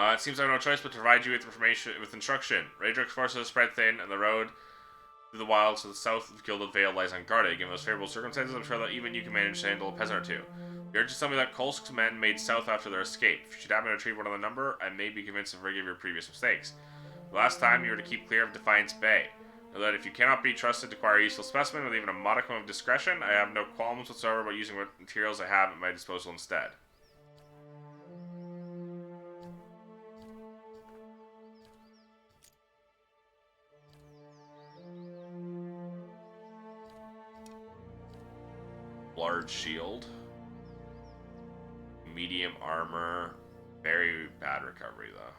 It seems I have no choice but to provide you with information, with instruction. Raedric's forces spread thin, and the road through the wilds to the south of Gilded Vale lies unguarded. Given those favorable circumstances, I'm sure that even you can manage to handle a peasant or two. You urge to tell me that Kolsk's men made south after their escape. If you should happen to retrieve one of the number, I may be convinced to forgive your previous mistakes. The last time, you were to keep clear of Defiance Bay. Know that if you cannot be trusted to acquire a useful specimen with even a modicum of discretion, I have no qualms whatsoever about using what materials I have at my disposal instead. Large shield. Medium armor. Very bad recovery, though.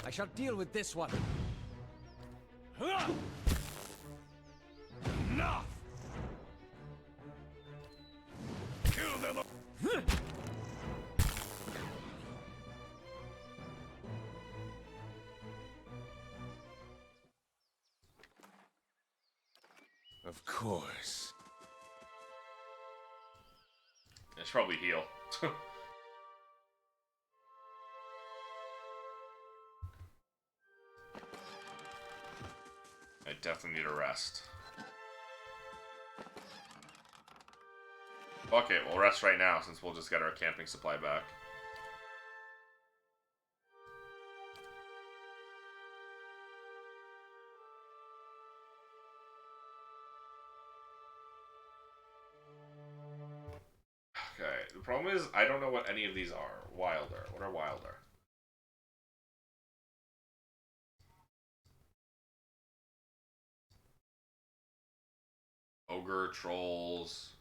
I shall deal with this one. Of course. I should probably heal. I definitely need a rest. Okay, we'll rest right now since we'll just get our camping supply back. Okay, the problem is I don't know what any of these are. Wilder. What are Wilder? Ogre, trolls,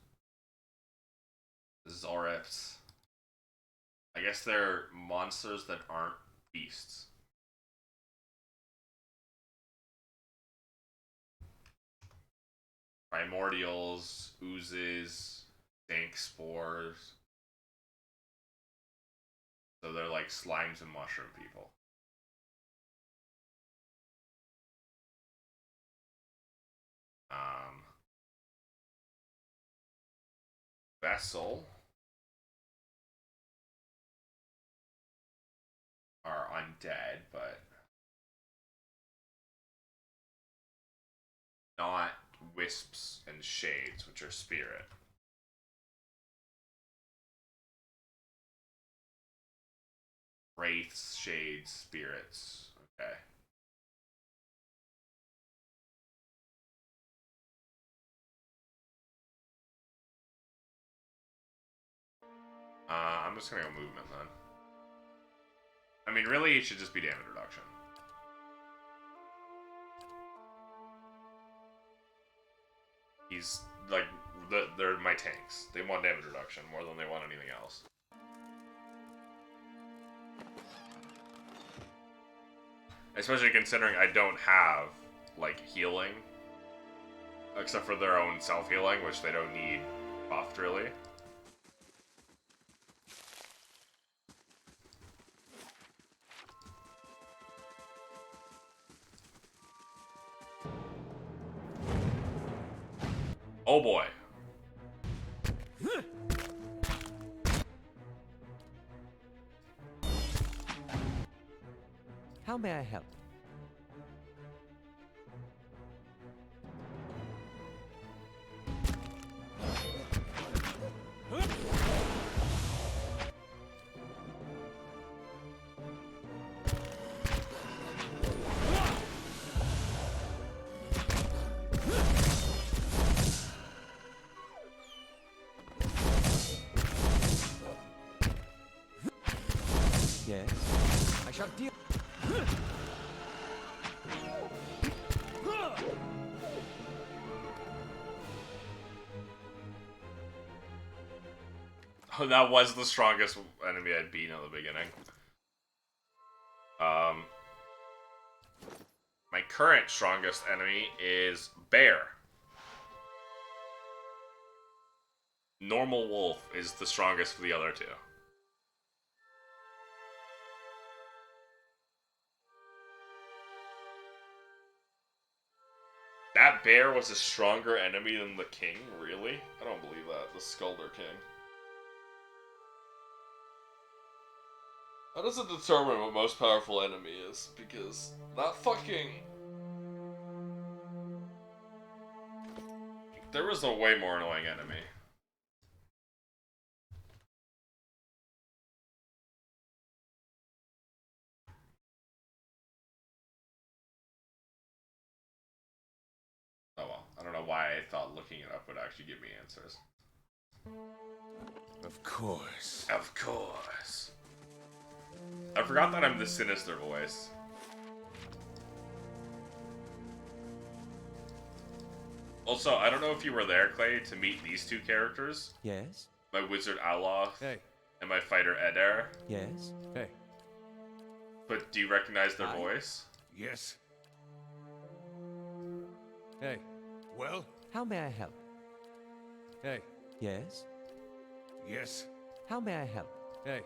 Zorifs. I guess they're monsters that aren't beasts. Primordials, oozes, dank spores. So they're like slimes and mushroom people. Vessel are undead, but not wisps and shades, which are spirit. Wraiths, shades, spirits. Okay. I'm just gonna go movement then. I mean, really, it should just be damage reduction. He's like, they're my tanks. They want damage reduction more than they want anything else. Especially considering I don't have, like, healing. Except for their own self-healing, which they don't need buffed, really. Oh boy. How may I help? Yes. I shall deal. Oh, that was the strongest enemy I'd beaten at the beginning. My current strongest enemy is Bear. Normal Wolf is the strongest for the other two. That bear was a stronger enemy than the king? Really? I don't believe that. The Skulder King. How does it determine what most powerful enemy is? Because that fucking... There was a way more annoying enemy. Oh well, I don't know why I thought looking it up would actually give me answers. Of course. Of course. I forgot that I'm the sinister voice. Also, I don't know if you were there, Clay, to meet these two characters. Yes. My wizard Aloth Hey. and my fighter Eder. Yes. Hey. But do you recognize their voice? Yes. Hey. Well? How may I help? Hey. Yes. Yes. How may I help? Hey.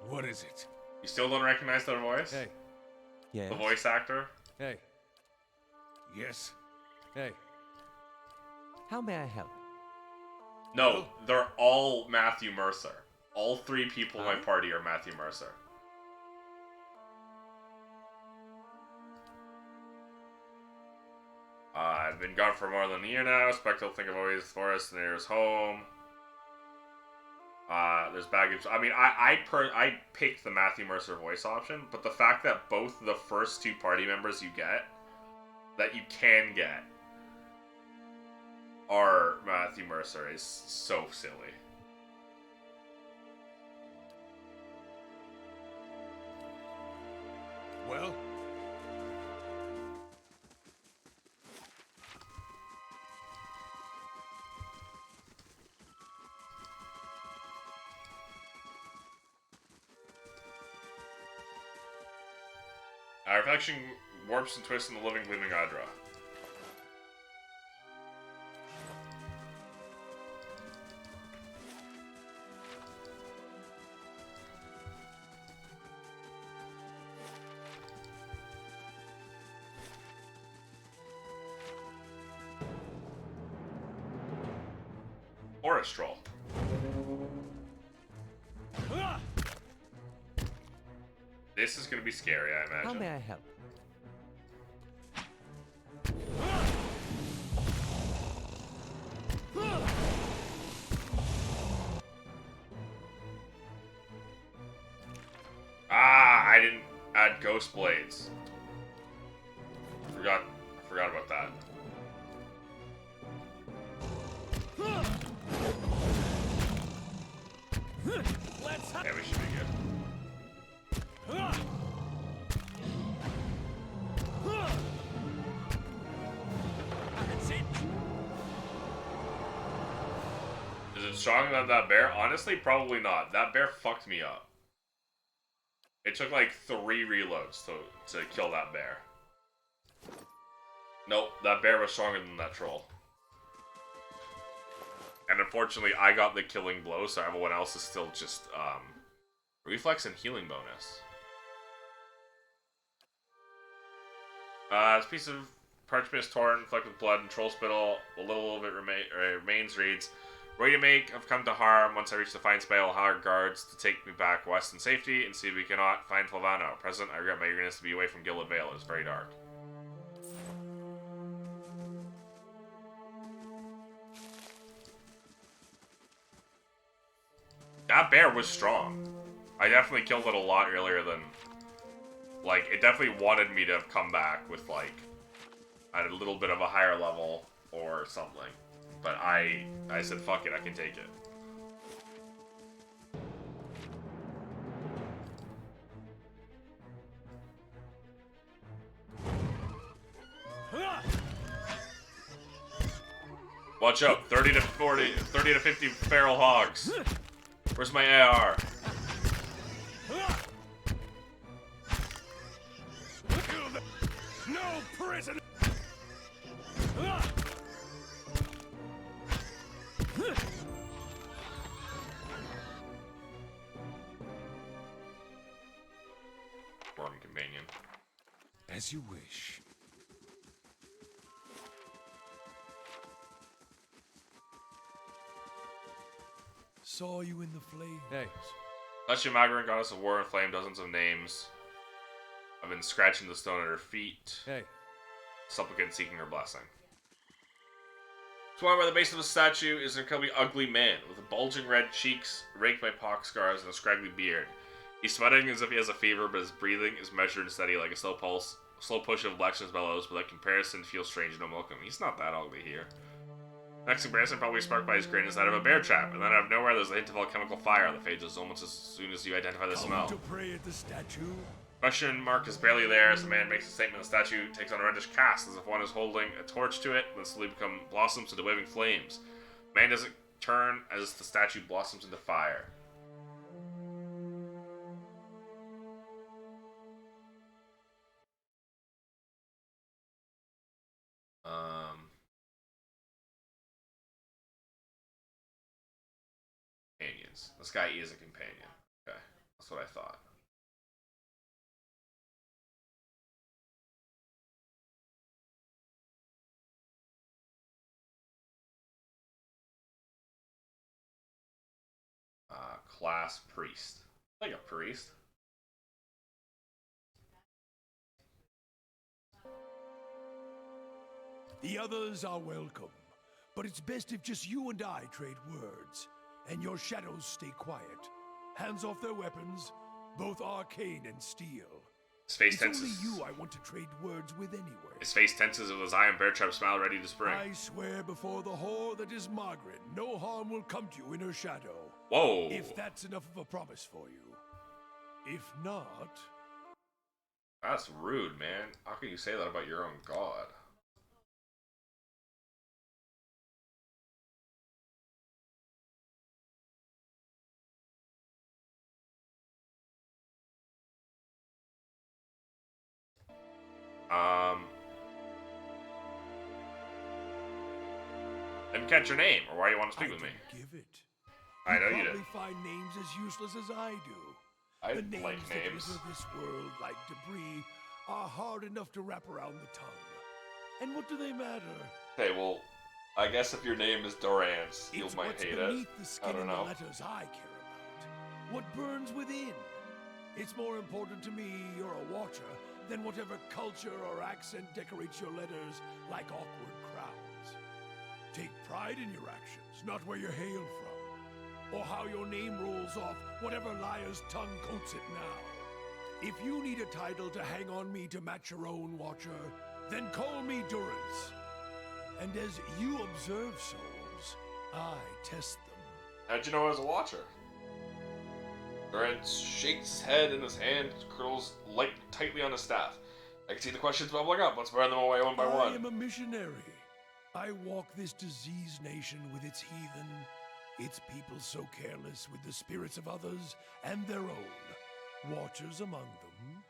What is it? You still don't recognize their voice? Hey. Yes. The voice actor? Hey. Yes. Hey. How may I help? No, they're all Matthew Mercer. All 3 people in my party are Matthew Mercer. I've been gone for more than a year now. Spectre will think of always forest nearest home. There's baggage. I mean, I picked the Matthew Mercer voice option, but the fact that both the first 2 party members you get, that you can get, are Matthew Mercer is so silly. Well? Reflection warps and twists in the living, gleaming Adra. Forest troll. This is gonna be scary, I imagine. How may I help? I didn't add ghost blades. I forgot about that. Yeah, we should be good. Is it stronger than that bear? Honestly, probably not. That bear fucked me up. It took like 3 reloads to kill that bear. Nope, that bear was stronger than that troll. And unfortunately, I got the killing blow, so everyone else is still just, reflex and healing bonus. This piece of parchment is torn, flecked with blood and troll spittle. A little of it remains, reads, ready to make, I've come to harm. Once I reach the fine spell, I'll hire guards to take me back west in safety and see if we cannot find Flavano. Present, I regret my eagerness to be away from Gilded Vale. It's very dark. That bear was strong. I definitely killed it a lot earlier than... Like, it definitely wanted me to come back with, like, at a little bit of a higher level or something. But I said, fuck it, I can take it. Watch out, 30 to 50 feral hogs. Where's my AR? No prison. Wrong companion. As you wish. Saw you in the flames. Hey. Celestial Migrant, Goddess of War and Flame, dozens of names. I've been scratching the stone at her feet. Hey. Supplicant seeking her blessing. Sworn by the base of the statue is an incredibly ugly man with bulging red cheeks, raked by pox scars, and a scraggly beard. He's sweating as if he has a fever, but his breathing is measured and steady like a slow pulse, slow push of elections bellows, but that comparison feels strange and unwelcome. He's not that ugly here. Next comparison, probably sparked by his grin, is that of a bear trap, and then out of nowhere there's a hint of alchemical fire that fades almost as soon as you identify the smell. To pray at the statue. Question mark is barely there as the man makes a statement. The statue takes on a reddish cast as if one is holding a torch to it, then slowly blossoms into waving flames. Man doesn't turn as the statue blossoms into fire. Companions. This guy is a companion. Okay, that's what I thought. class priest. Like a priest. The others are welcome, but it's best if just you and I trade words, and your shadows stay quiet. Hands off their weapons, both arcane and steel. His face It's tenses. only you I want to trade words with anyway. His face tenses with his iron bear trap smile ready to spring. I swear before the whore that is Margaret, no harm will come to you in her shadow. Whoa. If that's enough of a promise for you. If not... That's rude, man. How can you say that about your own god? Didn't catch your name, or why you want to speak with me. Give it. I know you did. Probably find names as useless as I do. I the like names that names. litter this world like debris are hard enough to wrap around the tongue. And what do they matter? Okay, well, I guess if your name is Dorance, you It's might what's hate beneath it. the skin I don't and know. the letters I care about. What burns within. It's more important to me you're a watcher than whatever culture or accent decorates your letters like awkward crowns. Take pride in your actions, not where you hail from, or how your name rolls off whatever liar's tongue coats it now. If you need a title to hang on me to match your own, Watcher, then call me Durance. And as you observe souls, I test them. How'd you know I was a watcher? Durance shakes his head and his hand curls tightly on his staff. I can see the questions bubbling up. Let's burn them away one by I one. am a missionary. I walk this diseased nation with its heathen, its people so careless with the spirits of others and their own. Watchers among them.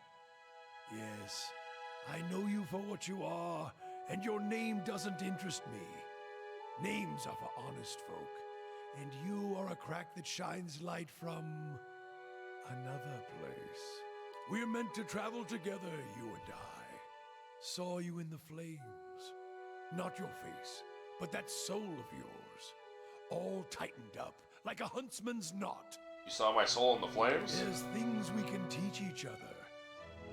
Yes, I know you for what you are, and your name doesn't interest me. Names are for honest folk, and you are a crack that shines light from another place. We're meant to travel together, you and I. Saw you in the flames. Not your face, but that soul of yours. All tightened up, like a huntsman's knot. You saw my soul in the flames? There's things we can teach each other.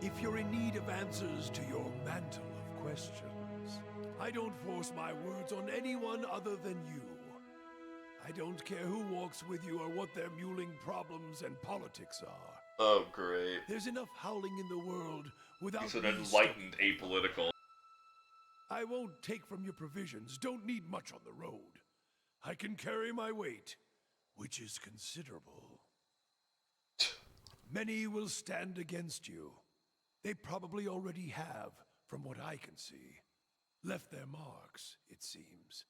If you're in need of answers to your mantle of questions. I don't force my words on anyone other than you. I don't care who walks with you or what their muling problems and politics are. Oh, great. There's enough howling in the world without He's an me enlightened apolitical. I won't take from your provisions, don't need much on the road. I can carry my weight, which is considerable. Many will stand against you. They probably already have, from what I can see. Left their marks, it seems.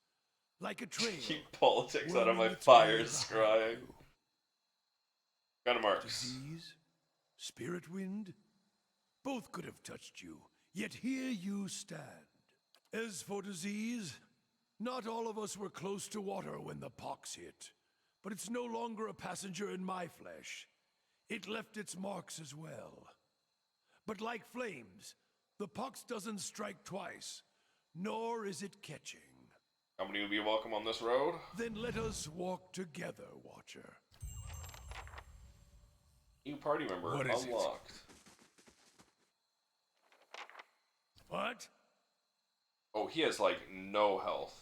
Like a trail. Keep politics out of my whirling its fire way scrying. Got a marks. Disease? Spirit wind? Both could have touched you, yet here you stand. As for disease, not all of us were close to water when the pox hit, but it's no longer a passenger in my flesh. It left its marks as well. But like flames, the pox doesn't strike twice, nor is it catching. Company would be welcome on this road. Then let us walk together, Watcher. New party member What is it? unlocked. What? Oh, he has like no health.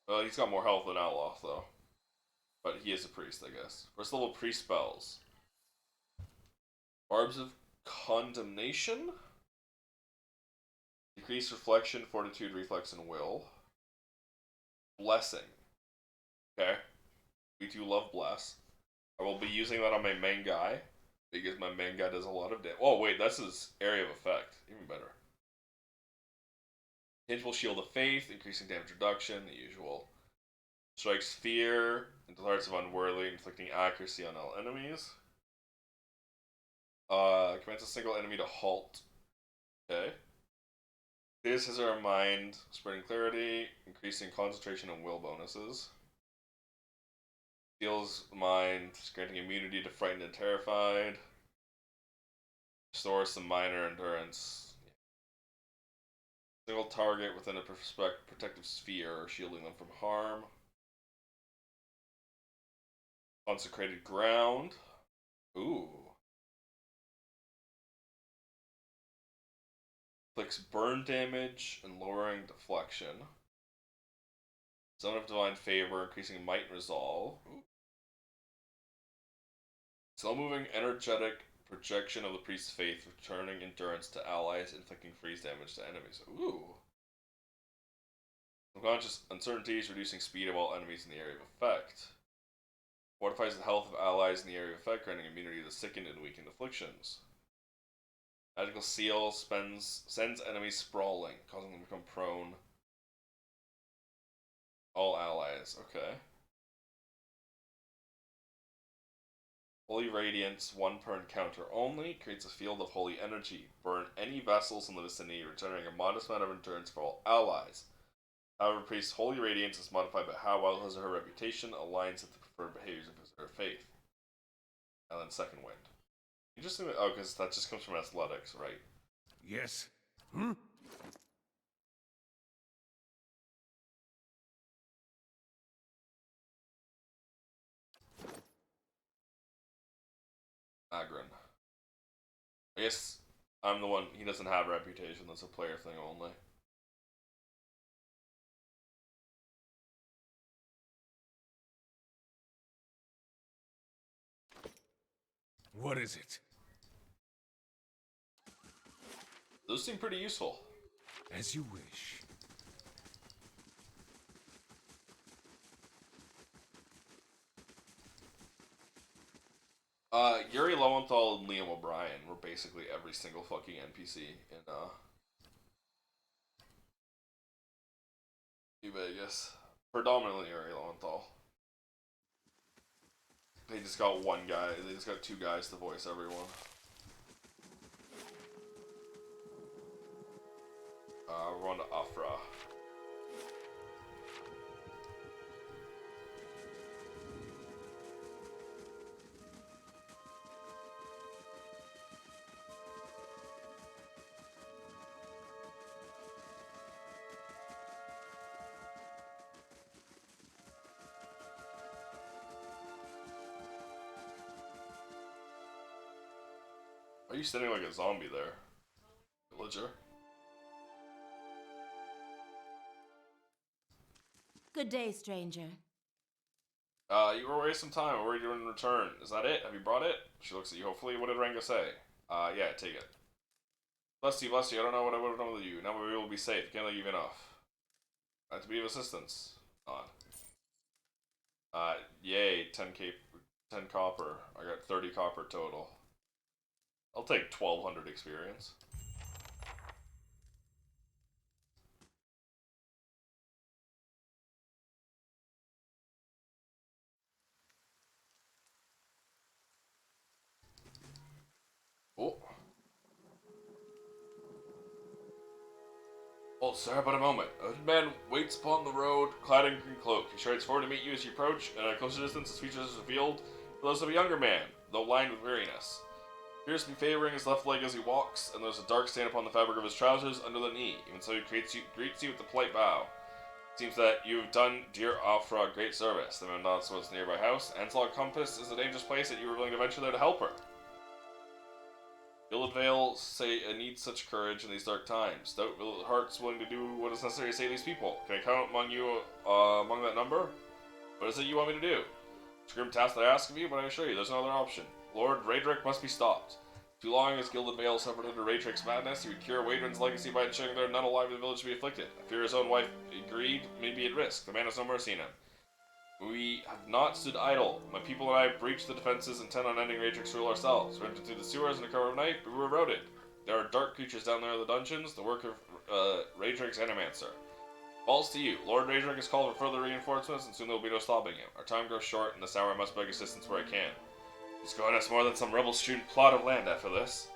Well, he's got more health than Outlaw though. But he is a priest, I guess. First level priest spells. Barbs of Condemnation. Decrease reflection, fortitude, reflex, and will. Blessing. Okay. We do love bless. I will be using that on my main guy. Because my main guy does a lot of damage. Oh wait, that's his area of effect. Even better. Tangible Shield of Faith, increasing damage reduction, the usual. Strikes fear into the hearts of unworthy, inflicting accuracy on all enemies. Commands a single enemy to halt. Okay. This is our mind, spreading clarity, increasing concentration and will bonuses. Steals the mind, granting immunity to frightened and terrified. Restores some minor endurance. Single target within a protective sphere, shielding them from harm. Consecrated ground. Ooh. Inflicts burn damage and lowering deflection. Zone of divine favor, increasing might and resolve. Ooh. Slow moving, energetic projection of the priest's faith, returning endurance to allies, inflicting freeze damage to enemies. Ooh. Unconscious uncertainties, reducing speed of all enemies in the area of effect. Fortifies the health of allies in the area of effect, granting immunity to sickened and weakened afflictions. Magical seal sends enemies sprawling, causing them to become prone. All allies, okay. Holy Radiance, 1 per encounter only, creates a field of holy energy. Burn any vessels in the vicinity, returning a modest amount of endurance for all allies. However, Priest's Holy Radiance is modified by how well his or her reputation aligns with the preferred behaviors of his or her faith. And then Second Wind. Interesting. Oh, because that just comes from athletics, right? Yes. Hmm? Agron. I guess I'm the one. He doesn't have reputation. That's a player thing only. What is it? Those seem pretty useful. As you wish. Yuri Lowenthal and Liam O'Brien were basically every single fucking NPC in New Vegas. Predominantly Yuri Lowenthal. They just got one guy. They just got 2 guys to voice everyone. We're on to Afra. Why are you standing like a zombie there, villager? Good day, stranger. You were away some time. What were you doing in return? Is that it? Have you brought it? She looks at you hopefully. What did Rango say? Yeah, take it. Bless you, bless you. I don't know what I would have done with you. Now we will be safe. Can't let you give enough. I have to be of assistance. On. Yay, 10 copper. I got 30 copper total. I'll take 1200 experience. Oh. Oh, sir, but a moment. A hooded man waits upon the road, clad in green cloak. He strides forward to meet you as you approach, and at a closer distance his features are revealed for those of a younger man, though lined with weariness. He appears to be favoring his left leg as he walks, and there's a dark stain upon the fabric of his trousers under the knee. Even so, he greets you with a polite bow. It seems that you have done dear Afra great service. The man nods towards the nearby house. Anslog Compass is a dangerous place, that you were willing to venture there to help her. Gilded Vale needs such courage in these dark times. Stout hearts willing to do what is necessary to save these people. Can I count among you among that number? What is it you want me to do? It's a grim task that I ask of you, but I assure you there's no other option. Lord Raedric must be stopped. Too long as Gilded Vale suffered under Raedric's madness, he would cure Waydrin's legacy by ensuring there none alive in the village to be afflicted. I fear his own wife, Greed, may be at risk. The man has no mercy in him. We have not stood idle. My people and I breached the defenses, intent on ending Raedric's rule ourselves. We entered through the sewers in the cover of night, but we were routed. There are dark creatures down there in the dungeons, the work of Raedric's Animancer. Falls to you. Lord Raedric has called for further reinforcements, and soon there will be no stopping him. Our time grows short, and this hour I must beg assistance where I can. He's going us more than some rebel-strewn plot of land after this.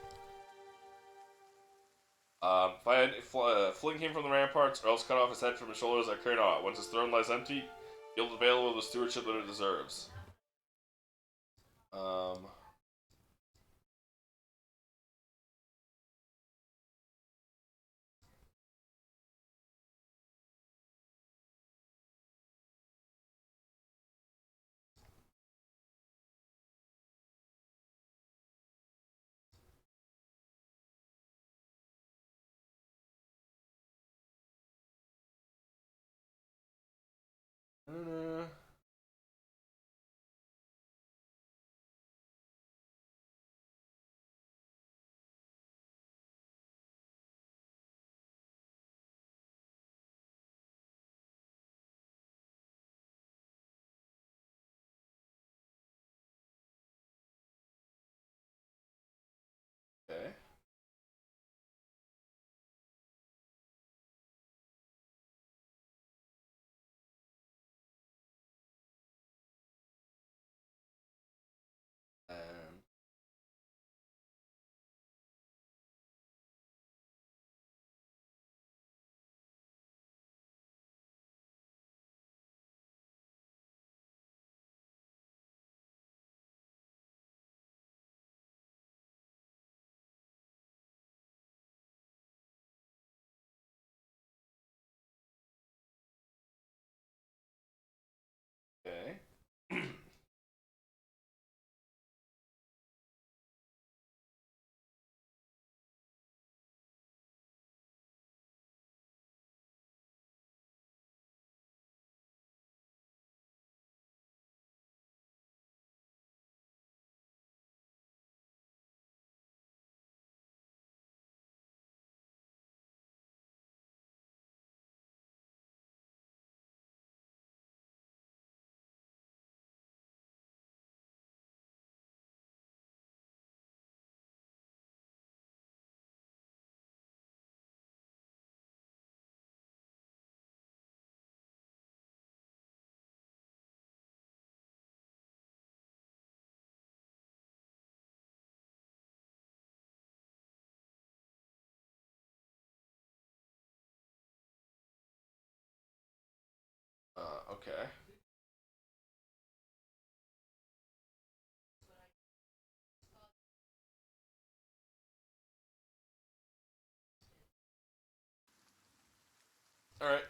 Fling him from the ramparts, or else cut off his head from his shoulders, I care not. Once his throne lies empty, Gilded Vale with the stewardship that it deserves. Okay. Alright.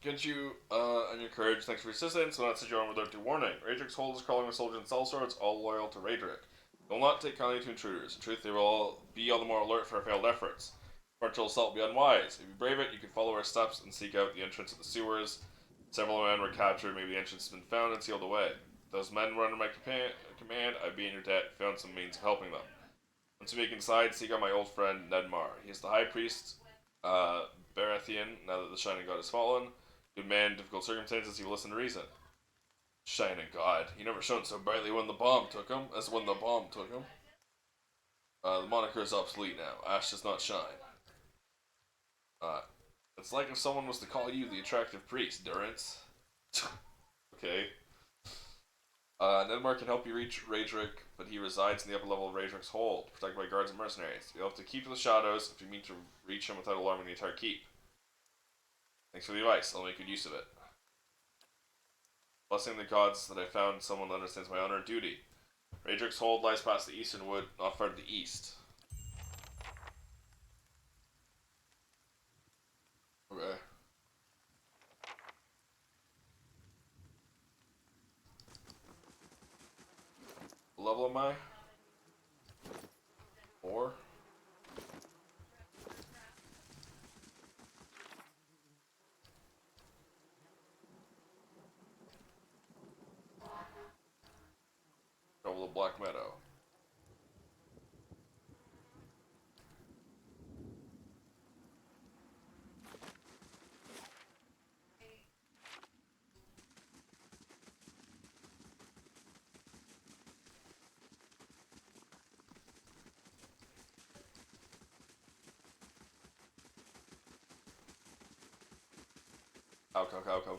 Get you and your courage. Thanks for your assistance. Will not set you on without due warning. Raedric's hold is calling the soldiers and sellswords, all loyal to Raedric. They will not take kindly to intruders. In truth, they will all be all the more alert for our failed efforts. Frontal assault will be unwise. If you brave it, you can follow our steps and seek out the entrance of the sewers. Several men were captured, maybe the entrance has been found and sealed away. Those men were under my command, I'd be in your debt, found some means of helping them. Once you make inside, seek out my old friend Nedmar. He is the high priest, Baratheon, now that the Shining God has fallen. Good man, in difficult circumstances, he will listen to reason. Shining God. He never shone so brightly when the bomb took him, as when the bomb took him. The moniker is obsolete now. Ash does not shine. It's like if someone was to call you the attractive priest, Durance. Okay. Nedmar can help you reach Raedric, but he resides in the upper level of Raedric's hold, protected by guards and mercenaries. You'll have to keep to the shadows if you mean to reach him without alarming the entire keep. Thanks for the advice. I'll make good use of it. Blessing the gods that I found someone that understands my honor and duty. Raedric's hold lies past the eastern wood, not far to the east. Okay. What level am I? 4? Trouble the Black Meadow.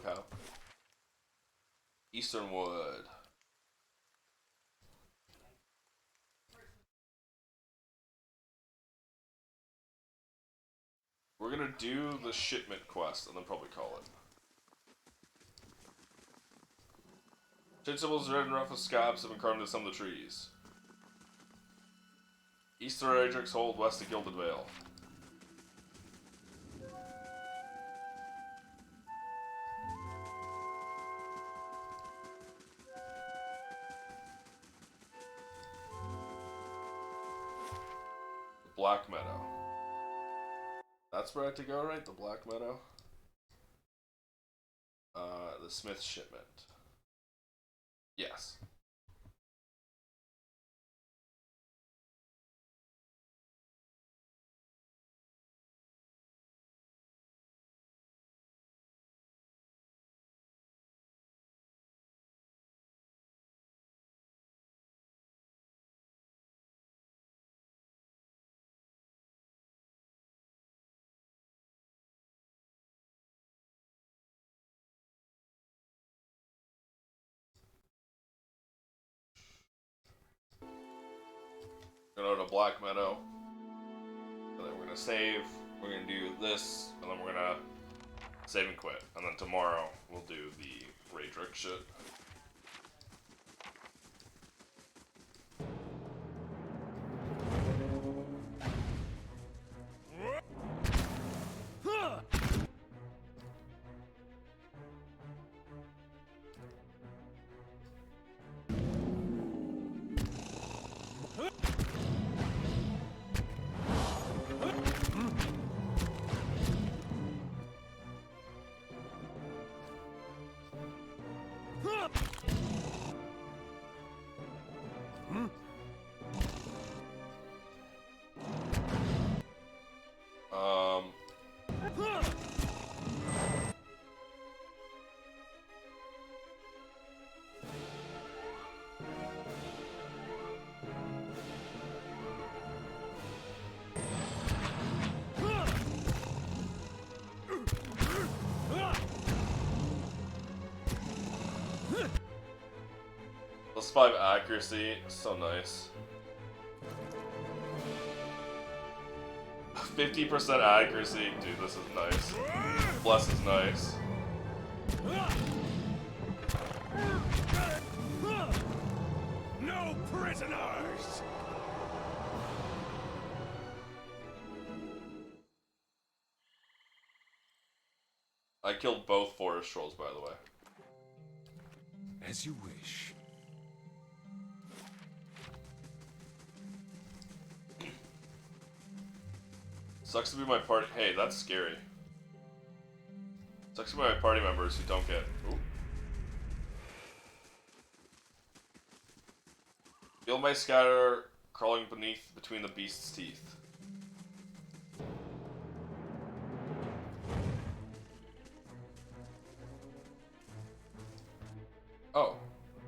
Cow. Eastern Wood. We're gonna do the shipment quest and then probably call it. Shade symbols red and rough with scabs have been carved into some of the trees. East of Raedric's hold, west of Gilded Vale. Black Meadow. That's where I had to go, right? The Black Meadow? The Smith shipment. Yes. Gonna go to Black Meadow. And then we're gonna save. We're gonna do this, and then we're gonna save and quit. And then tomorrow we'll do the Raedric shit. Plus 5 accuracy, so nice. 50% accuracy, dude, this is nice. Bless is nice. No prisoners! I killed both forest trolls, by the way. As you wish. Sucks to be my party. Hey, that's scary. Sucks to be my party members who don't get. Ooh. Feel my scatter crawling between the beast's teeth. Oh,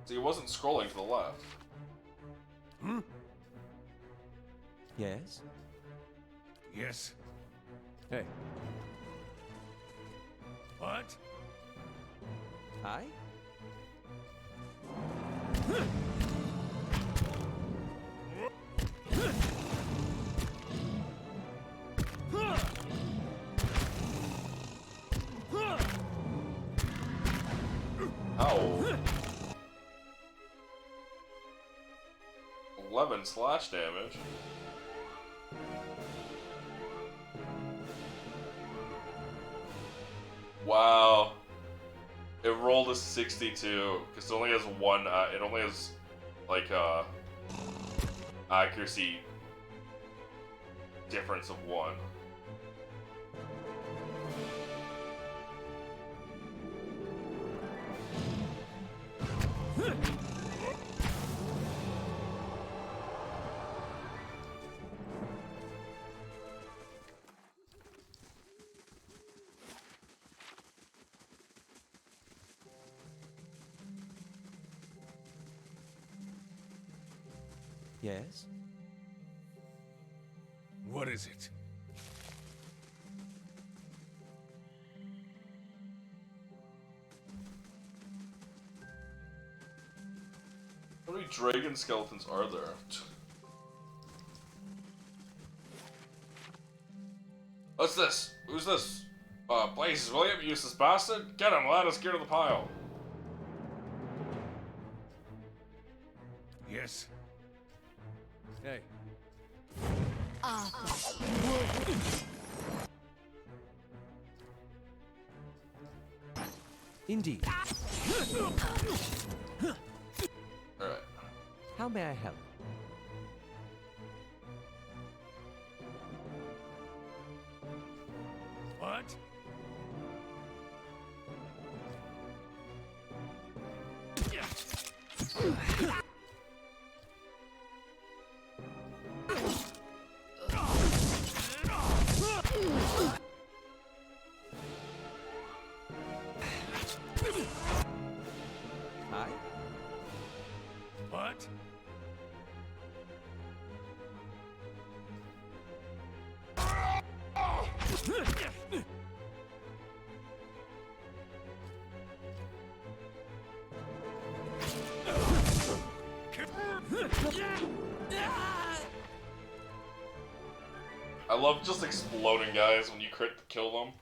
see, it wasn't scrolling to the left. Hmm? Yes? Yes. Hey. What? Aye? Ow. 11 slash damage. Wow. It rolled a 62 because it only has one. It only has like accuracy difference of 1. Yes? What is it? How many dragon skeletons are there? What's this? Who's this? Blazes, William, useless bastard? Get him, let us get to the pile. Yes. Hey. Indeed. Alright. How may I help? What? Aye? What? I love just exploding guys when you crit to kill them.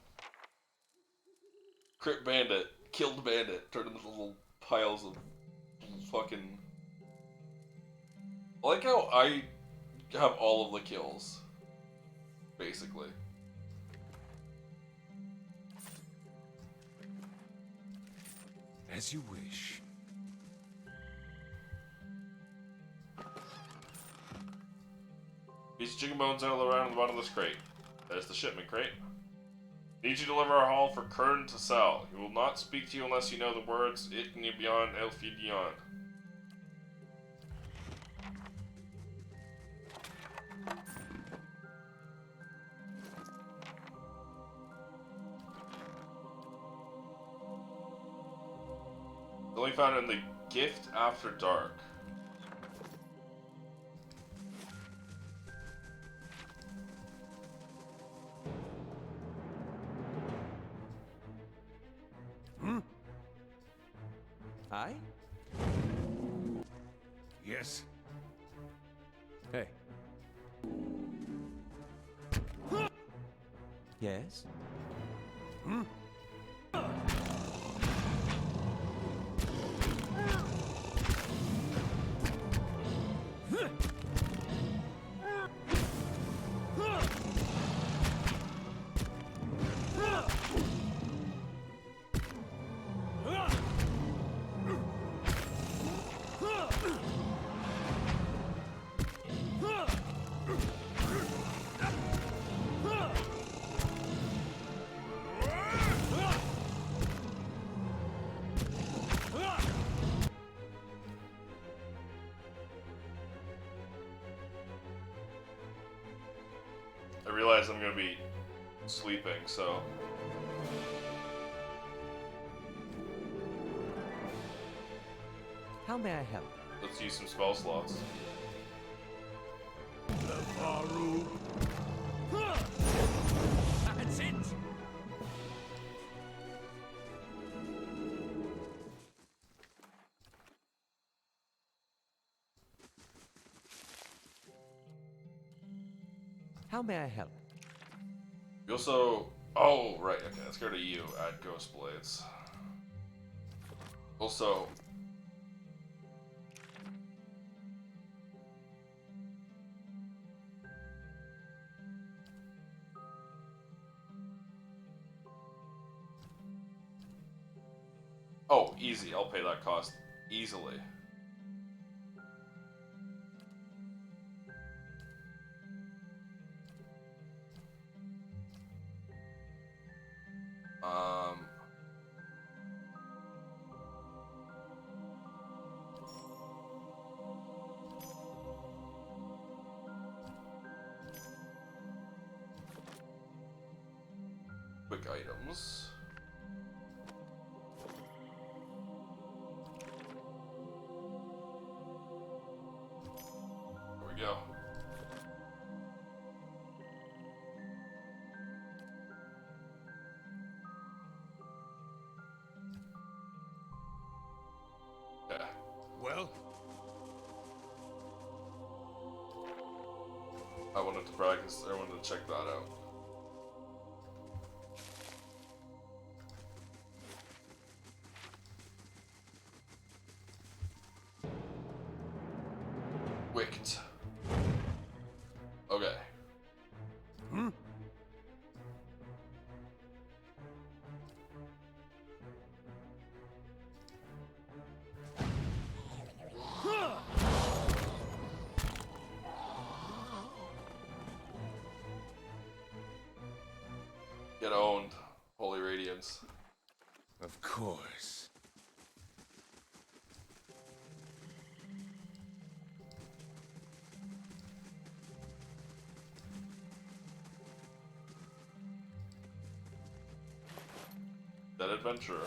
Crit bandit, killed bandit, turned them into little piles of fucking... I like how I have all of the kills, basically. As you wish. These chicken bones all around the bottom of this crate. There's the shipment crate. Need you to deliver our haul for Kern to sell. He will not speak to you unless you know the words "It ni beyond Elfi Dion." Only found in the Gift After Dark. Aye? Yes. Hey. Yes? sleeping, so. How may I help? Let's use some spell slots. That's it! How may I help? You also. Oh, right, okay, let's go to you. Add Ghost Blades. Also. Oh, easy. I'll pay that cost easily. Quick items. There we go. Yeah. Well? I wanted to practice. I wanted to check that out. Wicked. Okay. Hmm? Get owned, Holy Radiance. Of course. That adventurer.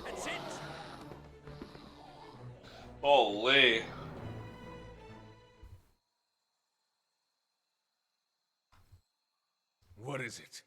That's it! Holy. What is it?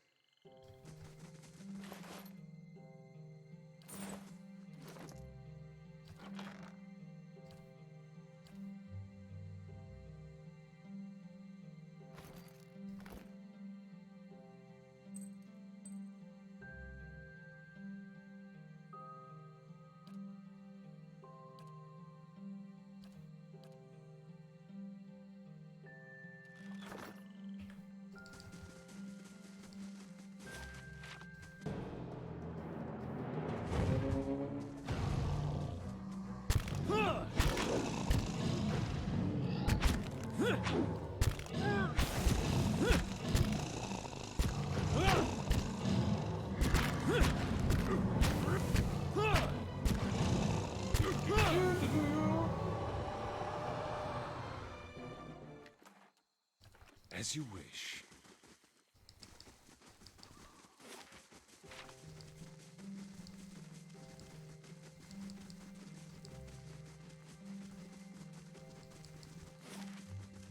As you wish.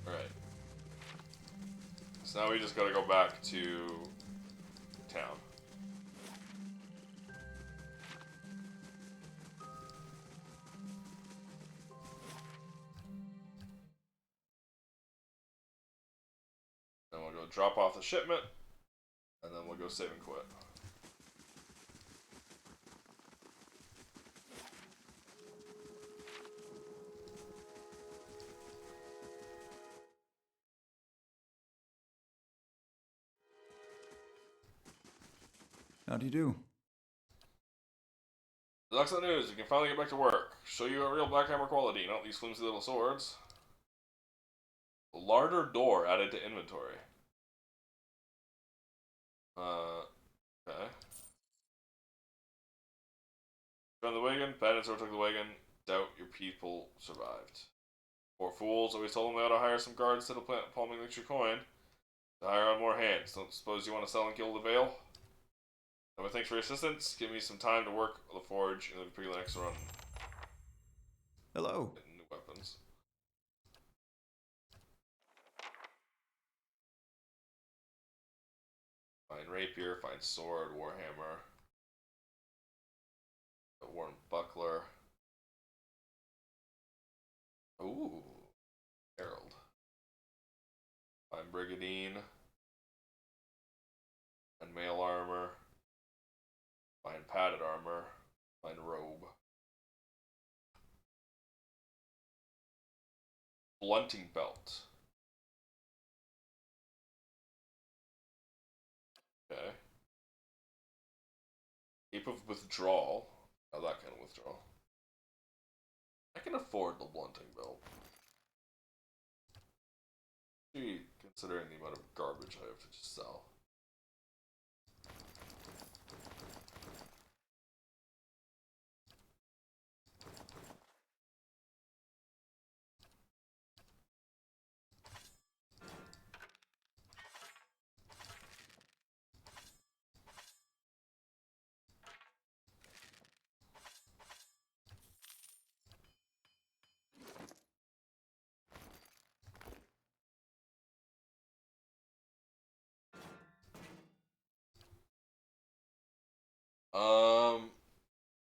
Alright. So now we just gotta go back to town. Then we'll go drop off the shipment, and then we'll go save and quit. How do you do? The excellent news, you can finally get back to work. Show you a real Black Hammer quality, not these flimsy little swords. Larder door added to inventory. Okay. Found the wagon, bandits overtook the wagon. Doubt your people survived. Poor fools, always told them they ought to hire some guards instead of palming extra coin. To hire on more hands. Don't suppose you want to sell and kill the veil? Anyway, thanks for your assistance. Give me some time to work the forge and then pick the next run. Hello. Get new weapons. Find rapier, find sword, warhammer. A worn buckler. Ooh. Herald. Find brigadine. Find mail armor. Find padded armor. Find robe. Blunting belt. Okay. Cape of withdrawal. Now that kind of withdrawal. I can afford the blunting belt. Gee, considering the amount of garbage I have to just sell.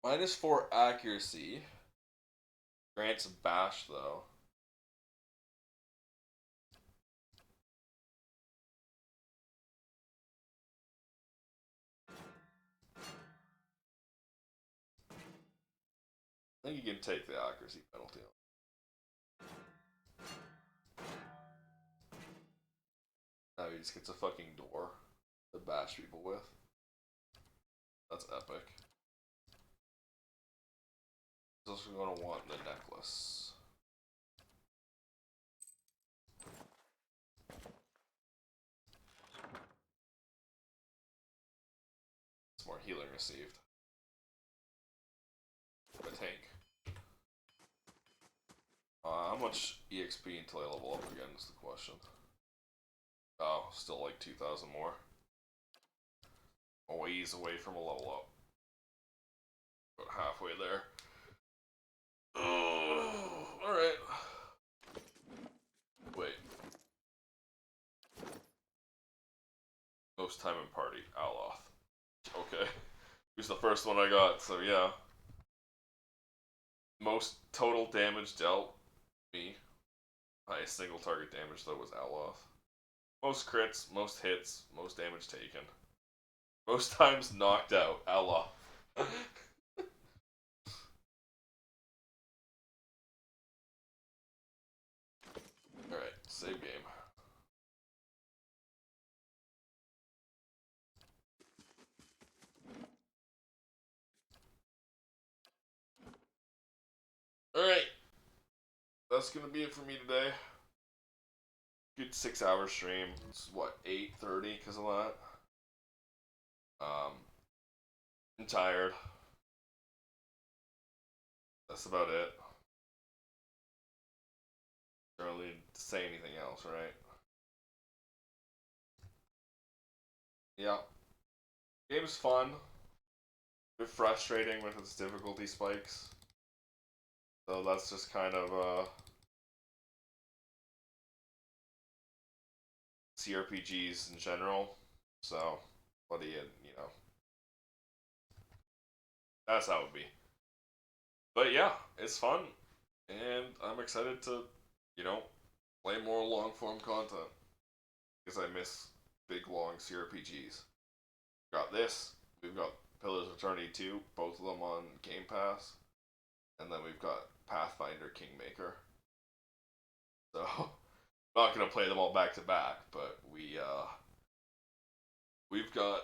-4 accuracy. Grants bash though. I think you can take the accuracy penalty on. Now he just gets a fucking door to bash people with. That's epic. He's also going to want the necklace. It's more healing received. A tank. How much EXP until I level up again is the question. Oh, still like 2,000 more. A ways away from a level up. About halfway there. Oh, alright. Wait. Most time in party, Aloth. Okay. He's the first one I got, so yeah. Most total damage dealt, me. Highest single target damage though was Aloth. Most crits, most hits, most damage taken. Most times knocked out, Aloth. Alright, save game. Alright. That's gonna be it for me today. Good 6-hour stream. It's what, 8:30 because of that? I'm tired. That's about it. Don't really need to say anything else, right? Yeah. Game's fun. A bit frustrating with its difficulty spikes. So that's just kind of CRPGs in general. So, what do you know? That's how it would be. But yeah, it's fun. And I'm excited to, play more long form content. because I miss big, long CRPGs. Got this. We've got Pillars of Eternity 2, both of them on Game Pass. And then we've got Pathfinder Kingmaker. So, I'm not going to play them all back to back, but we've got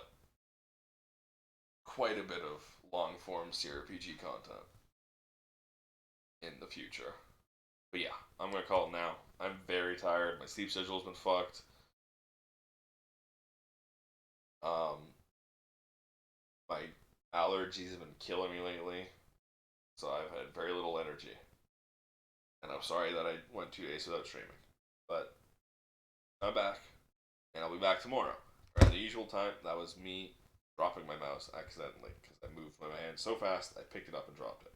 quite a bit of long-form CRPG content in the future. But yeah, I'm going to call it now. I'm very tired. My sleep schedule's been fucked. My allergies have been killing me lately, so I've had very little energy. And I'm sorry that I went 2 days without streaming. But I'm back, and I'll be back tomorrow. Around the usual time. That was me dropping my mouse accidentally, because I moved my hand so fast, I picked it up and dropped it.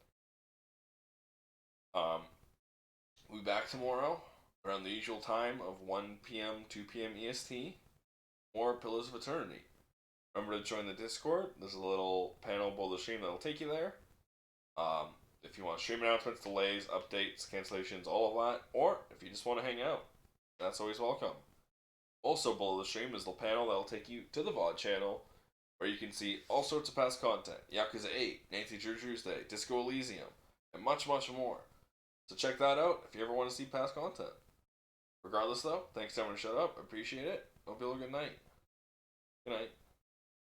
We'll be back tomorrow, around the usual time of 1 p.m., 2 p.m. EST, or Pillars of Eternity. Remember to join the Discord. There's a little panel below the stream that'll take you there. If you want stream announcements, delays, updates, cancellations, all of that, or if you just want to hang out, that's always welcome. Also below the stream is the panel that'll take you to the VOD channel, where you can see all sorts of past content, Yakuza 8, Nancy Drew Tuesday, Disco Elysium, and much, much more. So check that out if you ever want to see past content. Regardless though, thanks to everyone who showed up, appreciate it. Hope you have a good night. Good night.